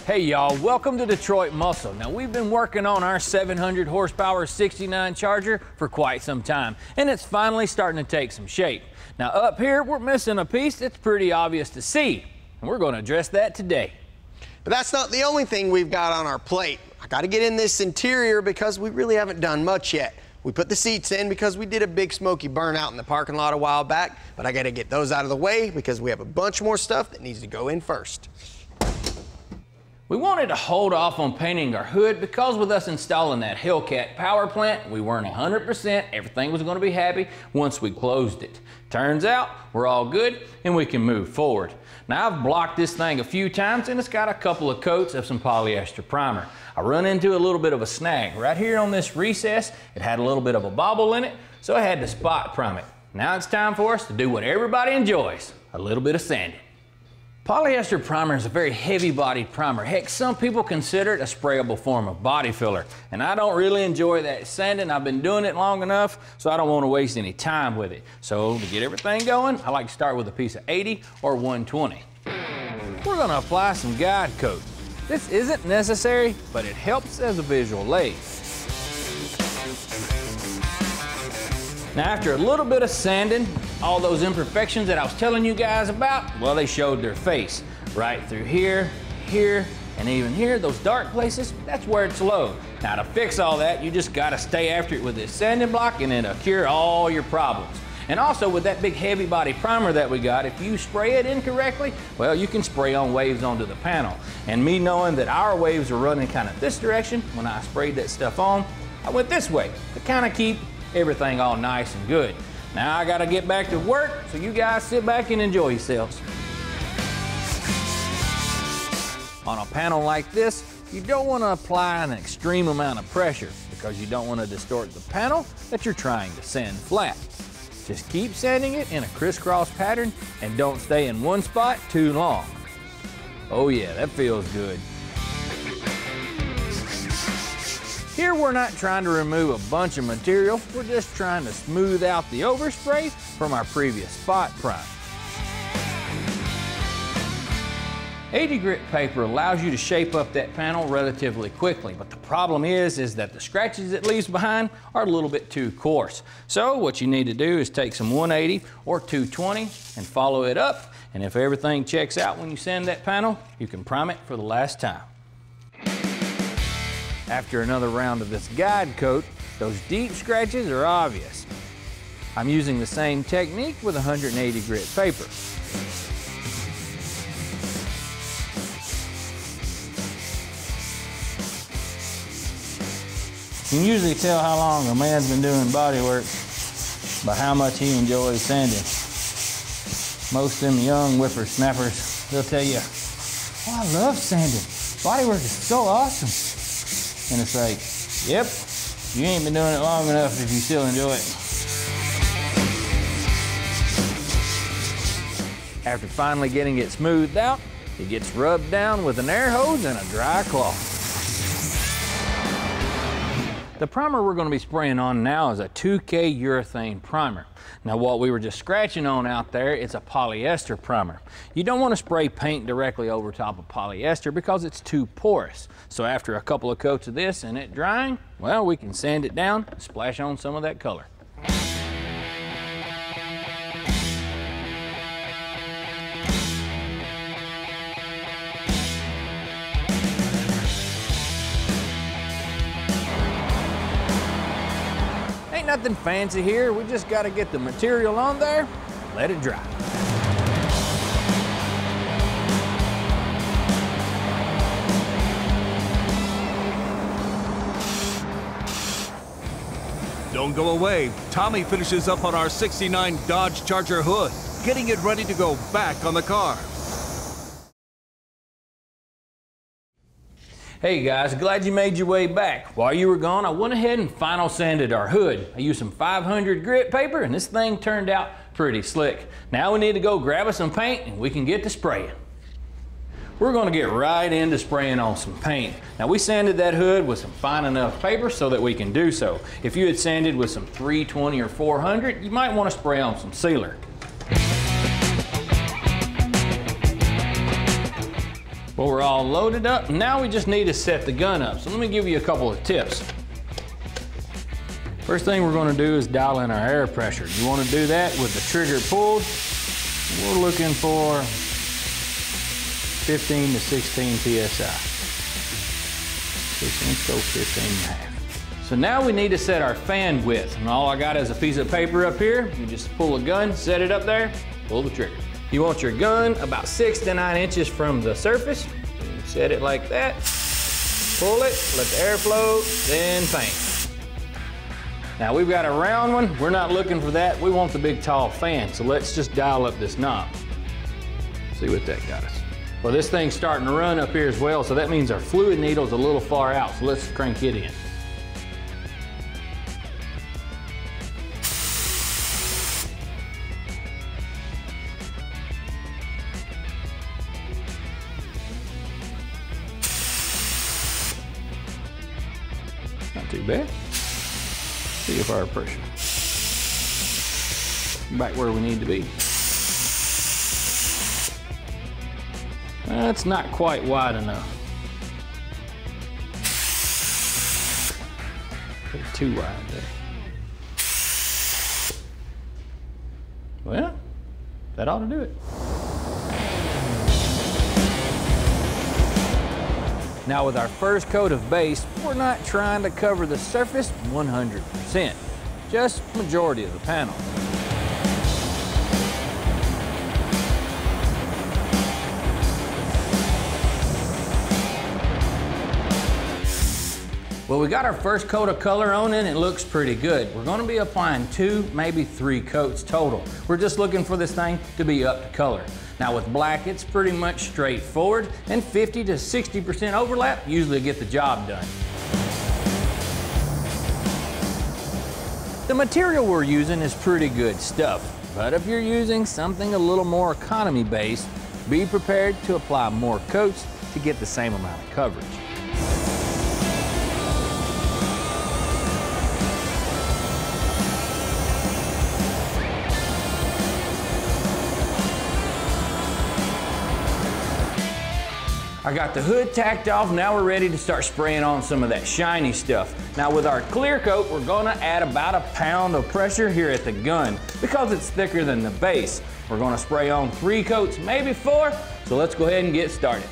Hey y'all, welcome to Detroit Muscle. Now we've been working on our 700 horsepower 69 Charger for quite some time, and it's finally starting to take some shape. Now up here, we're missing a piece that's pretty obvious to see, and we're going to address that today. But that's not the only thing we've got on our plate. I got to get in this interior because we really haven't done much yet. We put the seats in because we did a big smoky burnout in the parking lot a while back, but I got to get those out of the way because we have a bunch more stuff that needs to go in first. We wanted to hold off on painting our hood because with us installing that Hellcat power plant, we weren't 100%, everything was going to be happy once we closed it. Turns out, we're all good and we can move forward. Now I've blocked this thing a few times and it's got a couple of coats of some polyester primer. I run into a little bit of a snag. Right here on this recess, it had a little bit of a bobble in it, so I had to spot prime it. Now it's time for us to do what everybody enjoys, a little bit of sanding. Polyester primer is a very heavy-bodied primer. Heck, some people consider it a sprayable form of body filler, and I don't really enjoy that sanding. I've been doing it long enough, so I don't want to waste any time with it. So to get everything going, I like to start with a piece of 80 or 120. We're going to apply some guide coat. This isn't necessary, but it helps as a visual aid. Now after a little bit of sanding, All those imperfections that I was telling you guys about, well, they showed their face. Right through here, here, and even here, those dark places, that's where it's low. Now to fix all that, you just gotta stay after it with this sanding block and it'll cure all your problems. And also with that big heavy body primer that we got, if you spray it incorrectly, well, you can spray on waves onto the panel. And me knowing that our waves are running kind of this direction, when I sprayed that stuff on, I went this way to kind of keep everything all nice and good. Now I gotta get back to work, so you guys sit back and enjoy yourselves. On a panel like this, you don't want to apply an extreme amount of pressure because you don't want to distort the panel that you're trying to sand flat. Just keep sanding it in a crisscross pattern and don't stay in one spot too long. Oh yeah, that feels good. Here we're not trying to remove a bunch of material, we're just trying to smooth out the overspray from our previous spot prime. 80 grit paper allows you to shape up that panel relatively quickly, but the problem is that the scratches it leaves behind are a little bit too coarse. So what you need to do is take some 180 or 220 and follow it up, and if everything checks out when you sand that panel, you can prime it for the last time. After another round of this guide coat, those deep scratches are obvious. I'm using the same technique with 180 grit paper. You can usually tell how long a man's been doing body work by how much he enjoys sanding. Most of them young whippersnappers, they'll tell you, oh, I love sanding. Body work is so awesome. And it's like, yep, you ain't been doing it long enough if you still enjoy it. After finally getting it smoothed out, it gets rubbed down with an air hose and a dry cloth. The primer we're going to be spraying on now is a 2K urethane primer. Now what we were just scratching on out there is a polyester primer. You don't want to spray paint directly over top of polyester because it's too porous. So after a couple of coats of this and it drying, well, we can sand it down and splash on some of that color. Nothing fancy here, we just got to get the material on there and let it dry. Don't go away. Tommy finishes up on our '69 Dodge Charger hood, getting it ready to go back on the car. Hey guys, glad you made your way back. While you were gone, I went ahead and final sanded our hood. I used some 500 grit paper and this thing turned out pretty slick. Now we need to go grab us some paint and we can get to spraying. We're gonna get right into spraying on some paint. Now we sanded that hood with some fine enough paper so that we can do so. If you had sanded with some 320 or 400, you might wanna spray on some sealer. Well, we're all loaded up. Now we just need to set the gun up. So let me give you a couple of tips. First thing we're gonna do is dial in our air pressure. You wanna do that with the trigger pulled. We're looking for 15 to 16 PSI. Let's go 15 and a half. So now we need to set our fan width. And all I got is a piece of paper up here. You just pull a gun, set it up there, pull the trigger. You want your gun about 6 to 9 inches from the surface. You set it like that, pull it, let the air flow, then paint. Now we've got a round one. We're not looking for that. We want the big tall fan. So let's just dial up this knob. See what that got us. Well, this thing's starting to run up here as well. So that means our fluid needle's a little far out. So let's crank it in. Too bad. See if our pressure back where we need to be. That's not quite wide enough. Too wide there. Well, that ought to do it. Now with our first coat of base, we're not trying to cover the surface 100%, just majority of the panel. Well, we got our first coat of color on and it looks pretty good. We're gonna be applying 2, maybe 3 coats total. We're just looking for this thing to be up to color. Now with black, it's pretty much straightforward, and 50 to 60% overlap usually get the job done. The material we're using is pretty good stuff, but if you're using something a little more economy based, be prepared to apply more coats to get the same amount of coverage. I got the hood tacked off, now we're ready to start spraying on some of that shiny stuff. Now with our clear coat, we're gonna add about 1 pound of pressure here at the gun because it's thicker than the base. We're gonna spray on 3 coats, maybe 4, so let's go ahead and get started.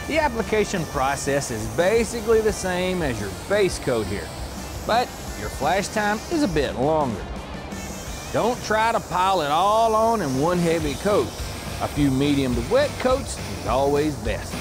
The application process is basically the same as your base coat here, but your flash time is a bit longer. Don't try to pile it all on in one heavy coat. A few medium to wet coats is always best.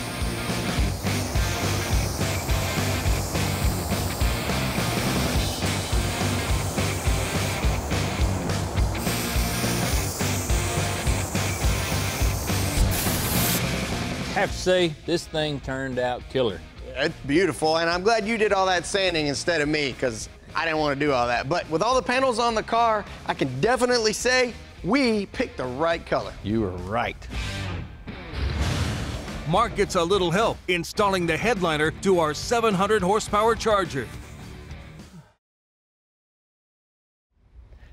I have to say, this thing turned out killer. It's beautiful, and I'm glad you did all that sanding instead of me, because I didn't want to do all that. But with all the panels on the car, I can definitely say we picked the right color. You were right. Mark gets a little help installing the headliner to our 700 horsepower Charger.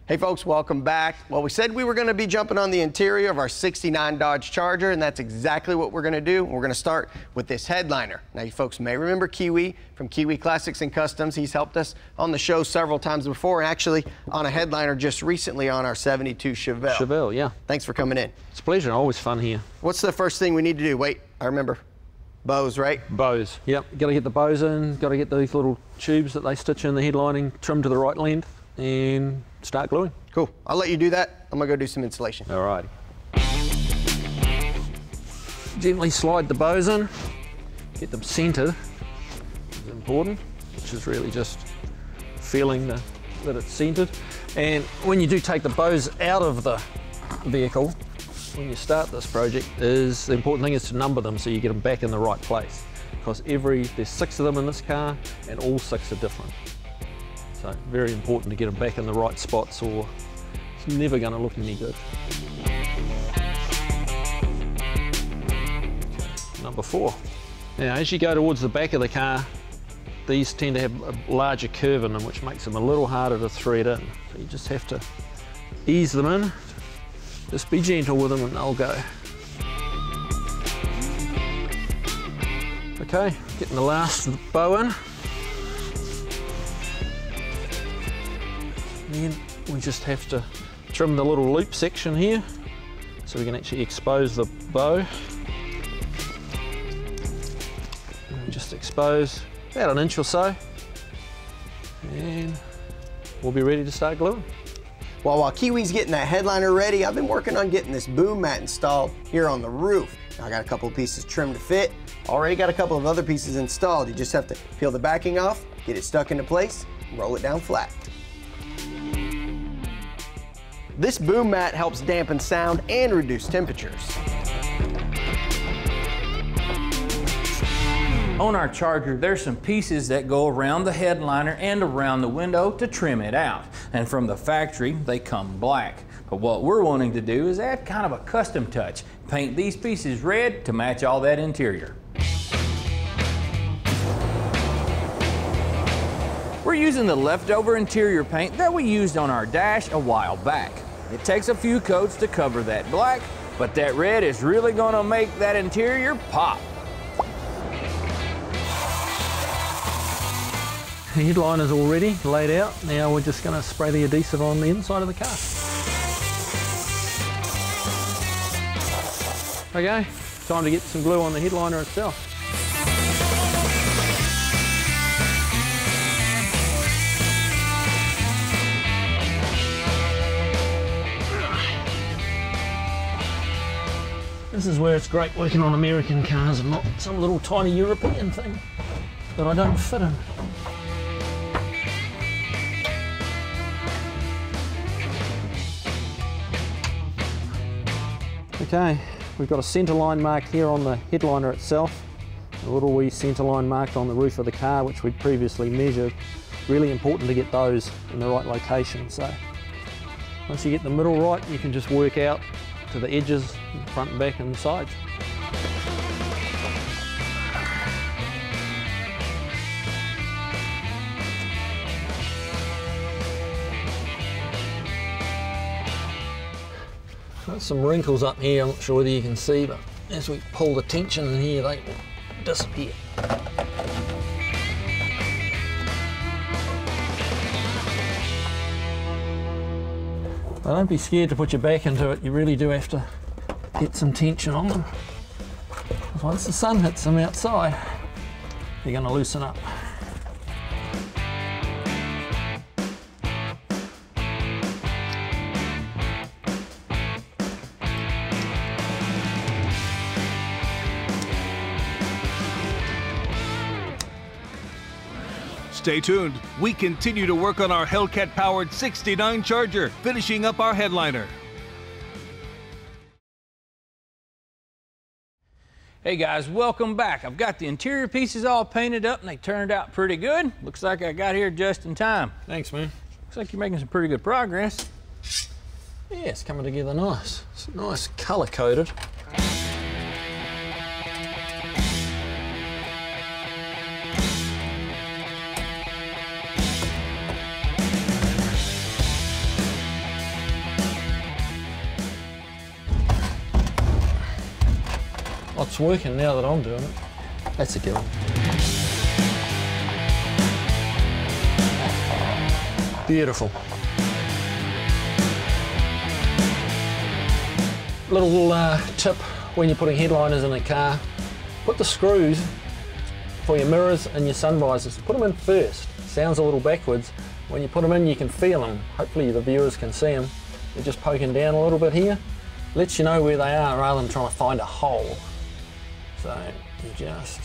Hey folks, welcome back. Well, we said we were going to be jumping on the interior of our 69 Dodge Charger, and that's exactly what we're going to do. We're going to start with this headliner. Now, you folks may remember Kiwi from Kiwi Classics and Customs. He's helped us on the show several times before, and actually on a headliner just recently on our 72 Chevelle. Chevelle, yeah. Thanks for coming in. It's a pleasure, always fun here. What's the first thing we need to do? Wait, I remember. Bows, right? Bows, yep. Got to get the bows in, got to get these little tubes that they stitch in the headlining trimmed to the right length, and start gluing. Cool. I'll let you do that. I'm gonna go do some installation. All right. Gently slide the bows in, get them centered. It's important, which is really just feeling that it's centered. And when you do take the bows out of the vehicle, when you start this project, the important thing is to number them so you get them back in the right place. Because there's 6 of them in this car, and all 6 are different. So very important to get them back in the right spots, or it's never going to look any good. Okay, number 4. Now, as you go towards the back of the car, these tend to have a larger curve in them, which makes them a little harder to thread in. So you just have to ease them in. Just be gentle with them and they'll go. Okay, getting the last bow in. Then we just have to trim the little loop section here so we can actually expose the bow. And we just expose about 1 inch or so, and we'll be ready to start gluing. Well, while Kiwi's getting that headliner ready, I've been working on getting this boom mat installed here on the roof. Now, I got a couple of pieces trimmed to fit. Already got a couple of other pieces installed. You just have to peel the backing off, get it stuck into place, and roll it down flat. This boom mat helps dampen sound and reduce temperatures. On our Charger, there's some pieces that go around the headliner and around the window to trim it out. And from the factory, they come black. But what we're wanting to do is add kind of a custom touch. Paint these pieces red to match all that interior. We're using the leftover interior paint that we used on our dash a while back. It takes a few coats to cover that black, but that red is really gonna make that interior pop. headliner's already laid out. Now we're just going to spray the adhesive on the inside of the car. Okay, time to get some glue on the headliner itself. This is where it's great working on American cars and not some little tiny European thing that I don't fit in. Okay, we've got a centre line marked here on the headliner itself, a little wee centre line marked on the roof of the car which we'd previously measured. Really important to get those in the right location. So once you get the middle right, you can just work out to the edges, front and back and the sides. Got some wrinkles up here, I'm not sure whether you can see, but as we pull the tension in here, they will disappear. But don't be scared to put your back into it, you really do have to get some tension on them. Because once the sun hits them outside, they're going to loosen up. Stay tuned. We continue to work on our Hellcat-powered 69 Charger, finishing up our headliner. Hey guys, welcome back. I've got the interior pieces all painted up and they turned out pretty good. Looks like I got here just in time. Thanks, man. Looks like you're making some pretty good progress. Yeah, it's coming together nice. It's nice colour-coded. It's working now that I'm doing it. That's a given. Beautiful. Little tip when you're putting headliners in a car, put the screws for your mirrors and your sun visors, put them in first. Sounds a little backwards. When you put them in, you can feel them. Hopefully the viewers can see them. They're just poking down a little bit here. Lets you know where they are rather than trying to find a hole. So you just,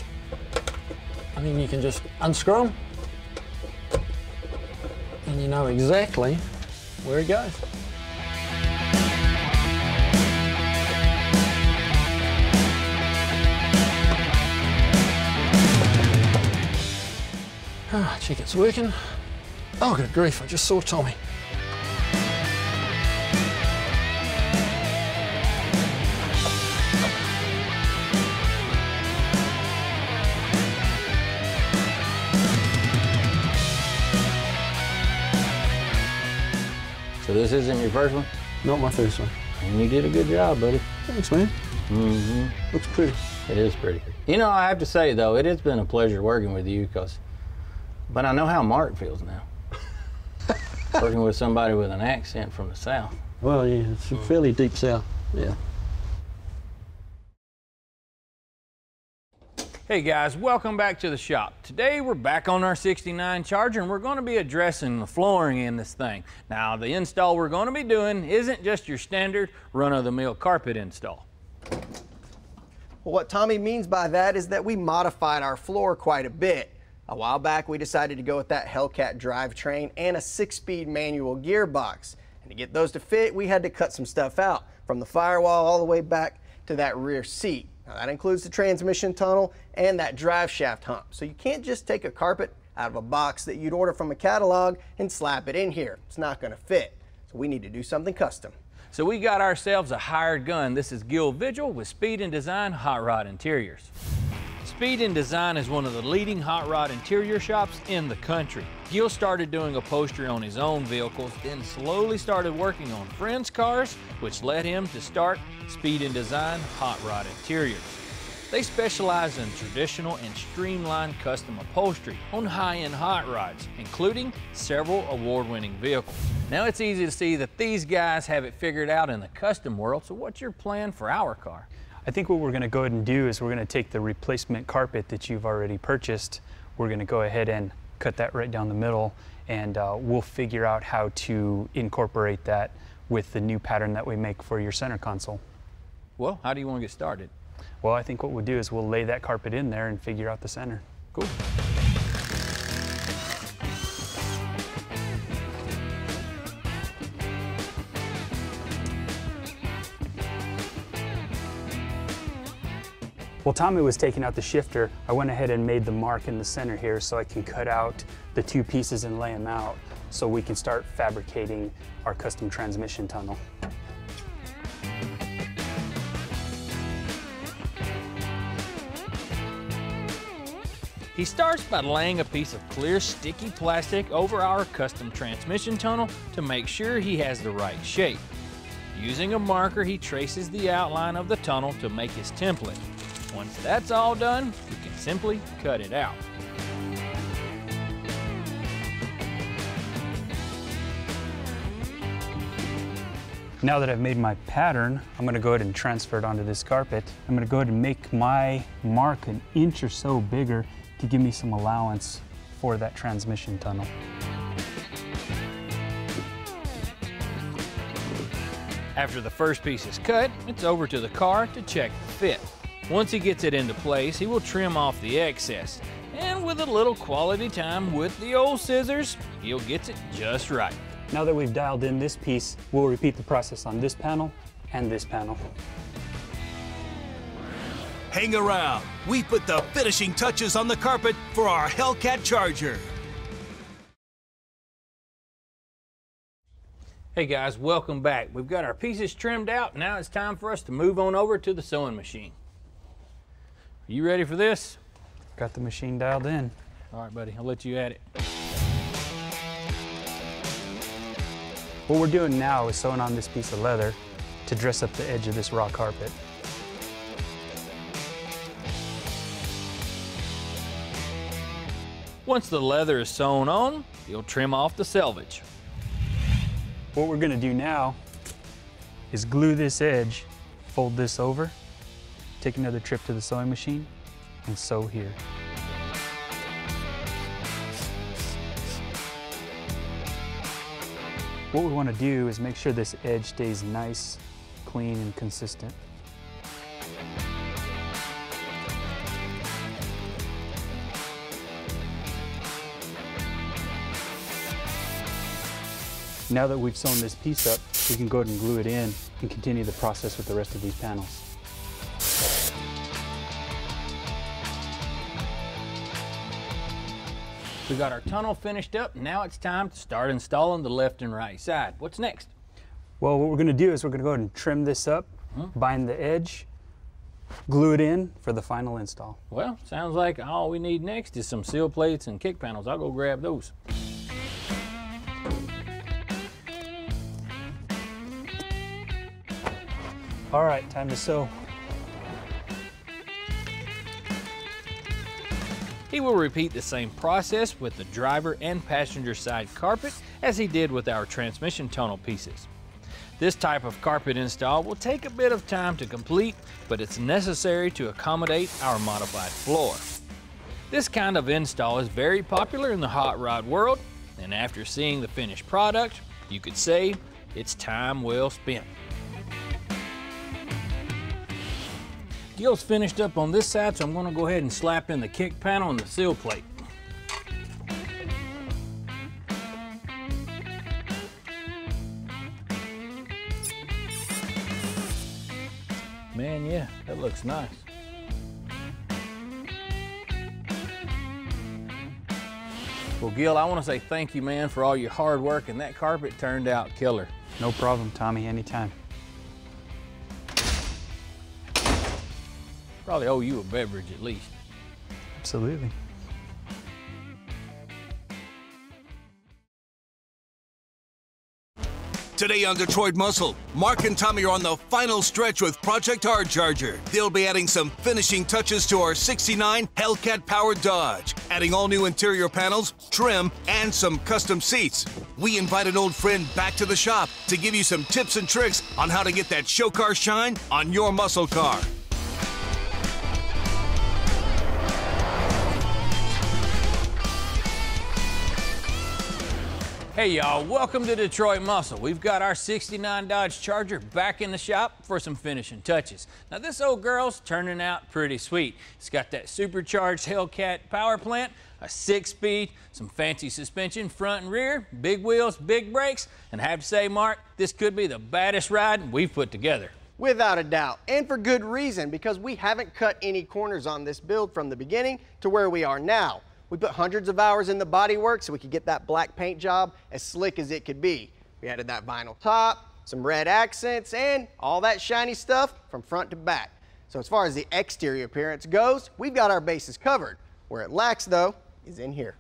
and then you can just unscrew them and you know exactly where it goes. Ah, check it's working. Oh, good grief, I just saw Tommy. So this isn't your first one? Not my first one. And you did a good job, buddy. Thanks, man. Mm-hmm. Looks pretty. It is pretty. You know, I have to say, though, it has been a pleasure working with you, but I know how Mark feels now. Working with somebody with an accent from the South. Well, yeah, it's fairly deep South, yeah. Hey guys, welcome back to the shop. Today we're back on our 69 Charger and we're going to be addressing the flooring in this thing. Now the install we're going to be doing isn't just your standard run-of-the-mill carpet install. Well, what Tommy means by that is that we modified our floor quite a bit. A while back we decided to go with that Hellcat drivetrain and a 6-speed manual gearbox. And to get those to fit, we had to cut some stuff out, from the firewall all the way back to that rear seat. Now, that includes the transmission tunnel and that drive shaft hump. So you can't just take a carpet out of a box that you'd order from a catalog and slap it in here. It's not going to fit. So we need to do something custom. So we got ourselves a hired gun. This is Gil Vigil with Speed and Design Hot Rod Interiors. Speed and Design is one of the leading hot rod interior shops in the country. Gil started doing upholstery on his own vehicles, then slowly started working on friends' cars, which led him to start Speed and Design Hot Rod Interiors. They specialize in traditional and streamlined custom upholstery on high-end hot rods, including several award-winning vehicles. Now it's easy to see that these guys have it figured out in the custom world, so what's your plan for our car? I think what we're going to go ahead and do is we're going to take the replacement carpet that you've already purchased. We're going to go ahead and cut that right down the middle, and we'll figure out how to incorporate that with the new pattern that we make for your center console. Well, how do you want to get started? Well, I think what we'll do is we'll lay that carpet in there and figure out the center. Cool. While Tommy was taking out the shifter, I went ahead and made the mark in the center here so I can cut out the two pieces and lay them out so we can start fabricating our custom transmission tunnel. He starts by laying a piece of clear, sticky plastic over our custom transmission tunnel to make sure he has the right shape. Using a marker, he traces the outline of the tunnel to make his template. Once that's all done, you can simply cut it out. Now that I've made my pattern, I'm going to go ahead and transfer it onto this carpet. I'm going to go ahead and make my mark an inch or so bigger to give me some allowance for that transmission tunnel. After the first piece is cut, it's over to the car to check the fit. Once he gets it into place, he will trim off the excess. And with a little quality time with the old scissors, he'll get it just right. Now that we've dialed in this piece, we'll repeat the process on this panel and this panel. Hang around. We put the finishing touches on the carpet for our Hellcat Charger. Hey guys, welcome back. We've got our pieces trimmed out. Now it's time for us to move on over to the sewing machine. Are you ready for this? Got the machine dialed in. All right, buddy, I'll let you at it. What we're doing now is sewing on this piece of leather to dress up the edge of this raw carpet. Once the leather is sewn on, you'll trim off the selvage. What we're going to do now is glue this edge, fold this over, take another trip to the sewing machine, and sew here. What we want to do is make sure this edge stays nice, clean, and consistent. Now that we've sewn this piece up, we can go ahead and glue it in and continue the process with the rest of these panels. We got our tunnel finished up. Now it's time to start installing the left and right side. What's next? Well, what we're going to do is we're going to go ahead and trim this up, bind the edge, glue it in for the final install. Well, sounds like all we need next is some seal plates and kick panels. I'll go grab those. All right, time to sew. He will repeat the same process with the driver and passenger side carpet as he did with our transmission tunnel pieces. This type of carpet install will take a bit of time to complete, but it's necessary to accommodate our modified floor. This kind of install is very popular in the hot rod world, and after seeing the finished product, you could say it's time well spent. Gil's finished up on this side, so I'm going to go ahead and slap in the kick panel and the seal plate. Man, yeah, that looks nice. Well, Gil, I want to say thank you, man, for all your hard work, and that carpet turned out killer. No problem, Tommy, anytime. Probably owe you a beverage at least. Absolutely. Today on Detroit Muscle, Mark and Tommy are on the final stretch with Project Hard Charger. They'll be adding some finishing touches to our '69 Hellcat powered Dodge, adding all new interior panels, trim, and some custom seats. We invite an old friend back to the shop to give you some tips and tricks on how to get that show car shine on your muscle car. Hey y'all, welcome to Detroit Muscle. We've got our '69 Dodge Charger back in the shop for some finishing touches. Now this old girl's turning out pretty sweet. It's got that supercharged Hellcat power plant, a 6-speed, some fancy suspension front and rear, big wheels, big brakes, and I have to say, Mark, this could be the baddest ride we've put together. Without a doubt, and for good reason, because we haven't cut any corners on this build from the beginning to where we are now. We put hundreds of hours in the bodywork so we could get that black paint job as slick as it could be. We added that vinyl top, some red accents, and all that shiny stuff from front to back. So as far as the exterior appearance goes, we've got our bases covered. Where it lacks, though, is in here.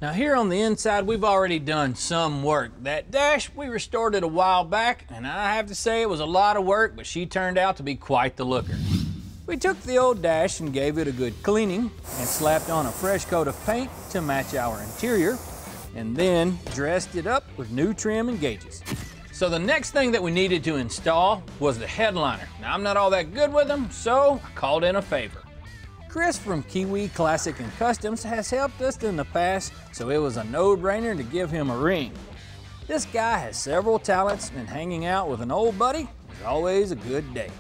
Now here on the inside, we've already done some work. That dash, we restored it a while back, and I have to say it was a lot of work, but she turned out to be quite the looker. We took the old dash and gave it a good cleaning and slapped on a fresh coat of paint to match our interior, and then dressed it up with new trim and gauges. So the next thing that we needed to install was the headliner. Now I'm not all that good with them, so I called in a favor. Chris from Kiwi Classic and Customs has helped us in the past, so it was a no-brainer to give him a ring. This guy has several talents, and hanging out with an old buddy is always a good day.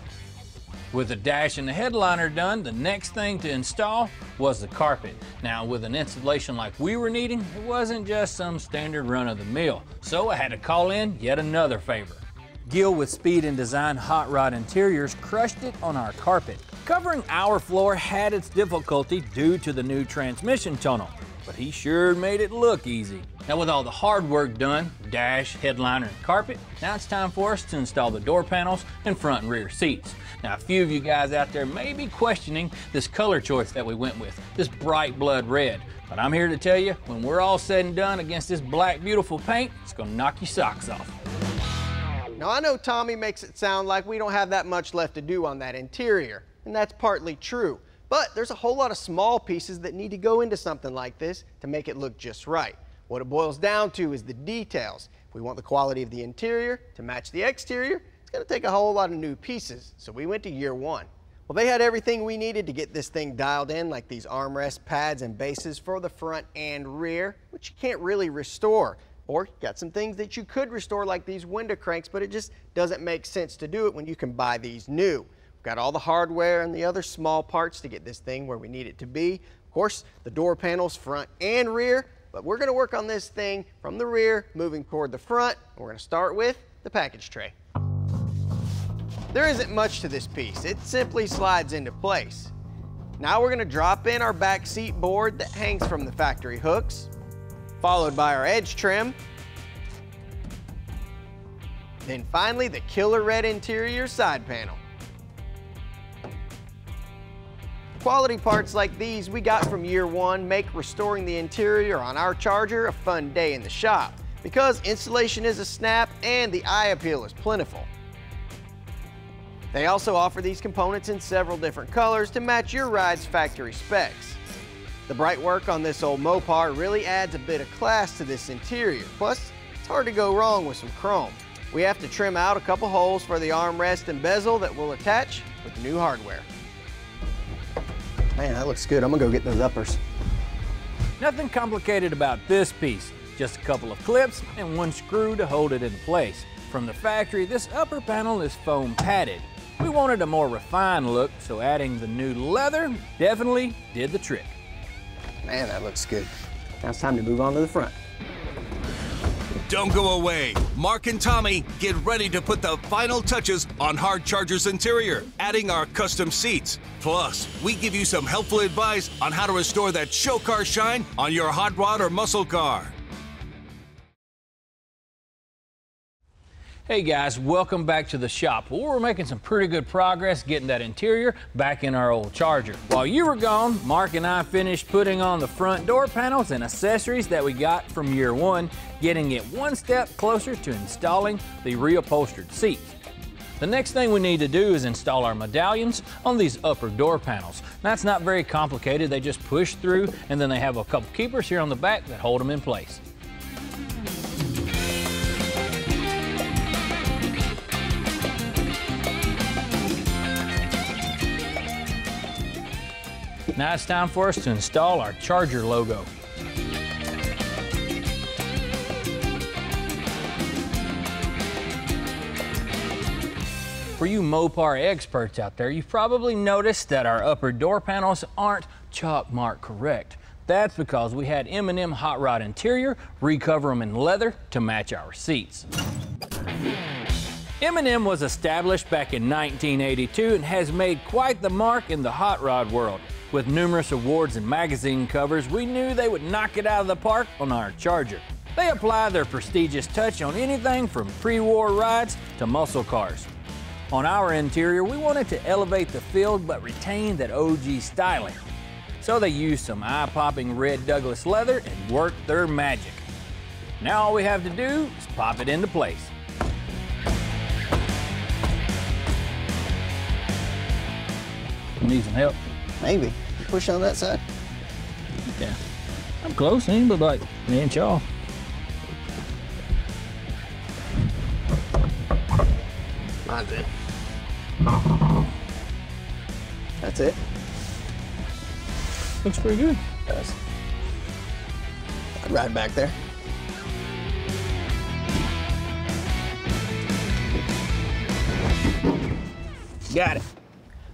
With the dash and the headliner done, the next thing to install was the carpet. Now, with an installation like we were needing, it wasn't just some standard run-of-the-mill, so I had to call in yet another favor. Gil with Speed and Design Hot Rod Interiors crushed it on our carpet. Covering our floor had its difficulty due to the new transmission tunnel, but he sure made it look easy. Now with all the hard work done, dash, headliner, and carpet, now it's time for us to install the door panels and front and rear seats. Now a few of you guys out there may be questioning this color choice that we went with, this bright blood red. But I'm here to tell you, when we're all said and done against this black beautiful paint, it's gonna knock your socks off. Now I know Tommy makes it sound like we don't have that much left to do on that interior, and that's partly true. But there's a whole lot of small pieces that need to go into something like this to make it look just right. What it boils down to is the details. If we want the quality of the interior to match the exterior, it's going to take a whole lot of new pieces. So we went to year one. Well, they had everything we needed to get this thing dialed in, like these armrest pads and bases for the front and rear, which you can't really restore. Or you got some things that you could restore, like these window cranks, but it just doesn't make sense to do it when you can buy these new. We've got all the hardware and the other small parts to get this thing where we need it to be. Of course, the door panels front and rear, but we're going to work on this thing from the rear, moving toward the front. We're going to start with the package tray. There isn't much to this piece. It simply slides into place. Now we're going to drop in our back seat board that hangs from the factory hooks, followed by our edge trim, then finally the killer red interior side panel. Quality parts like these we got from year one make restoring the interior on our Charger a fun day in the shop, because installation is a snap and the eye appeal is plentiful. They also offer these components in several different colors to match your ride's factory specs. The bright work on this old Mopar really adds a bit of class to this interior, plus it's hard to go wrong with some chrome. We have to trim out a couple holes for the armrest and bezel that will attach with the new hardware. Man, that looks good. I'm gonna go get those uppers. Nothing complicated about this piece, just a couple of clips and one screw to hold it in place. From the factory, this upper panel is foam padded. We wanted a more refined look, so adding the new leather definitely did the trick. Man, that looks good. Now it's time to move on to the front. Don't go away. Mark and Tommy get ready to put the final touches on Hard Charger's interior, adding our custom seats. Plus, we give you some helpful advice on how to restore that show car shine on your hot rod or muscle car. Hey guys, welcome back to the shop. Well, we're making some pretty good progress getting that interior back in our old Charger. While you were gone, Mark and I finished putting on the front door panels and accessories that we got from year one. getting it one step closer to installing the reupholstered seats. The next thing we need to do is install our medallions on these upper door panels. That's not very complicated. They just push through, and then they have a couple keepers here on the back that hold them in place. Now it's time for us to install our Charger logo. For you Mopar experts out there, you've probably noticed that our upper door panels aren't chalk marked correct. That's because we had M&M hot rod interior, recover them in leather to match our seats. M&M was established back in 1982 and has made quite the mark in the hot rod world. With numerous awards and magazine covers, we knew they would knock it out of the park on our Charger. They apply their prestigious touch on anything from pre-war rides to muscle cars. On our interior, we wanted to elevate the field but retain that OG styling. So they used some eye-popping red Douglas leather and worked their magic. Now all we have to do is pop it into place. Need some help? Maybe. Push on that side. Yeah. I'm close, ain't but like an inch off. Mine's in. That's it. Looks pretty good. It does. I'd ride back there. Got it.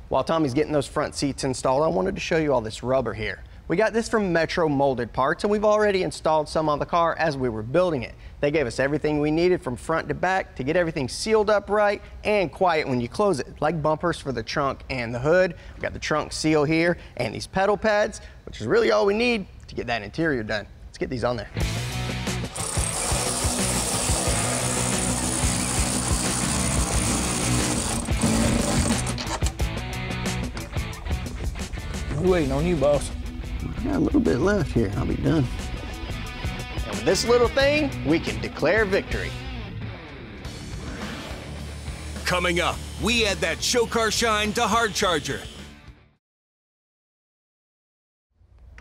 While Tommy's getting those front seats installed, I wanted to show you all this rubber here. We got this from Metro Molded Parts, and we've already installed some on the car as we were building it. They gave us everything we needed from front to back to get everything sealed up right and quiet when you close it, like bumpers for the trunk and the hood. We've got the trunk seal here and these pedal pads, which is really all we need to get that interior done. Let's get these on there. We're waiting on you, boss. I got a little bit left here. I'll be done. And with this little thing, we can declare victory. Coming up, we add that show car shine to hard charger.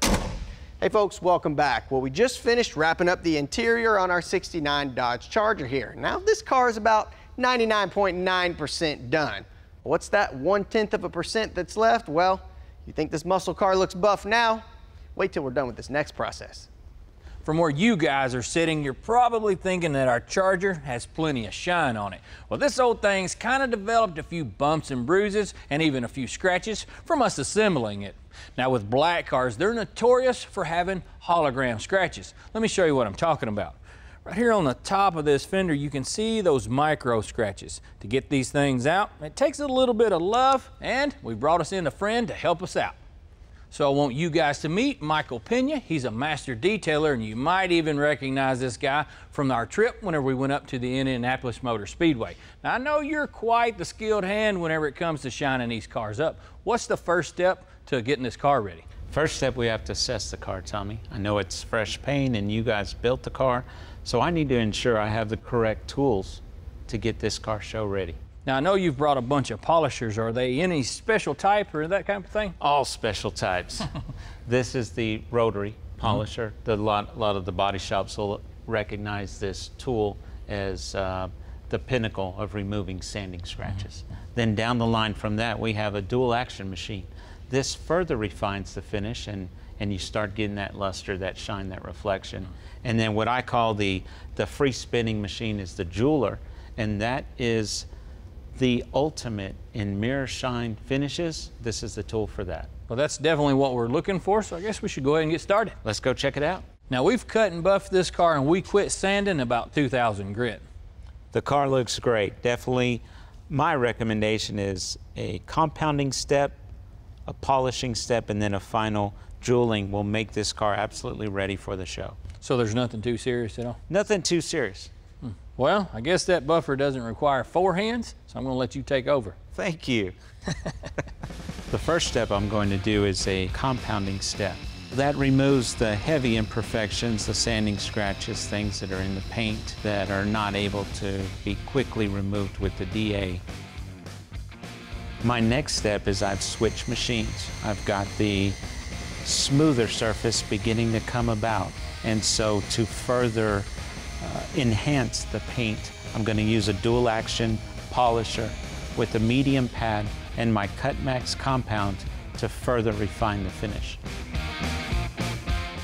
Hey folks, welcome back. Well, we just finished wrapping up the interior on our '69 Dodge Charger here. Now this car is about 99.9% done. What's that 0.1% that's left? Well, you think this muscle car looks buff now? Wait till we're done with this next process. From where you guys are sitting, you're probably thinking that our Charger has plenty of shine on it. Well, this old thing's kind of developed a few bumps and bruises and even a few scratches from us assembling it. Now with black cars, they're notorious for having hologram scratches. Let me show you what I'm talking about. Right here on the top of this fender, you can see those micro scratches. To get these things out, it takes a little bit of love, and we brought us in a friend to help us out. So I want you guys to meet Michael Pena. He's a master detailer, and you might even recognize this guy from our trip whenever we went up to the Indianapolis Motor Speedway. Now, I know you're quite the skilled hand whenever it comes to shining these cars up. What's the first step to getting this car ready? First step, we have to assess the car, Tommy. I know it's fresh paint and you guys built the car, so I need to ensure I have the correct tools to get this car show ready. Now, I know you've brought a bunch of polishers. Are they any special type or that kind of thing? All special types. This is the rotary polisher. A lot of the body shops will recognize this tool as the pinnacle of removing sanding scratches. Then down the line from that, we have a dual action machine. This further refines the finish, and you start getting that luster, that shine, that reflection. And then what I call the free spinning machine is the jeweler, and that is the ultimate in mirror shine finishes. This is the tool for that. Well, that's definitely what we're looking for, so I guess we should go ahead and get started. Let's go check it out. Now, we've cut and buffed this car, and we quit sanding about 2,000 grit. The car looks great. Definitely, my recommendation is a compounding step, a polishing step, and then a final jeweling will make this car absolutely ready for the show. So there's nothing too serious at all? Nothing too serious. Well, I guess that buffer doesn't require 4 hands, so I'm going to let you take over. Thank you. The first step I'm going to do is a compounding step. That removes the heavy imperfections, the sanding scratches, things that are in the paint that are not able to be quickly removed with the DA. My next step is I've switched machines. I've got the smoother surface beginning to come about. And so to further enhance the paint, I'm going to use a dual action polisher with a medium pad and my Cutmax compound to further refine the finish.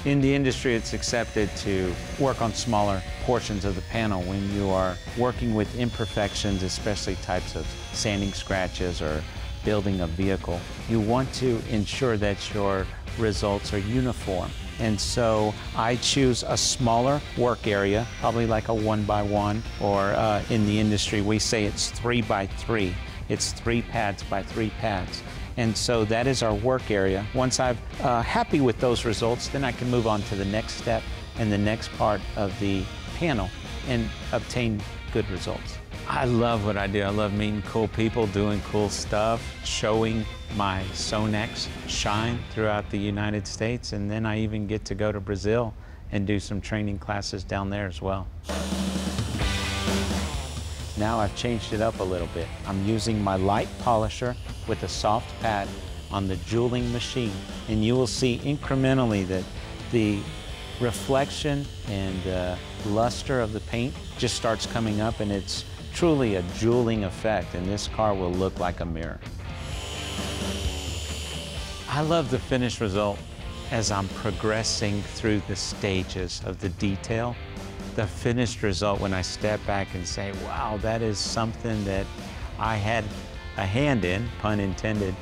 In the industry, it's accepted to work on smaller portions of the panel when you are working with imperfections, especially types of sanding scratches or building a vehicle. You want to ensure that your results are uniform. And so I choose a smaller work area, probably like a 1x1, or in the industry, we say it's 3x3. It's 3 pads by 3 pads. And so that is our work area. Once I'm happy with those results, then I can move on to the next step and the next part of the panel and obtain good results. I love what I do. I love meeting cool people, doing cool stuff, showing my Sonex shine throughout the United States, and then I even get to go to Brazil and do some training classes down there as well. Now I've changed it up a little bit. I'm using my light polisher with a soft pad on the jeweling machine, and you will see incrementally that the reflection and luster of the paint just starts coming up, and it's truly a jeweling effect, and this car will look like a mirror. I love the finished result as I'm progressing through the stages of the detail. The finished result, when I step back and say, wow, that is something that I had a hand in, pun intended,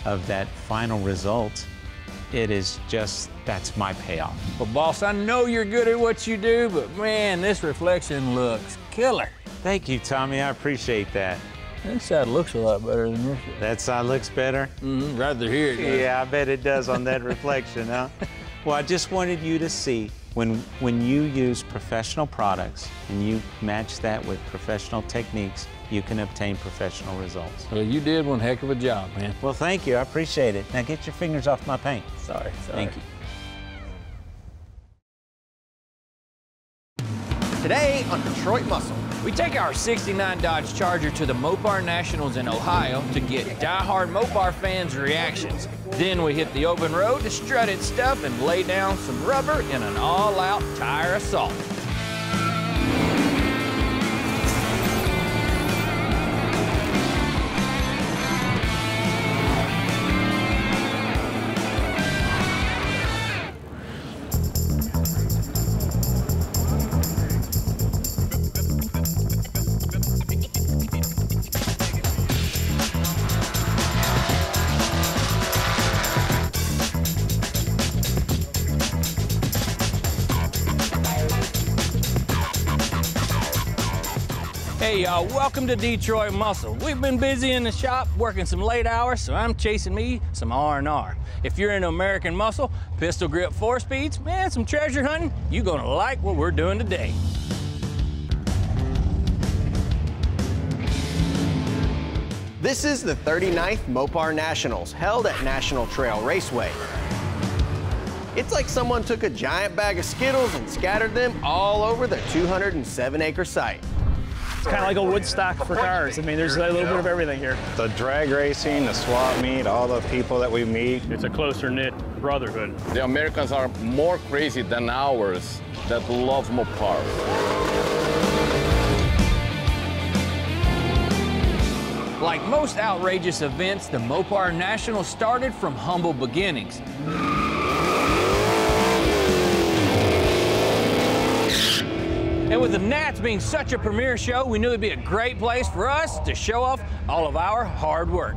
of that final result, it is just, that's my payoff. Well, boss, I know you're good at what you do, but man, this reflection looks killer. Thank you, Tommy, I appreciate that. This side looks a lot better than this side. That side looks better? Mm-hmm, rather here it does. Yeah, I bet it does on that reflection, huh? Well, I just wanted you to see when you use professional products and you match that with professional techniques, you can obtain professional results. Well, you did one heck of a job, man. Well, thank you. I appreciate it. Now get your fingers off my paint. Sorry. Thank you. Today on Detroit Muscle, we take our '69 Dodge Charger to the Mopar Nationals in Ohio to get die-hard Mopar fans' reactions. Then we hit the open road to strut its stuff and lay down some rubber in an all-out tire assault. Hey y'all, welcome to Detroit Muscle. We've been busy in the shop working some late hours, so I'm chasing me some R&R. If you're into American muscle, pistol grip 4-speeds, man, some treasure hunting, you're gonna like what we're doing today. this is the 39th Mopar Nationals, held at National Trail Raceway. It's like someone took a giant bag of Skittles and scattered them all over the 207-acre site. It's kind of like a Woodstock for cars. I mean, there's a little bit of everything here. The drag racing, the swap meet, all the people that we meet. It's a closer-knit brotherhood. The Americans are more crazy than ours that love Mopar. Like most outrageous events, the Mopar National started from humble beginnings. And with the Nats being such a premier show, we knew it'd be a great place for us to show off all of our hard work.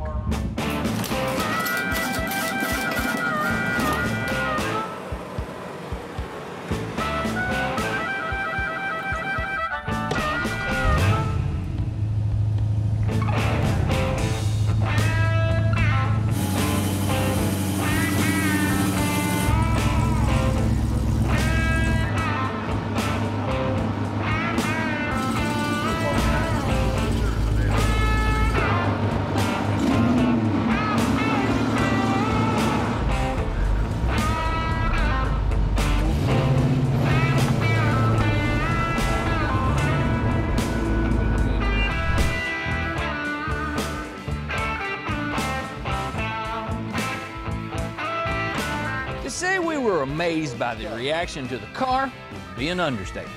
amazed by the reaction to the car would be an understatement.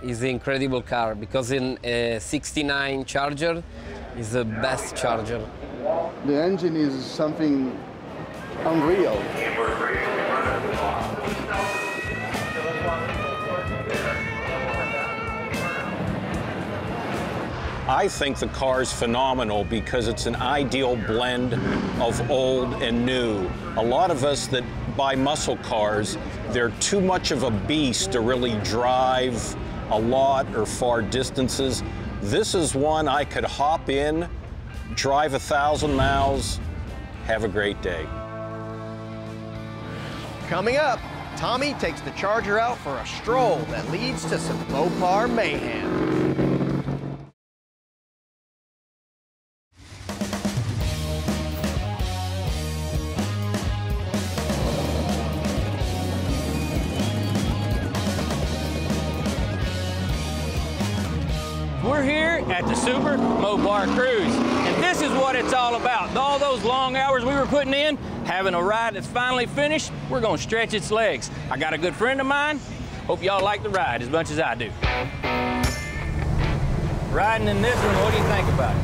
It's an incredible car because in a 69 Charger is the best Charger. The engine is something unreal. I think the car is phenomenal because it's an ideal blend of old and new. A lot of us that buy muscle cars, they're too much of a beast to really drive a lot or far distances. This is one I could hop in, drive 1,000 miles, have a great day. Coming up, Tommy takes the Charger out for a stroll that leads to some Mopar mayhem. We're here at the Super Mopar Cruise, and this is what it's all about. All those long hours we were putting in, having a ride that's finally finished, we're gonna stretch its legs. I got a good friend of mine. Hope y'all like the ride as much as I do. Riding in this one, what do you think about it?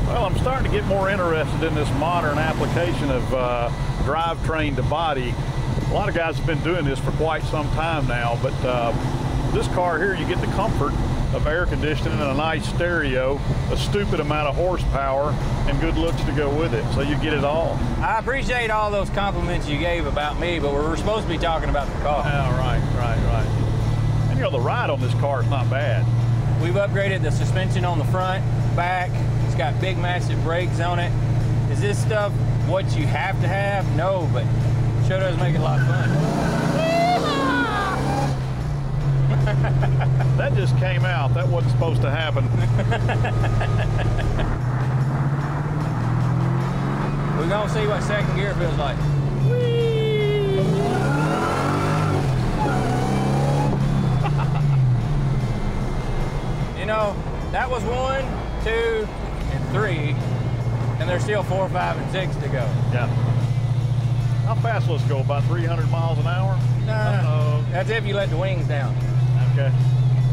Well, I'm starting to get more interested in this modern application of drivetrain to body. A lot of guys have been doing this for quite some time now, but this car here, you get the comfort of air conditioning and a nice stereo, a stupid amount of horsepower, and good looks to go with it, so you get it all. I appreciate all those compliments you gave about me, but we're supposed to be talking about the car. Yeah, right. And you know, the ride on this car is not bad. We've upgraded the suspension on the front, back. It's got big, massive brakes on it. Is this stuff what you have to have? No, but sure does make it a lot of fun. That just came out. That wasn't supposed to happen. We're gonna see what second gear feels like. You know, that was 1, 2, and 3, and there's still 4, 5, and 6 to go. Yeah. How fast will this go? About 300 miles an hour? No, that's if you let the wings down. Okay.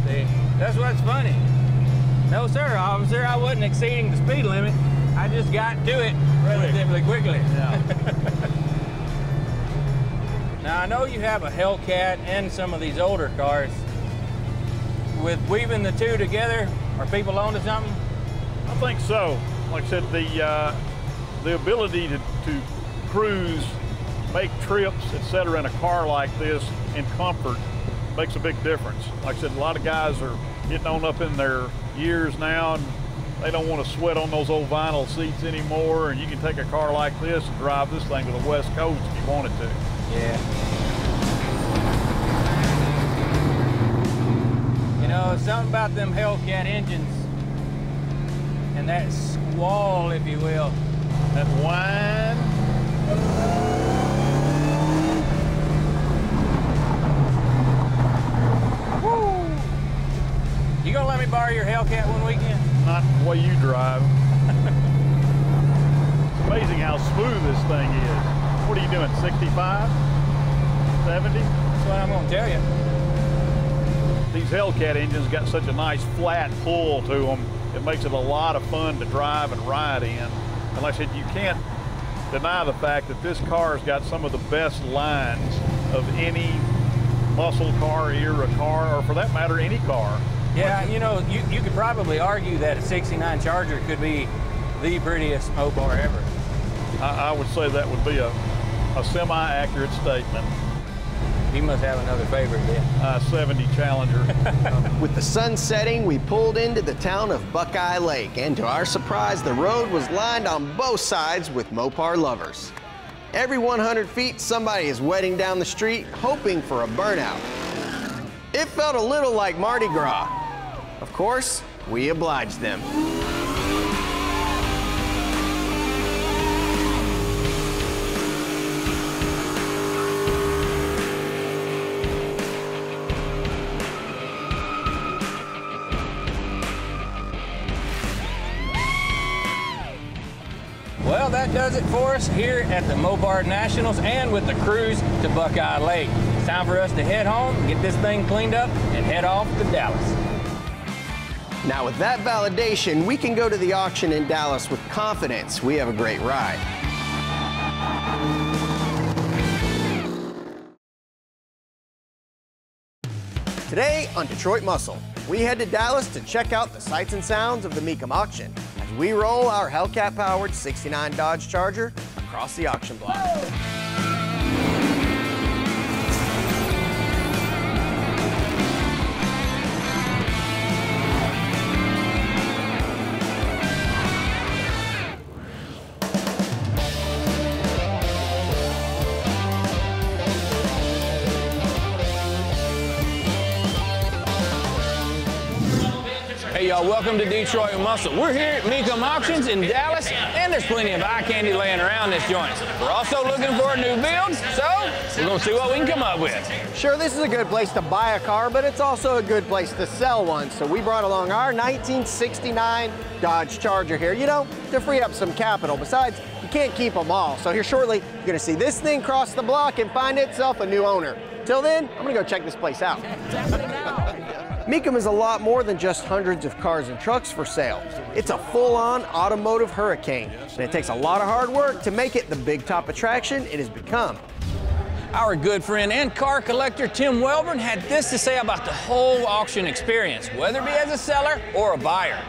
See, that's what's funny. No, sir, officer, I wasn't exceeding the speed limit. I just got to it relatively quickly. Yeah. Now, I know you have a Hellcat and some of these older cars. With weaving the two together, are people onto something? I think so. Like I said, the ability to cruise, make trips, etc. in a car like this in comfort makes a big difference. Like I said, a lot of guys are getting on up in their years now, and they don't want to sweat on those old vinyl seats anymore, and you can take a car like this and drive this thing to the West Coast if you wanted to. Yeah. You know, something about them Hellcat engines and that squall, if you will. That whine. Woo! You gonna let me borrow your Hellcat one weekend? Not the way you drive. It's amazing how smooth this thing is. What are you doing, 65? 70? That's what I'm gonna tell you. These Hellcat engines got such a nice flat pull to them, it makes it a lot of fun to drive and ride in. And like I said, you can't deny the fact that this car's got some of the best lines of any muscle car, era car, or for that matter, any car. Yeah, you know, you could probably argue that a 69 Charger could be the prettiest Mopar ever. I would say that would be a semi-accurate statement. He must have another favorite then. 70 Challenger. With the sun setting, we pulled into the town of Buckeye Lake, and to our surprise, the road was lined on both sides with Mopar lovers. Every 100 feet, somebody is wetting down the street, hoping for a burnout. It felt a little like Mardi Gras. Of course, we obliged them. Well, that does it for us here at the Mopar Nationals and with the cruise to Buckeye Lake. It's time for us to head home, get this thing cleaned up, and head off to Dallas. Now with that validation, we can go to the auction in Dallas with confidence we have a great ride. Today on Detroit Muscle, we head to Dallas to check out the sights and sounds of the Mecum auction as we roll our Hellcat-powered 69 Dodge Charger across the auction block. Hey y'all, welcome to Detroit Muscle. We're here at Mecum Auctions in Dallas, and there's plenty of eye candy laying around this joint. We're also looking for a new build, so we're gonna see what we can come up with. Sure, this is a good place to buy a car, but it's also a good place to sell one. So we brought along our 1969 Dodge Charger here, you know, to free up some capital. Besides, you can't keep them all. So here shortly, you're gonna see this thing cross the block and find itself a new owner. Till then, I'm gonna go check this place out. Mecum is a lot more than just hundreds of cars and trucks for sale. It's a full-on automotive hurricane, and it takes a lot of hard work to make it the big top attraction it has become. Our good friend and car collector Tim Welborn had this to say about the whole auction experience, whether it be as a seller or a buyer.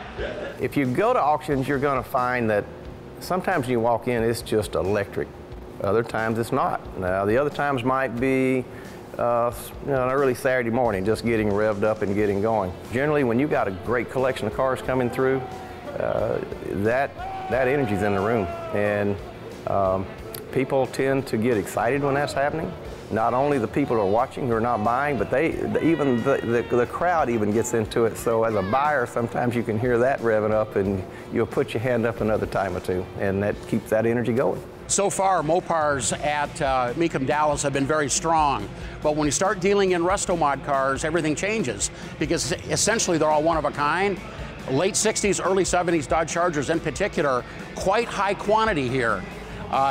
If you go to auctions, you're going to find that sometimes when you walk in, it's just electric. Other times it's not. Now, the other times might be an early Saturday morning, just getting revved up and getting going. Generally, when you've got a great collection of cars coming through, that energy's in the room, and people tend to get excited when that's happening. Not only the people who are watching, who are not buying, but even the crowd even gets into it. So as a buyer, sometimes you can hear that revving up, and you'll put your hand up another time or two, and that keeps that energy going. So far, Mopars at Mecum Dallas have been very strong, but when you start dealing in resto-mod cars, everything changes, because essentially they're all one of a kind. Late 60s, early 70s Dodge Chargers in particular, quite high quantity here.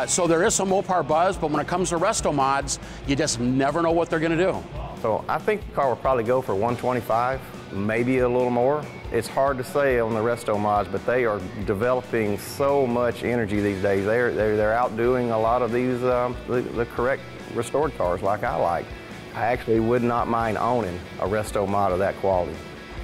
So there is some Mopar buzz, but when it comes to resto-mods, you just never know what they're gonna do. So I think the car will probably go for 125, maybe a little more. It's hard to say on the resto mods, but they are developing so much energy these days. They're outdoing a lot of these the correct restored cars like I like. I actually would not mind owning a resto mod of that quality.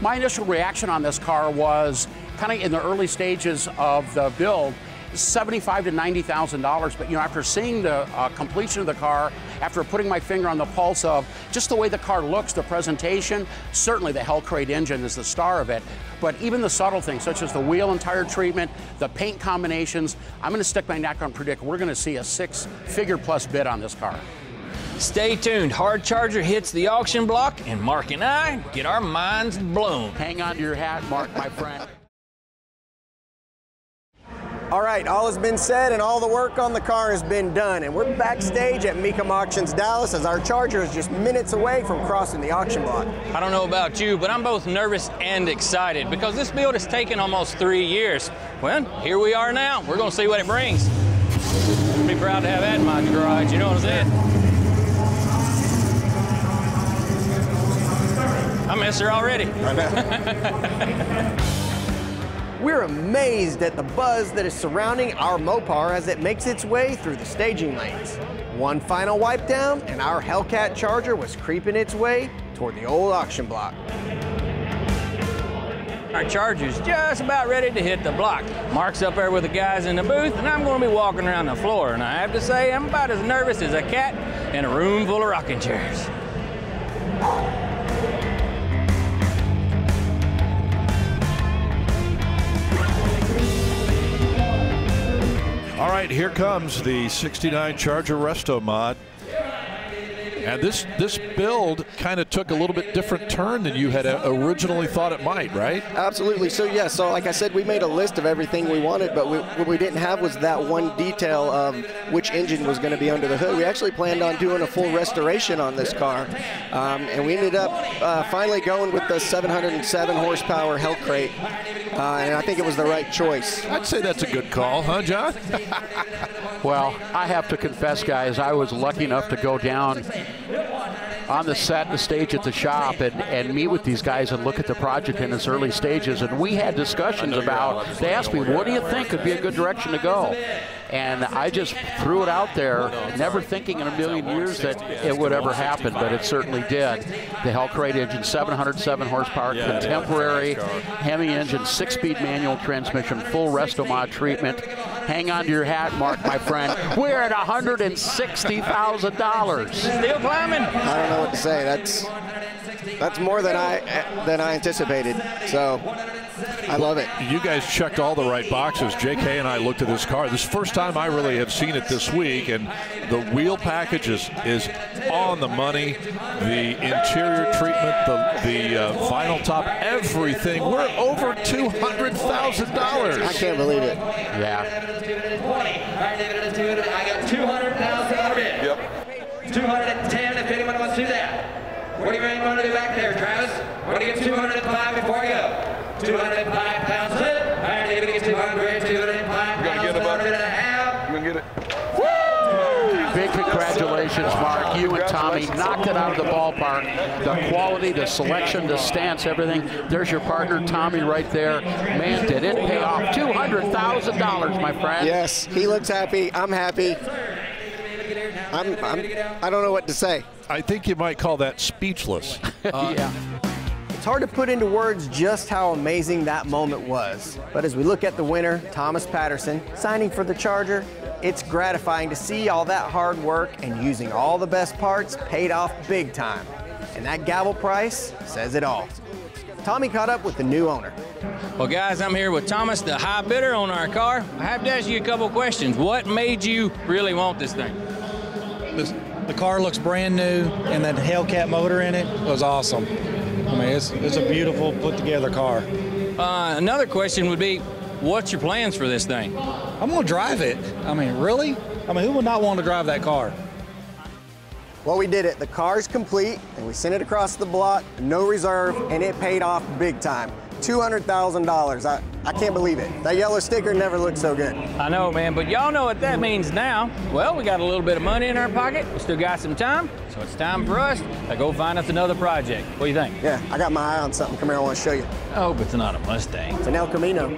My initial reaction on this car was kind of in the early stages of the build, $75,000 to $90,000, but you know, after seeing the completion of the car, after putting my finger on the pulse of just the way the car looks, the presentation, certainly the Hellcat engine is the star of it, but even the subtle things such as the wheel and tire treatment, the paint combinations, I'm going to stick my neck on predict we're going to see a six-figure plus bid on this car. Stay tuned. Hard Charger hits the auction block, and Mark and I get our minds blown. Hang on to your hat, Mark, my friend. All right, all has been said and all the work on the car has been done, and we're backstage at Mecum Auctions Dallas as our Charger is just minutes away from crossing the auction block. I don't know about you, but I'm both nervous and excited because this build has taken almost 3 years. Well, here we are now. We're gonna see what it brings. I'll be proud to have that in my garage, you know what I'm saying? I miss her already. We're amazed at the buzz that is surrounding our Mopar as it makes its way through the staging lanes. One final wipe down, and our Hellcat Charger was creeping its way toward the old auction block. Our Charger's just about ready to hit the block. Mark's up there with the guys in the booth, and I'm going to be walking around the floor. And I have to say, I'm about as nervous as a cat in a room full of rocking chairs. All right, here comes the 69 Charger Resto Mod. And this build kind of took a little bit different turn than you had originally thought it might, right? Absolutely. So yeah, so like I said, we made a list of everything we wanted, but what we didn't have was that one detail of which engine was going to be under the hood. We actually planned on doing a full restoration on this car, and we ended up finally going with the 707 horsepower Hellcat, and I think it was the right choice. I'd say that's a good call, huh, John? Well, I have to confess, guys, I was lucky enough to go down on the set and the stage at the shop and meet with these guys and look at the project in its early stages. And we had discussions about, they asked me, what do you think would be a good direction to go? And I just threw it out there, never thinking in a million years that it would ever happen, but it certainly did. The Hellcat engine, 707 horsepower, contemporary Hemi engine, 6-speed manual transmission, full resto mod treatment. Hang on to your hat, Mark, my friend. We're at $160,000. Still climbing. I don't know what to say. That's more than I anticipated. So I love it. You guys checked all the right boxes. JK and I looked at this car. This is the first time I really have seen it this week, and the wheel package is on the money. The interior treatment, the vinyl top, everything. We're over $200,000. I can't believe it. Yeah. I got 200,000 on bid. Yep. 210 if anyone wants to do that. What do you want to do back there, Travis? What do you get 205 before I go? 205,000. All right, David gets 200, 205,000. I'm gonna get it. Big congratulations, Mark. You and Tommy knocked it out of the ballpark. The quality, the selection, the stance, everything. There's your partner, Tommy, right there. Man, did it pay off. $200,000, my friend. Yes, he looks happy. I'm happy. I don't know what to say. I think you might call that speechless. Yeah. It's hard to put into words just how amazing that moment was. But as we look at the winner, Thomas Patterson, signing for the Charger, it's gratifying to see all that hard work and using all the best parts paid off big time. And that gavel price says it all. Tommy caught up with the new owner. Well, guys, I'm here with Thomas, the high bidder on our car. I have to ask you a couple questions. What made you really want this thing? The car looks brand new, and that Hellcat motor in it was awesome. I mean, it's a beautiful, put-together car. Another question would be, what's your plans for this thing? I'm going to drive it. I mean, really? I mean, who would not want to drive that car? Well, we did it. The car's complete, and we sent it across the block, no reserve, and it paid off big time. $200,000. I can't believe it. That yellow sticker never looked so good. I know, man, but y'all know what that means now. Well, we got a little bit of money in our pocket. We still got some time, so it's time for us to go find us another project. What do you think? Yeah, I got my eye on something. Come here, I want to show you. I hope it's not a Mustang. It's an El Camino.